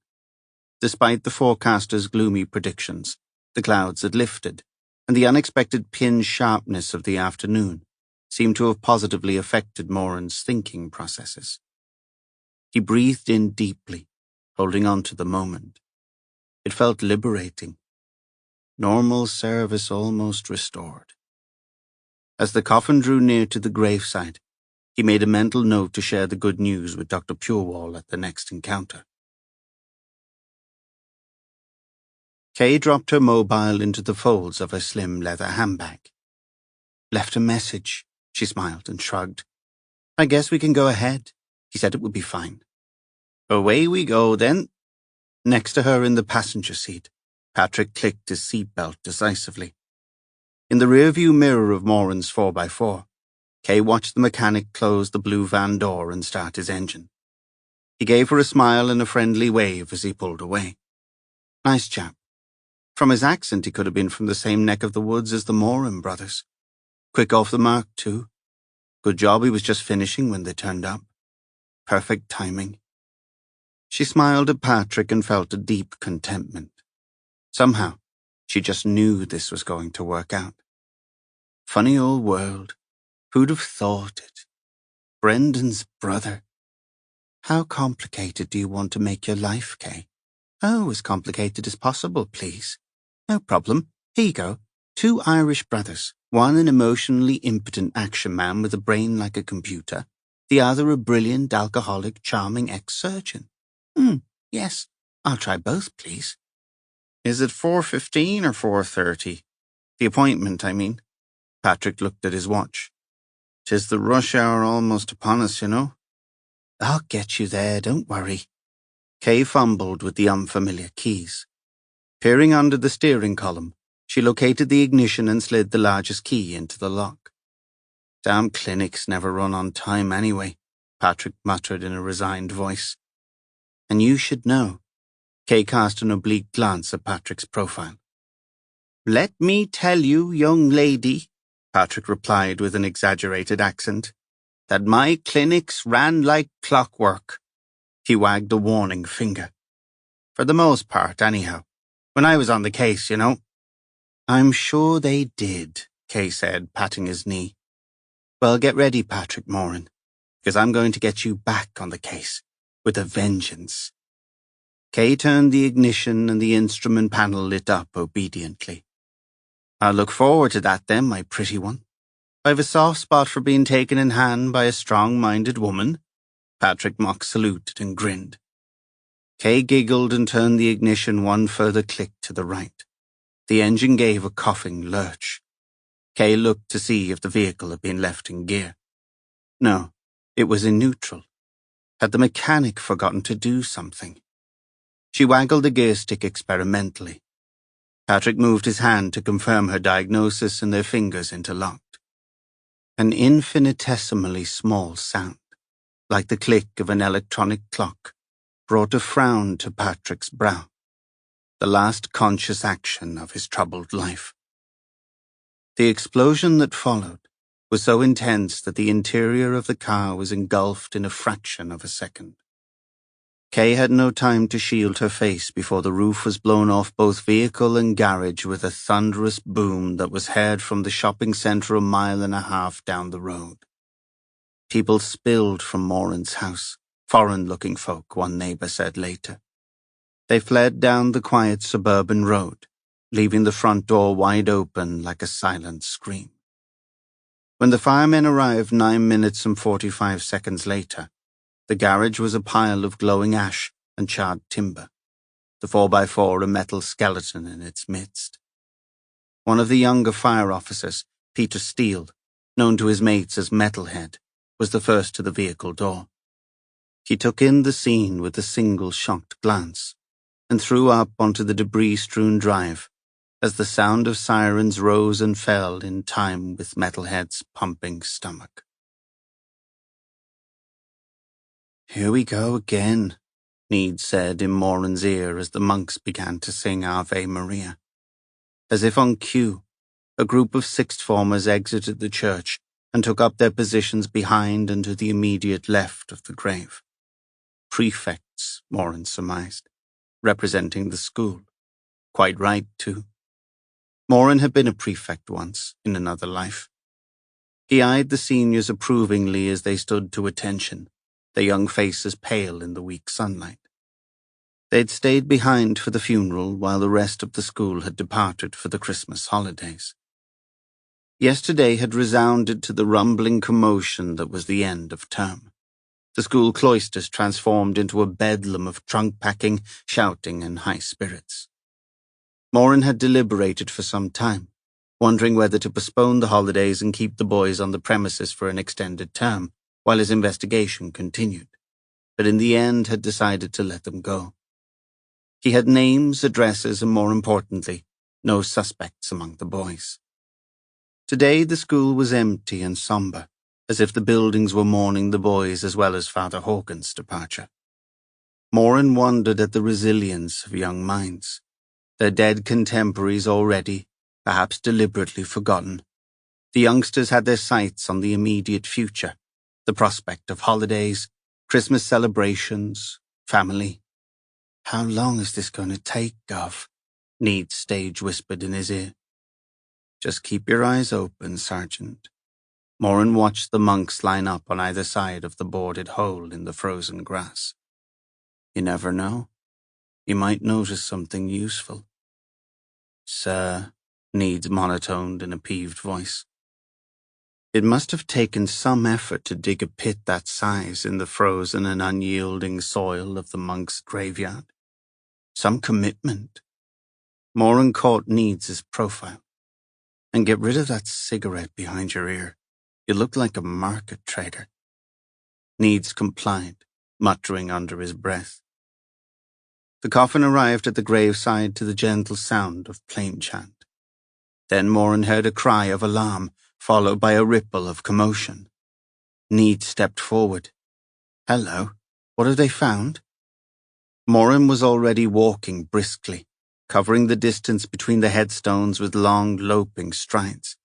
Despite the forecaster's gloomy predictions, the clouds had lifted, and the unexpected pin sharpness of the afternoon seemed to have positively affected Moran's thinking processes. He breathed in deeply, holding on to the moment. It felt liberating. Normal service almost restored. As the coffin drew near to the graveside, he made a mental note to share the good news with Dr. Purewall at the next encounter. Kay dropped her mobile into the folds of her slim leather handbag. Left a message, she smiled and shrugged. I guess we can go ahead. He said it would be fine. Away we go, then. Next to her in the passenger seat, Patrick clicked his seatbelt decisively. In the rearview mirror of Moran's 4x4, Kay watched the mechanic close the blue van door and start his engine. He gave her a smile and a friendly wave as he pulled away. Nice chap. From his accent, he could have been from the same neck of the woods as the Moran brothers. Quick off the mark, too. Good job he was just finishing when they turned up. Perfect timing. She smiled at Patrick and felt a deep contentment. Somehow, she just knew this was going to work out. Funny old world. Who'd have thought it? Brendan's brother. How complicated do you want to make your life, Kay? Oh, as complicated as possible, please. No problem. Here you go. 2 Irish brothers. One an emotionally impotent action man with a brain like a computer. The other a brilliant, alcoholic, charming ex-surgeon. Yes. I'll try both, please. Is it 4:15 or 4:30? The appointment, I mean. Patrick looked at his watch. 'Tis the rush hour almost upon us, you know. I'll get you there, don't worry. Kay fumbled with the unfamiliar keys. Peering under the steering column, she located the ignition and slid the largest key into the lock. Damn clinics never run on time anyway, Patrick muttered in a resigned voice. And you should know. Kay cast an oblique glance at Patrick's profile. Let me tell you, young lady, Patrick replied with an exaggerated accent, that my clinics ran like clockwork. He wagged a warning finger. For the most part, anyhow. When I was on the case, you know. I'm sure they did, Kay said, patting his knee. Well, get ready, Patrick Moran, because I'm going to get you back on the case, with a vengeance. Kay turned the ignition and the instrument panel lit up obediently. I'll look forward to that then, my pretty one. I've a soft spot for being taken in hand by a strong-minded woman. Patrick mock saluted and grinned. Kay giggled and turned the ignition one further click to the right. The engine gave a coughing lurch. Kay looked to see if the vehicle had been left in gear. No, it was in neutral. Had the mechanic forgotten to do something? She waggled the gear stick experimentally. Patrick moved his hand to confirm her diagnosis and their fingers interlocked. An infinitesimally small sound, like the click of an electronic clock, brought a frown to Patrick's brow, the last conscious action of his troubled life. The explosion that followed was so intense that the interior of the car was engulfed in a fraction of a second. Kay had no time to shield her face before the roof was blown off both vehicle and garage with a thunderous boom that was heard from the shopping centre a mile and a half down the road. People spilled from Moran's house, foreign-looking folk, one neighbour said later. They fled down the quiet suburban road, leaving the front door wide open like a silent scream. When the firemen arrived 9 minutes and 45 seconds later, the garage was a pile of glowing ash and charred timber, the 4x4 a metal skeleton in its midst. One of the younger fire officers, Peter Steele, known to his mates as Metalhead, was the first to the vehicle door. He took in the scene with a single shocked glance and threw up onto the debris-strewn drive as the sound of sirens rose and fell in time with Metalhead's pumping stomach. Here we go again, Need said in Moran's ear as the monks began to sing Ave Maria. As if on cue, a group of sixth formers exited the church and took up their positions behind and to the immediate left of the grave. Prefects, Moran surmised, representing the school. Quite right, too. Moran had been a prefect once, in another life. He eyed the seniors approvingly as they stood to attention, their young faces pale in the weak sunlight. They'd stayed behind for the funeral while the rest of the school had departed for the Christmas holidays. Yesterday had resounded to the rumbling commotion that was the end of term. The school cloisters transformed into a bedlam of trunk-packing, shouting, and high spirits. Moran had deliberated for some time, wondering whether to postpone the holidays and keep the boys on the premises for an extended term, while his investigation continued, but in the end had decided to let them go. He had names, addresses, and more importantly, no suspects among the boys. Today the school was empty and somber, as if the buildings were mourning the boys as well as Father Horgan's departure. Moran wondered at the resilience of young minds, their dead contemporaries already, perhaps deliberately forgotten. The youngsters had their sights on the immediate future, the prospect of holidays, Christmas celebrations, family. "How long is this going to take, Gov?" Needs stage whispered in his ear. "Just keep your eyes open, Sergeant." Moran watched the monks line up on either side of the boarded hole in the frozen grass. "You never know. You might notice something useful." "Sir," Needs monotoned in a peeved voice. It must have taken some effort to dig a pit that size in the frozen and unyielding soil of the monks' graveyard. Some commitment. Moran caught Needs' profile. "And get rid of that cigarette behind your ear. You look like a market trader." Needs complied, muttering under his breath. The coffin arrived at the graveside to the gentle sound of plain chant. Then Moran heard a cry of alarm, followed by a ripple of commotion. Needs stepped forward. "Hello, what have they found?" Moran was already walking briskly, covering the distance between the headstones with long, loping strides.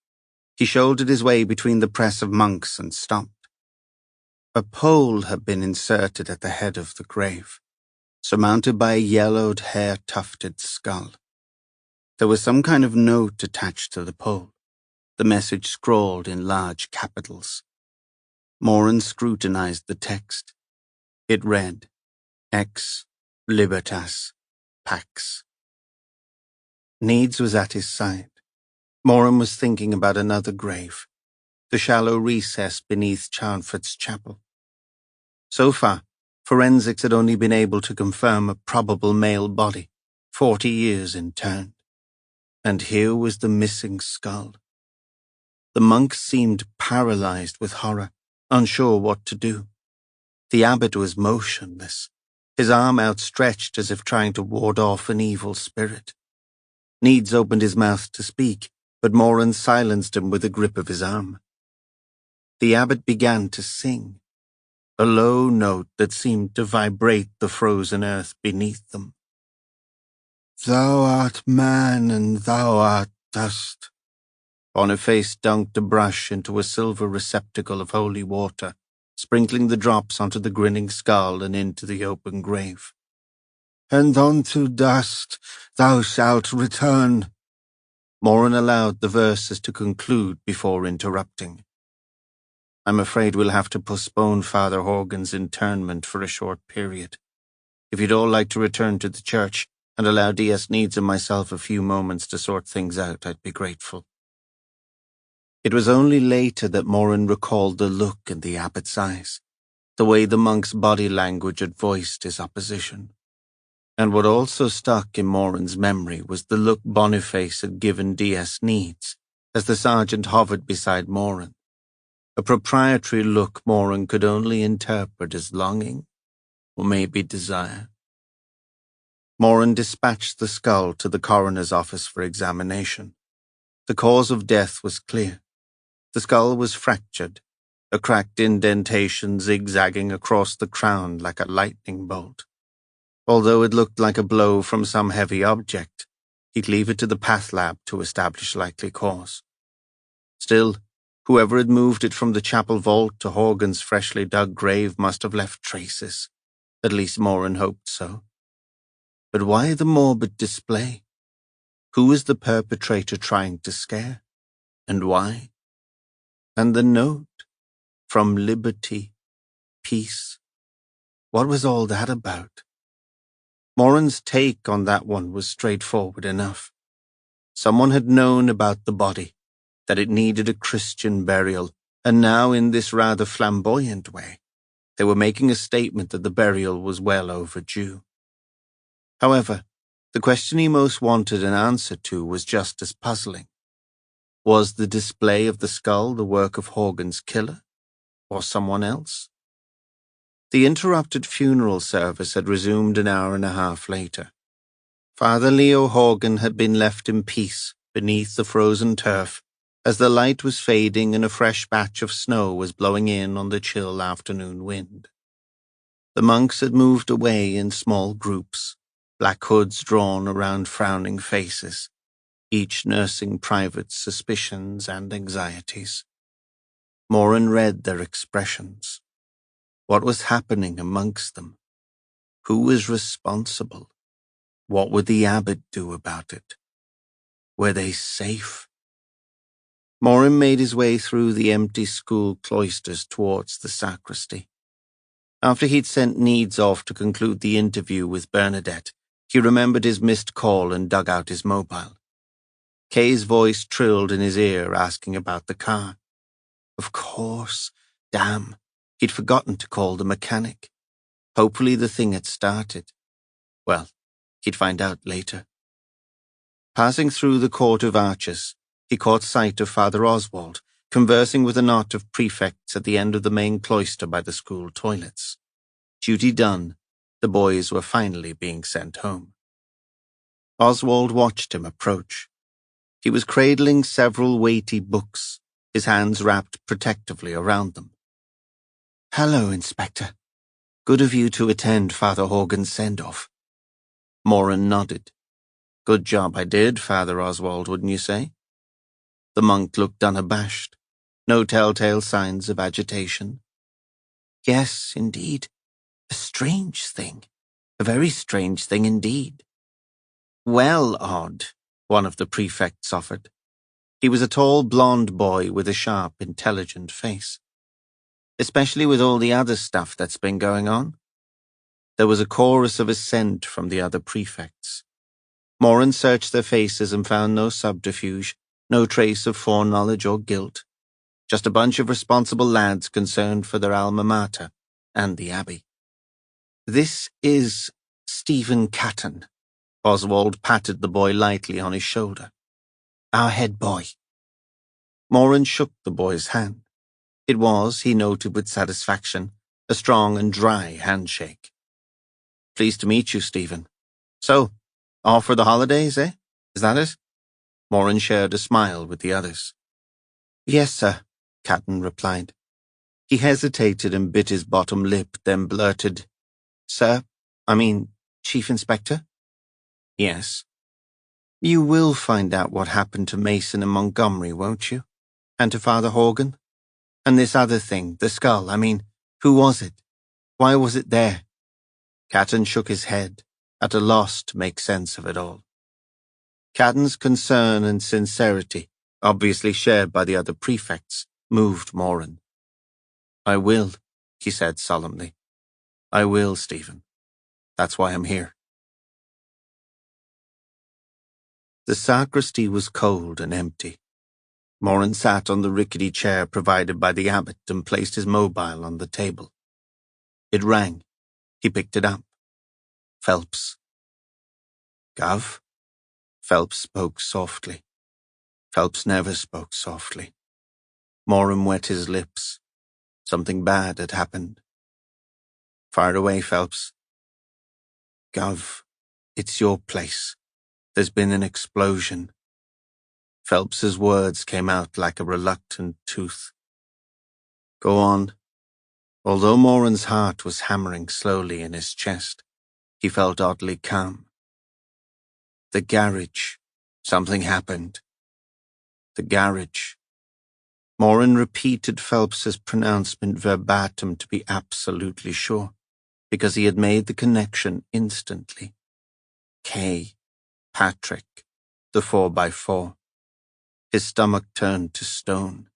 He shouldered his way between the press of monks and stopped. A pole had been inserted at the head of the grave, surmounted by a yellowed, hair-tufted skull. There was some kind of note attached to the pole, the message scrawled in large capitals. Moran scrutinized the text. It read, Ex Libertas Pax. Needs was at his side. Moran was thinking about another grave, the shallow recess beneath Charnford's chapel. So far, forensics had only been able to confirm a probable male body, 40 years interned. And here was the missing skull. The monks seemed paralyzed with horror, unsure what to do. The abbot was motionless, his arm outstretched as if trying to ward off an evil spirit. Needs opened his mouth to speak, but Moran silenced him with a grip of his arm. The abbot began to sing, a low note that seemed to vibrate the frozen earth beneath them. Thou art man and thou art dust. Boniface dunked a brush into a silver receptacle of holy water, sprinkling the drops onto the grinning skull and into the open grave. And unto dust thou shalt return. Moran allowed the verses to conclude before interrupting. I'm afraid we'll have to postpone Father Horgan's internment for a short period. If you'd all like to return to the church and allow DS Needs and myself a few moments to sort things out, I'd be grateful. It was only later that Moran recalled the look in the abbot's eyes, the way the monk's body language had voiced his opposition. And what also stuck in Moran's memory was the look Boniface had given DS Needs as the sergeant hovered beside Moran, a proprietary look Moran could only interpret as longing or maybe desire. Moran dispatched the skull to the coroner's office for examination. The cause of death was clear. The skull was fractured, a cracked indentation zigzagging across the crown like a lightning bolt. Although it looked like a blow from some heavy object, he'd leave it to the path lab to establish likely cause. Still, whoever had moved it from the chapel vault to Horgan's freshly dug grave must have left traces. At least Moran hoped so. But why the morbid display? Who was the perpetrator trying to scare? And why? And the note, from liberty, peace. What was all that about? Moran's take on that one was straightforward enough. Someone had known about the body, that it needed a Christian burial, and now in this rather flamboyant way, they were making a statement that the burial was well overdue. However, The question he most wanted an answer to was just as puzzling. Was the display of the skull the work of Horgan's killer, or someone else? The interrupted funeral service had resumed an hour and a half later. Father Leo Horgan had been left in peace beneath the frozen turf as the light was fading and a fresh batch of snow was blowing in on the chill afternoon wind. The monks had moved away in small groups, black hoods drawn around frowning faces, each nursing private suspicions and anxieties. Moran read their expressions. What was happening amongst them? Who was responsible? What would the abbot do about it? Were they safe? Moran made his way through the empty school cloisters towards the sacristy. After he'd sent Needs off to conclude the interview with Bernadette, he remembered his missed call and dug out his mobile. Kay's voice trilled in his ear, asking about the car. Of course. Damn. He'd forgotten to call the mechanic. Hopefully the thing had started. Well, he'd find out later. Passing through the court of arches, he caught sight of Father Oswald, conversing with a knot of prefects at the end of the main cloister by the school toilets. Duty done, the boys were finally being sent home. Oswald watched him approach. He was cradling several weighty books, his hands wrapped protectively around them. Hello, Inspector. Good of you to attend Father Horgan's send-off. Moran nodded. Good job I did, Father Oswald, wouldn't you say? The monk looked unabashed. No telltale signs of agitation. Yes, indeed. A strange thing. A very strange thing indeed. Well, Odd, one of the prefects offered. He was a tall blonde boy with a sharp, intelligent face. Especially with all the other stuff that's been going on. There was a chorus of assent from the other prefects. Moran searched their faces and found no subterfuge, no trace of foreknowledge or guilt. Just a bunch of responsible lads concerned for their alma mater and the abbey. This is Stephen Catton. Oswald patted the boy lightly on his shoulder. Our head boy. Moran shook the boy's hand. It was, he noted with satisfaction, a strong and dry handshake. Pleased to meet you, Stephen. So, off for the holidays, eh? Is that it? Moran shared a smile with the others. Yes, sir, Catton replied. He hesitated and bit his bottom lip, then blurted, Chief Inspector? Yes. You will find out what happened to Mason and Montgomery, won't you? And to Father Horgan? And this other thing, the skull, who was it? Why was it there? Catton shook his head, at a loss to make sense of it all. Catton's concern and sincerity, obviously shared by the other prefects, moved Moran. I will, he said solemnly. I will, Stephen. That's why I'm here. The sacristy was cold and empty. Moran sat on the rickety chair provided by the abbot and placed his mobile on the table. It rang. He picked it up. Phelps. Gov? Phelps spoke softly. Phelps never spoke softly. Moran wet his lips. Something bad had happened. Fire away, Phelps. Gov, it's your place. There's been an explosion. Phelps's words came out like a reluctant tooth. Go on. Although Moran's heart was hammering slowly in his chest, he felt oddly calm. The garage. Something happened. The garage. Moran repeated Phelps's pronouncement verbatim to be absolutely sure, because he had made the connection instantly. Kay, Patrick, the 4x4. His stomach turned to stone.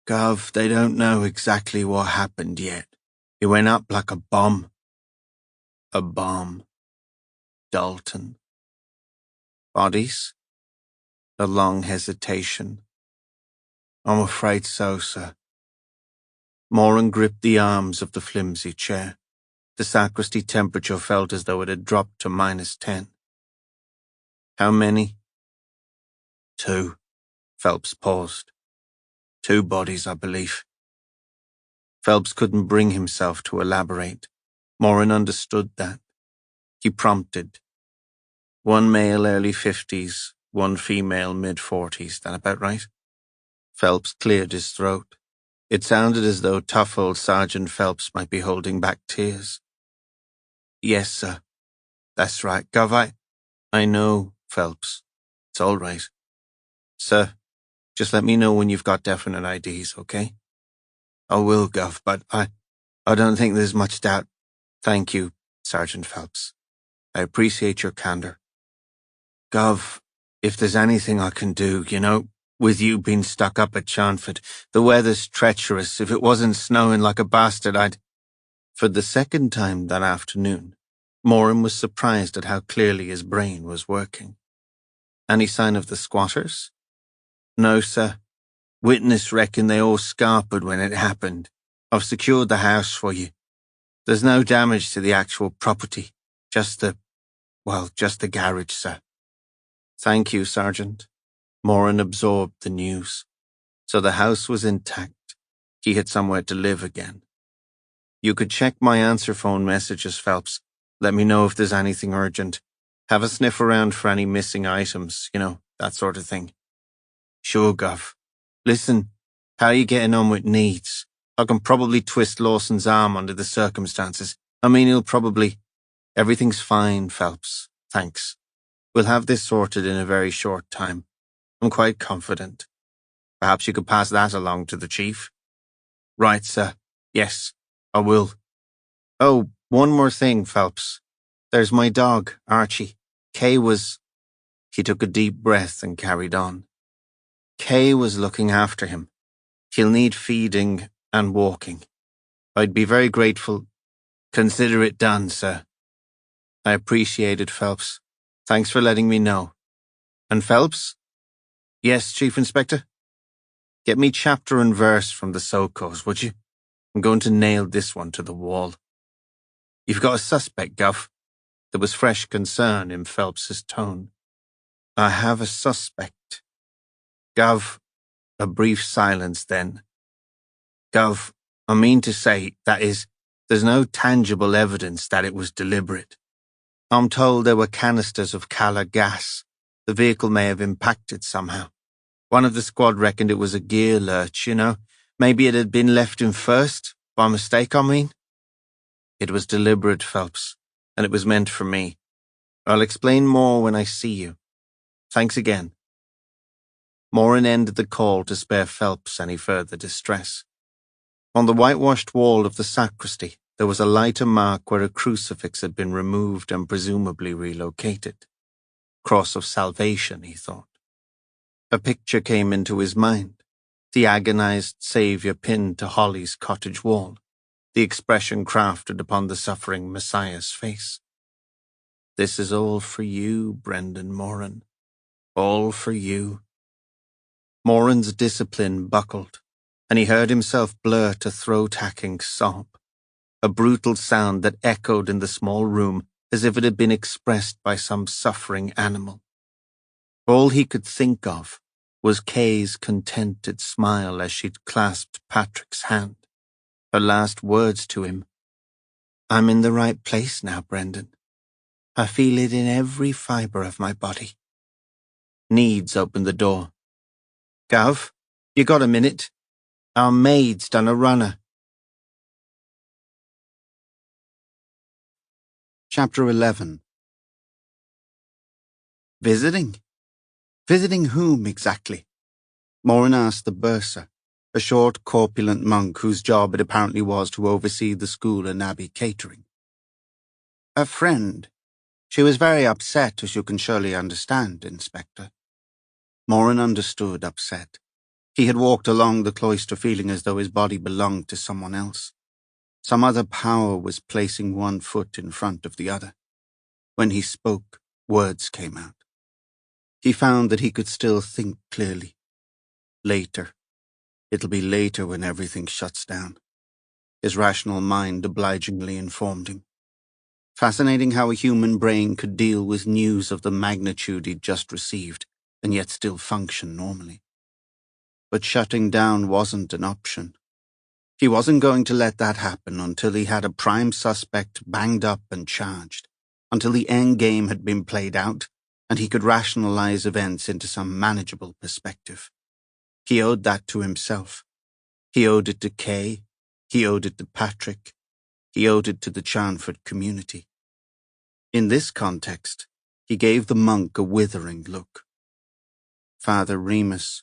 Gov, they don't know exactly what happened yet. It went up like a bomb. A bomb. Dalton. Bodies? A long hesitation. I'm afraid so, sir. Moran gripped the arms of the flimsy chair. The sacristy temperature felt as though it had dropped to -10. How many? 2. Phelps paused. 2 bodies, I believe. Phelps couldn't bring himself to elaborate. Moran understood that. He prompted. 1 male early 50s, 1 female mid-40s. That about right? Phelps cleared his throat. It sounded as though tough old Sergeant Phelps might be holding back tears. Yes, sir. That's right, Gov. I know, Phelps. It's all right. Sir, just let me know when you've got definite IDs, okay? I will, Gov, but I don't think there's much doubt. Thank you, Sergeant Phelps. I appreciate your candor. Gov, if there's anything I can do, with you being stuck up at Charnford, the weather's treacherous. If it wasn't snowing like a bastard, I'd... For the second time that afternoon, Moran was surprised at how clearly his brain was working. Any sign of the squatters? No, sir. Witness reckon they all scarpered when it happened. I've secured the house for you. There's no damage to the actual property. Just the garage, sir. Thank you, Sergeant. Moran absorbed the news. So the house was intact. He had somewhere to live again. You could check my answer phone messages, Phelps. Let me know if there's anything urgent. Have a sniff around for any missing items, that sort of thing. Sure, Gov. Listen, how are you getting on with Needs? I can probably twist Lawson's arm under the circumstances. He'll probably... Everything's fine, Phelps. Thanks. We'll have this sorted in a very short time. I'm quite confident. Perhaps you could pass that along to the chief? Right, sir. Yes, I will. Oh, one more thing, Phelps. There's my dog, Archie. Kay was... He took a deep breath and carried on. Kay was looking after him. He'll need feeding and walking. I'd be very grateful. Consider it done, sir. I appreciate it, Phelps. Thanks for letting me know. And Phelps? Yes, Chief Inspector? Get me chapter and verse from the Sokos, would you? I'm going to nail this one to the wall. You've got a suspect, Gov. There was fresh concern in Phelps's tone. I have a suspect. Gov, a brief silence then. Gov, I mean to say, that is, there's no tangible evidence that it was deliberate. I'm told there were canisters of Cala gas. The vehicle may have impacted somehow. One of the squad reckoned it was a gear lurch, Maybe it had been left in first, by mistake, I mean. It was deliberate, Phelps, and it was meant for me. I'll explain more when I see you. Thanks again. Moran ended the call to spare Phelps any further distress. On the whitewashed wall of the sacristy, there was a lighter mark where a crucifix had been removed and presumably relocated. Cross of Salvation, he thought. A picture came into his mind, the agonized Saviour pinned to Holly's cottage wall, the expression crafted upon the suffering Messiah's face. This is all for you, Brendan Moran. All for you. Moran's discipline buckled, and he heard himself blurt a throat-hacking sob, a brutal sound that echoed in the small room as if it had been expressed by some suffering animal. All he could think of was Kay's contented smile as she'd clasped Patrick's hand, her last words to him. I'm in the right place now, Brendan. I feel it in every fibre of my body. Needs opened the door. Gov, you got a minute? Our maid's done a runner. Chapter 11. Visiting? Visiting whom exactly? Moran asked the bursar, a short, corpulent monk whose job it apparently was to oversee the school and abbey catering. A friend. She was very upset, as you can surely understand, Inspector. Moran understood upset. He had walked along the cloister feeling as though his body belonged to someone else. Some other power was placing one foot in front of the other. When he spoke, words came out. He found that he could still think clearly. Later. It'll be later when everything shuts down. His rational mind obligingly informed him. Fascinating how a human brain could deal with news of the magnitude he'd just received, and yet still function normally. But shutting down wasn't an option. He wasn't going to let that happen until he had a prime suspect banged up and charged, until the end game had been played out, and he could rationalize events into some manageable perspective. He owed that to himself. He owed it to Kay. He owed it to Patrick. He owed it to the Charnford community. In this context, he gave the monk a withering look. Father Remus,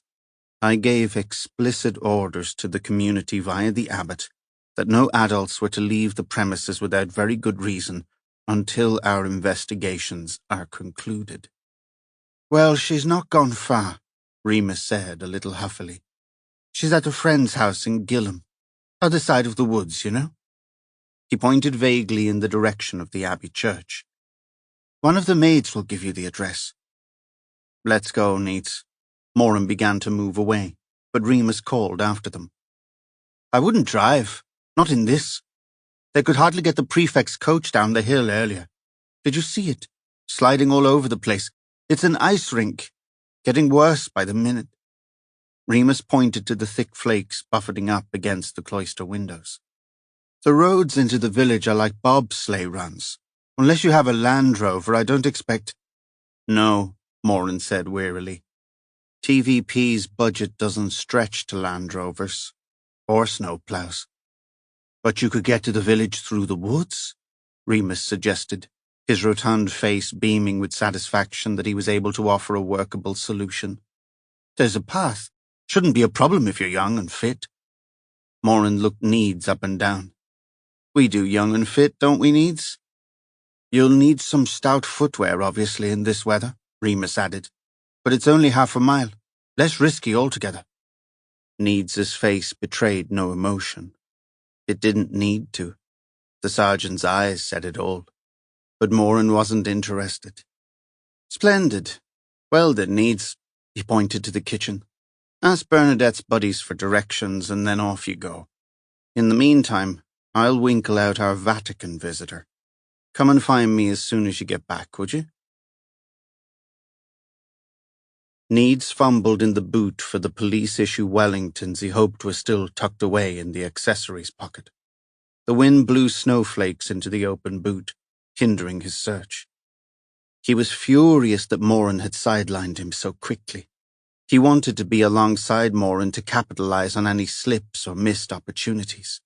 I gave explicit orders to the community via the abbot that no adults were to leave the premises without very good reason until our investigations are concluded. Well, she's not gone far, Remus said a little huffily. She's at a friend's house in Gilham, other side of the woods, you know. He pointed vaguely in the direction of the Abbey church. One of the maids will give you the address. Let's go, Neats. Moran began to move away, but Remus called after them. I wouldn't drive, not in this. They could hardly get the prefect's coach down the hill earlier. Did you see it? Sliding all over the place. It's an ice rink. Getting worse by the minute. Remus pointed to the thick flakes buffeting up against the cloister windows. The roads into the village are like bobsleigh runs. Unless you have a Land Rover, I don't expect... No, Moran said wearily. TVP's budget doesn't stretch to Land Rovers or snowplows. But you could get to the village through the woods, Remus suggested, his rotund face beaming with satisfaction that he was able to offer a workable solution. There's a path. Shouldn't be a problem if you're young and fit. Moran looked Needs up and down. We do young and fit, don't we, Needs? You'll need some stout footwear, obviously, in this weather, Remus added. But it's only half a mile. Less risky altogether. Needs's face betrayed no emotion. It didn't need to. The sergeant's eyes said it all. But Moran wasn't interested. Splendid. Well then, Needs, he pointed to the kitchen. Ask Bernadette's buddies for directions and then off you go. In the meantime, I'll winkle out our Vatican visitor. Come and find me as soon as you get back, would you? Needs fumbled in the boot for the police-issue Wellingtons he hoped were still tucked away in the accessories pocket. The wind blew snowflakes into the open boot, hindering his search. He was furious that Moran had sidelined him so quickly. He wanted to be alongside Moran to capitalize on any slips or missed opportunities.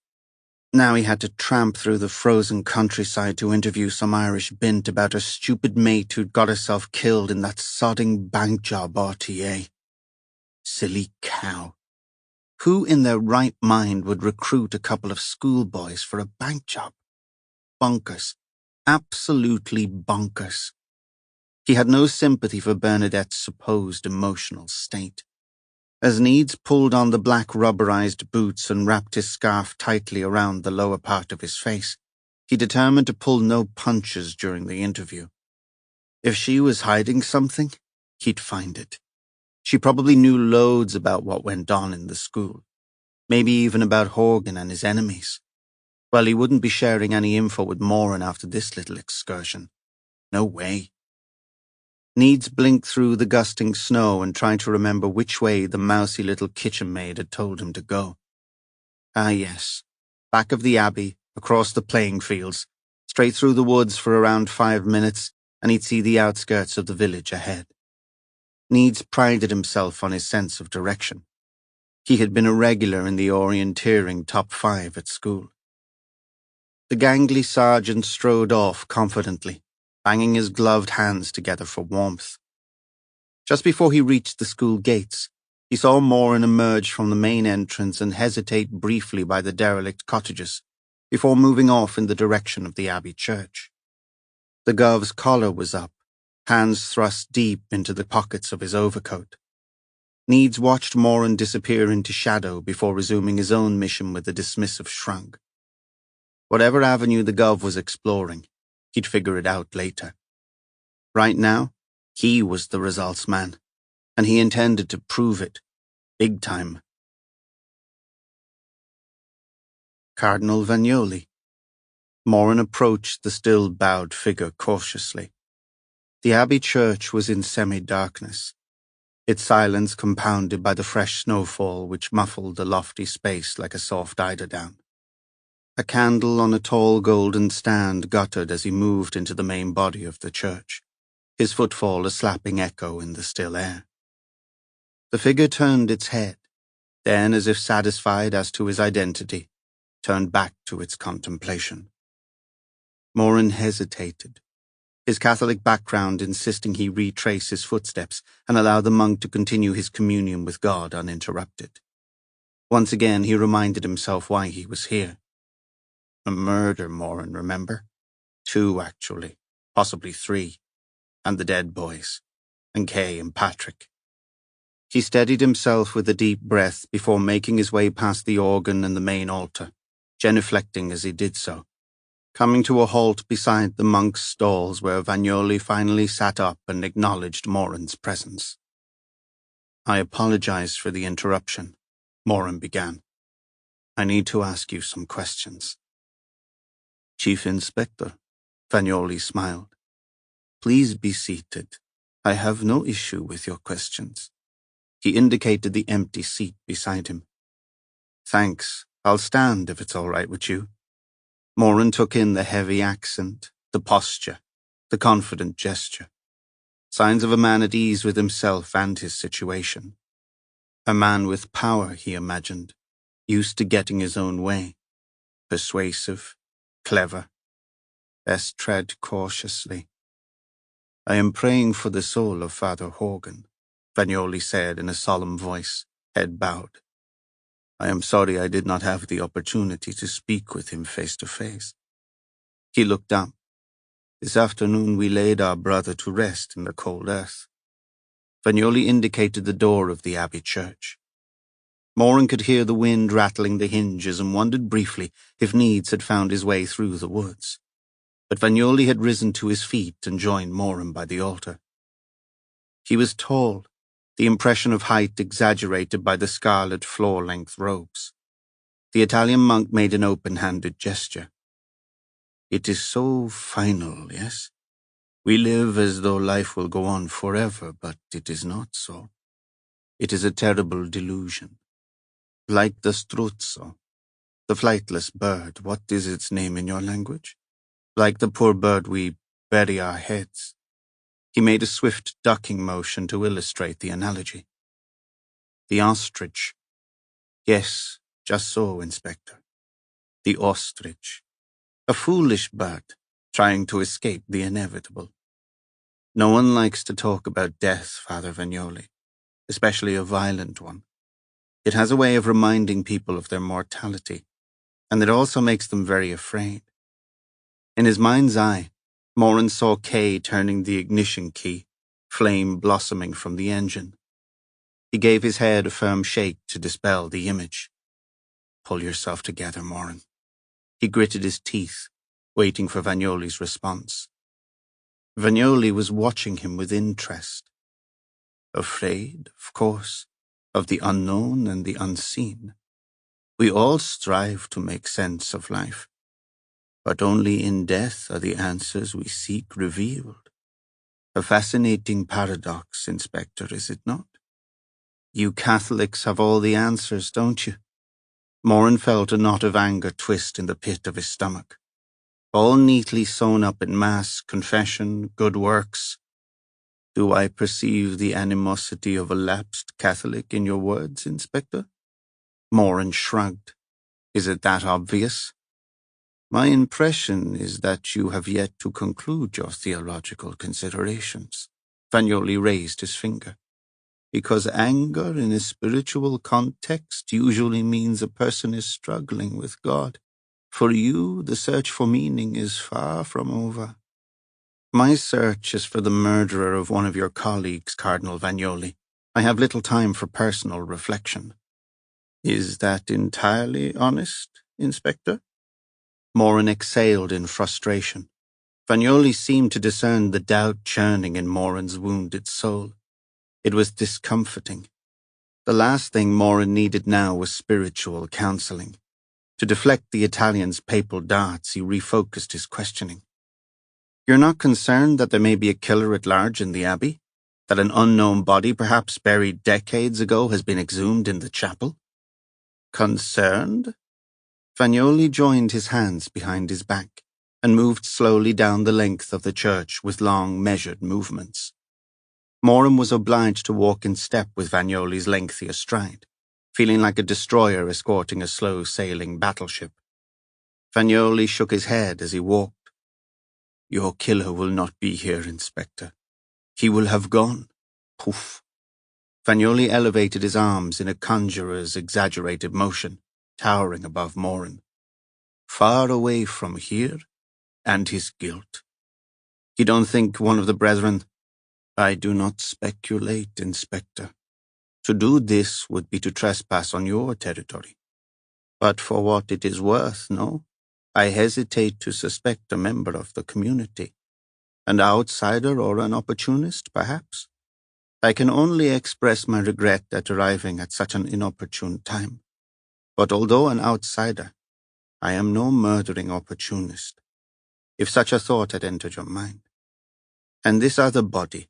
Now he had to tramp through the frozen countryside to interview some Irish bint about her stupid mate who'd got herself killed in that sodding bank job RTA. Silly cow. Who in their right mind would recruit a couple of schoolboys for a bank job? Bonkers. Absolutely bonkers. He had no sympathy for Bernadette's supposed emotional state. As Needs pulled on the black rubberized boots and wrapped his scarf tightly around the lower part of his face, he determined to pull no punches during the interview. If she was hiding something, he'd find it. She probably knew loads about what went on in the school, maybe even about Horgan and his enemies. Well, he wouldn't be sharing any info with Moran after this little excursion. No way. Needs blinked through the gusting snow and tried to remember which way the mousy little kitchen maid had told him to go. Ah yes, back of the Abbey, across the playing fields, straight through the woods for around 5 minutes, and he'd see the outskirts of the village ahead. Needs prided himself on his sense of direction. He had been a regular in the orienteering top 5 at school. The gangly sergeant strode off confidently, banging his gloved hands together for warmth. Just before he reached the school gates, he saw Moran emerge from the main entrance and hesitate briefly by the derelict cottages, before moving off in the direction of the Abbey church. The gov's collar was up, hands thrust deep into the pockets of his overcoat. Needs watched Moran disappear into shadow before resuming his own mission with a dismissive shrug. Whatever avenue the gov was exploring, he'd figure it out later. Right now, he was the results man, and he intended to prove it, big time. Cardinal Vagnoli. Moran approached the still bowed figure cautiously. The Abbey church was in semi-darkness, its silence compounded by the fresh snowfall which muffled the lofty space like a soft eiderdown. A candle on a tall golden stand guttered as he moved into the main body of the church, his footfall a slapping echo in the still air. The figure turned its head, then, as if satisfied as to his identity, turned back to its contemplation. Moran hesitated, his Catholic background insisting he retrace his footsteps and allow the monk to continue his communion with God uninterrupted. Once again he reminded himself why he was here. A murder, Moran, remember? 2, actually, possibly 3, and the dead boys, and Kay and Patrick. He steadied himself with a deep breath before making his way past the organ and the main altar, genuflecting as he did so, coming to a halt beside the monk's stalls where Vagnoli finally sat up and acknowledged Moran's presence. "I apologize for the interruption," Moran began. "I need to ask you some questions." "Chief Inspector," Vagnoli smiled. "Please be seated. I have no issue with your questions." He indicated the empty seat beside him. "Thanks. I'll stand if it's all right with you." Moran took in the heavy accent, the posture, the confident gesture. Signs of a man at ease with himself and his situation. A man with power, he imagined, used to getting his own way. Persuasive, clever. Best tread cautiously. "I am praying for the soul of Father Horgan," Vagnoli said in a solemn voice, head bowed. "I am sorry I did not have the opportunity to speak with him face to face." He looked up. "This afternoon we laid our brother to rest in the cold earth." Vagnoli indicated the door of the Abbey church. Moran could hear the wind rattling the hinges and wondered briefly if Needs had found his way through the woods. But Vagnoli had risen to his feet and joined Moran by the altar. He was tall, the impression of height exaggerated by the scarlet floor-length robes. The Italian monk made an open-handed gesture. "It is so final, yes? We live as though life will go on forever, but it is not so. It is a terrible delusion. Like the struzzo, the flightless bird, what is its name in your language? Like the poor bird we bury our heads." He made a swift ducking motion to illustrate the analogy. "The ostrich." "Yes, just so, Inspector. The ostrich. A foolish bird, trying to escape the inevitable. No one likes to talk about death, Father Vagnoli, especially a violent one. It has a way of reminding people of their mortality, and it also makes them very afraid." In his mind's eye, Moran saw Kay turning the ignition key, flame blossoming from the engine. He gave his head a firm shake to dispel the image. "Pull yourself together, Moran." He gritted his teeth, waiting for Vagnoli's response. Vagnoli was watching him with interest. Afraid, of course, of the unknown and the unseen. We all strive to make sense of life. But only in death are the answers we seek revealed. A fascinating paradox, Inspector, is it not? You Catholics have all the answers, don't you? Moran felt a knot of anger twist in the pit of his stomach. All neatly sewn up in Mass, confession, good works. Do I perceive the animosity of a lapsed Catholic in your words, Inspector? Moran shrugged. Is it that obvious? My impression is that you have yet to conclude your theological considerations. Vagnoli raised his finger. Because anger in a spiritual context usually means a person is struggling with God. For you, the search for meaning is far from over. My search is for the murderer of one of your colleagues, Cardinal Vagnoli. I have little time for personal reflection. Is that entirely honest, Inspector? Moran exhaled in frustration. Vagnoli seemed to discern the doubt churning in Moran's wounded soul. It was discomforting. The last thing Moran needed now was spiritual counseling. To deflect the Italian's papal darts, he refocused his questioning. "You're not concerned that there may be a killer at large in the Abbey? That an unknown body, perhaps buried decades ago, has been exhumed in the chapel?" "Concerned?" Fagnoli joined his hands behind his back and moved slowly down the length of the church with long, measured movements. Moran was obliged to walk in step with Fagnoli's lengthier stride, feeling like a destroyer escorting a slow-sailing battleship. Fagnoli shook his head as he walked. "Your killer will not be here, Inspector. He will have gone." Poof. Fagnoli elevated his arms in a conjurer's exaggerated motion, towering above Moran. "Far away from here and his guilt. You don't think one of the brethren—" "I do not speculate, Inspector. To do this would be to trespass on your territory. But for what it is worth, no, I hesitate to suspect a member of the community. An outsider or an opportunist, perhaps. I can only express my regret at arriving at such an inopportune time. But although an outsider, I am no murdering opportunist, if such a thought had entered your mind. And this other body,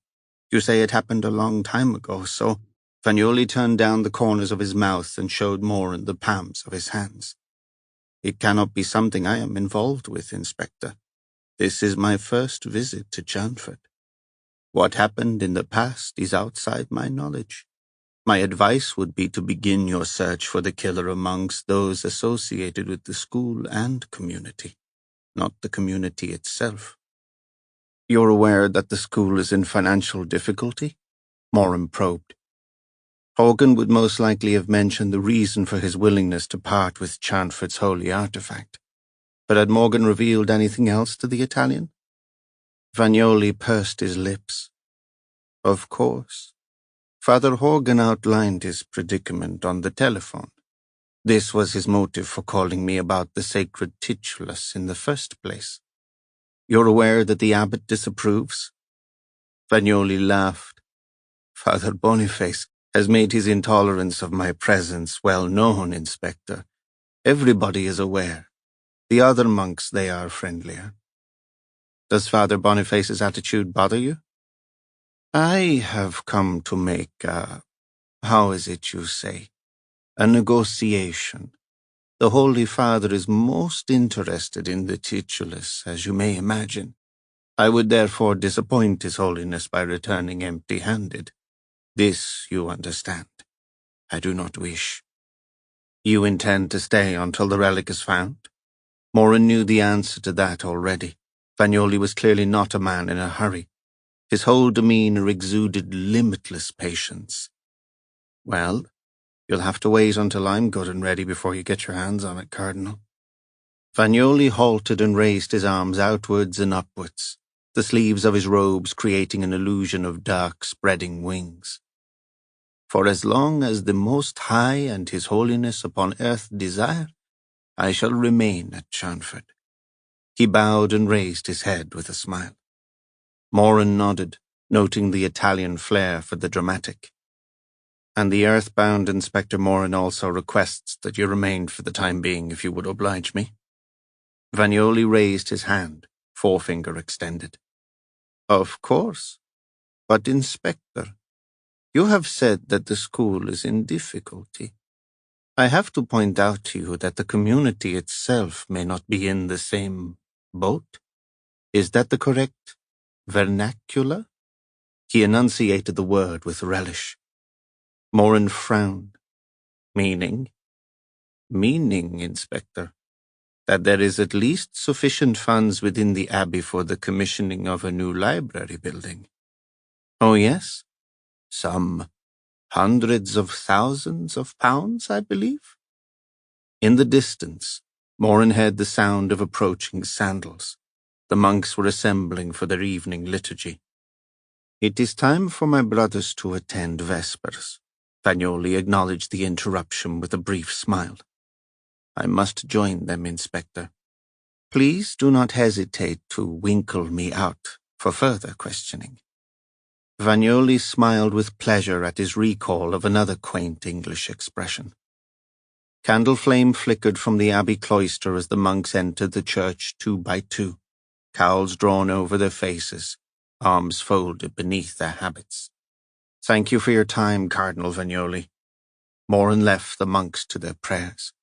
you say it happened a long time ago, so..." Fagnoli turned down the corners of his mouth and showed Moran the palms of his hands. "It cannot be something I am involved with, Inspector. This is my first visit to Chanford. What happened in the past is outside my knowledge. My advice would be to begin your search for the killer amongst those associated with the school and community, not the community itself." "You're aware that the school is in financial difficulty?" Moran probed. Hogan would most likely have mentioned the reason for his willingness to part with Chanford's holy artifact. But had Morgan revealed anything else to the Italian? Fagnoli pursed his lips. "Of course. Father Hogan outlined his predicament on the telephone. This was his motive for calling me about the sacred titulus in the first place. You're aware that the abbot disapproves?" Fagnoli laughed. "Father Boniface has made his intolerance of my presence well known, Inspector. Everybody is aware. The other monks, they are friendlier." "Does Father Boniface's attitude bother you?" "I have come to make how is it you say? A negotiation. The Holy Father is most interested in the titulus, as you may imagine. I would therefore disappoint His Holiness by returning empty-handed. This, you understand, I do not wish." "You intend to stay until the relic is found?" Moran knew the answer to that already. Fagnoli was clearly not a man in a hurry. His whole demeanor exuded limitless patience. "Well, you'll have to wait until I'm good and ready before you get your hands on it, Cardinal." Fagnoli halted and raised his arms outwards and upwards, the sleeves of his robes creating an illusion of dark, spreading wings. "For as long as the Most High and His Holiness upon earth desire, I shall remain at Chanford." He bowed and raised his head with a smile. Moran nodded, noting the Italian flair for the dramatic. "And the earthbound Inspector Moran also requests that you remain for the time being, if you would oblige me." Fagnoli raised his hand, forefinger extended. "Of course. But, Inspector, you have said that the school is in difficulty. I have to point out to you that the community itself may not be in the same boat. Is that the correct vernacular?" He enunciated the word with relish. Moran frowned. "Meaning?" "Meaning, Inspector, that there is at least sufficient funds within the Abbey for the commissioning of a new library building." "Oh, yes? Some hundreds of thousands of pounds, I believe." In the distance, Moran heard the sound of approaching sandals. The monks were assembling for their evening liturgy. "It is time for my brothers to attend vespers." Fagnoli acknowledged the interruption with a brief smile. "I must join them, Inspector. Please do not hesitate to winkle me out for further questioning." Fagnoli smiled with pleasure at his recall of another quaint English expression. Candle flame flickered from the abbey cloister as the monks entered the church 2 by 2, cowls drawn over their faces, arms folded beneath their habits. "Thank you for your time, Cardinal Vignoli." Moran left the monks to their prayers.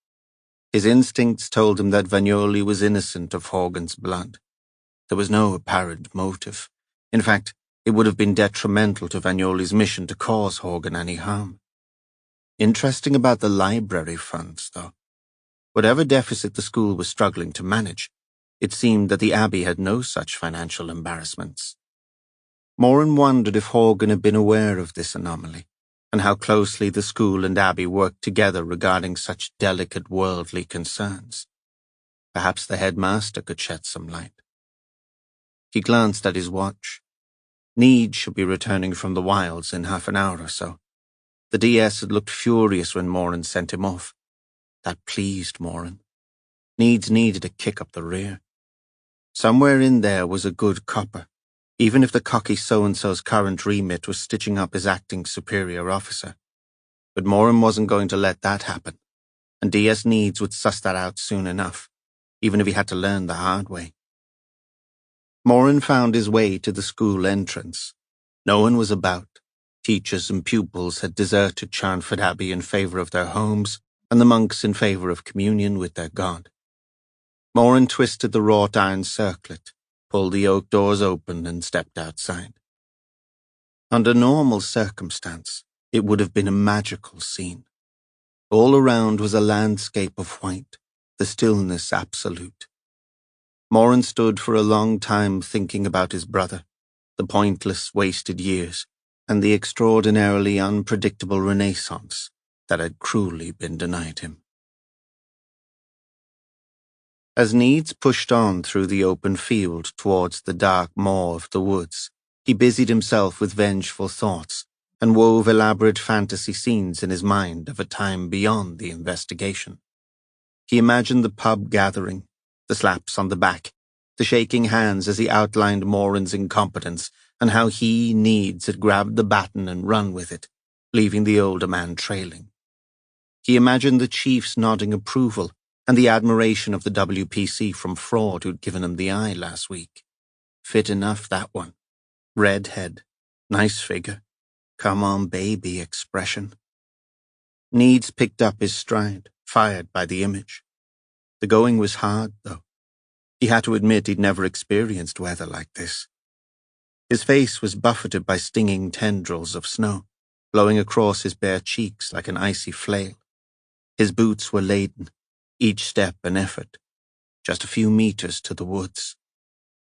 His instincts told him that Vignoli was innocent of Horgan's blood. There was no apparent motive. In fact, it would have been detrimental to Vignoli's mission to cause Horgan any harm. Interesting about the library funds, though. Whatever deficit the school was struggling to manage, it seemed that the abbey had no such financial embarrassments. Moran wondered if Horgan had been aware of this anomaly, and how closely the school and abbey worked together regarding such delicate worldly concerns. Perhaps the headmaster could shed some light. He glanced at his watch. Need should be returning from the wilds in half an hour or so. The DS had looked furious when Moran sent him off. That pleased Moran. Needs needed a kick up the rear. Somewhere in there was a good copper, even if the cocky so-and-so's current remit was stitching up his acting superior officer. But Moran wasn't going to let that happen, and DS Needs would suss that out soon enough, even if he had to learn the hard way. Moran found his way to the school entrance. No one was about. Teachers and pupils had deserted Charnford Abbey in favour of their homes, and the monks in favour of communion with their God. Moran twisted the wrought iron circlet, pulled the oak doors open, and stepped outside. Under normal circumstance, it would have been a magical scene. All around was a landscape of white, the stillness absolute. Moran stood for a long time thinking about his brother, the pointless, wasted years, and the extraordinarily unpredictable renaissance that had cruelly been denied him. As Needs pushed on through the open field towards the dark maw of the woods, he busied himself with vengeful thoughts and wove elaborate fantasy scenes in his mind of a time beyond the investigation. He imagined the pub gathering, the slaps on the back, the shaking hands as he outlined Moran's incompetence and how he, Needs, had grabbed the baton and run with it, leaving the older man trailing. He imagined the chiefs nodding approval and the admiration of the WPC from Fraud who'd given him the eye last week. Fit enough, that one. Red head, nice figure, come on baby expression. Needs picked up his stride, fired by the image. The going was hard, though. He had to admit he'd never experienced weather like this. His face was buffeted by stinging tendrils of snow, blowing across his bare cheeks like an icy flail. His boots were laden, each step an effort, just a few meters to the woods.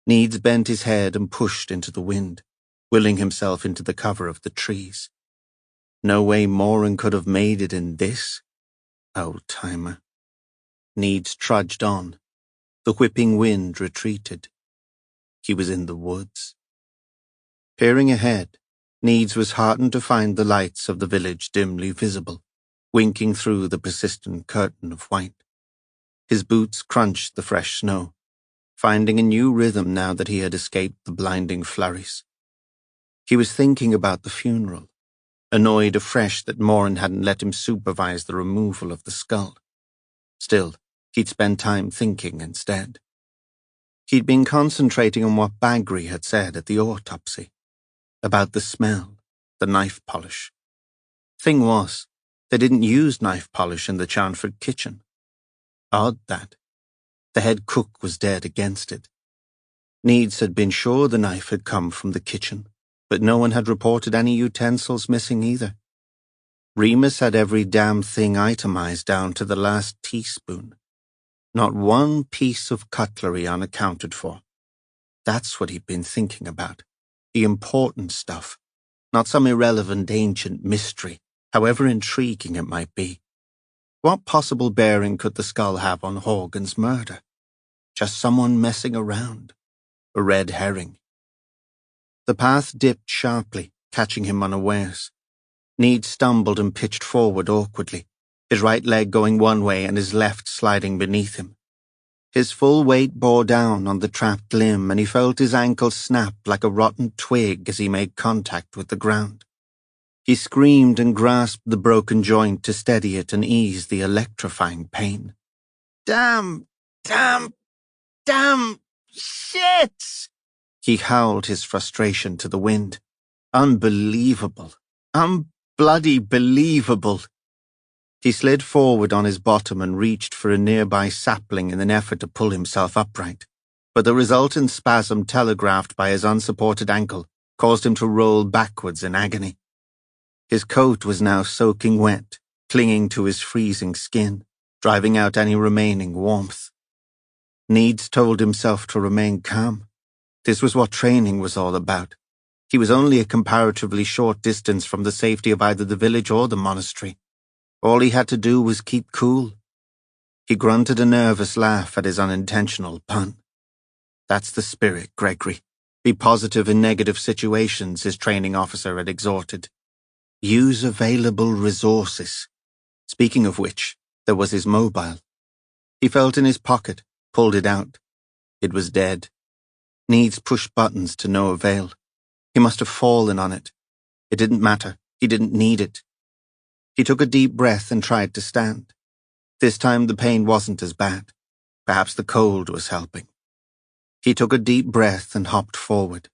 Needs bent his head and pushed into the wind, willing himself into the cover of the trees. No way Moran could have made it in this. Old-timer. Needs trudged on. The whipping wind retreated. He was in the woods. Peering ahead, Needs was heartened to find the lights of the village dimly visible, winking through the persistent curtain of white. His boots crunched the fresh snow, finding a new rhythm now that he had escaped the blinding flurries. He was thinking about the funeral, annoyed afresh that Moran hadn't let him supervise the removal of the skull. Still, he'd spend time thinking instead. He'd been concentrating on what Bagri had said at the autopsy, about the smell, the knife polish. Thing was, they didn't use knife polish in the Charnford kitchen. Odd that. The head cook was dead against it. Needs had been sure the knife had come from the kitchen, but no one had reported any utensils missing either. Remus had every damn thing itemized down to the last teaspoon. Not one piece of cutlery unaccounted for. That's what he'd been thinking about. The important stuff, not some irrelevant ancient mystery, however intriguing it might be. What possible bearing could the skull have on Horgan's murder? Just someone messing around. A red herring. The path dipped sharply, catching him unawares. Needs stumbled and pitched forward awkwardly, his right leg going one way and his left sliding beneath him. His full weight bore down on the trapped limb, and he felt his ankle snap like a rotten twig as he made contact with the ground. He screamed and grasped the broken joint to steady it and ease the electrifying pain. Damn! Shit! He howled his frustration to the wind. Unbelievable. Unbloody-believable. He slid forward on his bottom and reached for a nearby sapling in an effort to pull himself upright. But the resultant spasm telegraphed by his unsupported ankle caused him to roll backwards in agony. His coat was now soaking wet, clinging to his freezing skin, driving out any remaining warmth. Needs told himself to remain calm. This was what training was all about. He was only a comparatively short distance from the safety of either the village or the monastery. All he had to do was keep cool. He grunted a nervous laugh at his unintentional pun. That's the spirit, Gregory. Be positive in negative situations, his training officer had exhorted. Use available resources. Speaking of which, there was his mobile. He felt in his pocket, pulled it out. It was dead. Needs pushed buttons to no avail. He must have fallen on it. It didn't matter. He didn't need it. He took a deep breath and tried to stand. This time the pain wasn't as bad. Perhaps the cold was helping. He took a deep breath and hopped forward.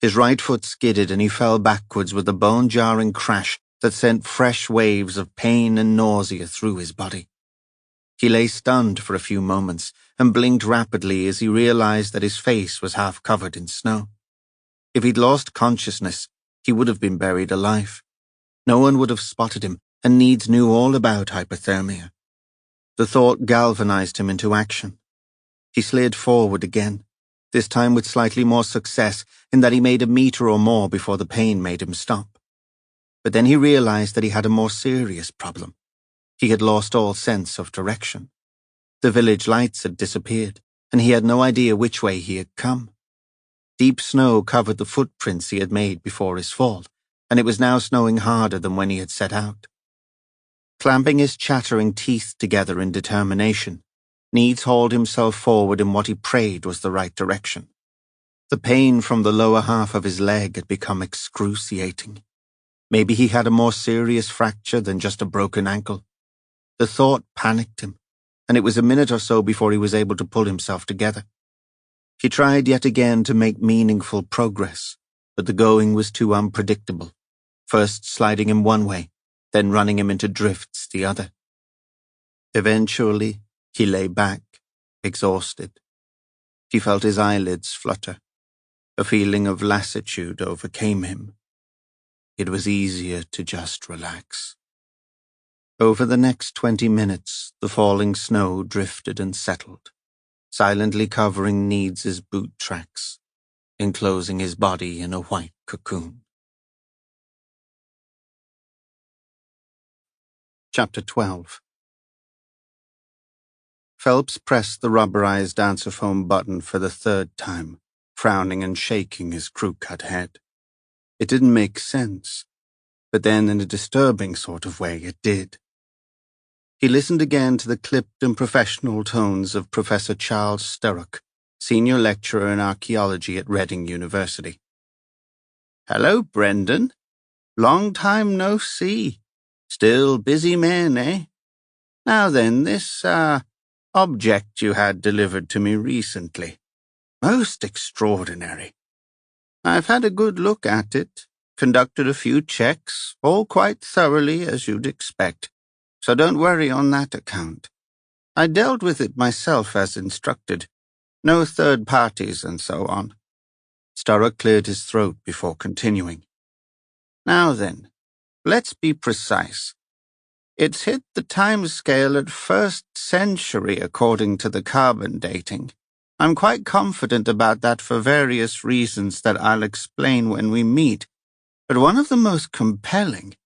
His right foot skidded and he fell backwards with a bone-jarring crash that sent fresh waves of pain and nausea through his body. He lay stunned for a few moments and blinked rapidly as he realized that his face was half covered in snow. If he'd lost consciousness, he would have been buried alive. No one would have spotted him, and Needs knew all about hypothermia. The thought galvanized him into action. He slid forward again, this time with slightly more success in that he made a meter or more before the pain made him stop. But then he realized that he had a more serious problem. He had lost all sense of direction. The village lights had disappeared, and he had no idea which way he had come. Deep snow covered the footprints he had made before his fall, and it was now snowing harder than when he had set out. Clamping his chattering teeth together in determination, Needs hauled himself forward in what he prayed was the right direction. The pain from the lower half of his leg had become excruciating. Maybe he had a more serious fracture than just a broken ankle. The thought panicked him, and it was a minute or so before he was able to pull himself together. He tried yet again to make meaningful progress, but the going was too unpredictable, first sliding him one way, then running him into drifts the other. Eventually, he lay back, exhausted. He felt his eyelids flutter. A feeling of lassitude overcame him. It was easier to just relax. Over the next 20 minutes, the falling snow drifted and settled, silently covering Needs's boot tracks, enclosing his body in a white cocoon. Chapter 12. Phelps pressed the rubberized answerphone button for the third time, frowning and shaking his crew-cut head. It didn't make sense, but then in a disturbing sort of way it did. He listened again to the clipped and professional tones of Professor Charles Sturrock, senior lecturer in archaeology at Reading University. "Hello, Brendan. Long time no see. Still busy man, eh? Now then, this, object you had delivered to me recently. Most extraordinary. I've had a good look at it, conducted a few checks, all quite thoroughly as you'd expect, so don't worry on that account. I dealt with it myself as instructed. No third parties and so on." Sturrock cleared his throat before continuing. "Now then, let's be precise. It's hit the time scale at 1st century according to the carbon dating. I'm quite confident about that for various reasons that I'll explain when we meet, but one of the most compelling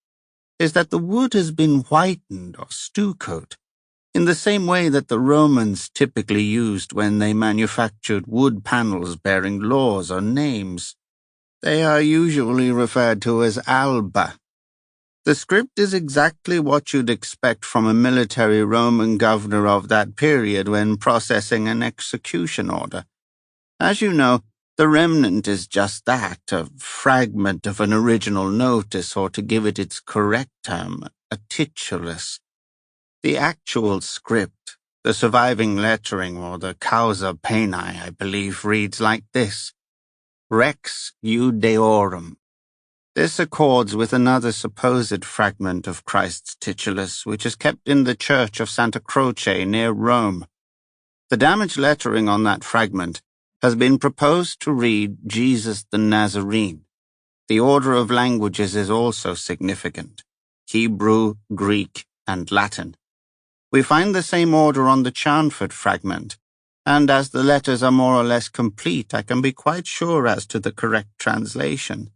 is that the wood has been whitened or stuccoed, in the same way that the Romans typically used when they manufactured wood panels bearing laws or names. They are usually referred to as alba. The script is exactly what you'd expect from a military Roman governor of that period when processing an execution order. As you know, The remnant is just that, a fragment of an original notice, or to give it its correct term, a titulus. The actual script, the surviving lettering, or the causa peni, I believe, reads like this: Rex Judeorum. This accords with another supposed fragment of Christ's titulus, which is kept in the church of Santa Croce near Rome. The damaged lettering on that fragment has been proposed to read Jesus the Nazarene. The order of languages is also significant: Hebrew, Greek, and Latin. We find the same order on the Charnford fragment, and as the letters are more or less complete, I can be quite sure as to the correct translation.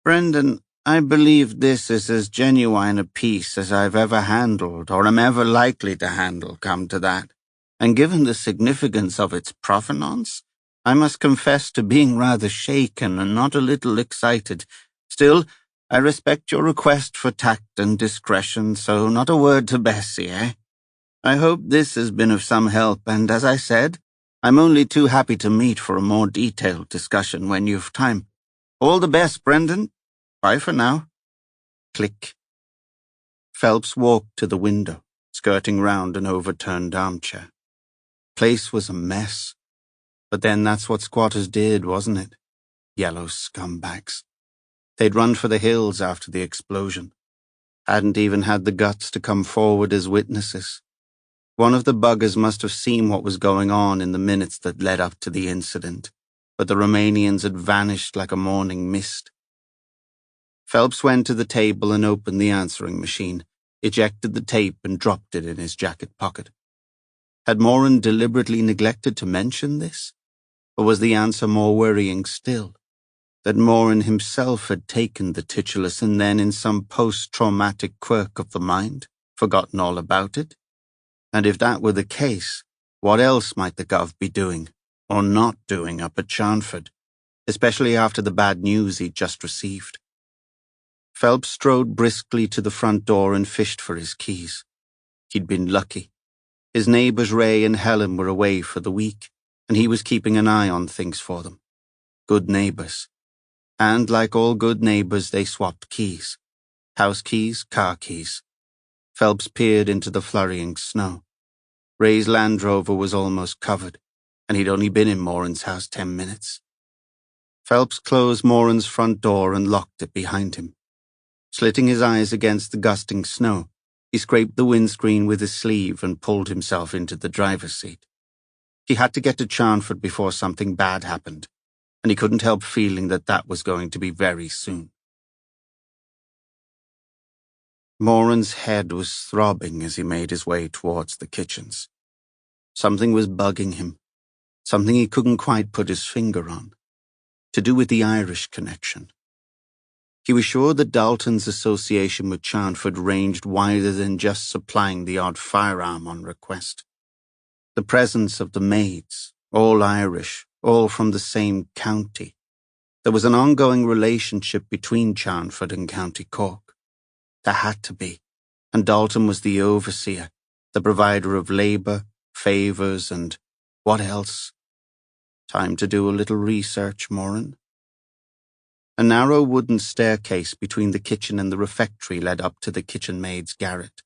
Brendan, I believe this is as genuine a piece as I've ever handled, or am ever likely to handle, come to that. And given the significance of its provenance, I must confess to being rather shaken and not a little excited. Still, I respect your request for tact and discretion, so not a word to Bessie, eh? I hope this has been of some help, and as I said, I'm only too happy to meet for a more detailed discussion when you've time. All the best, Brendan. Bye for now. Click. Phelps walked to the window, skirting round an overturned armchair. Place was a mess. But then that's what squatters did, wasn't it? Yellow scumbags. They'd run for the hills after the explosion. Hadn't even had the guts to come forward as witnesses. One of the buggers must have seen what was going on in the minutes that led up to the incident, but the Romanians had vanished like a morning mist. Phelps went to the table and opened the answering machine, ejected the tape and dropped it in his jacket pocket. Had Moran deliberately neglected to mention this? Or was the answer more worrying still? That Moran himself had taken the titulus and then, in some post-traumatic quirk of the mind, forgotten all about it? And if that were the case, what else might the Gov be doing, or not doing, up at Charnford, especially after the bad news he'd just received? Phelps strode briskly to the front door and fished for his keys. He'd been lucky. His neighbours Ray and Helen were away for the week, and he was keeping an eye on things for them. Good neighbours. And like all good neighbours, they swapped keys. House keys, car keys. Phelps peered into the flurrying snow. Ray's Land Rover was almost covered, and he'd only been in Moran's house 10 minutes. Phelps closed Moran's front door and locked it behind him. Slitting his eyes against the gusting snow, he scraped the windscreen with his sleeve and pulled himself into the driver's seat. He had to get to Charnford before something bad happened, and he couldn't help feeling that that was going to be very soon. Moran's head was throbbing as he made his way towards the kitchens. Something was bugging him, something he couldn't quite put his finger on, to do with the Irish connection. He was sure that Dalton's association with Charnford ranged wider than just supplying the odd firearm on request. The presence of the maids, all Irish, all from the same county. There was an ongoing relationship between Charnford and County Cork. There had to be, and Dalton was the overseer, the provider of labour, favours, and what else? Time to do a little research, Moran. A narrow wooden staircase between the kitchen and the refectory led up to the kitchen maid's garret.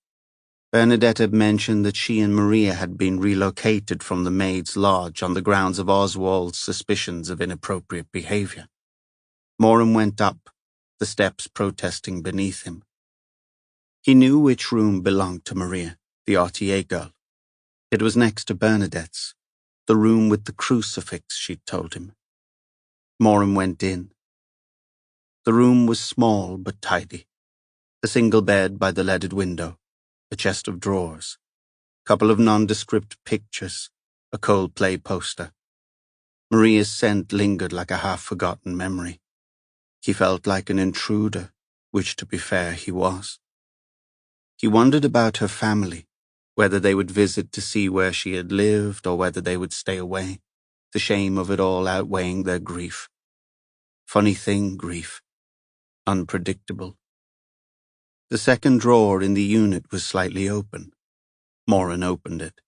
Bernadette had mentioned that she and Maria had been relocated from the maid's lodge on the grounds of Oswald's suspicions of inappropriate behaviour. Moran went up, the steps protesting beneath him. He knew which room belonged to Maria, the RTA girl. It was next to Bernadette's, the room with the crucifix, she'd told him. Moran went in. The room was small but tidy. A single bed by the leaded window, a chest of drawers, a couple of nondescript pictures, a Coldplay poster. Maria's scent lingered like a half-forgotten memory. He felt like an intruder, which, to be fair, he was. He wondered about her family, whether they would visit to see where she had lived or whether they would stay away, the shame of it all outweighing their grief. Funny thing, grief. Unpredictable. The second drawer in the unit was slightly open. Moran opened it.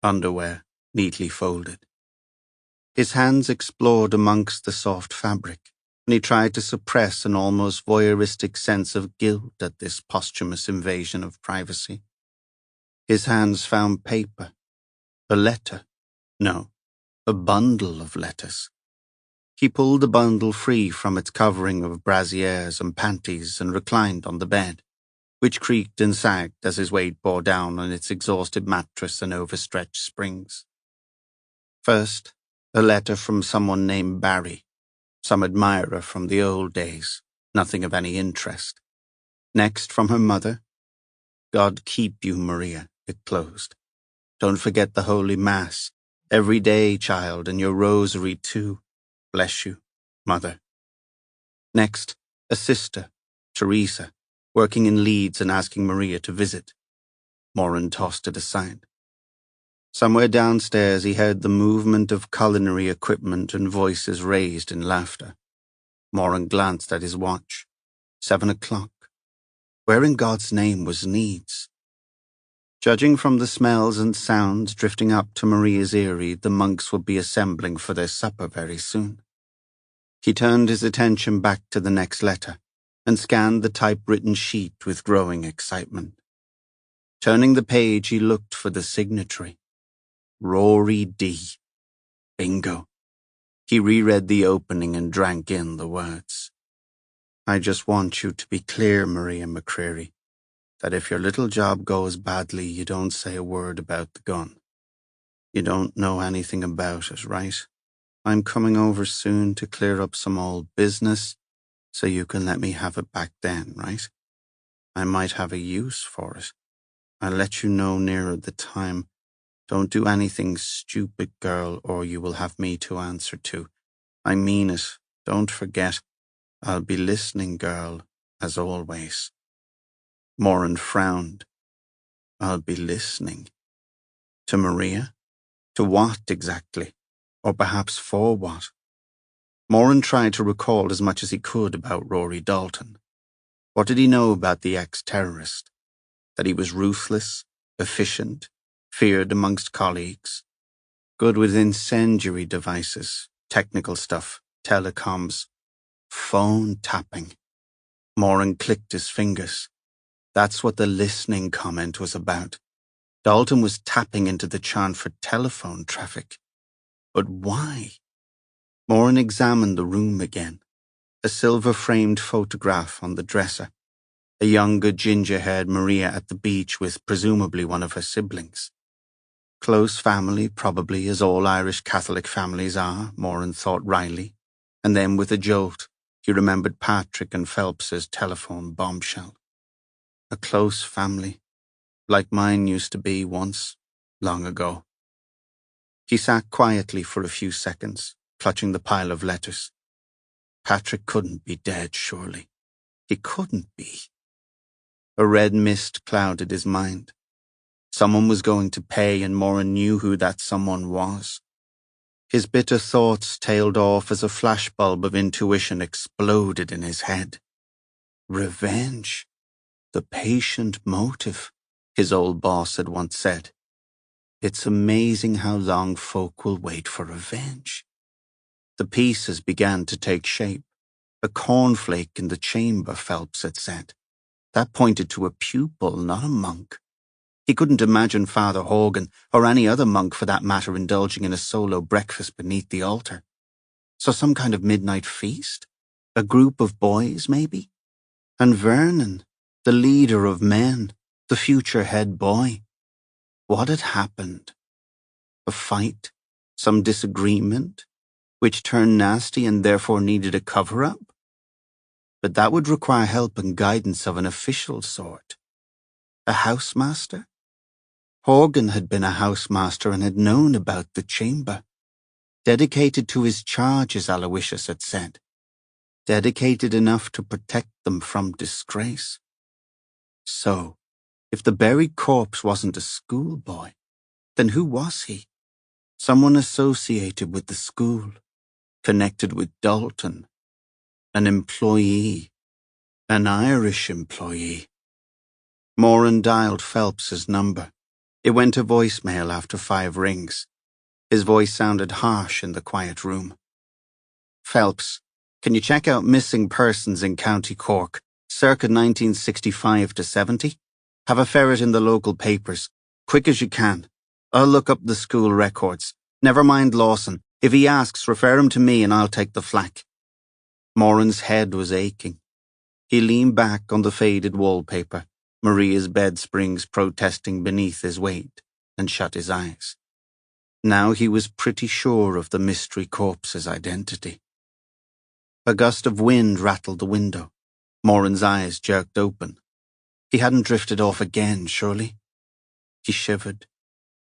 Underwear, neatly folded. His hands explored amongst the soft fabric, and he tried to suppress an almost voyeuristic sense of guilt at this posthumous invasion of privacy. His hands found paper, a letter, no, a bundle of letters. He pulled the bundle free from its covering of brassieres and panties and reclined on the bed, which creaked and sagged as his weight bore down on its exhausted mattress and overstretched springs. First, a letter from someone named Barry, some admirer from the old days, nothing of any interest. Next, from her mother, "God keep you, Maria," it closed. "Don't forget the Holy Mass. Every day, child, and your rosary too. Bless you, Mother." Next, a sister, Teresa, working in Leeds and asking Maria to visit. Moran tossed it aside. Somewhere downstairs he heard the movement of culinary equipment and voices raised in laughter. Moran glanced at his watch. 7 o'clock. Where in God's name was Leeds? Judging from the smells and sounds drifting up to Maria's eyrie, the monks would be assembling for their supper very soon. He turned his attention back to the next letter and scanned the typewritten sheet with growing excitement. Turning the page, he looked for the signatory. Rory D. Bingo. He reread the opening and drank in the words. "I just want you to be clear, Maria McCreary, that if your little job goes badly, you don't say a word about the gun. You don't know anything about it, right? I'm coming over soon to clear up some old business, so you can let me have it back then, right? I might have a use for it. I'll let you know nearer the time. Don't do anything stupid, girl, or you will have me to answer to. I mean it. Don't forget. I'll be listening, girl, as always." Moran frowned. "I'll be listening. To Maria? To what exactly? Or perhaps for what?" Moran tried to recall as much as he could about Rory Dalton. What did he know about the ex-terrorist? That he was ruthless, efficient, feared amongst colleagues, good with incendiary devices, technical stuff, telecoms, phone tapping. Moran clicked his fingers. That's what the listening comment was about. Dalton was tapping into the chant for telephone traffic. But why? Moran examined the room again. A silver-framed photograph on the dresser. A younger, ginger-haired Maria at the beach with presumably one of her siblings. Close family, probably, as all Irish Catholic families are, Moran thought wryly. And then with a jolt, he remembered Patrick and Phelps's telephone bombshell. A close family, like mine used to be once, long ago. He sat quietly for a few seconds, clutching the pile of letters. Patrick couldn't be dead, surely. He couldn't be. A red mist clouded his mind. Someone was going to pay, and Moran knew who that someone was. His bitter thoughts tailed off as a flashbulb of intuition exploded in his head. Revenge. The patient motive, his old boss had once said. It's amazing how long folk will wait for revenge. The pieces began to take shape. A cornflake in the chamber, Phelps had said. That pointed to a pupil, not a monk. He couldn't imagine Father Horgan, or any other monk for that matter, indulging in a solo breakfast beneath the altar. So some kind of midnight feast? A group of boys, maybe? And Vernon, the leader of men, the future head boy. What had happened? A fight? Some disagreement? Which turned nasty and therefore needed a cover-up? But that would require help and guidance of an official sort. A housemaster? Horgan had been a housemaster and had known about the chamber. Dedicated to his charge, as Aloysius had said. Dedicated enough to protect them from disgrace. So, if the buried corpse wasn't a schoolboy, then who was he? Someone associated with the school, connected with Dalton. An employee. An Irish employee. Moran dialed Phelps's number. It went to voicemail after 5 rings. His voice sounded harsh in the quiet room. "Phelps, can you check out missing persons in County Cork, circa 1965 to 70? Have a ferret in the local papers. Quick as you can. I'll look up the school records. Never mind Lawson. If he asks, refer him to me and I'll take the flak." Moran's head was aching. He leaned back on the faded wallpaper, Maria's bed springs protesting beneath his weight, and shut his eyes. Now he was pretty sure of the mystery corpse's identity. A gust of wind rattled the window. Moran's eyes jerked open. He hadn't drifted off again, surely? He shivered.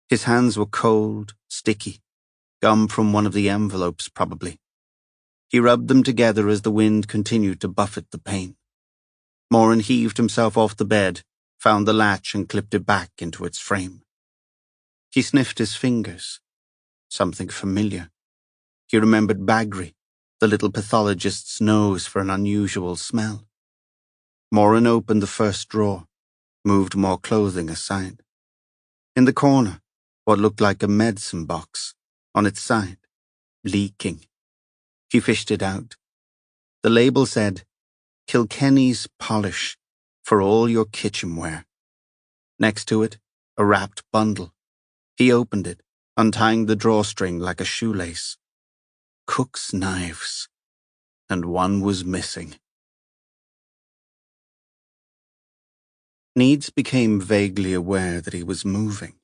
His hands were cold, sticky, gum from one of the envelopes, probably. He rubbed them together as the wind continued to buffet the pane. Moran heaved himself off the bed, found the latch and clipped it back into its frame. He sniffed his fingers. Something familiar. He remembered Bagri, the little pathologist's nose for an unusual smell. Moran opened the first drawer, moved more clothing aside. In the corner, what looked like a medicine box, on its side, leaking. He fished it out. The label said, "Kilkenny's Polish, for all your kitchenware." Next to it, a wrapped bundle. He opened it, untying the drawstring like a shoelace. Cook's knives. And one was missing. Needs became vaguely aware that he was moving.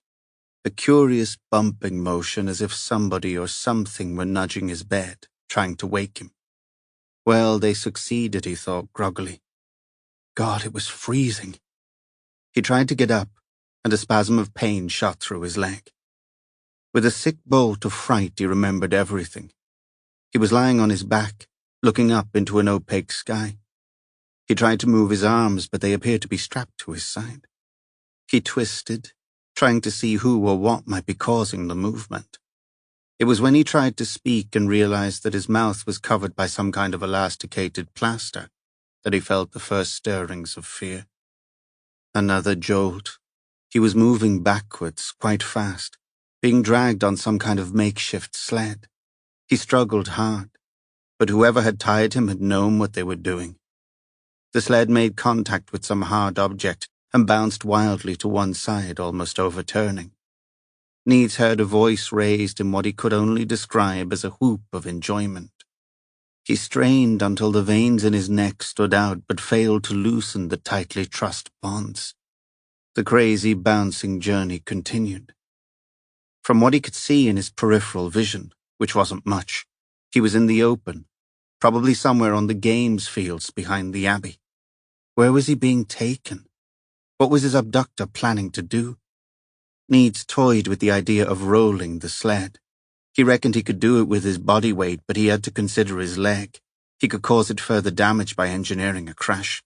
A curious bumping motion as if somebody or something were nudging his bed, trying to wake him. Well, they succeeded, he thought groggily. God, it was freezing. He tried to get up, and a spasm of pain shot through his leg. With a sick bolt of fright, he remembered everything. He was lying on his back, looking up into an opaque sky. He tried to move his arms, but they appeared to be strapped to his side. He twisted, trying to see who or what might be causing the movement. It was when he tried to speak and realized that his mouth was covered by some kind of elasticated plaster that he felt the first stirrings of fear. Another jolt. He was moving backwards, quite fast, being dragged on some kind of makeshift sled. He struggled hard, but whoever had tied him had known what they were doing. The sled made contact with some hard object and bounced wildly to one side, almost overturning. Needs heard a voice raised in what he could only describe as a whoop of enjoyment. He strained until the veins in his neck stood out but failed to loosen the tightly trussed bonds. The crazy bouncing journey continued. From what he could see in his peripheral vision, which wasn't much, he was in the open, probably somewhere on the games fields behind the Abbey. Where was he being taken? What was his abductor planning to do? Needs toyed with the idea of rolling the sled. He reckoned he could do it with his body weight, but he had to consider his leg. He could cause it further damage by engineering a crash.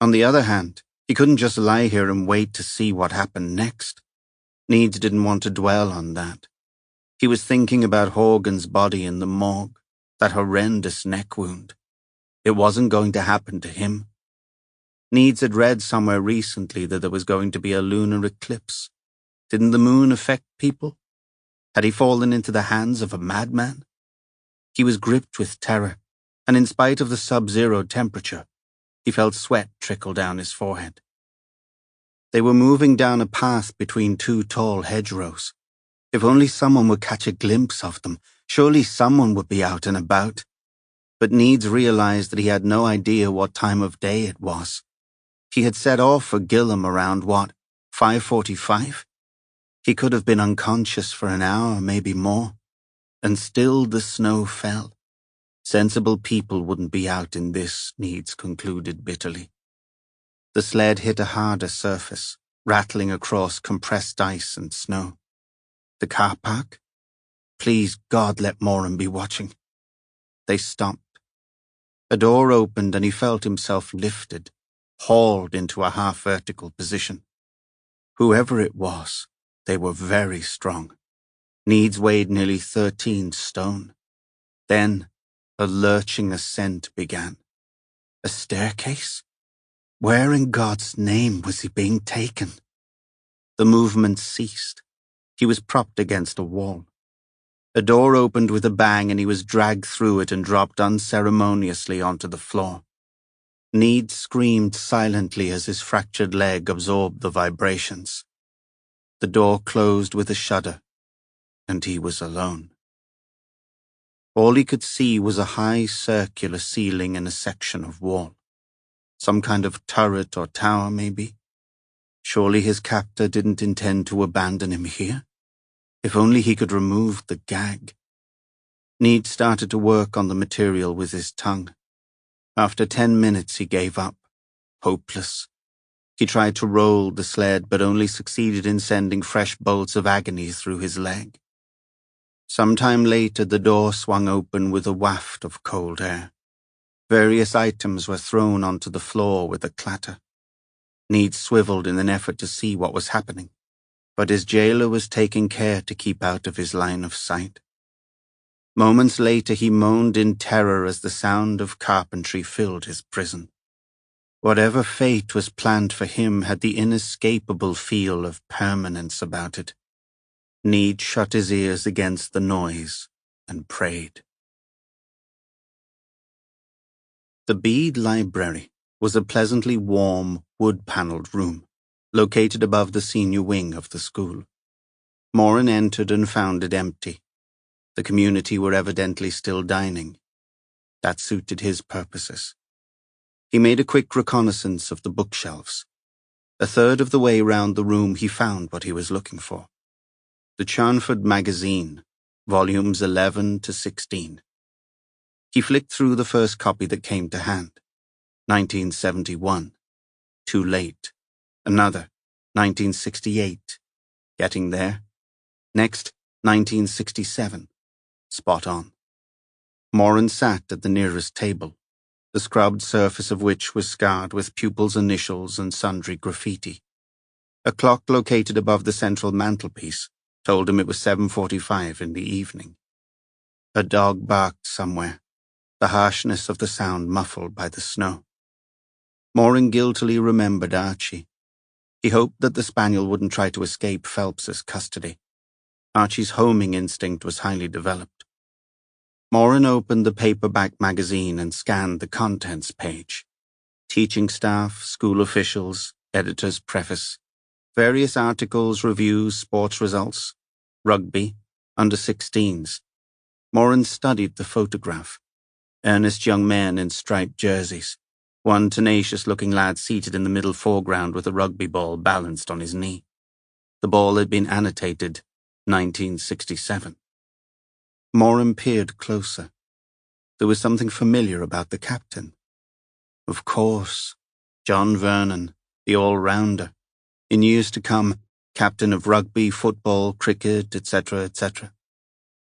On the other hand, he couldn't just lie here and wait to see what happened next. Needs didn't want to dwell on that. He was thinking about Horgan's body in the morgue, that horrendous neck wound. It wasn't going to happen to him. Needs had read somewhere recently that there was going to be a lunar eclipse. Didn't the moon affect people? Had he fallen into the hands of a madman? He was gripped with terror, and in spite of the sub-zero temperature, he felt sweat trickle down his forehead. They were moving down a path between two tall hedgerows. If only someone would catch a glimpse of them, surely someone would be out and about. But Needs realized that he had no idea what time of day it was. He had set off for Gillam around, 5:45? He could have been unconscious for an hour, maybe more. And still the snow fell. Sensible people wouldn't be out in this, Needs concluded bitterly. The sled hit a harder surface, rattling across compressed ice and snow. The car park? Please, God, let Moran be watching. They stopped. A door opened and he felt himself lifted, hauled into a half-vertical position. Whoever it was, they were very strong. Needs weighed nearly 13 stone. Then, a lurching ascent began. A staircase? Where in God's name was he being taken? The movement ceased. He was propped against a wall, A door opened with a bang and he was dragged through it and dropped unceremoniously onto the floor. Need screamed silently as his fractured leg absorbed the vibrations. The door closed with a shudder, and he was alone. All he could see was a high circular ceiling and a section of wall. Some kind of turret or tower, maybe. Surely his captor didn't intend to abandon him here? If only he could remove the gag. Need started to work on the material with his tongue. After 10 minutes he gave up, hopeless. He tried to roll the sled but only succeeded in sending fresh bolts of agony through his leg. Some time later the door swung open with a waft of cold air. Various items were thrown onto the floor with a clatter. Need swiveled in an effort to see what was happening, but his jailer was taking care to keep out of his line of sight. Moments later he moaned in terror as the sound of carpentry filled his prison. Whatever fate was planned for him had the inescapable feel of permanence about it. Need shut his ears against the noise and prayed. The Bede Library was a pleasantly warm, wood-paneled room, located above the senior wing of the school. Moran entered and found it empty. The community were evidently still dining. That suited his purposes. He made a quick reconnaissance of the bookshelves. A third of the way round the room he found what he was looking for. The Charnford Magazine, volumes 11 to 16. He flicked through the first copy that came to hand. 1971. Too late. Another. 1968. Getting there. Next, 1967. Spot on. Moran sat at the nearest table, the scrubbed surface of which was scarred with pupils' initials and sundry graffiti. A clock located above the central mantelpiece told him it was 7:45 in the evening. A dog barked somewhere, the harshness of the sound muffled by the snow. Moran guiltily remembered Archie. He hoped that the spaniel wouldn't try to escape Phelps's custody. Archie's homing instinct was highly developed. Moran opened the paperback magazine and scanned the contents page. Teaching staff, school officials, editor's preface, various articles, reviews, sports results, rugby, under-16s. Moran studied the photograph. Earnest young men in striped jerseys. One tenacious-looking lad seated in the middle foreground with a rugby ball balanced on his knee. The ball had been annotated 1967. Moran peered closer. There was something familiar about the captain. Of course, John Vernon, the all-rounder. In years to come, captain of rugby, football, cricket, etc., etc.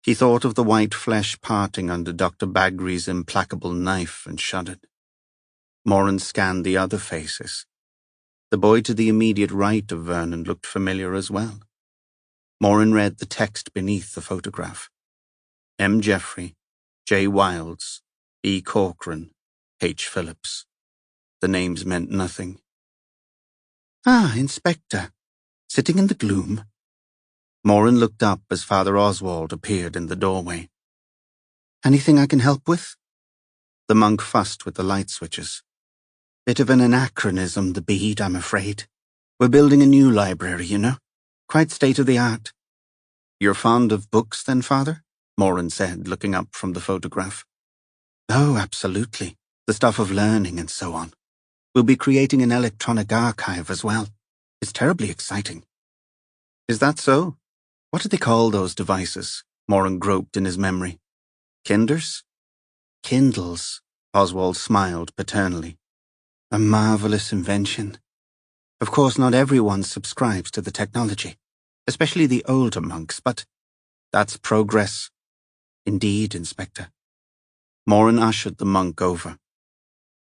He thought of the white flesh parting under Dr. Bagri's implacable knife and shuddered. Moran scanned the other faces. The boy to the immediate right of Vernon looked familiar as well. Moran read the text beneath the photograph. M. Jeffrey, J. Wilds, E. Corcoran, H. Phillips. The names meant nothing. Ah, Inspector. Sitting in the gloom. Moran looked up as Father Oswald appeared in the doorway. Anything I can help with? The monk fussed with the light switches. Bit of an anachronism, the Bede, I'm afraid. We're building a new library, you know. Quite state-of-the-art. You're fond of books, then, Father? Moran said, looking up from the photograph. Oh, absolutely. The stuff of learning and so on. We'll be creating an electronic archive as well. It's terribly exciting. Is that so? What do they call those devices? Moran groped in his memory. Kinders? Kindles, Oswald smiled paternally. A marvelous invention. Of course, not everyone subscribes to the technology, especially the older monks, but that's progress. Indeed, Inspector. Moran ushered the monk over.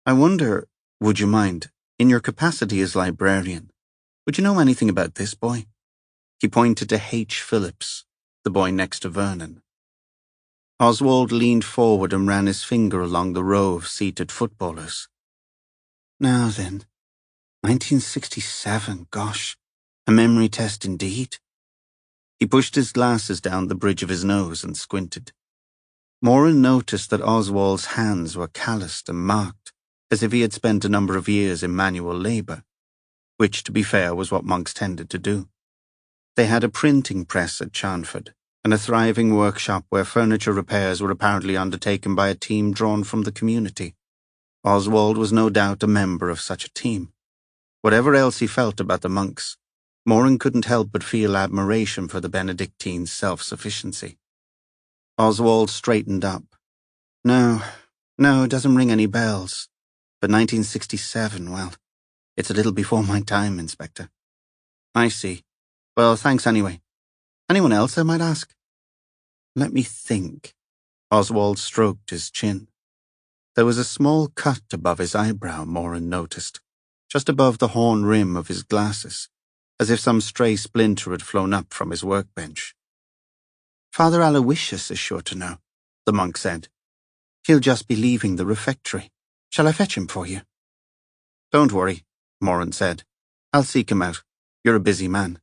I wonder, would you mind, in your capacity as librarian, would you know anything about this boy? He pointed to H. Phillips, the boy next to Vernon. Oswald leaned forward and ran his finger along the row of seated footballers. Now then, 1967, gosh, a memory test indeed. He pushed his glasses down the bridge of his nose and squinted. Moran noticed that Oswald's hands were calloused and marked, as if he had spent a number of years in manual labour, which, to be fair, was what monks tended to do. They had a printing press at Charnford, and a thriving workshop where furniture repairs were apparently undertaken by a team drawn from the community. Oswald was no doubt a member of such a team. Whatever else he felt about the monks, Moran couldn't help but feel admiration for the Benedictines' self-sufficiency. Oswald straightened up. No, it doesn't ring any bells. But 1967, well, it's a little before my time, Inspector. I see. Well, thanks anyway. Anyone else I might ask? Let me think. Oswald stroked his chin. There was a small cut above his eyebrow, Moran noticed, just above the horn rim of his glasses, as if some stray splinter had flown up from his workbench. Father Aloysius is sure to know, the monk said. He'll just be leaving the refectory. Shall I fetch him for you? Don't worry, Moran said. I'll seek him out. You're a busy man.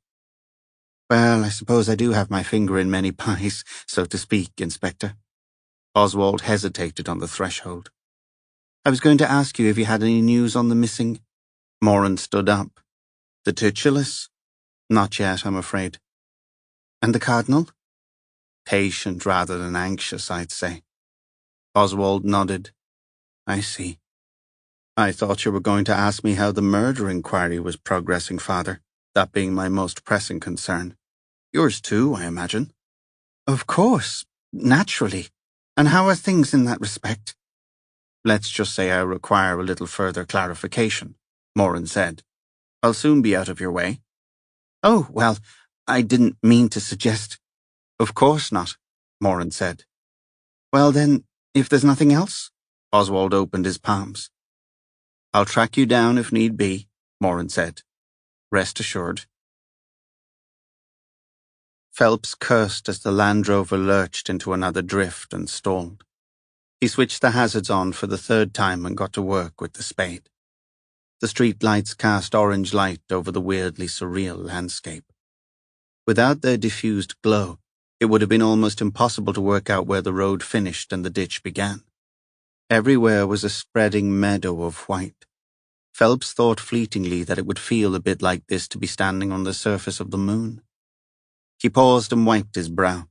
Well, I suppose I do have my finger in many pies, so to speak, Inspector. Oswald hesitated on the threshold. I was going to ask you if you had any news on the missing... Moran stood up. The titulus? Not yet, I'm afraid. And the cardinal? Patient rather than anxious, I'd say. Oswald nodded. I see. I thought you were going to ask me how the murder inquiry was progressing, Father, that being my most pressing concern. Yours too, I imagine. Of course, naturally. And how are things in that respect? Let's just say I require a little further clarification, Moran said. I'll soon be out of your way. Oh, well, I didn't mean to suggest... Of course not, Moran said. Well then, if there's nothing else? Oswald opened his palms. I'll track you down if need be, Moran said. Rest assured. Phelps cursed as the Land Rover lurched into another drift and stalled. He switched the hazards on for the third time and got to work with the spade. The street lights cast orange light over the weirdly surreal landscape. Without their diffused glow, it would have been almost impossible to work out where the road finished and the ditch began. Everywhere was a spreading meadow of white. Phelps thought fleetingly that it would feel a bit like this to be standing on the surface of the moon. He paused and wiped his brow.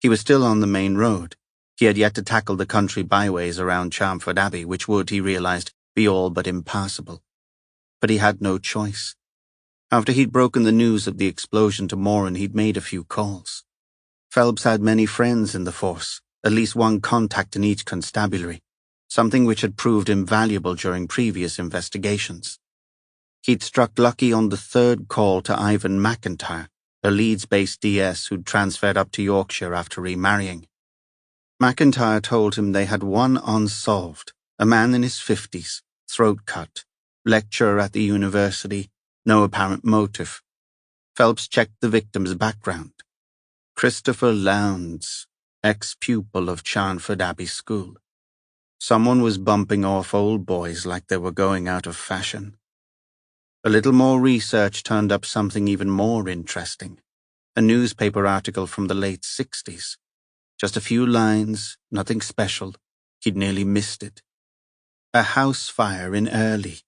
He was still on the main road. He had yet to tackle the country byways around Charnford Abbey, which would, he realized, be all but impassable. But he had no choice. After he'd broken the news of the explosion to Moran, he'd made a few calls. Phelps had many friends in the force, at least one contact in each constabulary, something which had proved invaluable during previous investigations. He'd struck lucky on the third call to Ivan McIntyre, a Leeds-based DS who'd transferred up to Yorkshire after remarrying. McIntyre told him they had one unsolved, a man in his 50s, throat cut, lecturer at the university, no apparent motive. Phelps checked the victim's background. Christopher Lowndes, ex-pupil of Charnford Abbey School. Someone was bumping off old boys like they were going out of fashion. A little more research turned up something even more interesting. A newspaper article from the late 60s. Just a few lines, nothing special. He'd nearly missed it. A house fire in Early.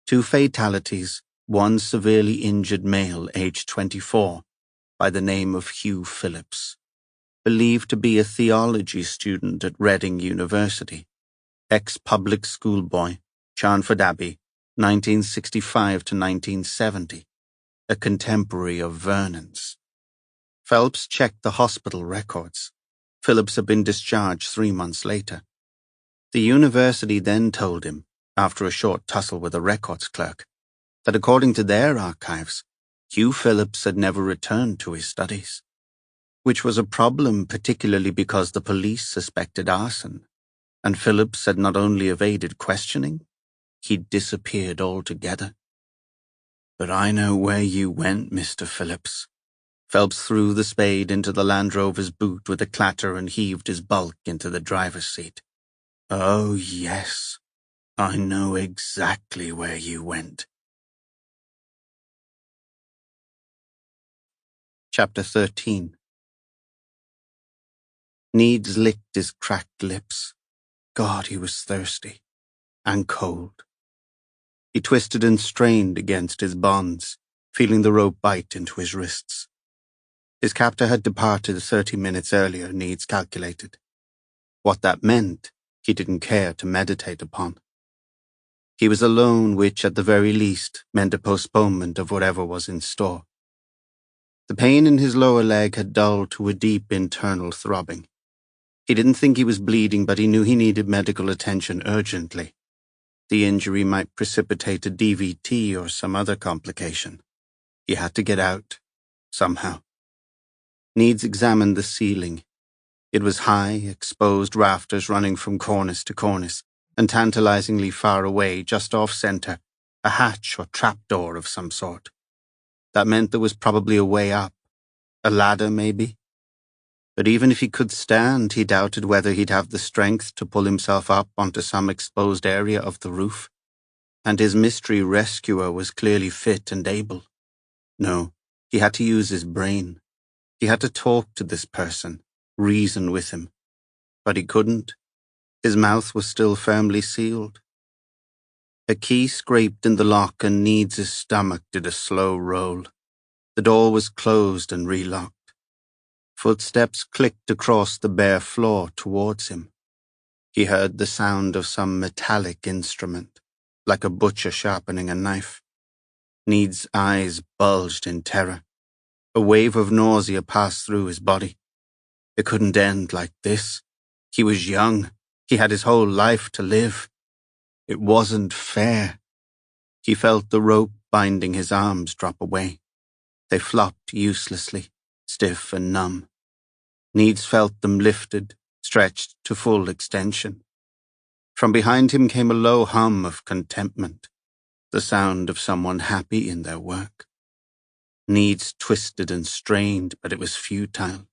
2 fatalities, 1 severely injured male aged 24, by the name of Hugh Phillips. Believed to be a theology student at Reading University. Ex-public school boy, Charnford Abbey, 1965 to 1970, a contemporary of Vernon's. Phelps checked the hospital records. Phillips had been discharged 3 months later. The university then told him, after a short tussle with a records clerk, that according to their archives, Hugh Phillips had never returned to his studies, which was a problem particularly because the police suspected arson, and Phillips had not only evaded questioning, he'd disappeared altogether. But I know where you went, Mr. Phillips. Phelps threw the spade into the Land Rover's boot with a clatter and heaved his bulk into the driver's seat. Oh, yes, I know exactly where you went. Chapter 13. Needs licked his cracked lips. God, he was thirsty. And cold. He twisted and strained against his bonds, feeling the rope bite into his wrists. His captor had departed 30 minutes earlier, Needs calculated. What that meant, he didn't care to meditate upon. He was alone, which at the very least meant a postponement of whatever was in store. The pain in his lower leg had dulled to a deep internal throbbing. He didn't think he was bleeding, but he knew he needed medical attention urgently. The injury might precipitate a DVT or some other complication. He had to get out, somehow. Needs examined the ceiling. It was high, exposed rafters running from cornice to cornice, and tantalizingly far away, just off-center, a hatch or trapdoor of some sort. That meant there was probably a way up. A ladder, maybe? But even if he could stand, he doubted whether he'd have the strength to pull himself up onto some exposed area of the roof. And his mystery rescuer was clearly fit and able. No, he had to use his brain. He had to talk to this person, reason with him. But he couldn't. His mouth was still firmly sealed. A key scraped in the lock and Needs' stomach did a slow roll. The door was closed and relocked. Footsteps clicked across the bare floor towards him. He heard the sound of some metallic instrument, like a butcher sharpening a knife. Needs' eyes bulged in terror. A wave of nausea passed through his body. It couldn't end like this. He was young. He had his whole life to live. It wasn't fair. He felt the rope binding his arms drop away. They flopped uselessly, stiff and numb. Needs felt them lifted, stretched to full extension. From behind him came a low hum of contentment, the sound of someone happy in their work. Needs twisted and strained, but it was futile.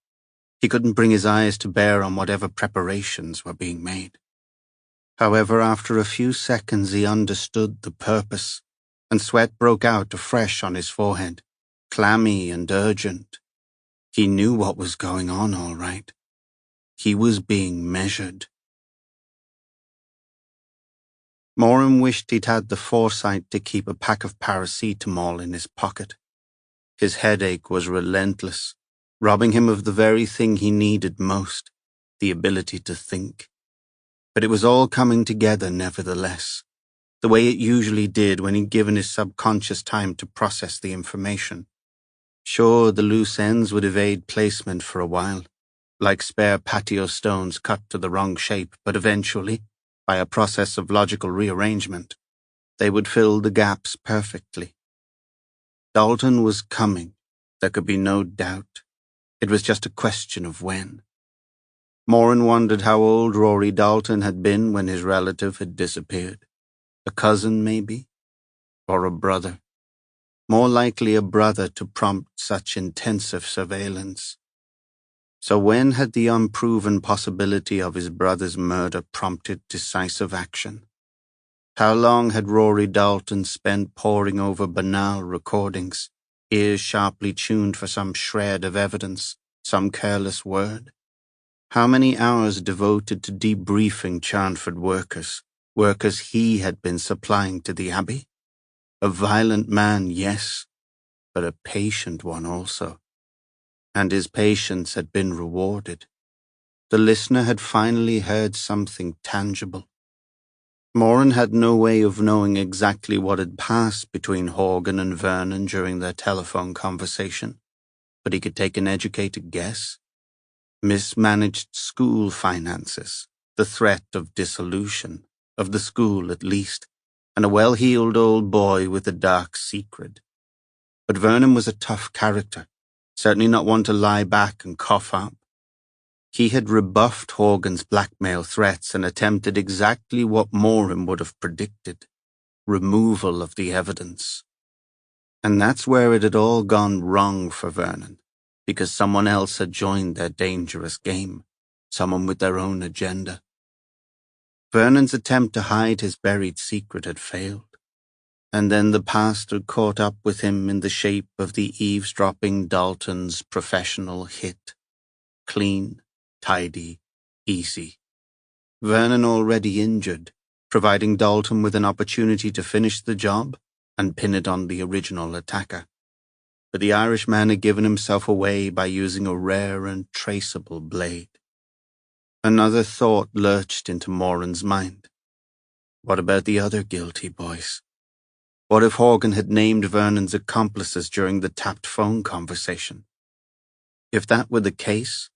He couldn't bring his eyes to bear on whatever preparations were being made. However, after a few seconds he understood the purpose, and sweat broke out afresh on his forehead, clammy and urgent. He knew what was going on, all right. He was being measured. Moran wished he'd had the foresight to keep a pack of paracetamol in his pocket. His headache was relentless, robbing him of the very thing he needed most, the ability to think. But it was all coming together nevertheless, the way it usually did when he'd given his subconscious time to process the information. Sure, the loose ends would evade placement for a while, like spare patio stones cut to the wrong shape, but eventually, by a process of logical rearrangement, they would fill the gaps perfectly. Dalton was coming. There could be no doubt. It was just a question of when. Moran wondered how old Rory Dalton had been when his relative had disappeared. A cousin, maybe? Or a brother? More likely a brother to prompt such intensive surveillance. So when had the unproven possibility of his brother's murder prompted decisive action? How long had Rory Dalton spent poring over banal recordings, ears sharply tuned for some shred of evidence, some careless word? How many hours devoted to debriefing Charnford workers he had been supplying to the Abbey? A violent man, yes, but a patient one also. And his patience had been rewarded. The listener had finally heard something tangible. Moran had no way of knowing exactly what had passed between Horgan and Vernon during their telephone conversation, but he could take an educated guess. Mismanaged school finances, the threat of dissolution, of the school at least, and a well-heeled old boy with a dark secret. But Vernon was a tough character, certainly not one to lie back and cough up. He had rebuffed Horgan's blackmail threats and attempted exactly what Moran would have predicted, removal of the evidence. And that's where it had all gone wrong for Vernon, because someone else had joined their dangerous game, someone with their own agenda. Vernon's attempt to hide his buried secret had failed. And then the past had caught up with him in the shape of the eavesdropping Dalton's professional hit. Clean, tidy, easy. Vernon already injured, providing Dalton with an opportunity to finish the job and pin it on the original attacker. But the Irishman had given himself away by using a rare and traceable blade. Another thought lurched into Moran's mind. What about the other guilty boys? What if Horgan had named Vernon's accomplices during the tapped phone conversation? If that were the case,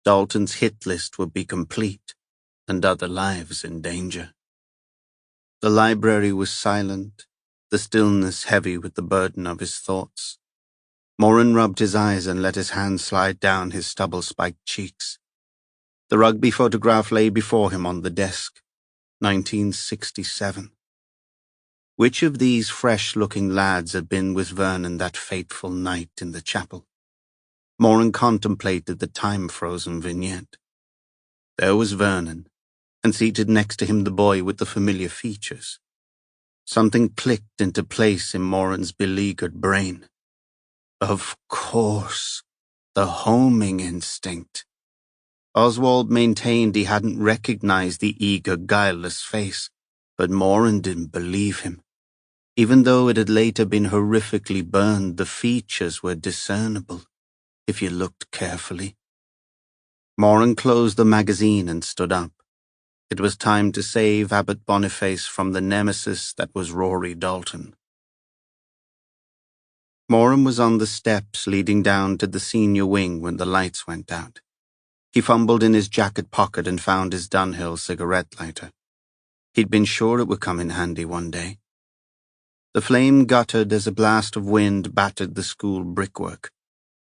Dalton's hit list would be complete and other lives in danger. The library was silent, the stillness heavy with the burden of his thoughts. Moran rubbed his eyes and let his hand slide down his stubble-spiked cheeks. The rugby photograph lay before him on the desk. 1967. Which of these fresh-looking lads had been with Vernon that fateful night in the chapel? Moran contemplated the time-frozen vignette. There was Vernon, and seated next to him the boy with the familiar features. Something clicked into place in Moran's beleaguered brain. Of course, the homing instinct. Oswald maintained he hadn't recognized the eager, guileless face, but Moran didn't believe him. Even though it had later been horrifically burned, the features were discernible, if you looked carefully. Moran closed the magazine and stood up. It was time to save Abbot Boniface from the nemesis that was Rory Dalton. Moran was on the steps leading down to the senior wing when the lights went out. He fumbled in his jacket pocket and found his Dunhill cigarette lighter. He'd been sure it would come in handy one day. The flame guttered as a blast of wind battered the school brickwork,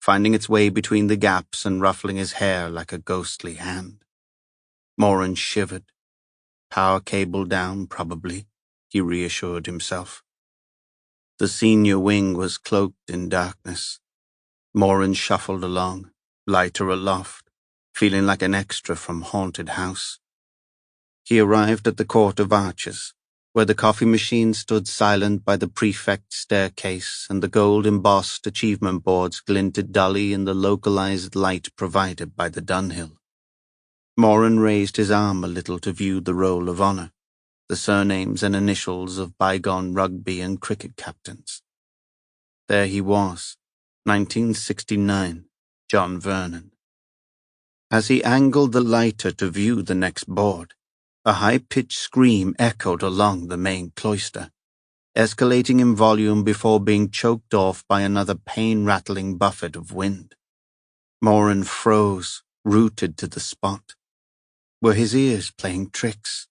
finding its way between the gaps and ruffling his hair like a ghostly hand. Moran shivered. Power cable down, probably, he reassured himself. The senior wing was cloaked in darkness. Moran shuffled along, lighter aloft, feeling like an extra from Haunted House. He arrived at the Court of Arches, where the coffee machine stood silent by the prefect's staircase and the gold-embossed achievement boards glinted dully in the localized light provided by the Dunhill. Moran raised his arm a little to view the roll of honour, the surnames and initials of bygone rugby and cricket captains. There he was, 1969, John Vernon. As he angled the lighter to view the next board, a high-pitched scream echoed along the main cloister, escalating in volume before being choked off by another pain-rattling buffet of wind. Moran froze, rooted to the spot. Were his ears playing tricks?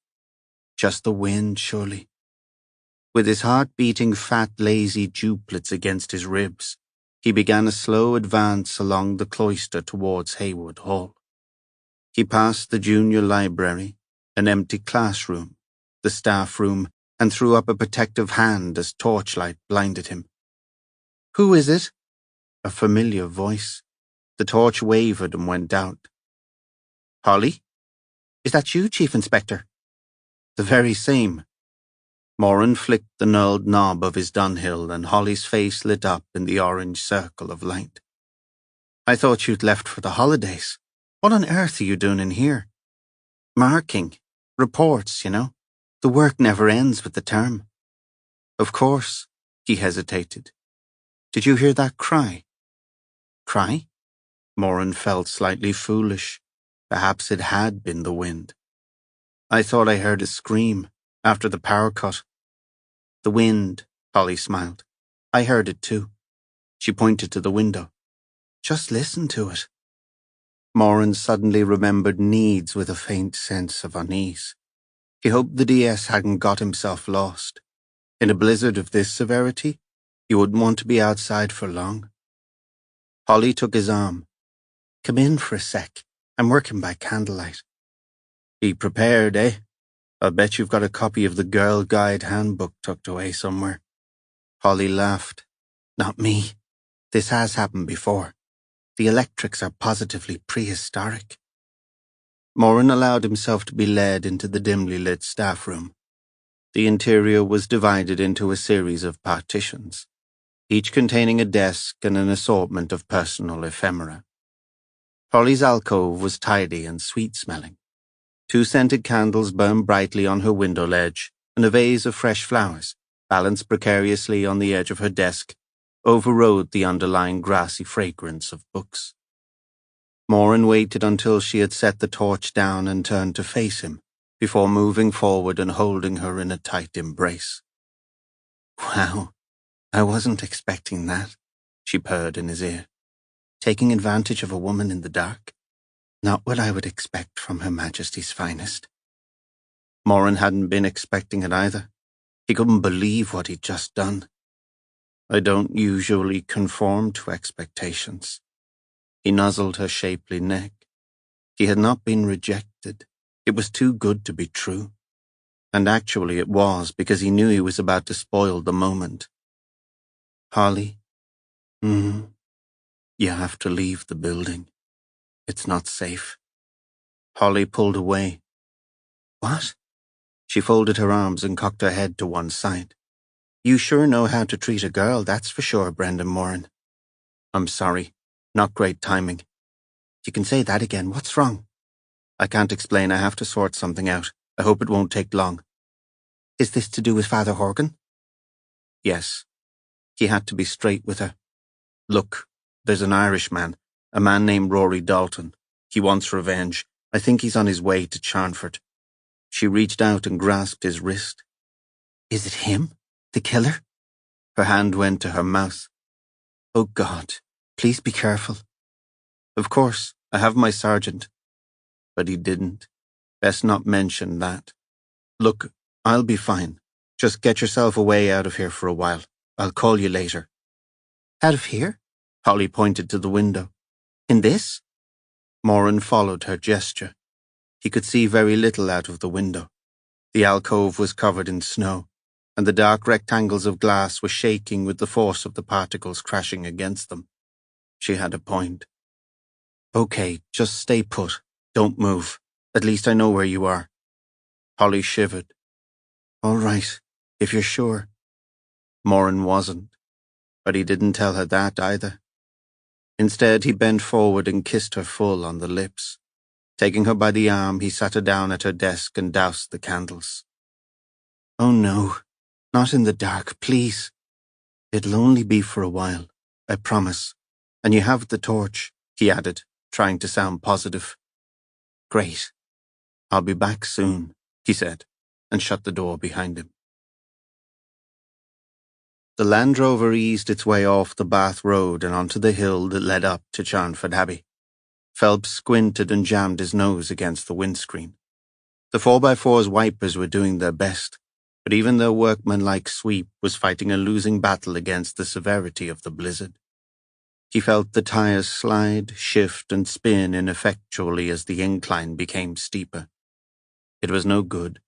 Just the wind, surely. With his heart beating fat, lazy duplets against his ribs, he began a slow advance along the cloister towards Haywood Hall. He passed the junior library, an empty classroom, the staff room, and threw up a protective hand as torchlight blinded him. "Who is it?" A familiar voice. The torch wavered and went out. "Holly? Is that you, Chief Inspector?" "The very same." Moran flicked the knurled knob of his Dunhill and Holly's face lit up in the orange circle of light. "I thought you'd left for the holidays. What on earth are you doing in here?" "Marking. Reports, you know. The work never ends with the term." "Of course." He hesitated. "Did you hear that cry?" "Cry?" Moran felt slightly foolish. Perhaps it had been the wind. "I thought I heard a scream after the power cut." "The wind," Holly smiled. "I heard it too." She pointed to the window. "Just listen to it." Moran suddenly remembered Needs with a faint sense of unease. He hoped the DS hadn't got himself lost. In a blizzard of this severity, he wouldn't want to be outside for long. Holly took his arm. "Come in for a sec. I'm working by candlelight." "Be prepared, eh? I'll bet you've got a copy of the Girl Guide handbook tucked away somewhere." Holly laughed. "Not me. This has happened before. The electrics are positively prehistoric." Moran allowed himself to be led into the dimly lit staff room. The interior was divided into a series of partitions, each containing a desk and an assortment of personal ephemera. Polly's alcove was tidy and sweet-smelling. 2 scented candles burned brightly on her window ledge, and a vase of fresh flowers, balanced precariously on the edge of her desk, overrode the underlying grassy fragrance of books. Moran waited until she had set the torch down and turned to face him, before moving forward and holding her in a tight embrace. "Wow, I wasn't expecting that," she purred in his ear. "Taking advantage of a woman in the dark? Not what I would expect from Her Majesty's finest." Moran hadn't been expecting it either. He couldn't believe what he'd just done. "I don't usually conform to expectations." He nuzzled her shapely neck. He had not been rejected. It was too good to be true. And actually it was, because he knew he was about to spoil the moment. "Holly, you have to leave the building. It's not safe." Holly pulled away. "What?" She folded her arms and cocked her head to one side. "You sure know how to treat a girl, that's for sure, Brendan Moran." "I'm sorry. Not great timing." "You can say that again. What's wrong?" "I can't explain. I have to sort something out. I hope it won't take long." "Is this to do with Father Horgan?" "Yes." He had to be straight with her. "Look, there's an Irishman, a man named Rory Dalton. He wants revenge. I think he's on his way to Charnford." She reached out and grasped his wrist. "Is it him? The killer?" Her hand went to her mouth. "Oh God, please be careful." "Of course, I have my sergeant." But he didn't. Best not mention that. "Look, I'll be fine. Just get yourself away out of here for a while. I'll call you later." "Out of here?" Holly pointed to the window. "In this?" Moran followed her gesture. He could see very little out of the window. The alcove was covered in snow, and the dark rectangles of glass were shaking with the force of the particles crashing against them. She had a point. "Okay, just stay put. Don't move. At least I know where you are." Holly shivered. "All right, if you're sure." Moran wasn't, but he didn't tell her that either. Instead, he bent forward and kissed her full on the lips. Taking her by the arm, he sat her down at her desk and doused the candles. "Oh no, not in the dark, please. It'll only be for a while, I promise. And you have the torch," he added, trying to sound positive. "Great. I'll be back soon," he said, and shut the door behind him. The Land Rover eased its way off the Bath Road and onto the hill that led up to Charnford Abbey. Phelps squinted and jammed his nose against the windscreen. The 4x4's wipers were doing their best, but even their workmanlike sweep was fighting a losing battle against the severity of the blizzard. He felt the tires slide, shift, and spin ineffectually as the incline became steeper. It was no good.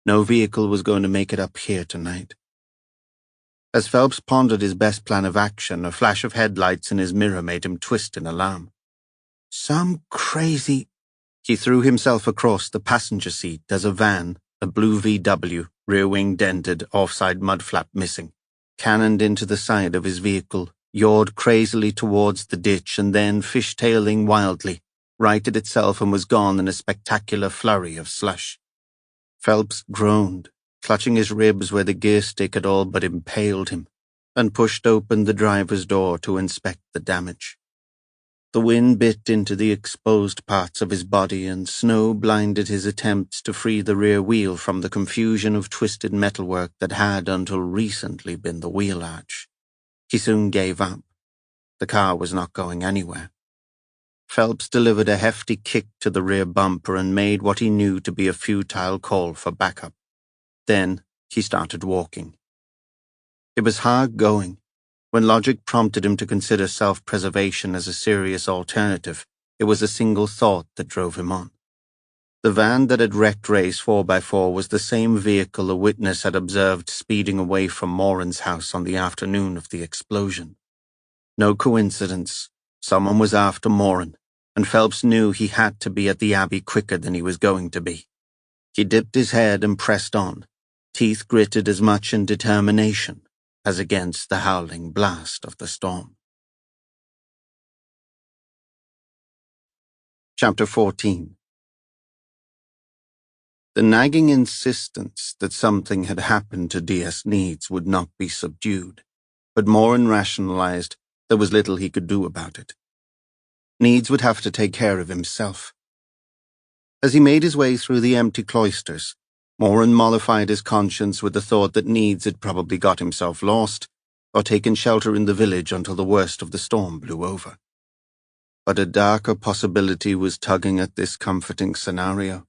No vehicle was going to make it up here tonight. As Phelps pondered his best plan of action, a flash of headlights in his mirror made him twist in alarm. Some crazy... He threw himself across the passenger seat as a van, a blue VW, rear wing dented, offside mud flap missing, cannoned into the side of his vehicle, yawed crazily towards the ditch, and then, fishtailing wildly, righted itself and was gone in a spectacular flurry of slush. Phelps groaned, clutching his ribs where the gear stick had all but impaled him, and pushed open the driver's door to inspect the damage. The wind bit into the exposed parts of his body, and snow blinded his attempts to free the rear wheel from the confusion of twisted metalwork that had until recently been the wheel arch. He soon gave up. The car was not going anywhere. Phelps delivered a hefty kick to the rear bumper and made what he knew to be a futile call for backup. Then he started walking. It was hard going. When logic prompted him to consider self-preservation as a serious alternative, it was a single thought that drove him on. The van that had wrecked Ray's 4x4 was the same vehicle a witness had observed speeding away from Moran's house on the afternoon of the explosion. No coincidence. Someone was after Moran, and Phelps knew he had to be at the Abbey quicker than he was going to be. He dipped his head and pressed on, teeth gritted as much in determination as against the howling blast of the storm. Chapter 14. The nagging insistence that something had happened to DS Needs would not be subdued, but Moran rationalized there was little he could do about it. Needs would have to take care of himself. As he made his way through the empty cloisters, Moran mollified his conscience with the thought that Needs had probably got himself lost or taken shelter in the village until the worst of the storm blew over. But a darker possibility was tugging at this comforting scenario,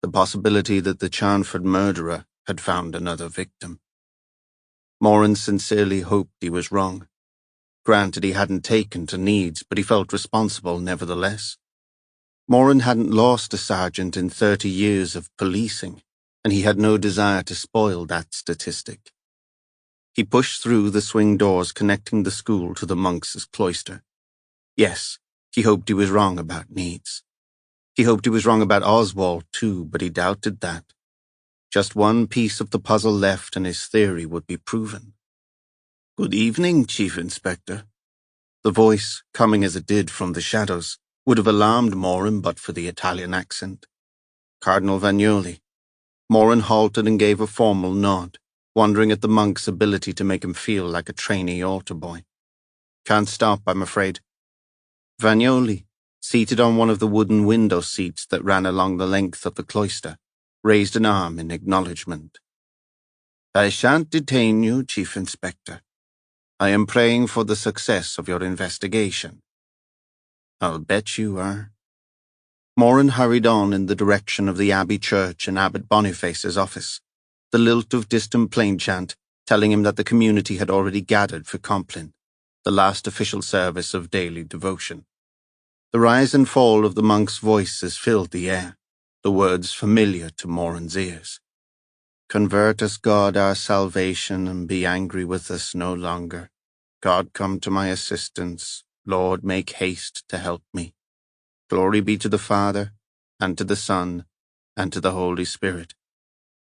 the possibility that the Charnford murderer had found another victim. Moran sincerely hoped he was wrong. Granted, he hadn't taken to Needs, but he felt responsible nevertheless. Moran hadn't lost a sergeant in 30 years of policing, and he had no desire to spoil that statistic. He pushed through the swing doors connecting the school to the monks' cloister. Yes, he hoped he was wrong about Needs. He hoped he was wrong about Oswald too, but he doubted that. Just one piece of the puzzle left and his theory would be proven. "Good evening, Chief Inspector." The voice, coming as it did from the shadows, would have alarmed Moran but for the Italian accent. Cardinal Vagnoli. Moran halted and gave a formal nod, wondering at the monk's ability to make him feel like a trainee altar boy. "Can't stop, I'm afraid." Vagnoli, seated on one of the wooden window seats that ran along the length of the cloister, raised an arm in acknowledgement. "I shan't detain you, Chief Inspector. I am praying for the success of your investigation." "I'll bet you are." Moran hurried on in the direction of the Abbey Church and Abbot Boniface's office, the lilt of distant plain chant telling him that the community had already gathered for Compline, the last official service of daily devotion. The rise and fall of the monks' voices filled the air, the words familiar to Moran's ears. "Convert us, God, our salvation, and be angry with us no longer. God, come to my assistance. Lord, make haste to help me. Glory be to the Father, and to the Son, and to the Holy Spirit,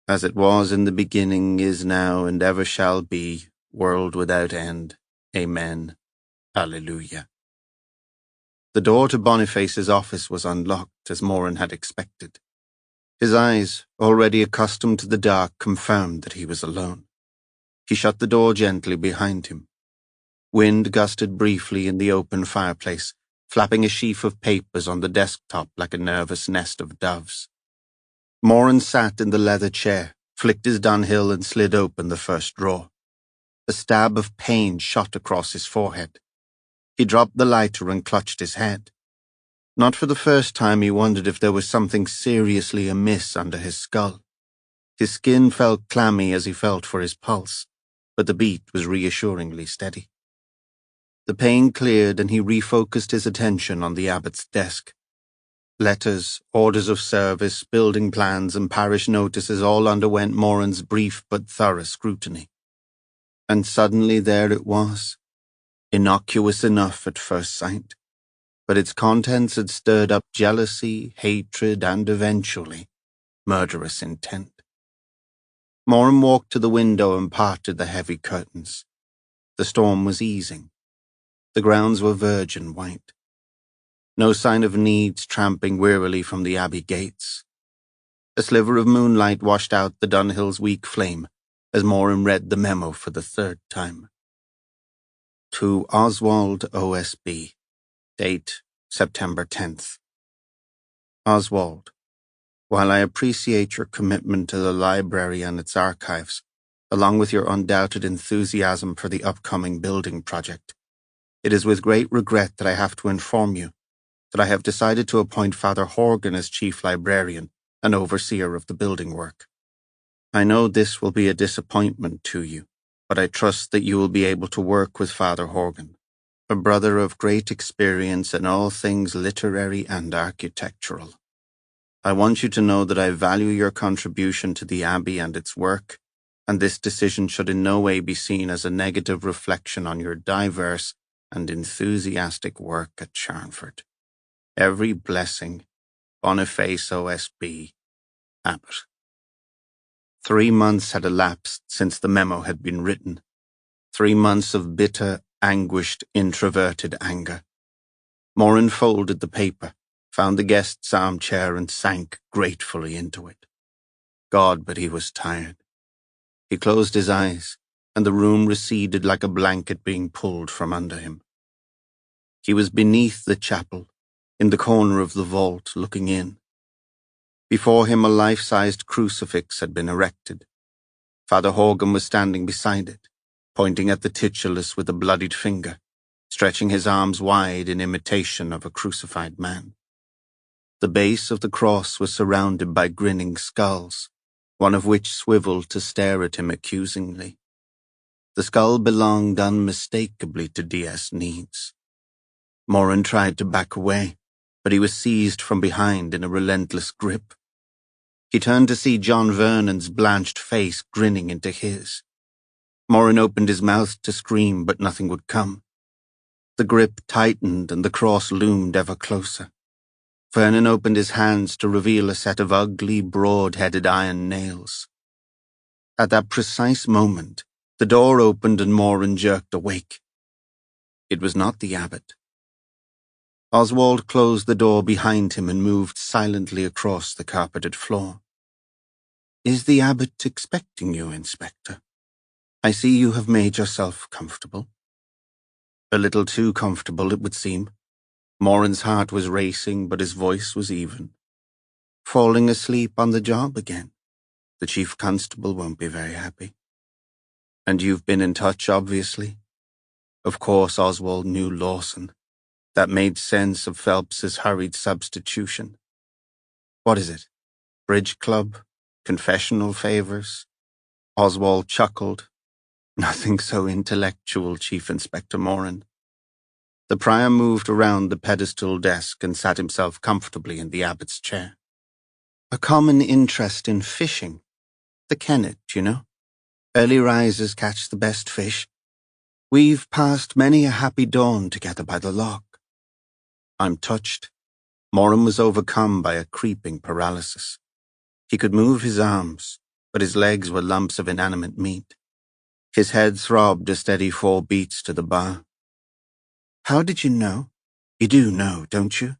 as it was in the beginning, is now, and ever shall be, world without end. Amen. Alleluia." The door to Boniface's office was unlocked, as Moran had expected. His eyes, already accustomed to the dark, confirmed that he was alone. He shut the door gently behind him. Wind gusted briefly in the open fireplace, flapping a sheaf of papers on the desktop like a nervous nest of doves. Moran sat in the leather chair, flicked his Dunhill and slid open the first drawer. A stab of pain shot across his forehead. He dropped the lighter and clutched his head. Not for the first time he wondered if there was something seriously amiss under his skull. His skin felt clammy as he felt for his pulse, but the beat was reassuringly steady. The pain cleared and he refocused his attention on the abbot's desk. Letters, orders of service, building plans, and parish notices all underwent Moran's brief but thorough scrutiny. And suddenly there it was, innocuous enough at first sight, but its contents had stirred up jealousy, hatred, and eventually, murderous intent. Moran walked to the window and parted the heavy curtains. The storm was easing. The grounds were virgin white. No sign of Needs tramping wearily from the Abbey gates. A sliver of moonlight washed out the Dunhill's weak flame as Moran read the memo for the third time. To Oswald OSB. Date September 10th. Oswald, while I appreciate your commitment to the library and its archives, along with your undoubted enthusiasm for the upcoming building project, it is with great regret that I have to inform you that I have decided to appoint Father Horgan as chief librarian and overseer of the building work. I know this will be a disappointment to you, but I trust that you will be able to work with Father Horgan, a brother of great experience in all things literary and architectural. I want you to know that I value your contribution to the Abbey and its work, and this decision should in no way be seen as a negative reflection on your diverse and enthusiastic work at Charnford. Every blessing, Boniface OSB, Abbot. 3 months had elapsed since the memo had been written. 3 months of bitter, anguished, introverted anger. Moran folded the paper, found the guest's armchair, and sank gratefully into it. God, but he was tired. He closed his eyes, and the room receded like a blanket being pulled from under him. He was beneath the chapel, in the corner of the vault, looking in. Before him a life-sized crucifix had been erected. Father Horgan was standing beside it, pointing at the titulus with a bloodied finger, stretching his arms wide in imitation of a crucified man. The base of the cross was surrounded by grinning skulls, one of which swiveled to stare at him accusingly. The skull belonged unmistakably to D.S. Needs. Moran tried to back away, but he was seized from behind in a relentless grip. He turned to see John Vernon's blanched face grinning into his. Moran opened his mouth to scream, but nothing would come. The grip tightened and the cross loomed ever closer. Vernon opened his hands to reveal a set of ugly, broad-headed iron nails. At that precise moment, the door opened and Moran jerked awake. It was not the abbot. Oswald closed the door behind him and moved silently across the carpeted floor. "Is the abbot expecting you, Inspector? I see you have made yourself comfortable." A little too comfortable, it would seem. Moran's heart was racing, but his voice was even. "Falling asleep on the job again. The chief constable won't be very happy." "And you've been in touch, obviously?" Of course Oswald knew Lawson. That made sense of Phelps's hurried substitution. "What is it? Bridge club? Confessional favors?" Oswald chuckled. "Nothing so intellectual, Chief Inspector Moran." The prior moved around the pedestal desk and sat himself comfortably in the abbot's chair. "A common interest in fishing. The kennet, you know. Early risers catch the best fish. We've passed many a happy dawn together by the loch." "I'm touched." Moran was overcome by a creeping paralysis. He could move his arms, but his legs were lumps of inanimate meat. His head throbbed a steady 4 beats to the bar. "How did you know? You do know, don't you?"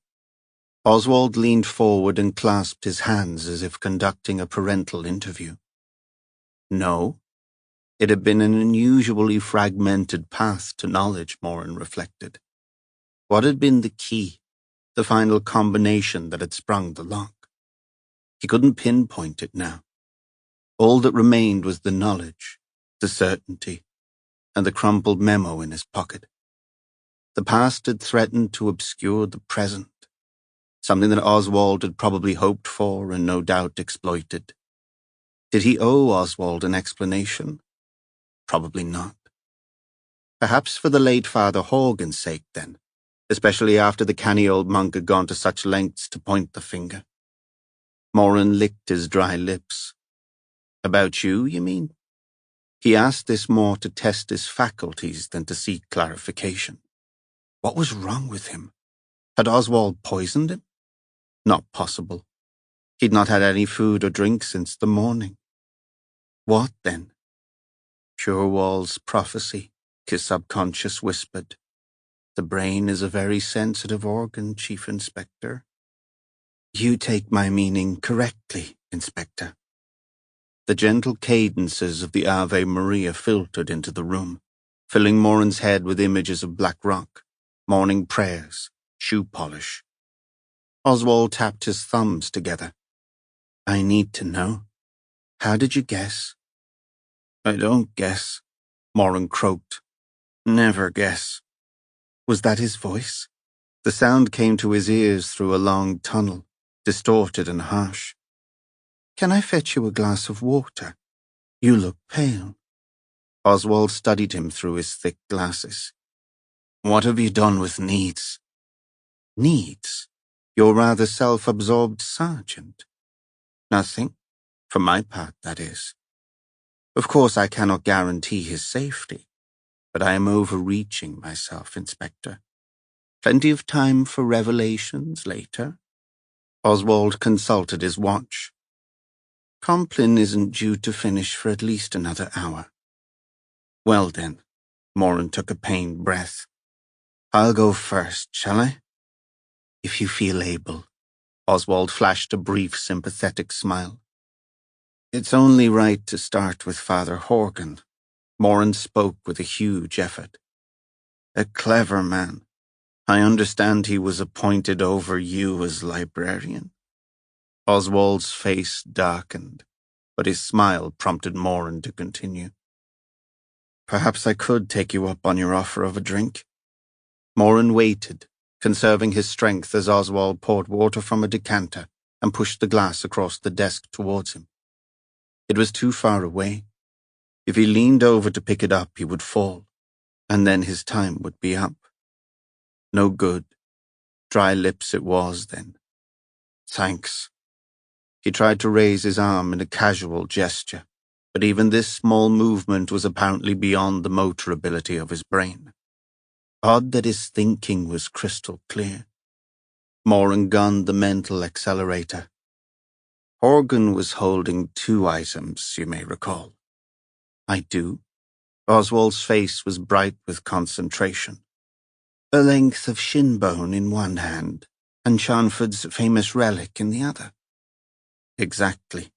Oswald leaned forward and clasped his hands as if conducting a parental interview. No. It had been an unusually fragmented path to knowledge, Moran reflected. What had been the key, the final combination that had sprung the lock? He couldn't pinpoint it now. All that remained was the knowledge, the certainty, and the crumpled memo in his pocket. The past had threatened to obscure the present, something that Oswald had probably hoped for and no doubt exploited. Did he owe Oswald an explanation? Probably not. Perhaps for the late Father Horgan's sake, then, especially after the canny old monk had gone to such lengths to point the finger. Moran licked his dry lips. "About you, you mean?" He asked this more to test his faculties than to seek clarification. What was wrong with him? Had Oswald poisoned him? Not possible. He'd not had any food or drink since the morning. What, then? Purewall's prophecy, his subconscious whispered. The brain is a very sensitive organ, Chief Inspector. You take my meaning correctly, Inspector. The gentle cadences of the Ave Maria filtered into the room, filling Moran's head with images of black rock, morning prayers, shoe polish. Oswald tapped his thumbs together. I need to know. How did you guess? I don't guess, Moran croaked. Never guess. Was that his voice? The sound came to his ears through a long tunnel, distorted and harsh. Can I fetch you a glass of water? You look pale. Oswald studied him through his thick glasses. What have you done with Needs? Needs? Your rather self-absorbed sergeant. Nothing. For my part, that is. Of course, I cannot guarantee his safety, but I am overreaching myself, Inspector. Plenty of time for revelations later. Oswald consulted his watch. Compline isn't due to finish for at least another hour. Well then, Moran took a pained breath. I'll go first, shall I? If you feel able. Oswald flashed a brief, sympathetic smile. It's only right to start with Father Horgan. Moran spoke with a huge effort. A clever man. I understand he was appointed over you as librarian. Oswald's face darkened, but his smile prompted Moran to continue. Perhaps I could take you up on your offer of a drink. Moran waited, conserving his strength as Oswald poured water from a decanter and pushed the glass across the desk towards him. It was too far away. If he leaned over to pick it up, he would fall, and then his time would be up. No good. Dry lips it was, then. Thanks. He tried to raise his arm in a casual gesture, but even this small movement was apparently beyond the motor ability of his brain. Odd that his thinking was crystal clear. Moran gunned the mental accelerator. Horgan was holding 2 items, you may recall. I do. Oswald's face was bright with concentration. A length of shin bone in one hand, and Charnford's famous relic in the other. Exactly.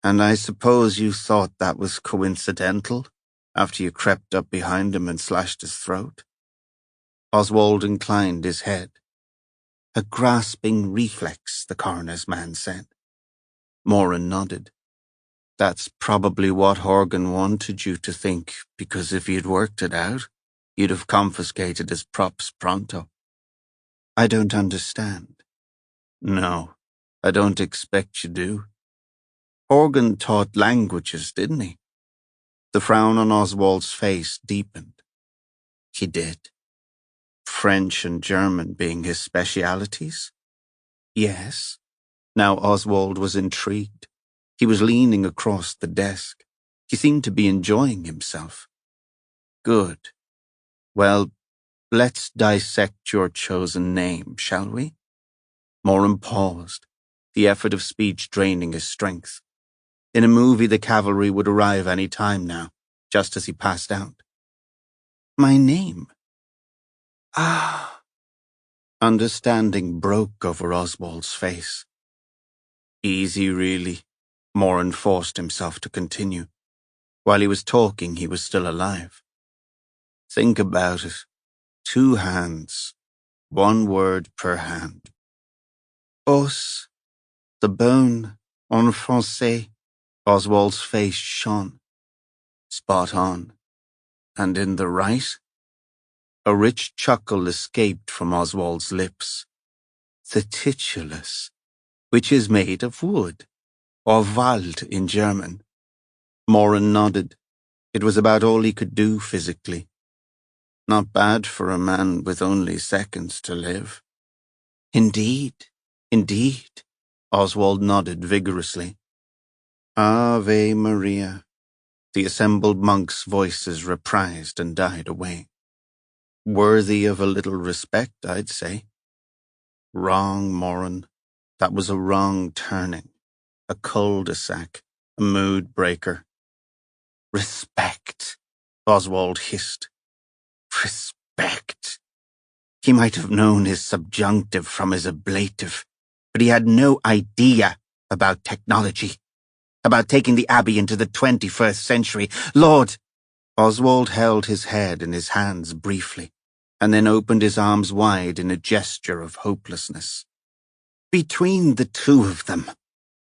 And I suppose you thought that was coincidental, after you crept up behind him and slashed his throat? Oswald inclined his head. A grasping reflex, the coroner's man said. Moran nodded. That's probably what Horgan wanted you to think, because if you'd worked it out, you'd have confiscated his props pronto. I don't understand. No, I don't expect you do. Horgan taught languages, didn't he? The frown on Oswald's face deepened. He did. French and German being his specialities? Yes. Now Oswald was intrigued. He was leaning across the desk. He seemed to be enjoying himself. Good. Well, let's dissect your chosen name, shall we? Moran paused, the effort of speech draining his strength. In a movie, the cavalry would arrive any time now, just as he passed out. My name? Ah. Understanding broke over Oswald's face. Easy, really. Moran forced himself to continue. While he was talking, he was still alive. Think about it. 2 hands. 1 word per hand. Os. The bone. En français. Oswald's face shone. Spot on. And in the right? A rich chuckle escaped from Oswald's lips. The titulus, which is made of wood, or Wald in German. Moran nodded. It was about all he could do physically. Not bad for a man with only seconds to live. Indeed, indeed, Oswald nodded vigorously. Ave Maria. The assembled monks' voices reprised and died away. Worthy of a little respect, I'd say. Wrong, Moran. That was a wrong turning. A cul-de-sac. A mood breaker. Respect, Oswald hissed. Respect. He might have known his subjunctive from his ablative, but he had no idea about technology, about taking the Abbey into the 21st century. Lord! Oswald held his head in his hands briefly, and then opened his arms wide in a gesture of hopelessness. Between the 2 of them,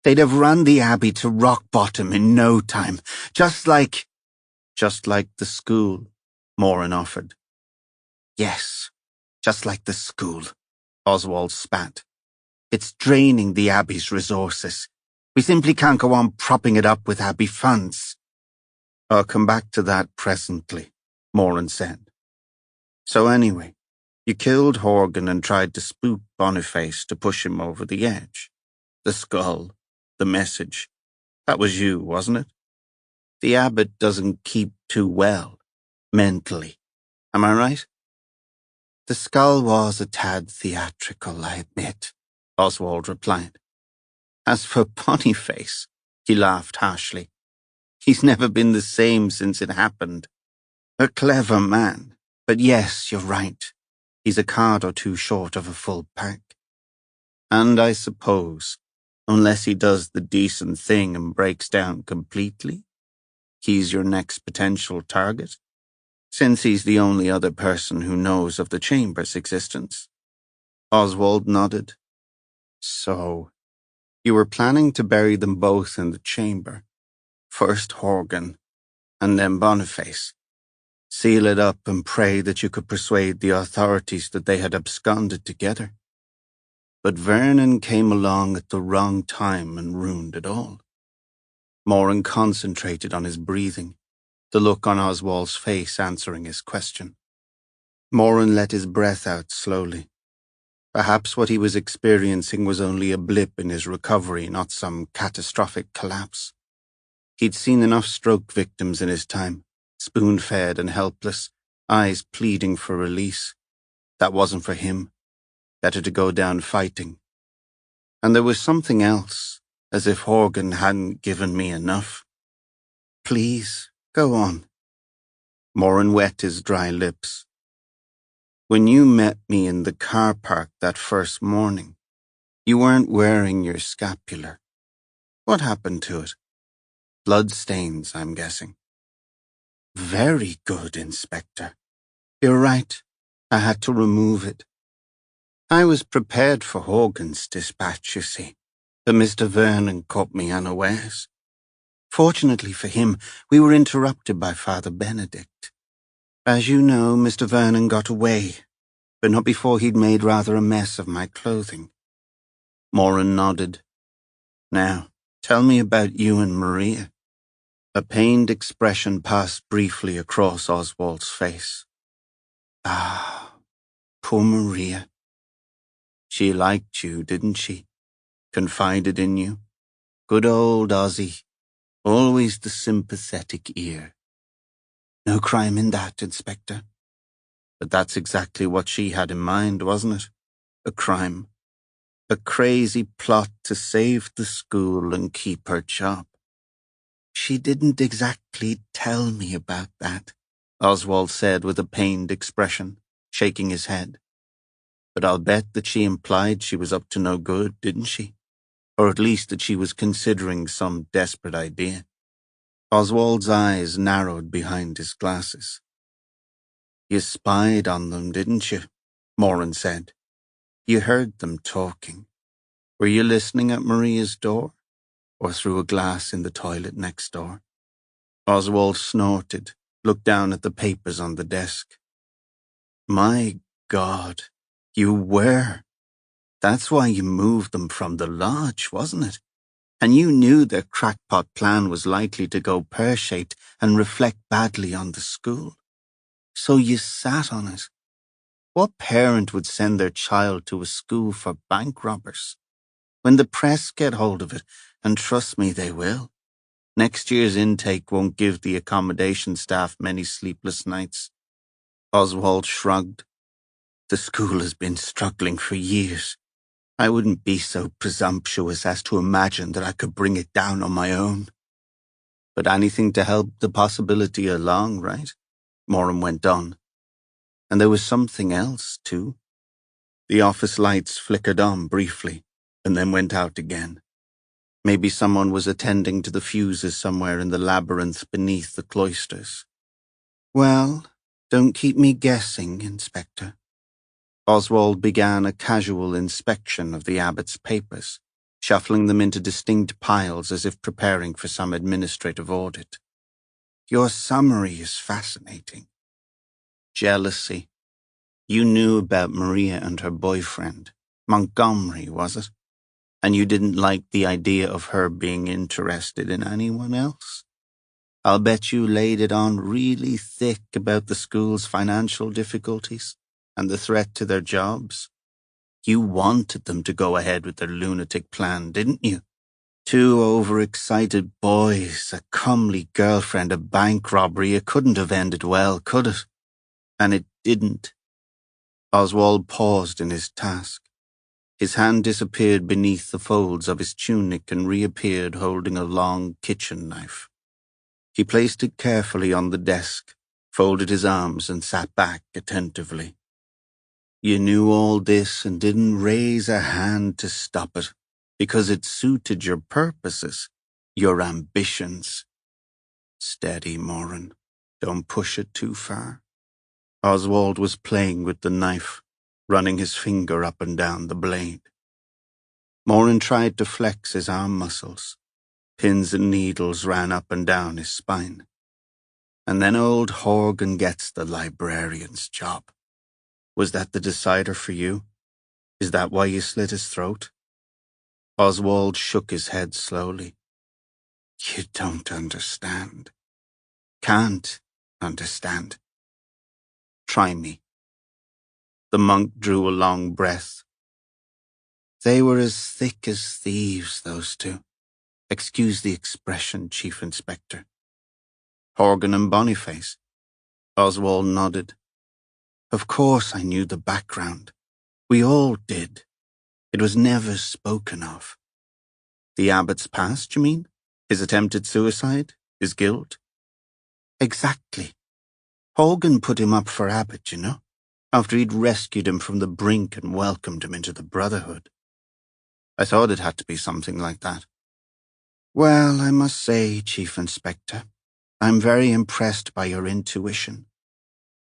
they'd have run the Abbey to rock bottom in no time, just like the school, Moran offered. Yes, just like the school, Oswald spat. It's draining the Abbey's resources. We simply can't go on propping it up with Abbey funds. I'll come back to that presently, Moran said. So anyway, you killed Horgan and tried to spook Boniface to push him over the edge. The skull, the message. That was you, wasn't it? The abbot doesn't keep too well, mentally. Am I right? The skull was a tad theatrical, I admit, Oswald replied. As for Boniface, He laughed harshly. He's never been the same since it happened. A clever man. But yes, you're right. He's a card or two short of a full pack. And I suppose, unless he does the decent thing and breaks down completely, he's your next potential target, since he's the only other person who knows of the chamber's existence. Oswald nodded. So, you were planning to bury them both in the chamber. First Horgan, and then Boniface. Seal it up and pray that you could persuade the authorities that they had absconded together. But Vernon came along at the wrong time and ruined it all. Moran concentrated on his breathing, the look on Oswald's face answering his question. Moran let his breath out slowly. Perhaps what he was experiencing was only a blip in his recovery, not some catastrophic collapse. He'd seen enough stroke victims in his time, spoon-fed and helpless, eyes pleading for release. That wasn't for him. Better to go down fighting. And there was something else, as if Horgan hadn't given me enough. Please, go on. Moran wet his dry lips. When you met me in the car park that first morning, you weren't wearing your scapular. What happened to it? Blood stains, I'm guessing. Very good, Inspector. You're right. I had to remove it. I was prepared for Horgan's dispatch, you see, but Mr. Vernon caught me unawares. Fortunately for him, we were interrupted by Father Benedict. As you know, Mr. Vernon got away, but not before he'd made rather a mess of my clothing. Moran nodded. Now, tell me about you and Maria. A pained expression passed briefly across Oswald's face. Ah, poor Maria. She liked you, didn't she? Confided in you. Good old Ozzy. Always the sympathetic ear. No crime in that, Inspector. But that's exactly what she had in mind, wasn't it? A crime. A crazy plot to save the school and keep her job. She didn't exactly tell me about that, Oswald said with a pained expression, shaking his head. But I'll bet that she implied she was up to no good, didn't she? Or at least that she was considering some desperate idea. Oswald's eyes narrowed behind his glasses. You spied on them, didn't you? Moran said. You heard them talking. Were you listening at Maria's door? Or through a glass in the toilet next door? Oswald snorted, looked down at the papers on the desk. My God, you were. That's why you moved them from the lodge, wasn't it? And you knew their crackpot plan was likely to go pear-shaped and reflect badly on the school. So you sat on it. What parent would send their child to a school for bank robbers? When the press get hold of it, and trust me, they will, next year's intake won't give the accommodation staff many sleepless nights. Oswald shrugged. The school has been struggling for years. I wouldn't be so presumptuous as to imagine that I could bring it down on my own. But anything to help the possibility along, right? Moran went on. And there was something else, too. The office lights flickered on briefly, and then went out again. Maybe someone was attending to the fuses somewhere in the labyrinth beneath the cloisters. Well, don't keep me guessing, Inspector. Oswald began a casual inspection of the abbot's papers, shuffling them into distinct piles as if preparing for some administrative audit. Your summary is fascinating. Jealousy. You knew about Maria and her boyfriend. Montgomery, was it? And you didn't like the idea of her being interested in anyone else? I'll bet you laid it on really thick about the school's financial difficulties and the threat to their jobs. You wanted them to go ahead with their lunatic plan, didn't you? Two overexcited boys, a comely girlfriend, a bank robbery. It couldn't have ended well, could it? And it didn't. Oswald paused in his task. His hand disappeared beneath the folds of his tunic and reappeared holding a long kitchen knife. He placed it carefully on the desk, folded his arms, and sat back attentively. You knew all this and didn't raise a hand to stop it, because it suited your purposes, your ambitions. Steady, Moran. Don't push it too far. Oswald was playing with the knife, running his finger up and down the blade. Moran tried to flex his arm muscles. Pins and needles ran up and down his spine. And then old Horgan gets the librarian's job. Was that the decider for you? Is that why you slit his throat? Oswald shook his head slowly. You don't understand. Can't understand. Try me. The monk drew a long breath. They were as thick as thieves, those two. Excuse the expression, Chief Inspector. Horgan and Boniface. Oswald nodded. Of course I knew the background. We all did. It was never spoken of. The abbot's past, you mean? His attempted suicide? His guilt? Exactly. Horgan put him up for abbot, you know, after he'd rescued him from the brink and welcomed him into the Brotherhood. I thought it had to be something like that. Well, I must say, Chief Inspector, I'm very impressed by your intuition.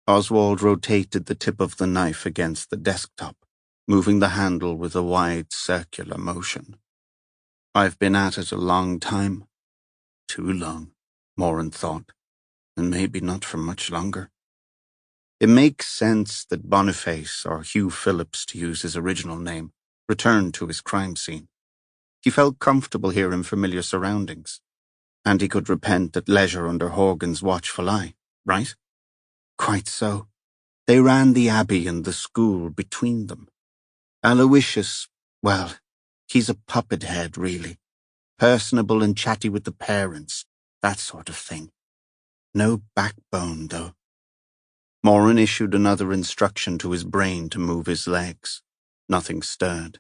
Oswald rotated the tip of the knife against the desktop, moving the handle with a wide circular motion. I've been at it a long time. Too long, Moran thought, and maybe not for much longer. It makes sense that Boniface, or Hugh Phillips to use his original name, returned to his crime scene. He felt comfortable here in familiar surroundings, and he could repent at leisure under Horgan's watchful eye, right? Quite so. They ran the abbey and the school between them. Aloysius, well, he's a puppet head, really. Personable and chatty with the parents, that sort of thing. No backbone, though. Moran issued another instruction to his brain to move his legs. Nothing stirred.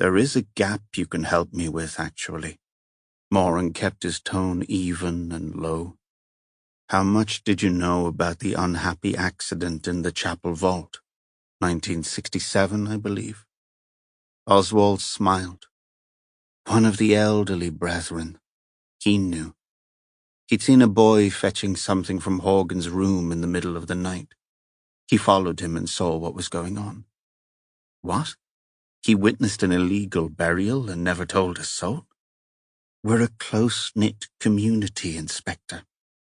There is a gap you can help me with, actually. Moran kept his tone even and low. How much did you know about the unhappy accident in the chapel vault? 1967, I believe. Oswald smiled. One of the elderly brethren. He knew. He'd seen a boy fetching something from Horgan's room in the middle of the night. He followed him and saw what was going on. What? He witnessed an illegal burial and never told a soul? We're a close-knit community, Inspector.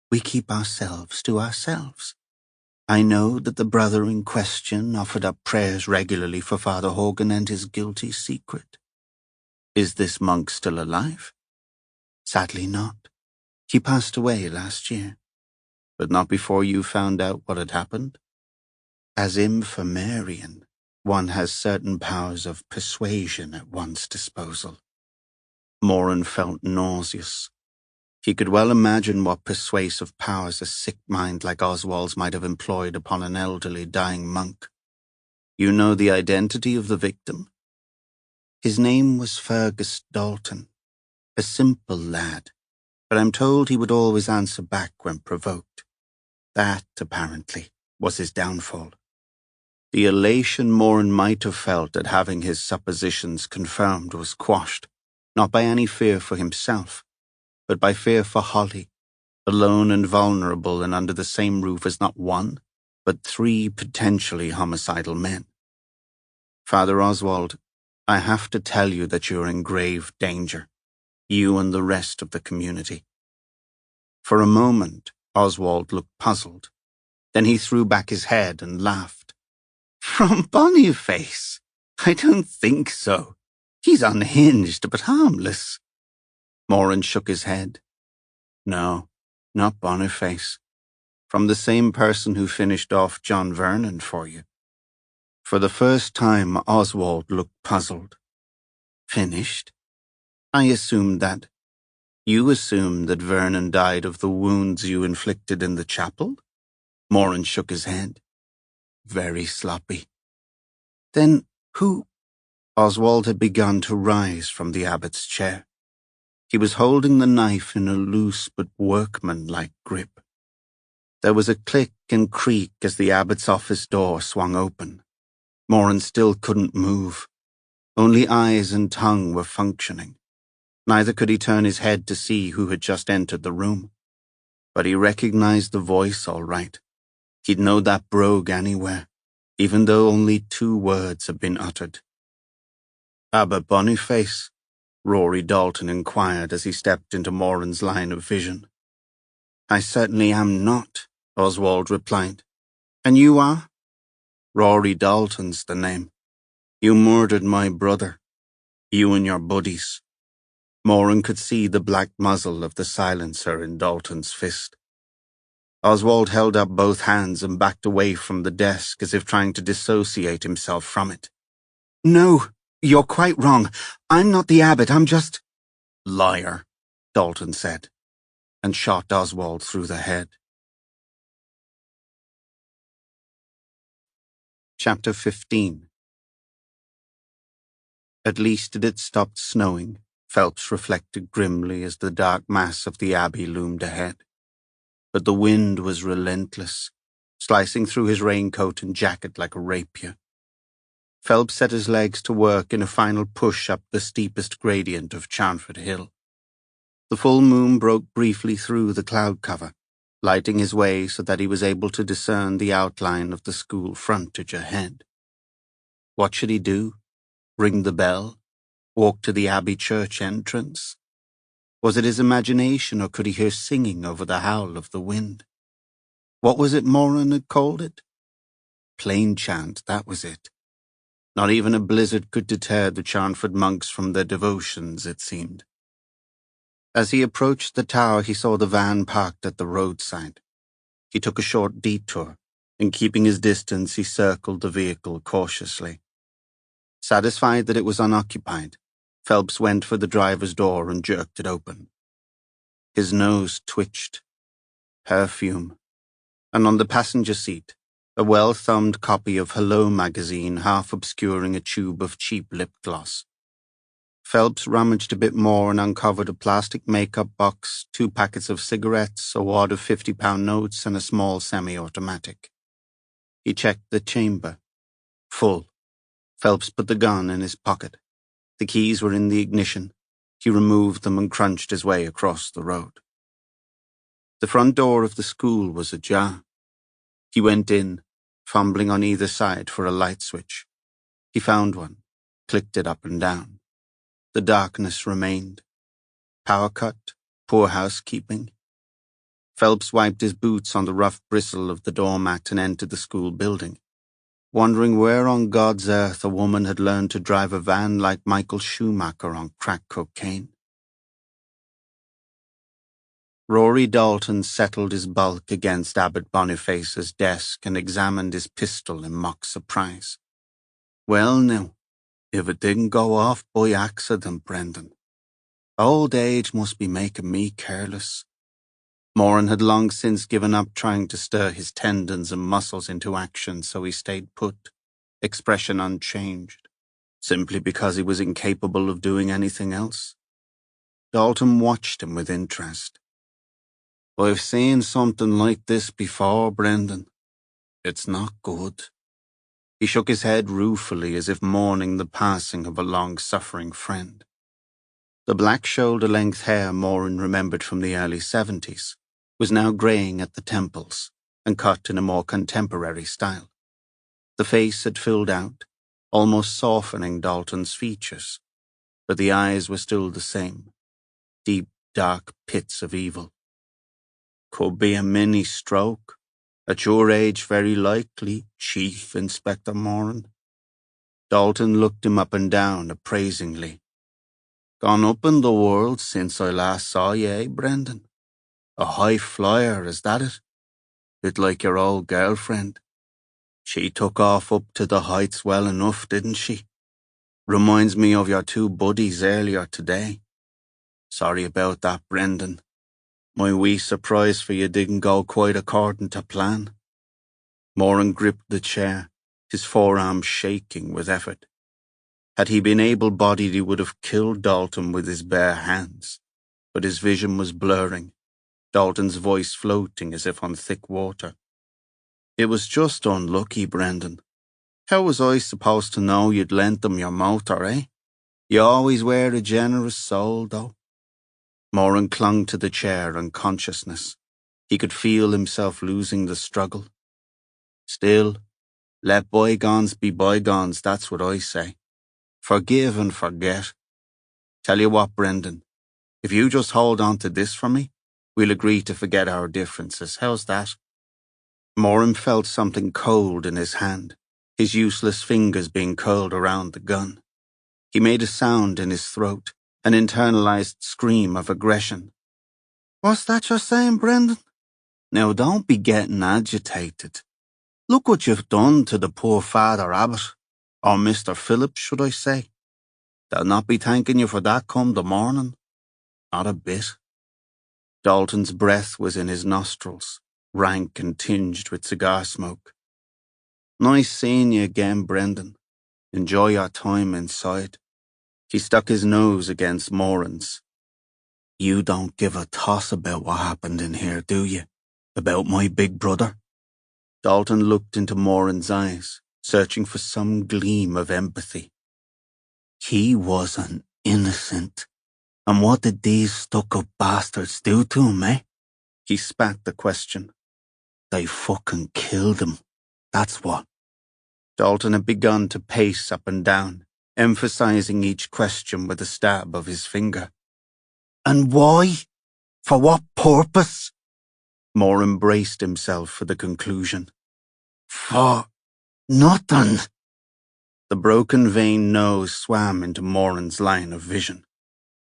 We keep ourselves to ourselves. I know that the brother in question offered up prayers regularly for Father Horgan and his guilty secret. Is this monk still alive? Sadly not. He passed away last year. But not before you found out what had happened? As infirmarian, one has certain powers of persuasion at one's disposal. Moran felt nauseous. He could well imagine what persuasive powers a sick mind like Oswald's might have employed upon an elderly dying monk. You know the identity of the victim? His name was Fergus Dalton, a simple lad, but I'm told he would always answer back when provoked. That, apparently, was his downfall. The elation Moran might have felt at having his suppositions confirmed was quashed, not by any fear for himself, but by fear for Holly, alone and vulnerable and under the same roof as not one, but 3 potentially homicidal men. Father Oswald, I have to tell you that you're in grave danger, you and the rest of the community. For a moment, Oswald looked puzzled. Then he threw back his head and laughed. From Boniface? I don't think so. He's unhinged but harmless. Moran shook his head. No, not Boniface. From the same person who finished off John Vernon for you. For the first time, Oswald looked puzzled. Finished? I assumed that. You assumed that Vernon died of the wounds you inflicted in the chapel? Moran shook his head. Very sloppy. Then who? Oswald had begun to rise from the abbot's chair. He was holding the knife in a loose but workmanlike grip. There was a click and creak as the abbot's office door swung open. Moran still couldn't move. Only eyes and tongue were functioning. Neither could he turn his head to see who had just entered the room. But he recognized the voice all right. He'd know that brogue anywhere, even though only 2 words had been uttered. "Abbot Boniface?" Rory Dalton inquired as he stepped into Moran's line of vision. "I certainly am not," Oswald replied. "And you are?" "Rory Dalton's the name. You murdered my brother. You and your buddies." Moran could see the black muzzle of the silencer in Dalton's fist. Oswald held up both hands and backed away from the desk as if trying to dissociate himself from it. "No, you're quite wrong. I'm not the abbot, I'm just—" "Liar," Dalton said, and shot Oswald through the head. Chapter 15. At least it had stopped snowing, Phelps reflected grimly as the dark mass of the abbey loomed ahead. But the wind was relentless, slicing through his raincoat and jacket like a rapier. Phelps set his legs to work in a final push up the steepest gradient of Charnford Hill. The full moon broke briefly through the cloud cover, lighting his way so that he was able to discern the outline of the school frontage ahead. What should he do? Ring the bell? Walk to the abbey church entrance? Was it his imagination, or could he hear singing over the howl of the wind? What was it Moran had called it? Plain chant, that was it. Not even a blizzard could deter the Charnford monks from their devotions, it seemed. As he approached the tower, he saw the van parked at the roadside. He took a short detour, and keeping his distance, he circled the vehicle cautiously. Satisfied that it was unoccupied, Phelps went for the driver's door and jerked it open. His nose twitched. Perfume. And on the passenger seat, a well-thumbed copy of Hello magazine half obscuring a tube of cheap lip gloss. Phelps rummaged a bit more and uncovered a plastic makeup box, 2 packets of cigarettes, a wad of 50-pound notes, and a small semi-automatic. He checked the chamber. Full. Phelps put the gun in his pocket. The keys were in the ignition. He removed them and crunched his way across the road. The front door of the school was ajar. He went in, fumbling on either side for a light switch. He found one, clicked it up and down. The darkness remained. Power cut, poor housekeeping. Phelps wiped his boots on the rough bristle of the doormat and entered the school building, wondering where on God's earth a woman had learned to drive a van like Michael Schumacher on crack cocaine. Rory Dalton settled his bulk against Abbot Boniface's desk and examined his pistol in mock surprise. "Well now, if it didn't go off by accident, Brendan. Old age must be making me careless." Moran had long since given up trying to stir his tendons and muscles into action, so he stayed put, expression unchanged, simply because he was incapable of doing anything else. Dalton watched him with interest. "I've seen something like this before, Brendan. It's not good." He shook his head ruefully as if mourning the passing of a long-suffering friend. The black shoulder-length hair Moran remembered from the early 70s was now greying at the temples and cut in a more contemporary style. The face had filled out, almost softening Dalton's features, but the eyes were still the same, deep, dark pits of evil. "Could be a mini stroke. At your age, very likely, Chief Inspector Moran." Dalton looked him up and down appraisingly. "Gone up in the world since I last saw you, eh, Brendan? A high flyer, is that it? Bit like your old girlfriend. She took off up to the heights well enough, didn't she? Reminds me of your 2 buddies earlier today. Sorry about that, Brendan. My wee surprise for you didn't go quite according to plan." Moran gripped the chair, his forearm shaking with effort. Had he been able-bodied, he would have killed Dalton with his bare hands. But his vision was blurring, Dalton's voice floating as if on thick water. It was just unlucky, Brendan. How was I supposed to know you'd lent them your motor, eh? You always were a generous soul, though. Moran clung to the chair, unconsciousness. He could feel himself losing the struggle. Still, let bygones be bygones, that's what I say. Forgive and forget. Tell you what, Brendan, if you just hold on to this for me, we'll agree to forget our differences. How's that? Moran felt something cold in his hand, his useless fingers being curled around the gun. He made a sound in his throat, an internalized scream of aggression. What's that you're saying, Brendan? Now don't be getting agitated. Look what you've done to the poor Father Abbot, or Mr. Phillips, should I say. They'll not be thanking you for that come the morning. Not a bit. Dalton's breath was in his nostrils, rank and tinged with cigar smoke. Nice seeing you again, Brendan. Enjoy your time inside. He stuck his nose against Moran's. You don't give a toss about what happened in here, do you? About my big brother? Dalton looked into Moran's eyes, searching for some gleam of empathy. He wasn't innocent. And what did these stuck-up bastards do to him, eh? He spat the question. They fucking killed him. That's what. Dalton had begun to pace up and down, emphasizing each question with a stab of his finger. And why? For what purpose? Moran braced himself for the conclusion. For nothing. The broken vein nose swam into Moran's line of vision.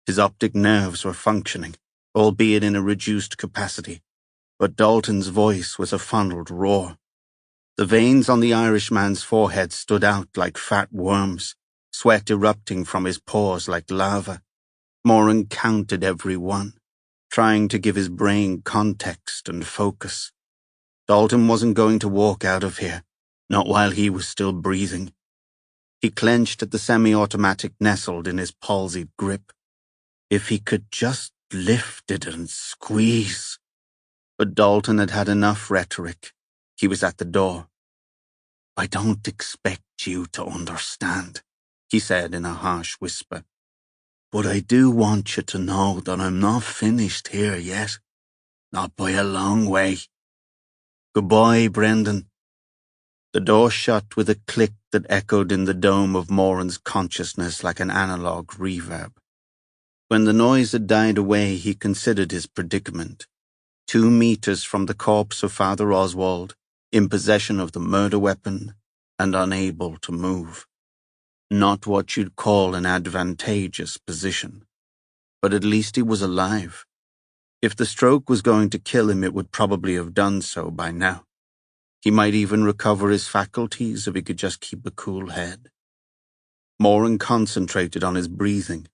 His optic nerves were functioning, albeit in a reduced capacity, but Dalton's voice was a funneled roar. The veins on the Irishman's forehead stood out like fat worms, sweat erupting from his pores like lava. Moran counted every one, trying to give his brain context and focus. Dalton wasn't going to walk out of here, not while he was still breathing. He clenched at the semi-automatic nestled in his palsied grip. If he could just lift it and squeeze. But Dalton had had enough rhetoric. He was at the door. I don't expect you to understand, he said in a harsh whisper. But I do want you to know that I'm not finished here yet. Not by a long way. Goodbye, Brendan. The door shut with a click that echoed in the dome of Moran's consciousness like an analog reverb. When the noise had died away, he considered his predicament. 2 meters from the corpse of Father Oswald, in possession of the murder weapon, and unable to move. Not what you'd call an advantageous position. But at least he was alive. If the stroke was going to kill him, it would probably have done so by now. He might even recover his faculties if he could just keep a cool head. Moran concentrated on his breathing,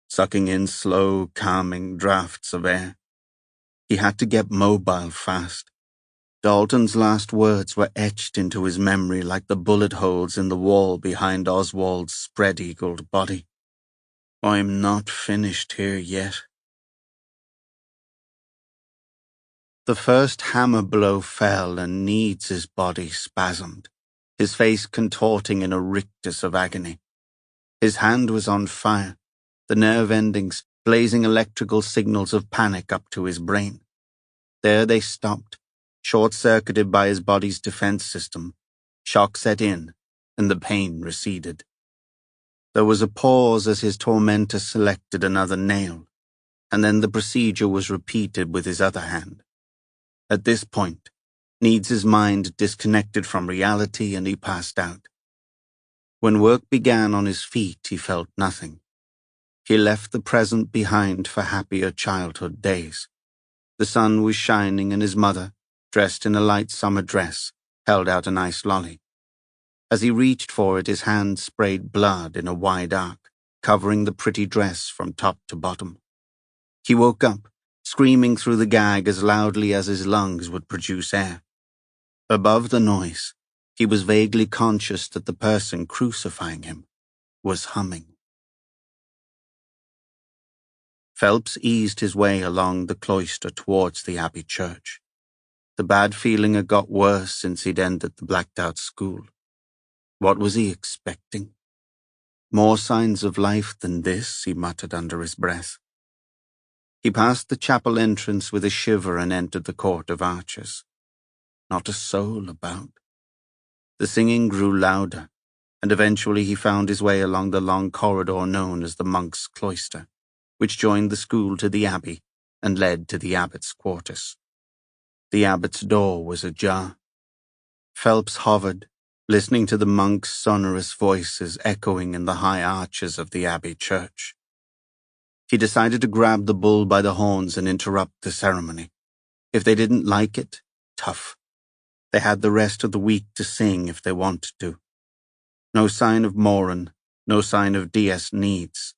sucking in slow, calming drafts of air. He had to get mobile fast. Dalton's last words were etched into his memory like the bullet holes in the wall behind Oswald's spread-eagled body. I'm not finished here yet. The first hammer blow fell and Needs's body spasmed, his face contorting in a rictus of agony. His hand was on fire, the nerve endings blazing electrical signals of panic up to his brain. There they stopped, short-circuited by his body's defense system. Shock set in, and the pain receded. There was a pause as his tormentor selected another nail, and then the procedure was repeated with his other hand. At this point, Needs's mind disconnected from reality and he passed out. When work began on his feet, he felt nothing. He left the present behind for happier childhood days. The sun was shining and his mother, dressed in a light summer dress, held out an ice lolly. As he reached for it, his hand sprayed blood in a wide arc, covering the pretty dress from top to bottom. He woke up, screaming through the gag as loudly as his lungs would produce air. Above the noise, he was vaguely conscious that the person crucifying him, was humming. Phelps eased his way along the cloister towards the Abbey church. The bad feeling had got worse since he'd ended the blacked-out school. What was he expecting? More signs of life than this, he muttered under his breath. He passed the chapel entrance with a shiver and entered the court of archers. Not a soul about. The singing grew louder, and eventually he found his way along the long corridor known as the monks' cloister, which joined the school to the abbey and led to the abbot's quarters. The abbot's door was ajar. Phelps hovered, listening to the monks' sonorous voices echoing in the high arches of the abbey church. He decided to grab the bull by the horns and interrupt the ceremony. If they didn't like it, tough. They had the rest of the week to sing if they wanted to. No sign of Moran, no sign of DS Needs.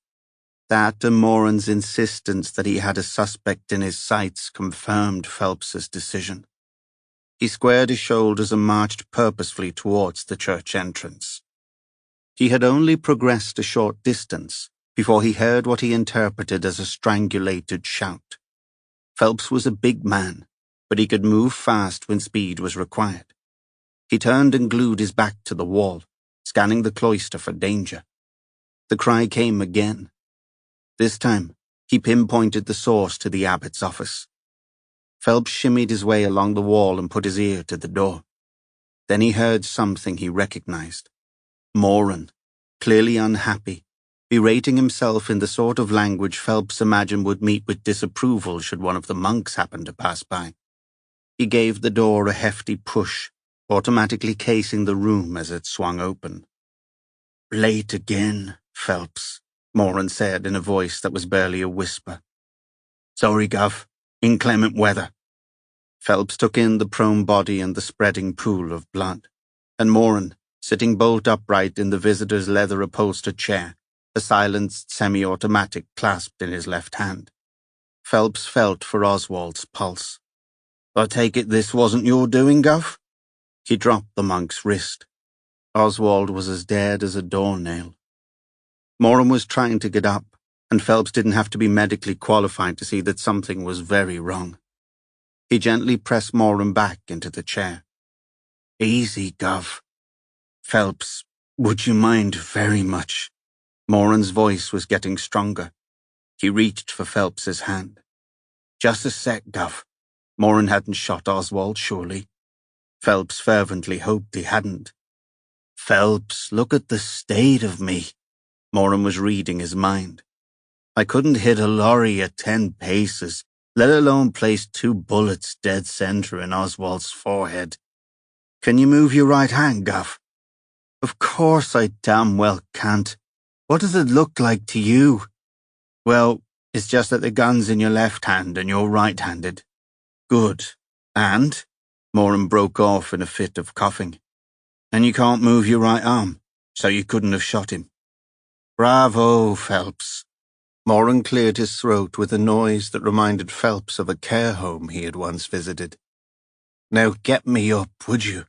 That and Moran's insistence that he had a suspect in his sights confirmed Phelps's decision. He squared his shoulders and marched purposefully towards the church entrance. He had only progressed a short distance before he heard what he interpreted as a strangulated shout. Phelps was a big man, but he could move fast when speed was required. He turned and glued his back to the wall, scanning the cloister for danger. The cry came again. This time, he pinpointed the source to the abbot's office. Phelps shimmied his way along the wall and put his ear to the door. Then he heard something he recognized. Moran, clearly unhappy, berating himself in the sort of language Phelps imagined would meet with disapproval should one of the monks happen to pass by. He gave the door a hefty push, automatically casing the room as it swung open. "Late again, Phelps," Moran said in a voice that was barely a whisper. "Sorry, Gov. Inclement weather." Phelps took in the prone body and the spreading pool of blood, and Moran, sitting bolt upright in the visitor's leather-upholstered chair, a silenced semi-automatic clasped in his left hand. Phelps felt for Oswald's pulse. "I take it this wasn't your doing, Gov?" He dropped the monk's wrist. Oswald was as dead as a doornail. Moran was trying to get up, and Phelps didn't have to be medically qualified to see that something was very wrong. He gently pressed Moran back into the chair. "Easy, Gov." "Phelps, would you mind very much?" Moran's voice was getting stronger. He reached for Phelps's hand. "Just a sec, Gov." Moran hadn't shot Oswald, surely. Phelps fervently hoped he hadn't. "Phelps, look at the state of me." Moran was reading his mind. "I couldn't hit a lorry at 10 paces, let alone place 2 bullets dead center in Oswald's forehead. Can you move your right hand, Gov?" "Of course I damn well can't. What does it look like to you?" "Well, it's just that the gun's in your left hand and you're right-handed." "Good. And?" Moran broke off in a fit of coughing. "And you can't move your right arm, so you couldn't have shot him." "Bravo, Phelps." Moran cleared his throat with a noise that reminded Phelps of a care home he had once visited. "Now get me up, would you?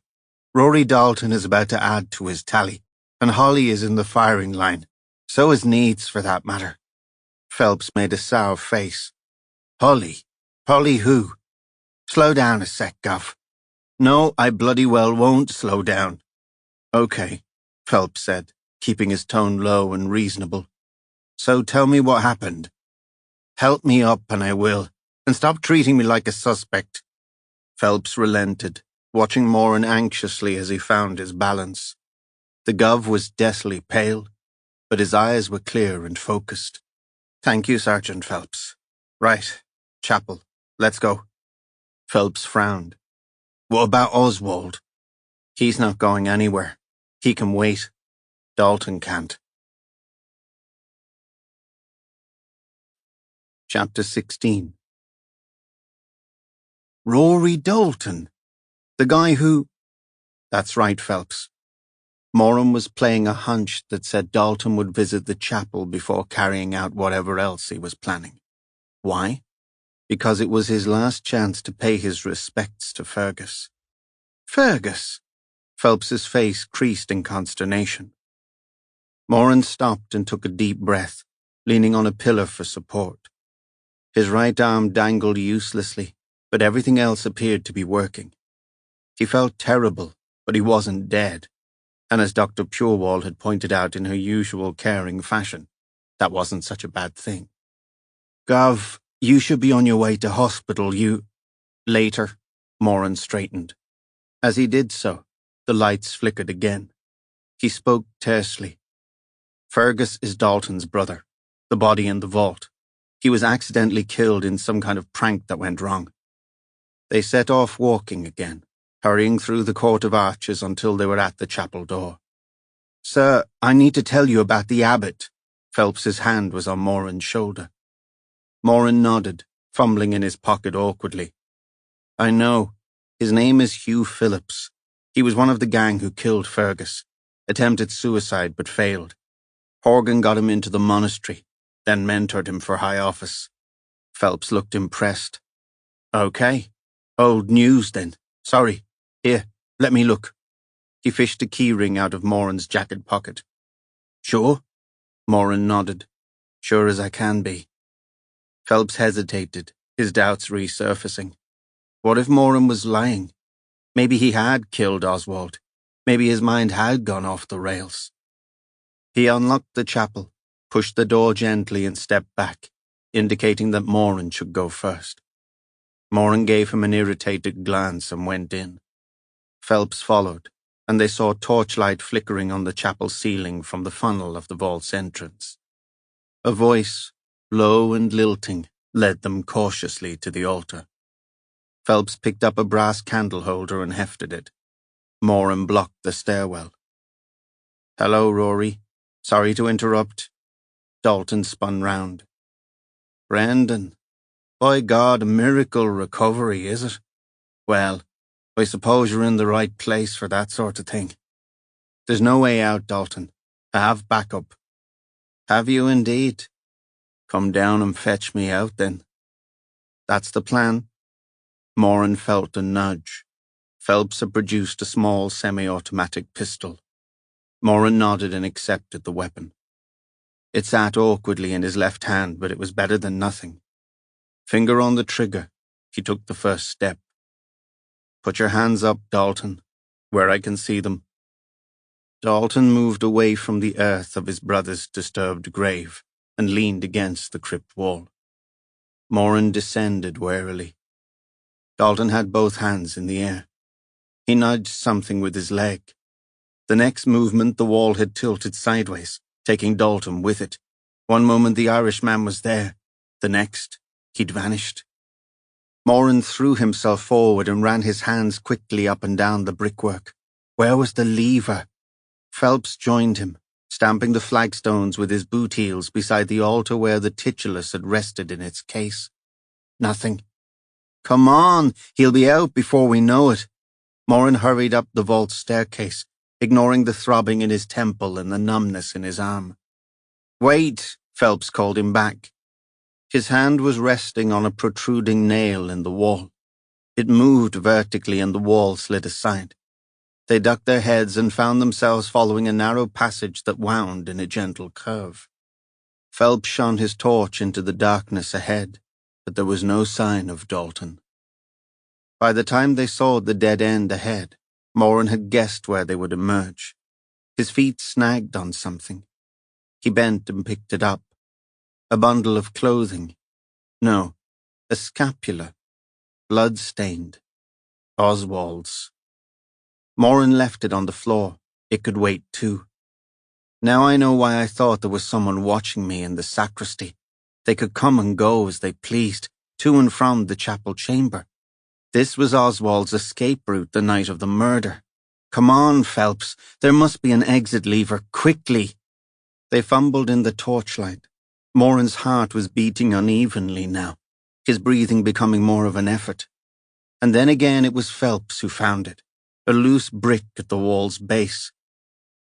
Rory Dalton is about to add to his tally, and Holly is in the firing line. So is Needs, for that matter." Phelps made a sour face. "Holly? Holly who?" "Slow down a sec, Gov." "No, I bloody well won't slow down." "Okay," Phelps said, keeping his tone low and reasonable. "So tell me what happened." "Help me up and I will, and stop treating me like a suspect." Phelps relented, watching Moran anxiously as he found his balance. The Gov was deathly pale, but his eyes were clear and focused. "Thank you, Sergeant Phelps. Right, chapel, let's go." Phelps frowned. "What about Oswald?" "He's not going anywhere. He can wait. Dalton can't." Chapter 16. Rory Dalton? The guy who... That's right, Phelps. Moran was playing a hunch that said Dalton would visit the chapel before carrying out whatever else he was planning. Why? Because it was his last chance to pay his respects to Fergus. Fergus? Phelps's face creased in consternation. Moran stopped and took a deep breath, leaning on a pillar for support. His right arm dangled uselessly, but everything else appeared to be working. He felt terrible, but he wasn't dead, and as Dr. Purewall had pointed out in her usual caring fashion, that wasn't such a bad thing. Gov, you should be on your way to hospital, Later, Moran straightened. As he did so, the lights flickered again. He spoke tersely. Fergus is Dalton's brother, the body in the vault. He was accidentally killed in some kind of prank that went wrong. They set off walking again, hurrying through the court of arches until they were at the chapel door. Sir, I need to tell you about the abbot. Phelps's hand was on Moran's shoulder. Moran nodded, fumbling in his pocket awkwardly. I know. His name is Hugh Phillips. He was one of the gang who killed Fergus. Attempted suicide but failed. Horgan got him into the monastery, then mentored him for high office. Phelps looked impressed. Okay. Old news then. Sorry. Here, let me look. He fished a key ring out of Moran's jacket pocket. Sure? Moran nodded. Sure as I can be. Phelps hesitated, his doubts resurfacing. What if Moran was lying? Maybe he had killed Oswald. Maybe his mind had gone off the rails. He unlocked the chapel, pushed the door gently and stepped back, indicating that Moran should go first. Moran gave him an irritated glance and went in. Phelps followed, and they saw torchlight flickering on the chapel ceiling from the funnel of the vault's entrance. A voice, low and lilting, led them cautiously to the altar. Phelps picked up a brass candle holder and hefted it. Moran blocked the stairwell. Hello, Rory. Sorry to interrupt. Dalton spun round. Brendan. By God, a miracle recovery, is it? Well, I suppose you're in the right place for that sort of thing. There's no way out, Dalton. I have backup. Have you indeed? Come down and fetch me out, then. That's the plan. Moran felt a nudge. Phelps had produced a small semi-automatic pistol. Moran nodded and accepted the weapon. It sat awkwardly in his left hand, but it was better than nothing. Finger on the trigger, he took the first step. Put your hands up, Dalton, where I can see them. Dalton moved away from the earth of his brother's disturbed grave and leaned against the crypt wall. Moran descended warily. Dalton had both hands in the air. He nudged something with his leg. The next movement, the wall had tilted sideways, taking Dalton with it. One moment the Irishman was there. The next, he'd vanished. Moran threw himself forward and ran his hands quickly up and down the brickwork. Where was the lever? Phelps joined him, stamping the flagstones with his boot heels beside the altar where the titulus had rested in its case. Nothing. Come on, he'll be out before we know it. Moran hurried up the vault staircase, ignoring the throbbing in his temple and the numbness in his arm. Wait, Phelps called him back. His hand was resting on a protruding nail in the wall. It moved vertically and the wall slid aside. They ducked their heads and found themselves following a narrow passage that wound in a gentle curve. Phelps shone his torch into the darkness ahead, but there was no sign of Dalton. By the time they saw the dead end ahead, Moran had guessed where they would emerge. His feet snagged on something. He bent and picked it up. A bundle of clothing. No, a scapular. Blood-stained. Oswald's. Moran left it on the floor. It could wait too. Now I know why I thought there was someone watching me in the sacristy. They could come and go as they pleased, to and from the chapel chamber. This was Oswald's escape route the night of the murder. Come on, Phelps. There must be an exit lever, quickly. They fumbled in the torchlight. Moran's heart was beating unevenly now, his breathing becoming more of an effort. And then again it was Phelps who found it, a loose brick at the wall's base.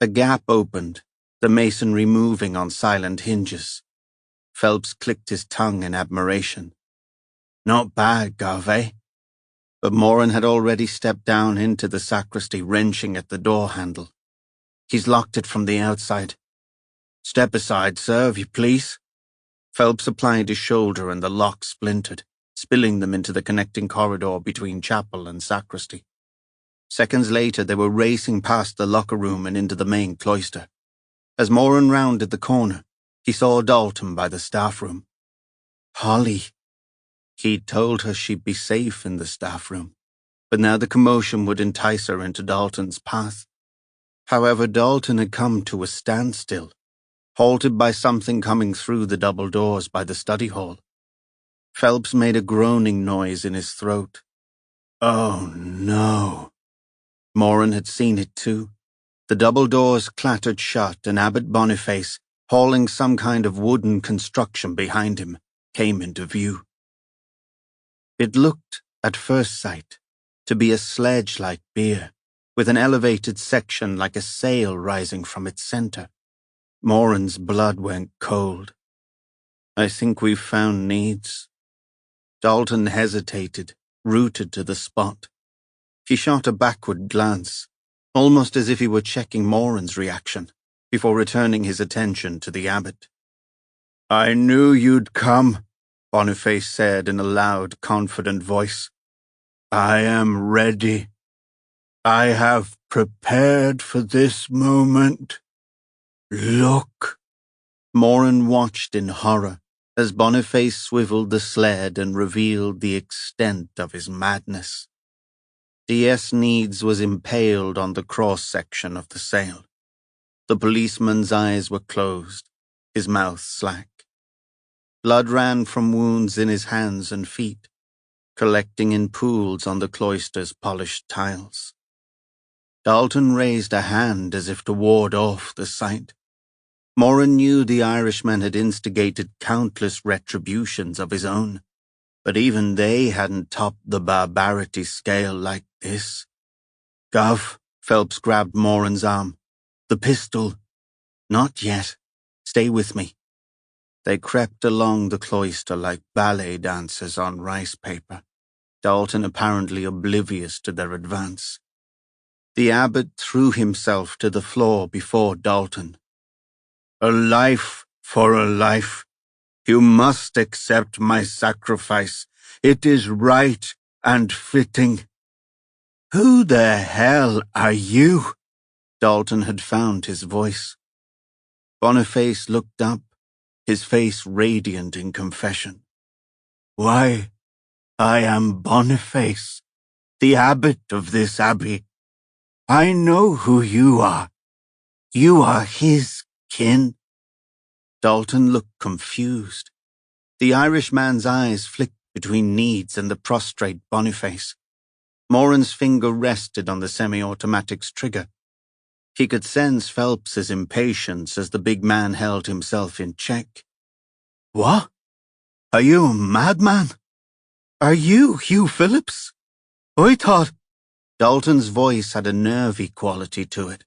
A gap opened, the masonry moving on silent hinges. Phelps clicked his tongue in admiration. Not bad, Garvey. But Moran had already stepped down into the sacristy, wrenching at the door handle. He's locked it from the outside. Step aside, sir, if you please. Phelps applied his shoulder and the lock splintered, spilling them into the connecting corridor between chapel and sacristy. Seconds later, they were racing past the locker room and into the main cloister. As Moran rounded the corner, he saw Dalton by the staff room. Holly. He'd told her she'd be safe in the staff room, but now the commotion would entice her into Dalton's path. However, Dalton had come to a standstill, halted by something coming through the double doors by the study hall. Phelps made a groaning noise in his throat. Oh no. Moran had seen it too. The double doors clattered shut and Abbot Boniface, hauling some kind of wooden construction behind him, came into view. It looked, at first sight, to be a sledge-like bier, with an elevated section like a sail rising from its center. Moran's blood went cold. I think we've found Needs. Dalton hesitated, rooted to the spot. He shot a backward glance, almost as if he were checking Moran's reaction, before returning his attention to the abbot. I knew you'd come, Boniface said in a loud, confident voice. I am ready. I have prepared for this moment. Look. Moran watched in horror as Boniface swiveled the sled and revealed the extent of his madness. D.S. Needs was impaled on the cross-section of the sail. The policeman's eyes were closed, his mouth slack. Blood ran from wounds in his hands and feet, collecting in pools on the cloister's polished tiles. Dalton raised a hand as if to ward off the sight. Moran knew the Irishman had instigated countless retributions of his own, but even they hadn't topped the barbarity scale like this. Gov, Phelps grabbed Moran's arm. The pistol. Not yet. Stay with me. They crept along the cloister like ballet dancers on rice paper, Dalton apparently oblivious to their advance. The abbot threw himself to the floor before Dalton. A life for a life. You must accept my sacrifice. It is right and fitting. Who the hell are you? Dalton had found his voice. Boniface looked up, his face radiant in confession. Why, I am Boniface, the abbot of this abbey. I know who you are. You are his kin. Dalton looked confused. The Irishman's eyes flicked between Needs and the prostrate Boniface. Moran's finger rested on the semi-automatic's trigger. He could sense Phelps's impatience as the big man held himself in check. What? Are you a madman? Are you Hugh Phillips? I thought... Dalton's voice had a nervy quality to it.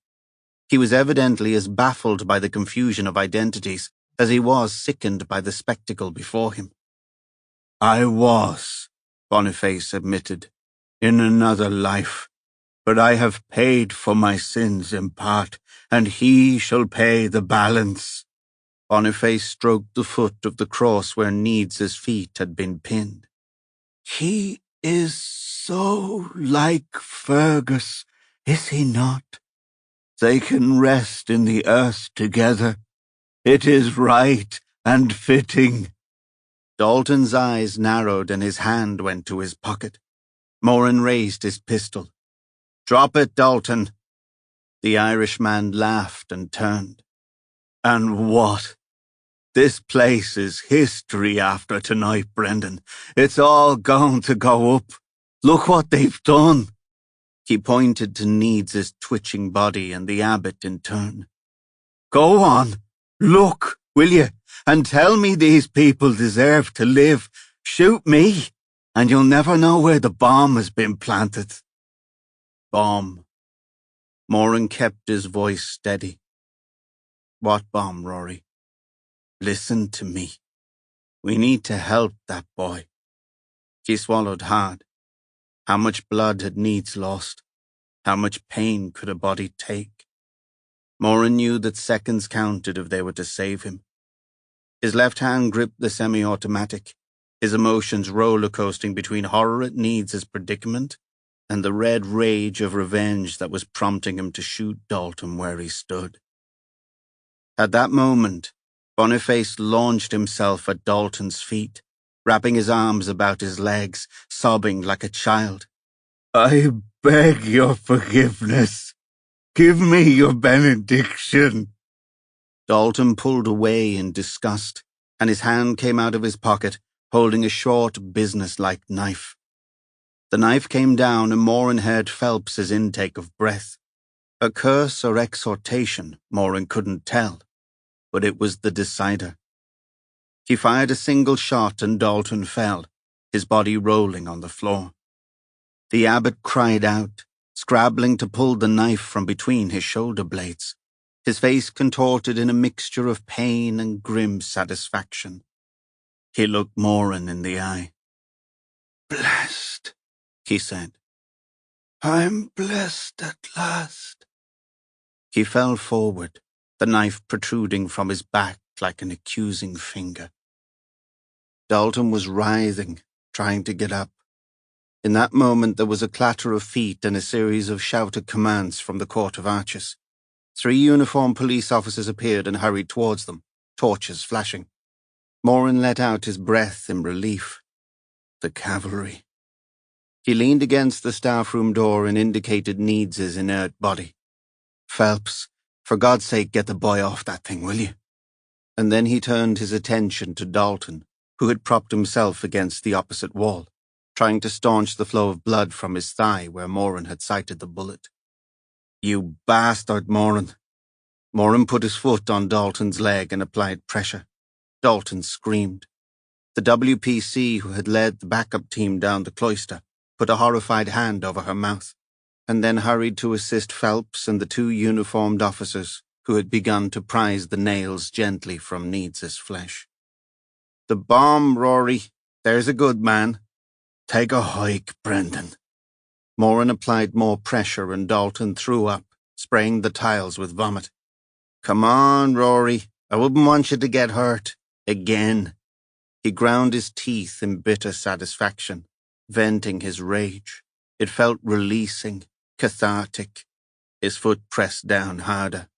He was evidently as baffled by the confusion of identities as he was sickened by the spectacle before him. I was, Boniface admitted, in another life. But I have paid for my sins in part, and he shall pay the balance. Boniface stroked the foot of the cross where Needs's feet had been pinned. He is so like Fergus, is he not? They can rest in the earth together. It is right and fitting. Dalton's eyes narrowed and his hand went to his pocket. Moran raised his pistol. Drop it, Dalton. The Irishman laughed and turned. And what? This place is history after tonight, Brendan. It's all going to go up. Look what they've done. He pointed to Needs's twitching body and the abbot in turn. Go on, look, will you, and tell me these people deserve to live. Shoot me, and you'll never know where the bomb has been planted. Bomb. Moran kept his voice steady. What bomb, Rory? Listen to me. We need to help that boy. He swallowed hard. How much blood had Needs lost? How much pain could a body take? Moran knew that seconds counted if they were to save him. His left hand gripped the semi-automatic, his emotions roller-coasting between horror at Needs' predicament and the red rage of revenge that was prompting him to shoot Dalton where he stood. At that moment, Boniface launched himself at Dalton's feet, wrapping his arms about his legs, sobbing like a child. "I beg your forgiveness. Give me your benediction." Dalton pulled away in disgust, and his hand came out of his pocket, holding a short, business-like knife. The knife came down, and Moran heard Phelps's intake of breath. A curse or exhortation, Moran couldn't tell, but it was the decider. He fired a single shot, and Dalton fell, his body rolling on the floor. The abbot cried out, scrabbling to pull the knife from between his shoulder blades, his face contorted in a mixture of pain and grim satisfaction. He looked Moran in the eye. "Blessed," he said. "I'm blessed at last." He fell forward, the knife protruding from his back like an accusing finger. Dalton was writhing, trying to get up. In that moment there was a clatter of feet and a series of shouted commands from the Court of Arches. 3 uniformed police officers appeared and hurried towards them, torches flashing. Moran let out his breath in relief. The cavalry. He leaned against the staff room door and indicated Needs' inert body. "Phelps, for God's sake get the boy off that thing, will you?" And then he turned his attention to Dalton, who had propped himself against the opposite wall, trying to staunch the flow of blood from his thigh where Moran had sighted the bullet. "You bastard, Moran." Moran put his foot on Dalton's leg and applied pressure. Dalton screamed. The WPC, who had led the backup team down the cloister, put a horrified hand over her mouth, and then hurried to assist Phelps and the 2 uniformed officers who had begun to prise the nails gently from Needs' flesh. "The bomb, Rory. There's a good man. Take a hike, Brendan." Moran applied more pressure and Dalton threw up, spraying the tiles with vomit. "Come on, Rory. I wouldn't want you to get hurt. Again." He ground his teeth in bitter satisfaction, venting his rage. It felt releasing, cathartic. His foot pressed down harder.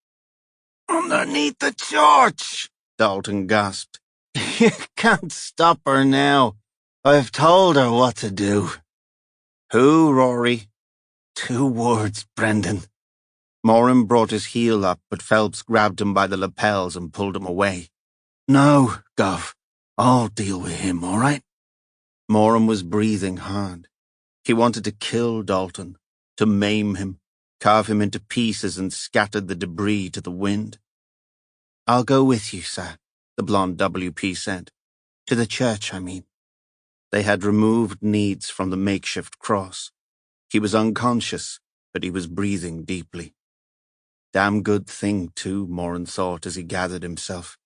"Underneath the church," Dalton gasped. "You can't stop her now. I've told her what to do." "Who, Rory?" 2 words, Brendan." Moran brought his heel up, but Phelps grabbed him by the lapels and pulled him away. "No, Gov. I'll deal with him, all right?" Moran was breathing hard. He wanted to kill Dalton, to maim him, carve him into pieces and scatter the debris to the wind. "I'll go with you, sir," the blonde WP said. "To the church, I mean." They had removed Needs from the makeshift cross. He was unconscious, but he was breathing deeply. Damn good thing, too, Moran thought as he gathered himself.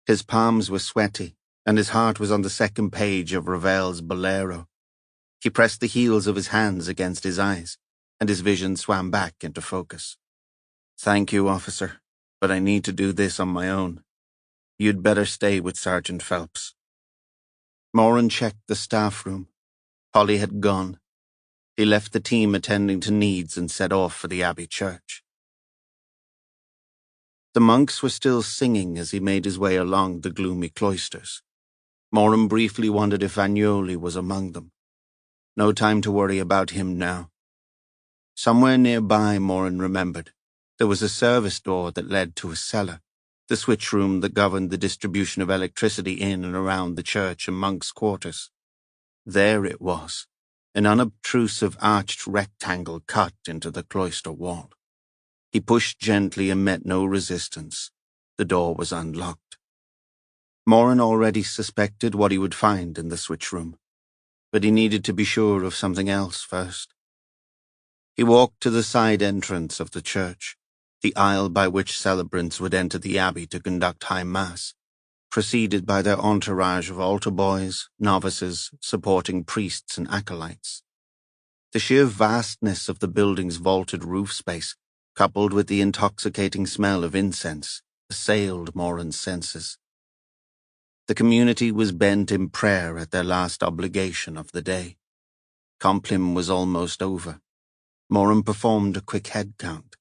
His palms were sweaty, and his heart was on the second page of Ravel's Bolero. He pressed the heels of his hands against his eyes, and his vision swam back into focus. "Thank you, officer, but I need to do this on my own. You'd better stay with Sergeant Phelps." Moran checked the staff room. Holly had gone. He left the team attending to Needs and set off for the Abbey Church. The monks were still singing as he made his way along the gloomy cloisters. Moran briefly wondered if Agnoli was among them. No time to worry about him now. Somewhere nearby, Moran remembered, there was a service door that led to a cellar, the switch room that governed the distribution of electricity in and around the church and monks' quarters. There it was, an unobtrusive arched rectangle cut into the cloister wall. He pushed gently and met no resistance. The door was unlocked. Moran already suspected what he would find in the switch room, but he needed to be sure of something else first. He walked to the side entrance of the church, the aisle by which celebrants would enter the abbey to conduct high mass, preceded by their entourage of altar boys, novices, supporting priests and acolytes. The sheer vastness of the building's vaulted roof space coupled with the intoxicating smell of incense, assailed Moran's senses. The community was bent in prayer at their last obligation of the day. Compline was almost over. Moran performed a quick head count.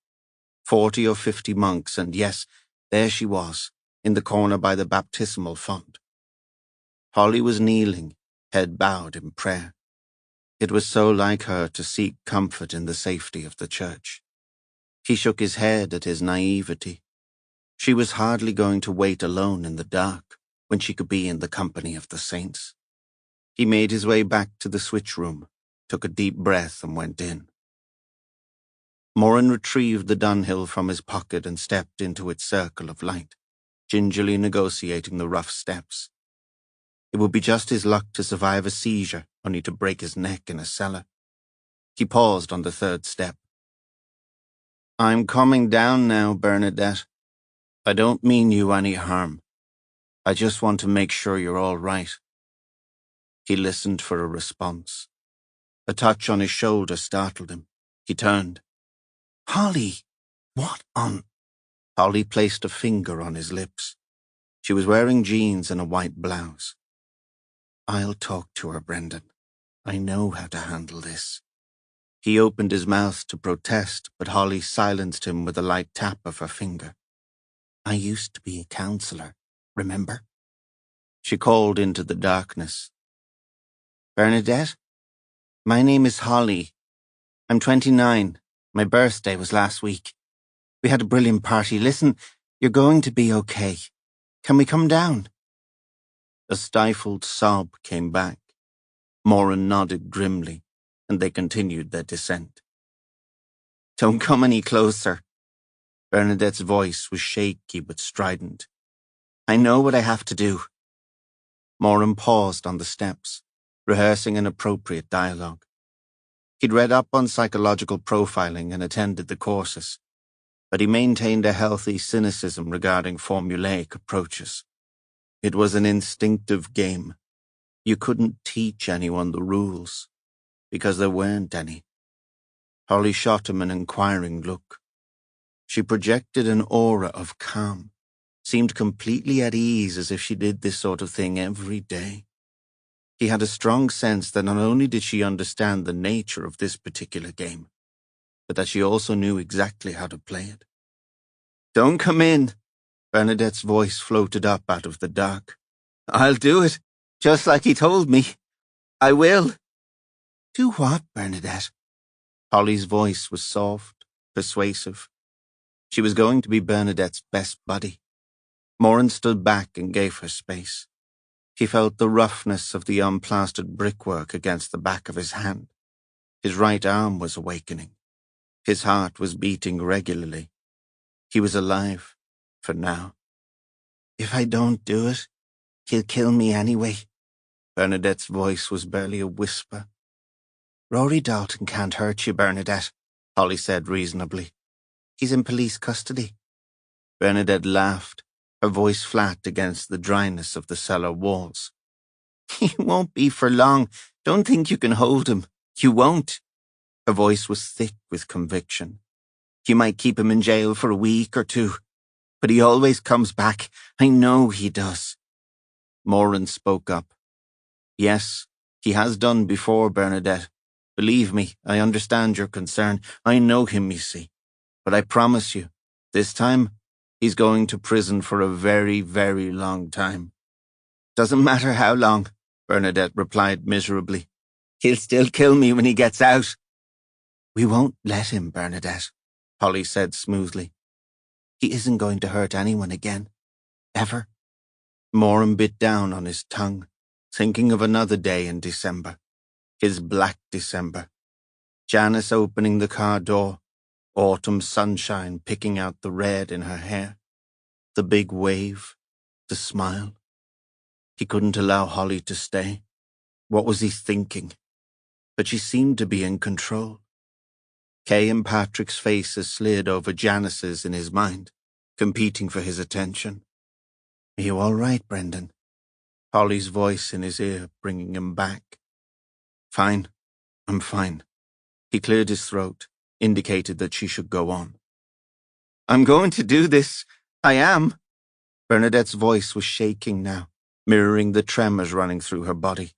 40 or 50 monks, and yes, there she was, in the corner by the baptismal font. Holly was kneeling, head bowed in prayer. It was so like her to seek comfort in the safety of the church. He shook his head at his naivety. She was hardly going to wait alone in the dark when she could be in the company of the saints. He made his way back to the switch room, took a deep breath and went in. Moran retrieved the Dunhill from his pocket and stepped into its circle of light, gingerly negotiating the rough steps. It would be just his luck to survive a seizure, only to break his neck in a cellar. He paused on the third step. "I'm coming down now, Bernadette. I don't mean you any harm. I just want to make sure you're all right." He listened for a response. A touch on his shoulder startled him. He turned. "Holly, what on—" Holly placed a finger on his lips. She was wearing jeans and a white blouse. "I'll talk to her, Brendan. I know how to handle this." He opened his mouth to protest, but Holly silenced him with a light tap of her finger. "I used to be a counselor, remember?" She called into the darkness. "Bernadette? My name is Holly. I'm 29. My birthday was last week. We had a brilliant party. Listen, you're going to be okay. Can we come down?" A stifled sob came back. Moran nodded grimly, and they continued their descent. "Don't come any closer." Bernadette's voice was shaky but strident. "I know what I have to do." Moran paused on the steps, rehearsing an appropriate dialogue. He'd read up on psychological profiling and attended the courses, but he maintained a healthy cynicism regarding formulaic approaches. It was an instinctive game. You couldn't teach anyone the rules, because there weren't any. Holly shot him an inquiring look. She projected an aura of calm, seemed completely at ease as if she did this sort of thing every day. He had a strong sense that not only did she understand the nature of this particular game, but that she also knew exactly how to play it. "Don't come in," Bernadette's voice floated up out of the dark. "I'll do it, just like he told me. I will." "Do what, Bernadette?" Holly's voice was soft, persuasive. She was going to be Bernadette's best buddy. Moran stood back and gave her space. He felt the roughness of the unplastered brickwork against the back of his hand. His right arm was awakening. His heart was beating regularly. He was alive, for now. "If I don't do it, he'll kill me anyway." Bernadette's voice was barely a whisper. "Rory Dalton can't hurt you, Bernadette," Holly said reasonably. "He's in police custody." Bernadette laughed, her voice flat against the dryness of the cellar walls. "He won't be for long. Don't think you can hold him. You won't." Her voice was thick with conviction. "You might keep him in jail for a week or two, but he always comes back. I know he does." Moran spoke up. "Yes, he has done before, Bernadette. Believe me, I understand your concern. I know him, you see. But I promise you, this time, he's going to prison for a very, very long time." "Doesn't matter how long," Bernadette replied miserably. "He'll still kill me when he gets out." "We won't let him, Bernadette," Holly said smoothly. "He isn't going to hurt anyone again. Ever." Moran bit down on his tongue, thinking of another day in December. His black December. Janice opening the car door, autumn sunshine picking out the red in her hair, the big wave, the smile. He couldn't allow Holly to stay. What was he thinking? But she seemed to be in control. Kay and Patrick's faces slid over Janice's in his mind, competing for his attention. "Are you all right, Brendan?" Holly's voice in his ear, bringing him back. "Fine. I'm fine." He cleared his throat, indicated that she should go on. I'm going to do this. I am. Bernadette's voice was shaking now, mirroring the tremors running through her body.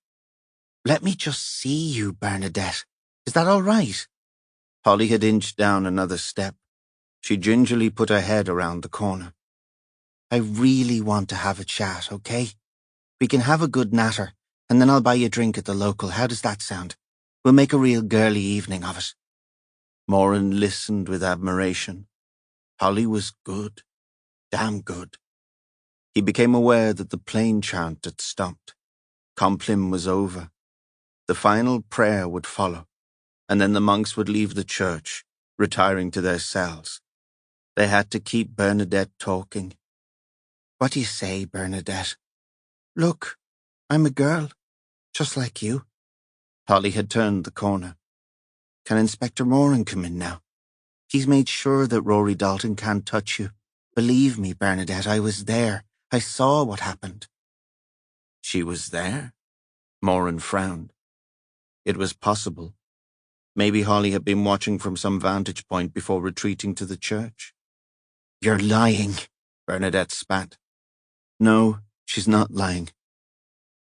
Let me just see you, Bernadette. Is that all right? Holly had inched down another step. She gingerly put her head around the corner. I really want to have a chat, okay? We can have a good natter, and then I'll buy you a drink at the local. How does that sound? We'll make a real girly evening of it. Moran listened with admiration. Holly was good. Damn good. He became aware that the plain chant had stopped. Compline was over. The final prayer would follow, and then the monks would leave the church, retiring to their cells. They had to keep Bernadette talking. What do you say, Bernadette? Look, I'm a girl, just like you. Holly had turned the corner. Can Inspector Moran come in now? He's made sure that Rory Dalton can't touch you. Believe me, Bernadette, I was there. I saw what happened. She was there? Moran frowned. It was possible. Maybe Holly had been watching from some vantage point before retreating to the church. You're lying, Bernadette spat. No, she's not lying.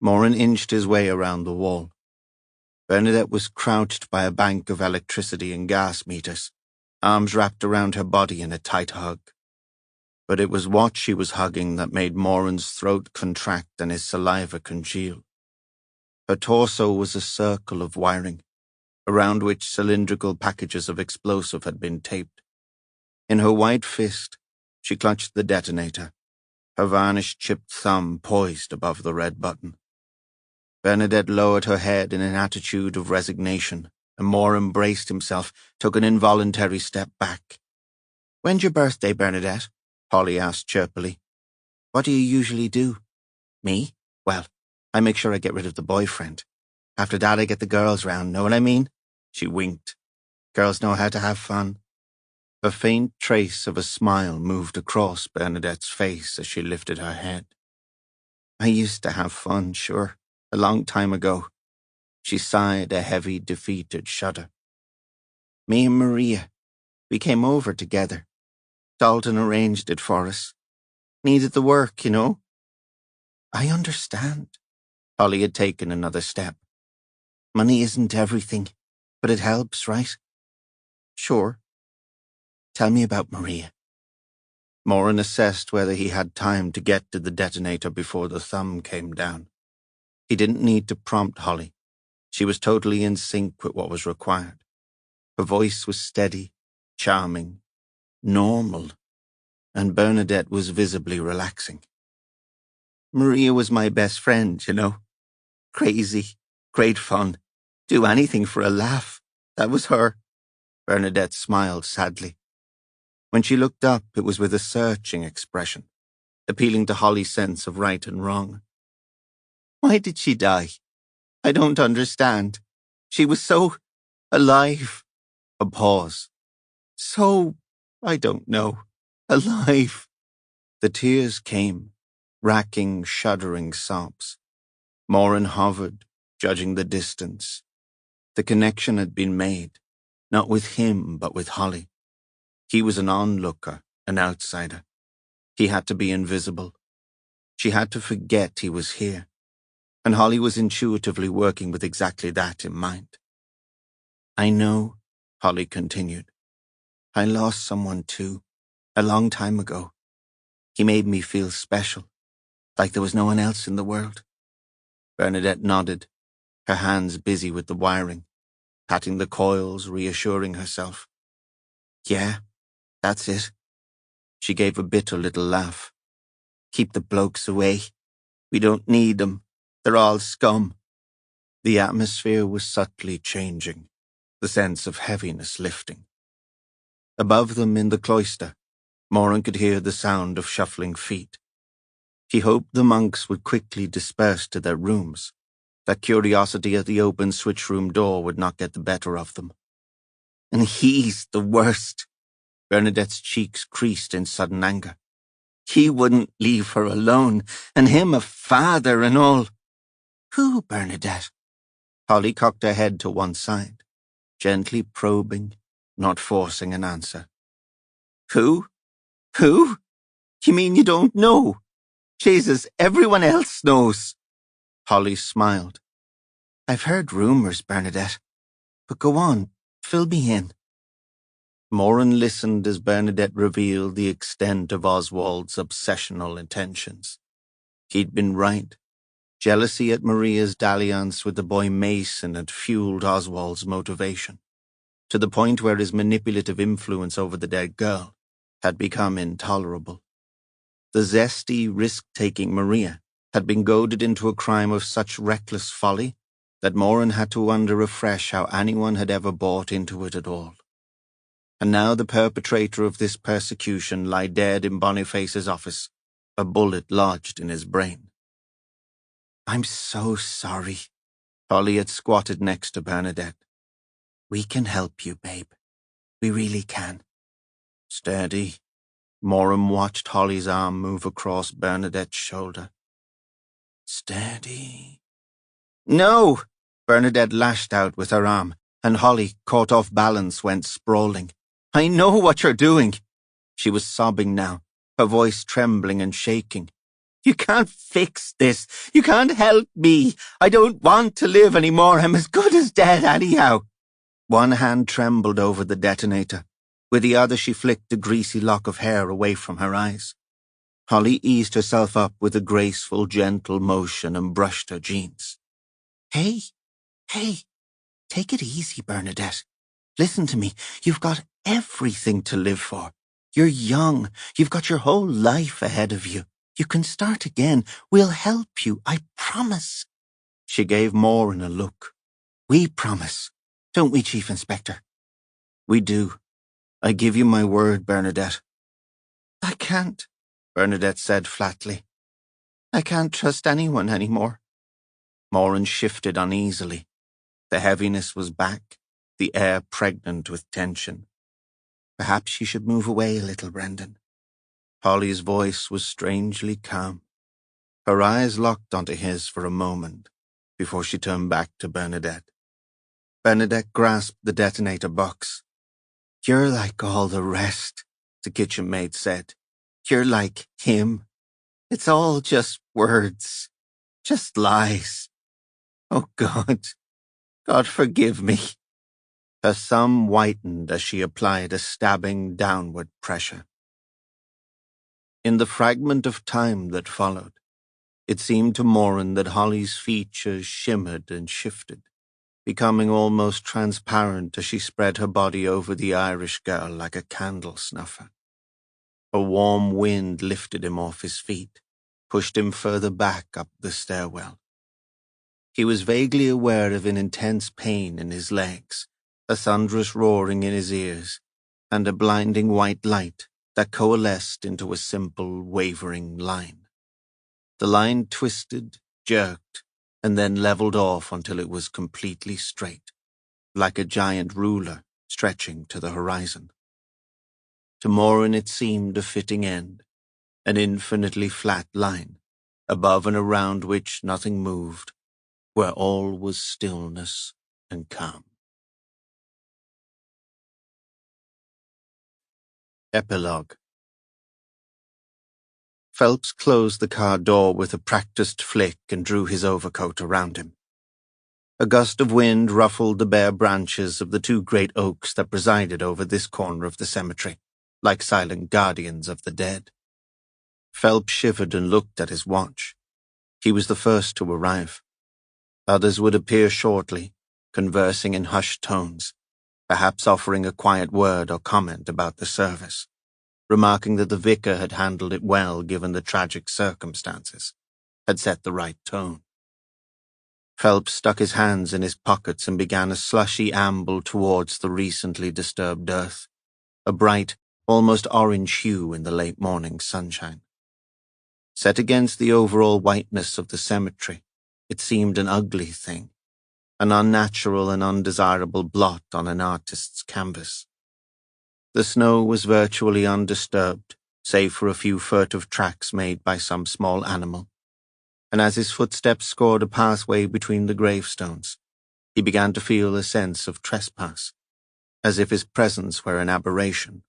Moran inched his way around the wall. Bernadette was crouched by a bank of electricity and gas meters, arms wrapped around her body in a tight hug. But it was what she was hugging that made Moran's throat contract and his saliva congeal. Her torso was a circle of wiring, around which cylindrical packages of explosive had been taped. In her white fist, she clutched the detonator, her varnish-chipped thumb poised above the red button. Bernadette lowered her head in an attitude of resignation, and Moran braced himself, took an involuntary step back. When's your birthday, Bernadette? Holly asked chirpily. What do you usually do? Me? Well, I make sure I get rid of the boyfriend. After that, I get the girls round, know what I mean? She winked. Girls know how to have fun. A faint trace of a smile moved across Bernadette's face as she lifted her head. I used to have fun, sure, a long time ago. She sighed a heavy, defeated shudder. Me and Maria, we came over together. Dalton arranged it for us. Needed the work, you know. I understand. Holly had taken another step. Money isn't everything, but it helps, right? Sure. Tell me about Maria. Moran assessed whether he had time to get to the detonator before the thumb came down. He didn't need to prompt Holly. She was totally in sync with what was required. Her voice was steady, charming, normal, and Bernadette was visibly relaxing. Maria was my best friend, you know. Crazy, great fun. Do anything for a laugh. That was her. Bernadette smiled sadly. When she looked up, it was with a searching expression, appealing to Holly's sense of right and wrong. Why did she die? I don't understand. She was so alive. A pause. So, I don't know. Alive. The tears came, racking, shuddering sobs. Moran hovered, judging the distance. The connection had been made, not with him, but with Holly. He was an onlooker, an outsider. He had to be invisible. She had to forget he was here, and Holly was intuitively working with exactly that in mind. I know, Holly continued. I lost someone too, a long time ago. He made me feel special, like there was no one else in the world. Bernadette nodded, her hands busy with the wiring, patting the coils, reassuring herself. Yeah, that's it. She gave a bitter little laugh. Keep the blokes away. We don't need them. They're all scum. The atmosphere was subtly changing, the sense of heaviness lifting. Above them in the cloister, Moran could hear the sound of shuffling feet. He hoped the monks would quickly disperse to their rooms, that curiosity at the open switch-room door would not get the better of them. And he's the worst. Bernadette's cheeks creased in sudden anger. He wouldn't leave her alone, and him a father and all. Who, Bernadette? Holly cocked her head to one side, gently probing, not forcing an answer. Who? Who? You mean you don't know? Jesus, everyone else knows. Holly smiled. I've heard rumours, Bernadette. But go on, fill me in. Moran listened as Bernadette revealed the extent of Oswald's obsessional intentions. He'd been right. Jealousy at Maria's dalliance with the boy Mason had fueled Oswald's motivation, to the point where his manipulative influence over the dead girl had become intolerable. The zesty, risk-taking Maria had been goaded into a crime of such reckless folly that Moran had to wonder afresh how anyone had ever bought into it at all. And now the perpetrator of this persecution lay dead in Boniface's office, a bullet lodged in his brain. I'm so sorry. Holly had squatted next to Bernadette. We can help you, babe. We really can. Steady. Moran watched Holly's arm move across Bernadette's shoulder. Steady. No! Bernadette lashed out with her arm, and Holly, caught off balance, went sprawling. I know what you're doing. She was sobbing now, her voice trembling and shaking. You can't fix this. You can't help me. I don't want to live anymore. I'm as good as dead anyhow. One hand trembled over the detonator. With the other, she flicked a greasy lock of hair away from her eyes. Holly eased herself up with a graceful, gentle motion and brushed her jeans. Hey, take it easy, Bernadette. Listen to me. You've got everything to live for. You're young. You've got your whole life ahead of you. You can start again. We'll help you, I promise. She gave Moran a look. We promise, don't we, Chief Inspector? We do. I give you my word, Bernadette. I can't, Bernadette said flatly. I can't trust anyone anymore. Moran shifted uneasily. The heaviness was back, the air pregnant with tension. Perhaps you should move away a little, Brendan. Holly's voice was strangely calm. Her eyes locked onto his for a moment before she turned back to Bernadette. Bernadette grasped the detonator box. You're like all the rest, the kitchen maid said. You're like him. It's all just words, just lies. Oh, God. God forgive me. Her thumb whitened as she applied a stabbing downward pressure. In the fragment of time that followed, it seemed to Moran that Holly's features shimmered and shifted, becoming almost transparent as she spread her body over the Irish girl like a candle snuffer. A warm wind lifted him off his feet, pushed him further back up the stairwell. He was vaguely aware of an intense pain in his legs, a thunderous roaring in his ears, and a blinding white light that coalesced into a simple, wavering line. The line twisted, jerked, and then leveled off until it was completely straight, like a giant ruler stretching to the horizon. To Moran it seemed a fitting end, an infinitely flat line, above and around which nothing moved, where all was stillness and calm. Epilogue. Phelps closed the car door with a practiced flick and drew his overcoat around him. A gust of wind ruffled the bare branches of the two great oaks that presided over this corner of the cemetery, like silent guardians of the dead. Phelps shivered and looked at his watch. He was the first to arrive. Others would appear shortly, conversing in hushed tones, perhaps offering a quiet word or comment about the service, remarking that the vicar had handled it well given the tragic circumstances, had set the right tone. Phelps stuck his hands in his pockets and began a slushy amble towards the recently disturbed earth, a bright, almost orange hue in the late morning sunshine. Set against the overall whiteness of the cemetery, it seemed an ugly thing, an unnatural and undesirable blot on an artist's canvas. The snow was virtually undisturbed, save for a few furtive tracks made by some small animal, and as his footsteps scored a pathway between the gravestones, he began to feel a sense of trespass, as if his presence were an aberration,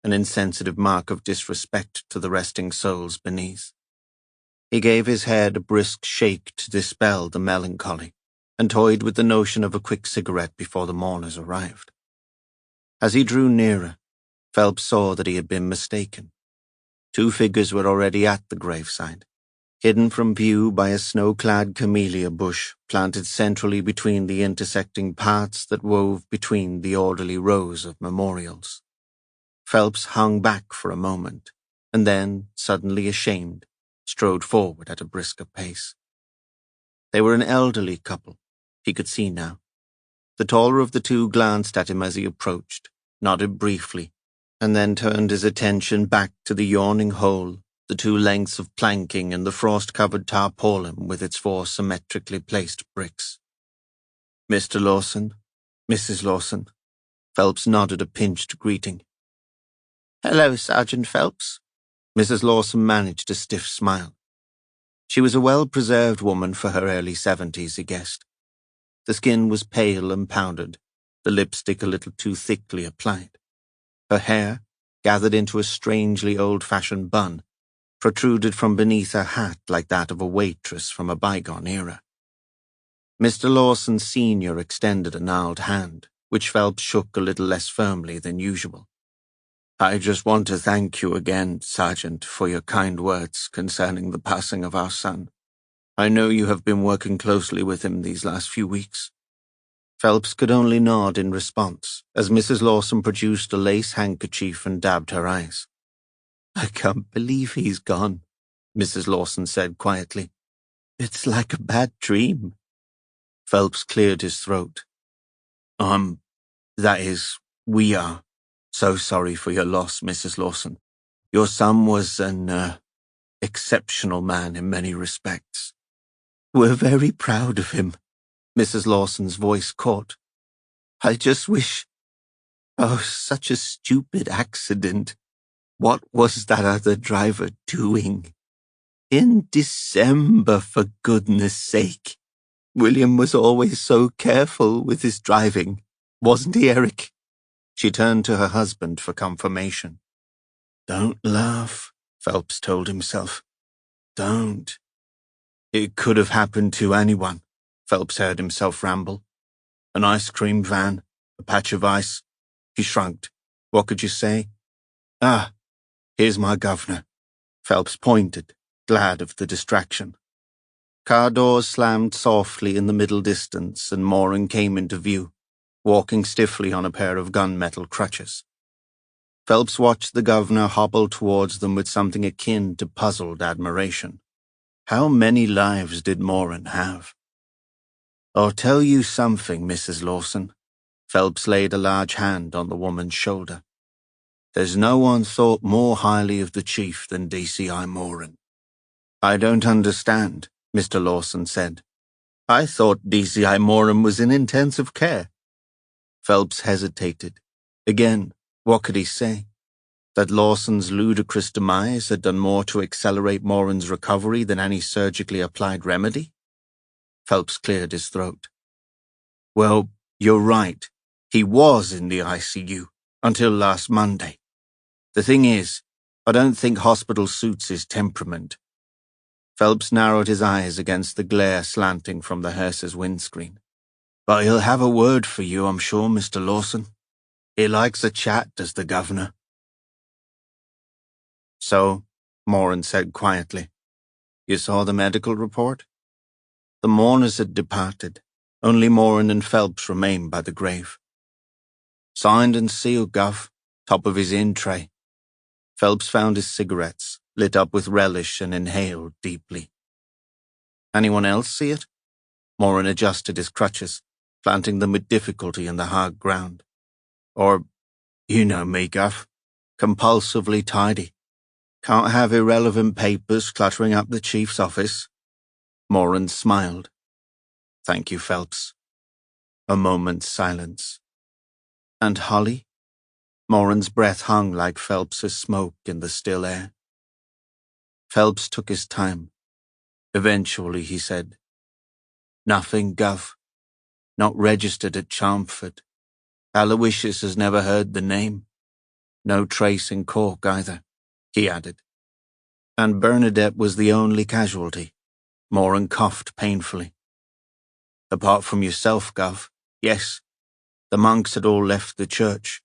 an insensitive mark of disrespect to the resting souls beneath. He gave his head a brisk shake to dispel the melancholy, and toyed with the notion of a quick cigarette before the mourners arrived. As he drew nearer, Phelps saw that he had been mistaken. 2 figures were already at the graveside, hidden from view by a snow-clad camellia bush planted centrally between the intersecting paths that wove between the orderly rows of memorials. Phelps hung back for a moment, and then, suddenly ashamed, strode forward at a brisker pace. They were an elderly couple, he could see now. The taller of the 2 glanced at him as he approached, nodded briefly, and then turned his attention back to the yawning hole, the 2 lengths of planking and the frost-covered tarpaulin with its 4 symmetrically placed bricks. "Mr. Lawson, Mrs. Lawson." Phelps nodded a pinched greeting. "Hello, Sergeant Phelps." Mrs. Lawson managed a stiff smile. She was a well-preserved woman for her early 70s, he guessed. The skin was pale and powdered, the lipstick a little too thickly applied. Her hair, gathered into a strangely old-fashioned bun, protruded from beneath her hat like that of a waitress from a bygone era. Mr. Lawson Sr. extended a gnarled hand, which Phelps shook a little less firmly than usual. "I just want to thank you again, Sergeant, for your kind words concerning the passing of our son. I know you have been working closely with him these last few weeks." Phelps could only nod in response, as Mrs. Lawson produced a lace handkerchief and dabbed her eyes. "I can't believe he's gone," Mrs. Lawson said quietly. "It's like a bad dream." Phelps cleared his throat. We are so sorry for your loss, Mrs. Lawson. Your son was an exceptional man in many respects." "We're very proud of him," Mrs. Lawson's voice caught. "I just wish... Oh, such a stupid accident. What was that other driver doing? In December, for goodness sake. William was always so careful with his driving, wasn't he, Eric?" She turned to her husband for confirmation. "Don't laugh," Phelps told himself. "Don't." "It could have happened to anyone," Phelps heard himself ramble. "An ice cream van, a patch of ice." He shrugged. "What could you say?" "Ah, here's my governor." Phelps pointed, glad of the distraction. Car doors slammed softly in the middle distance and Moran came into view, walking stiffly on a pair of gunmetal crutches. Phelps watched the governor hobble towards them with something akin to puzzled admiration. How many lives did Moran have? "I'll tell you something, Mrs. Lawson." Phelps laid a large hand on the woman's shoulder. "There's no one thought more highly of the chief than DCI Moran." "I don't understand," Mr. Lawson said. "I thought DCI Moran was in intensive care." Phelps hesitated. Again, what could he say? That Lawson's ludicrous demise had done more to accelerate Moran's recovery than any surgically applied remedy? Phelps cleared his throat. "Well, you're right. He was in the ICU until last Monday. The thing is, I don't think hospital suits his temperament." Phelps narrowed his eyes against the glare slanting from the hearse's windscreen. "But he'll have a word for you, I'm sure, Mr. Lawson. He likes a chat, does the governor." "So," Moran said quietly, "you saw the medical report?" The mourners had departed. Only Moran and Phelps remained by the grave. "Signed and sealed, Gov. Top of his in tray." Phelps found his cigarettes, lit up with relish and inhaled deeply. "Anyone else see it?" Moran adjusted his crutches, planting them with difficulty in the hard ground. "Or, you know me, Gov. Compulsively tidy. Can't have irrelevant papers cluttering up the chief's office." Moran smiled. "Thank you, Phelps." A moment's silence. "And Holly?" Moran's breath hung like Phelps's smoke in the still air. Phelps took his time. Eventually, he said, "Nothing, Gov. Not registered at Chelmsford. Aloysius has never heard the name. No trace in Cork either, he added. And Bernadette was the only casualty. Moran coughed painfully. Apart from yourself, Gov, yes. The monks had all left the church.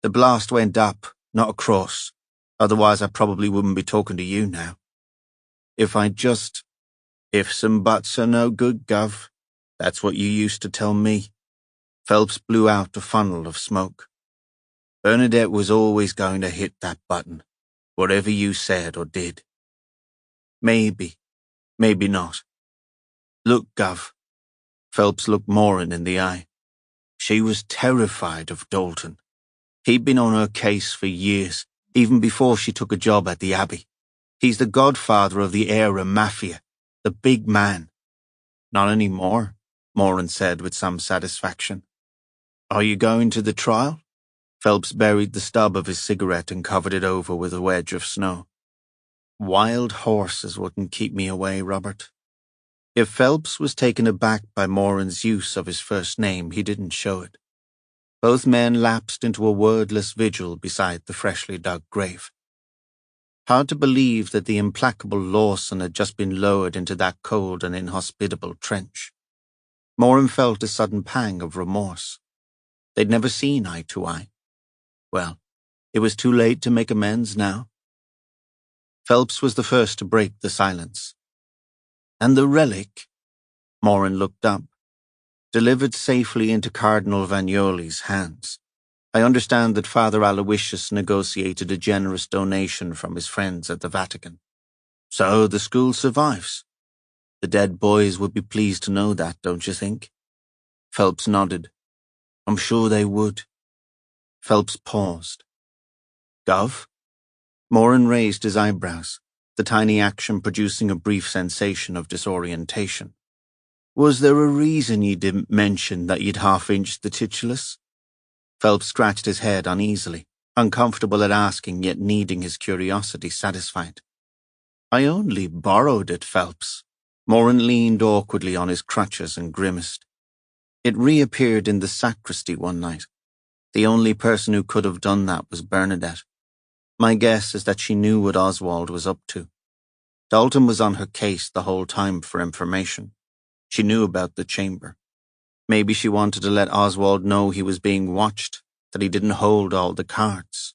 The blast went up, not across. Otherwise I probably wouldn't be talking to you now. If ifs and buts are no good, Gov. That's what you used to tell me. Phelps blew out a funnel of smoke. Bernadette was always going to hit that button, whatever you said or did. Maybe not. Look, Gov. Phelps looked Moran in the eye. She was terrified of Dalton. He'd been on her case for years, even before she took a job at the Abbey. He's the godfather of the Era Mafia, the big man. Not anymore, Moran said with some satisfaction. Are you going to the trial? Phelps buried the stub of his cigarette and covered it over with a wedge of snow. Wild horses wouldn't keep me away, Robert. If Phelps was taken aback by Moran's use of his first name, he didn't show it. Both men lapsed into a wordless vigil beside the freshly dug grave. Hard to believe that the implacable Lawson had just been lowered into that cold and inhospitable trench. Moran felt a sudden pang of remorse. They'd never seen eye to eye. Well, it was too late to make amends now. Phelps was the first to break the silence. And the relic? Moran looked up. Delivered safely into Cardinal Vagnoli's hands. I understand that Father Aloysius negotiated a generous donation from his friends at the Vatican. So the school survives. The dead boys would be pleased to know that, don't you think? Phelps nodded. I'm sure they would. Phelps paused. Gov? Moran raised his eyebrows, the tiny action producing a brief sensation of disorientation. Was there a reason you didn't mention that you'd half-inched the titulus? Phelps scratched his head uneasily, uncomfortable at asking yet needing his curiosity satisfied. I only borrowed it, Phelps. Moran leaned awkwardly on his crutches and grimaced. It reappeared in the sacristy one night. The only person who could have done that was Bernadette. My guess is that she knew what Oswald was up to. Dalton was on her case the whole time for information. She knew about the chamber. Maybe she wanted to let Oswald know he was being watched, that he didn't hold all the cards.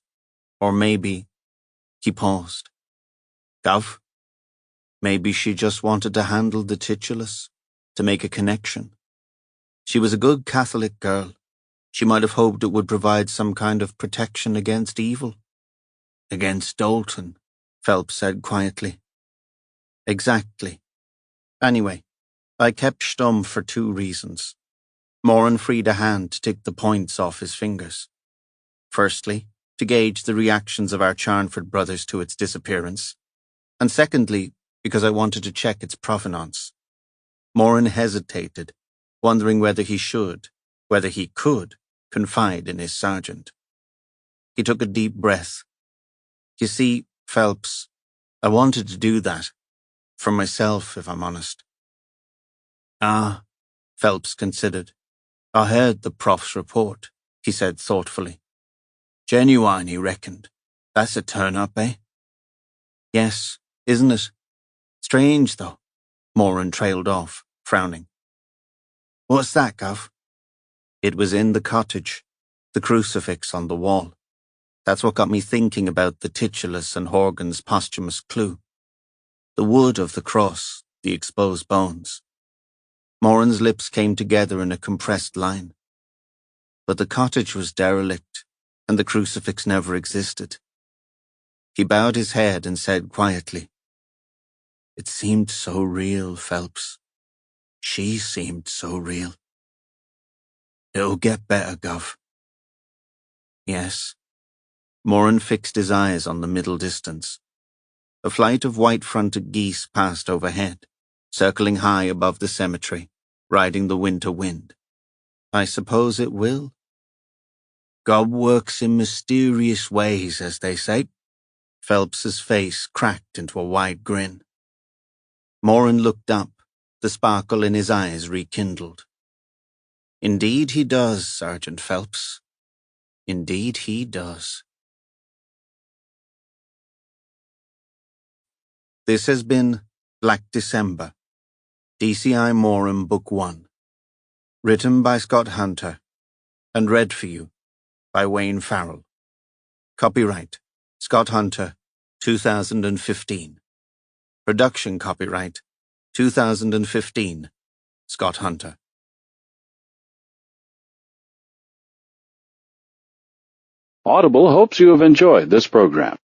Or maybe... He paused. Gov? Maybe she just wanted to handle the titulus, to make a connection. She was a good Catholic girl. She might have hoped it would provide some kind of protection against evil. Against Dalton, Phelps said quietly. Exactly. Anyway, I kept stum for 2 reasons. Moran freed a hand to tick the points off his fingers. Firstly, to gauge the reactions of our Charnford brothers to its disappearance. And secondly, because I wanted to check its provenance. Moran hesitated, wondering whether he could, confide in his sergeant. He took a deep breath. You see, Phelps, I wanted to do that. For myself, if I'm honest. Ah, Phelps considered. I heard the prof's report, he said thoughtfully. Genuine, he reckoned. That's a turn-up, eh? Yes, isn't it? Strange, though. Moran trailed off, frowning. What's that, Gov? It was in the cottage, the crucifix on the wall. That's what got me thinking about the titulus and Horgan's posthumous clue. The wood of the cross, the exposed bones. Moran's lips came together in a compressed line. But the cottage was derelict, and the crucifix never existed. He bowed his head and said quietly, It seemed so real, Phelps. She seemed so real. It'll get better, Gov. Yes. Moran fixed his eyes on the middle distance. A flight of white-fronted geese passed overhead, circling high above the cemetery, riding the winter wind. I suppose it will. God works in mysterious ways, as they say. Phelps's face cracked into a wide grin. Moran looked up, the sparkle in his eyes rekindled. Indeed he does, Sergeant Phelps. Indeed he does. This has been Black December, DCI Moran Book 1, written by Scott Hunter and read for you by Wayne Farrell. Copyright Scott Hunter, 2015. Production copyright 2015, Scott Hunter. Audible hopes you have enjoyed this program.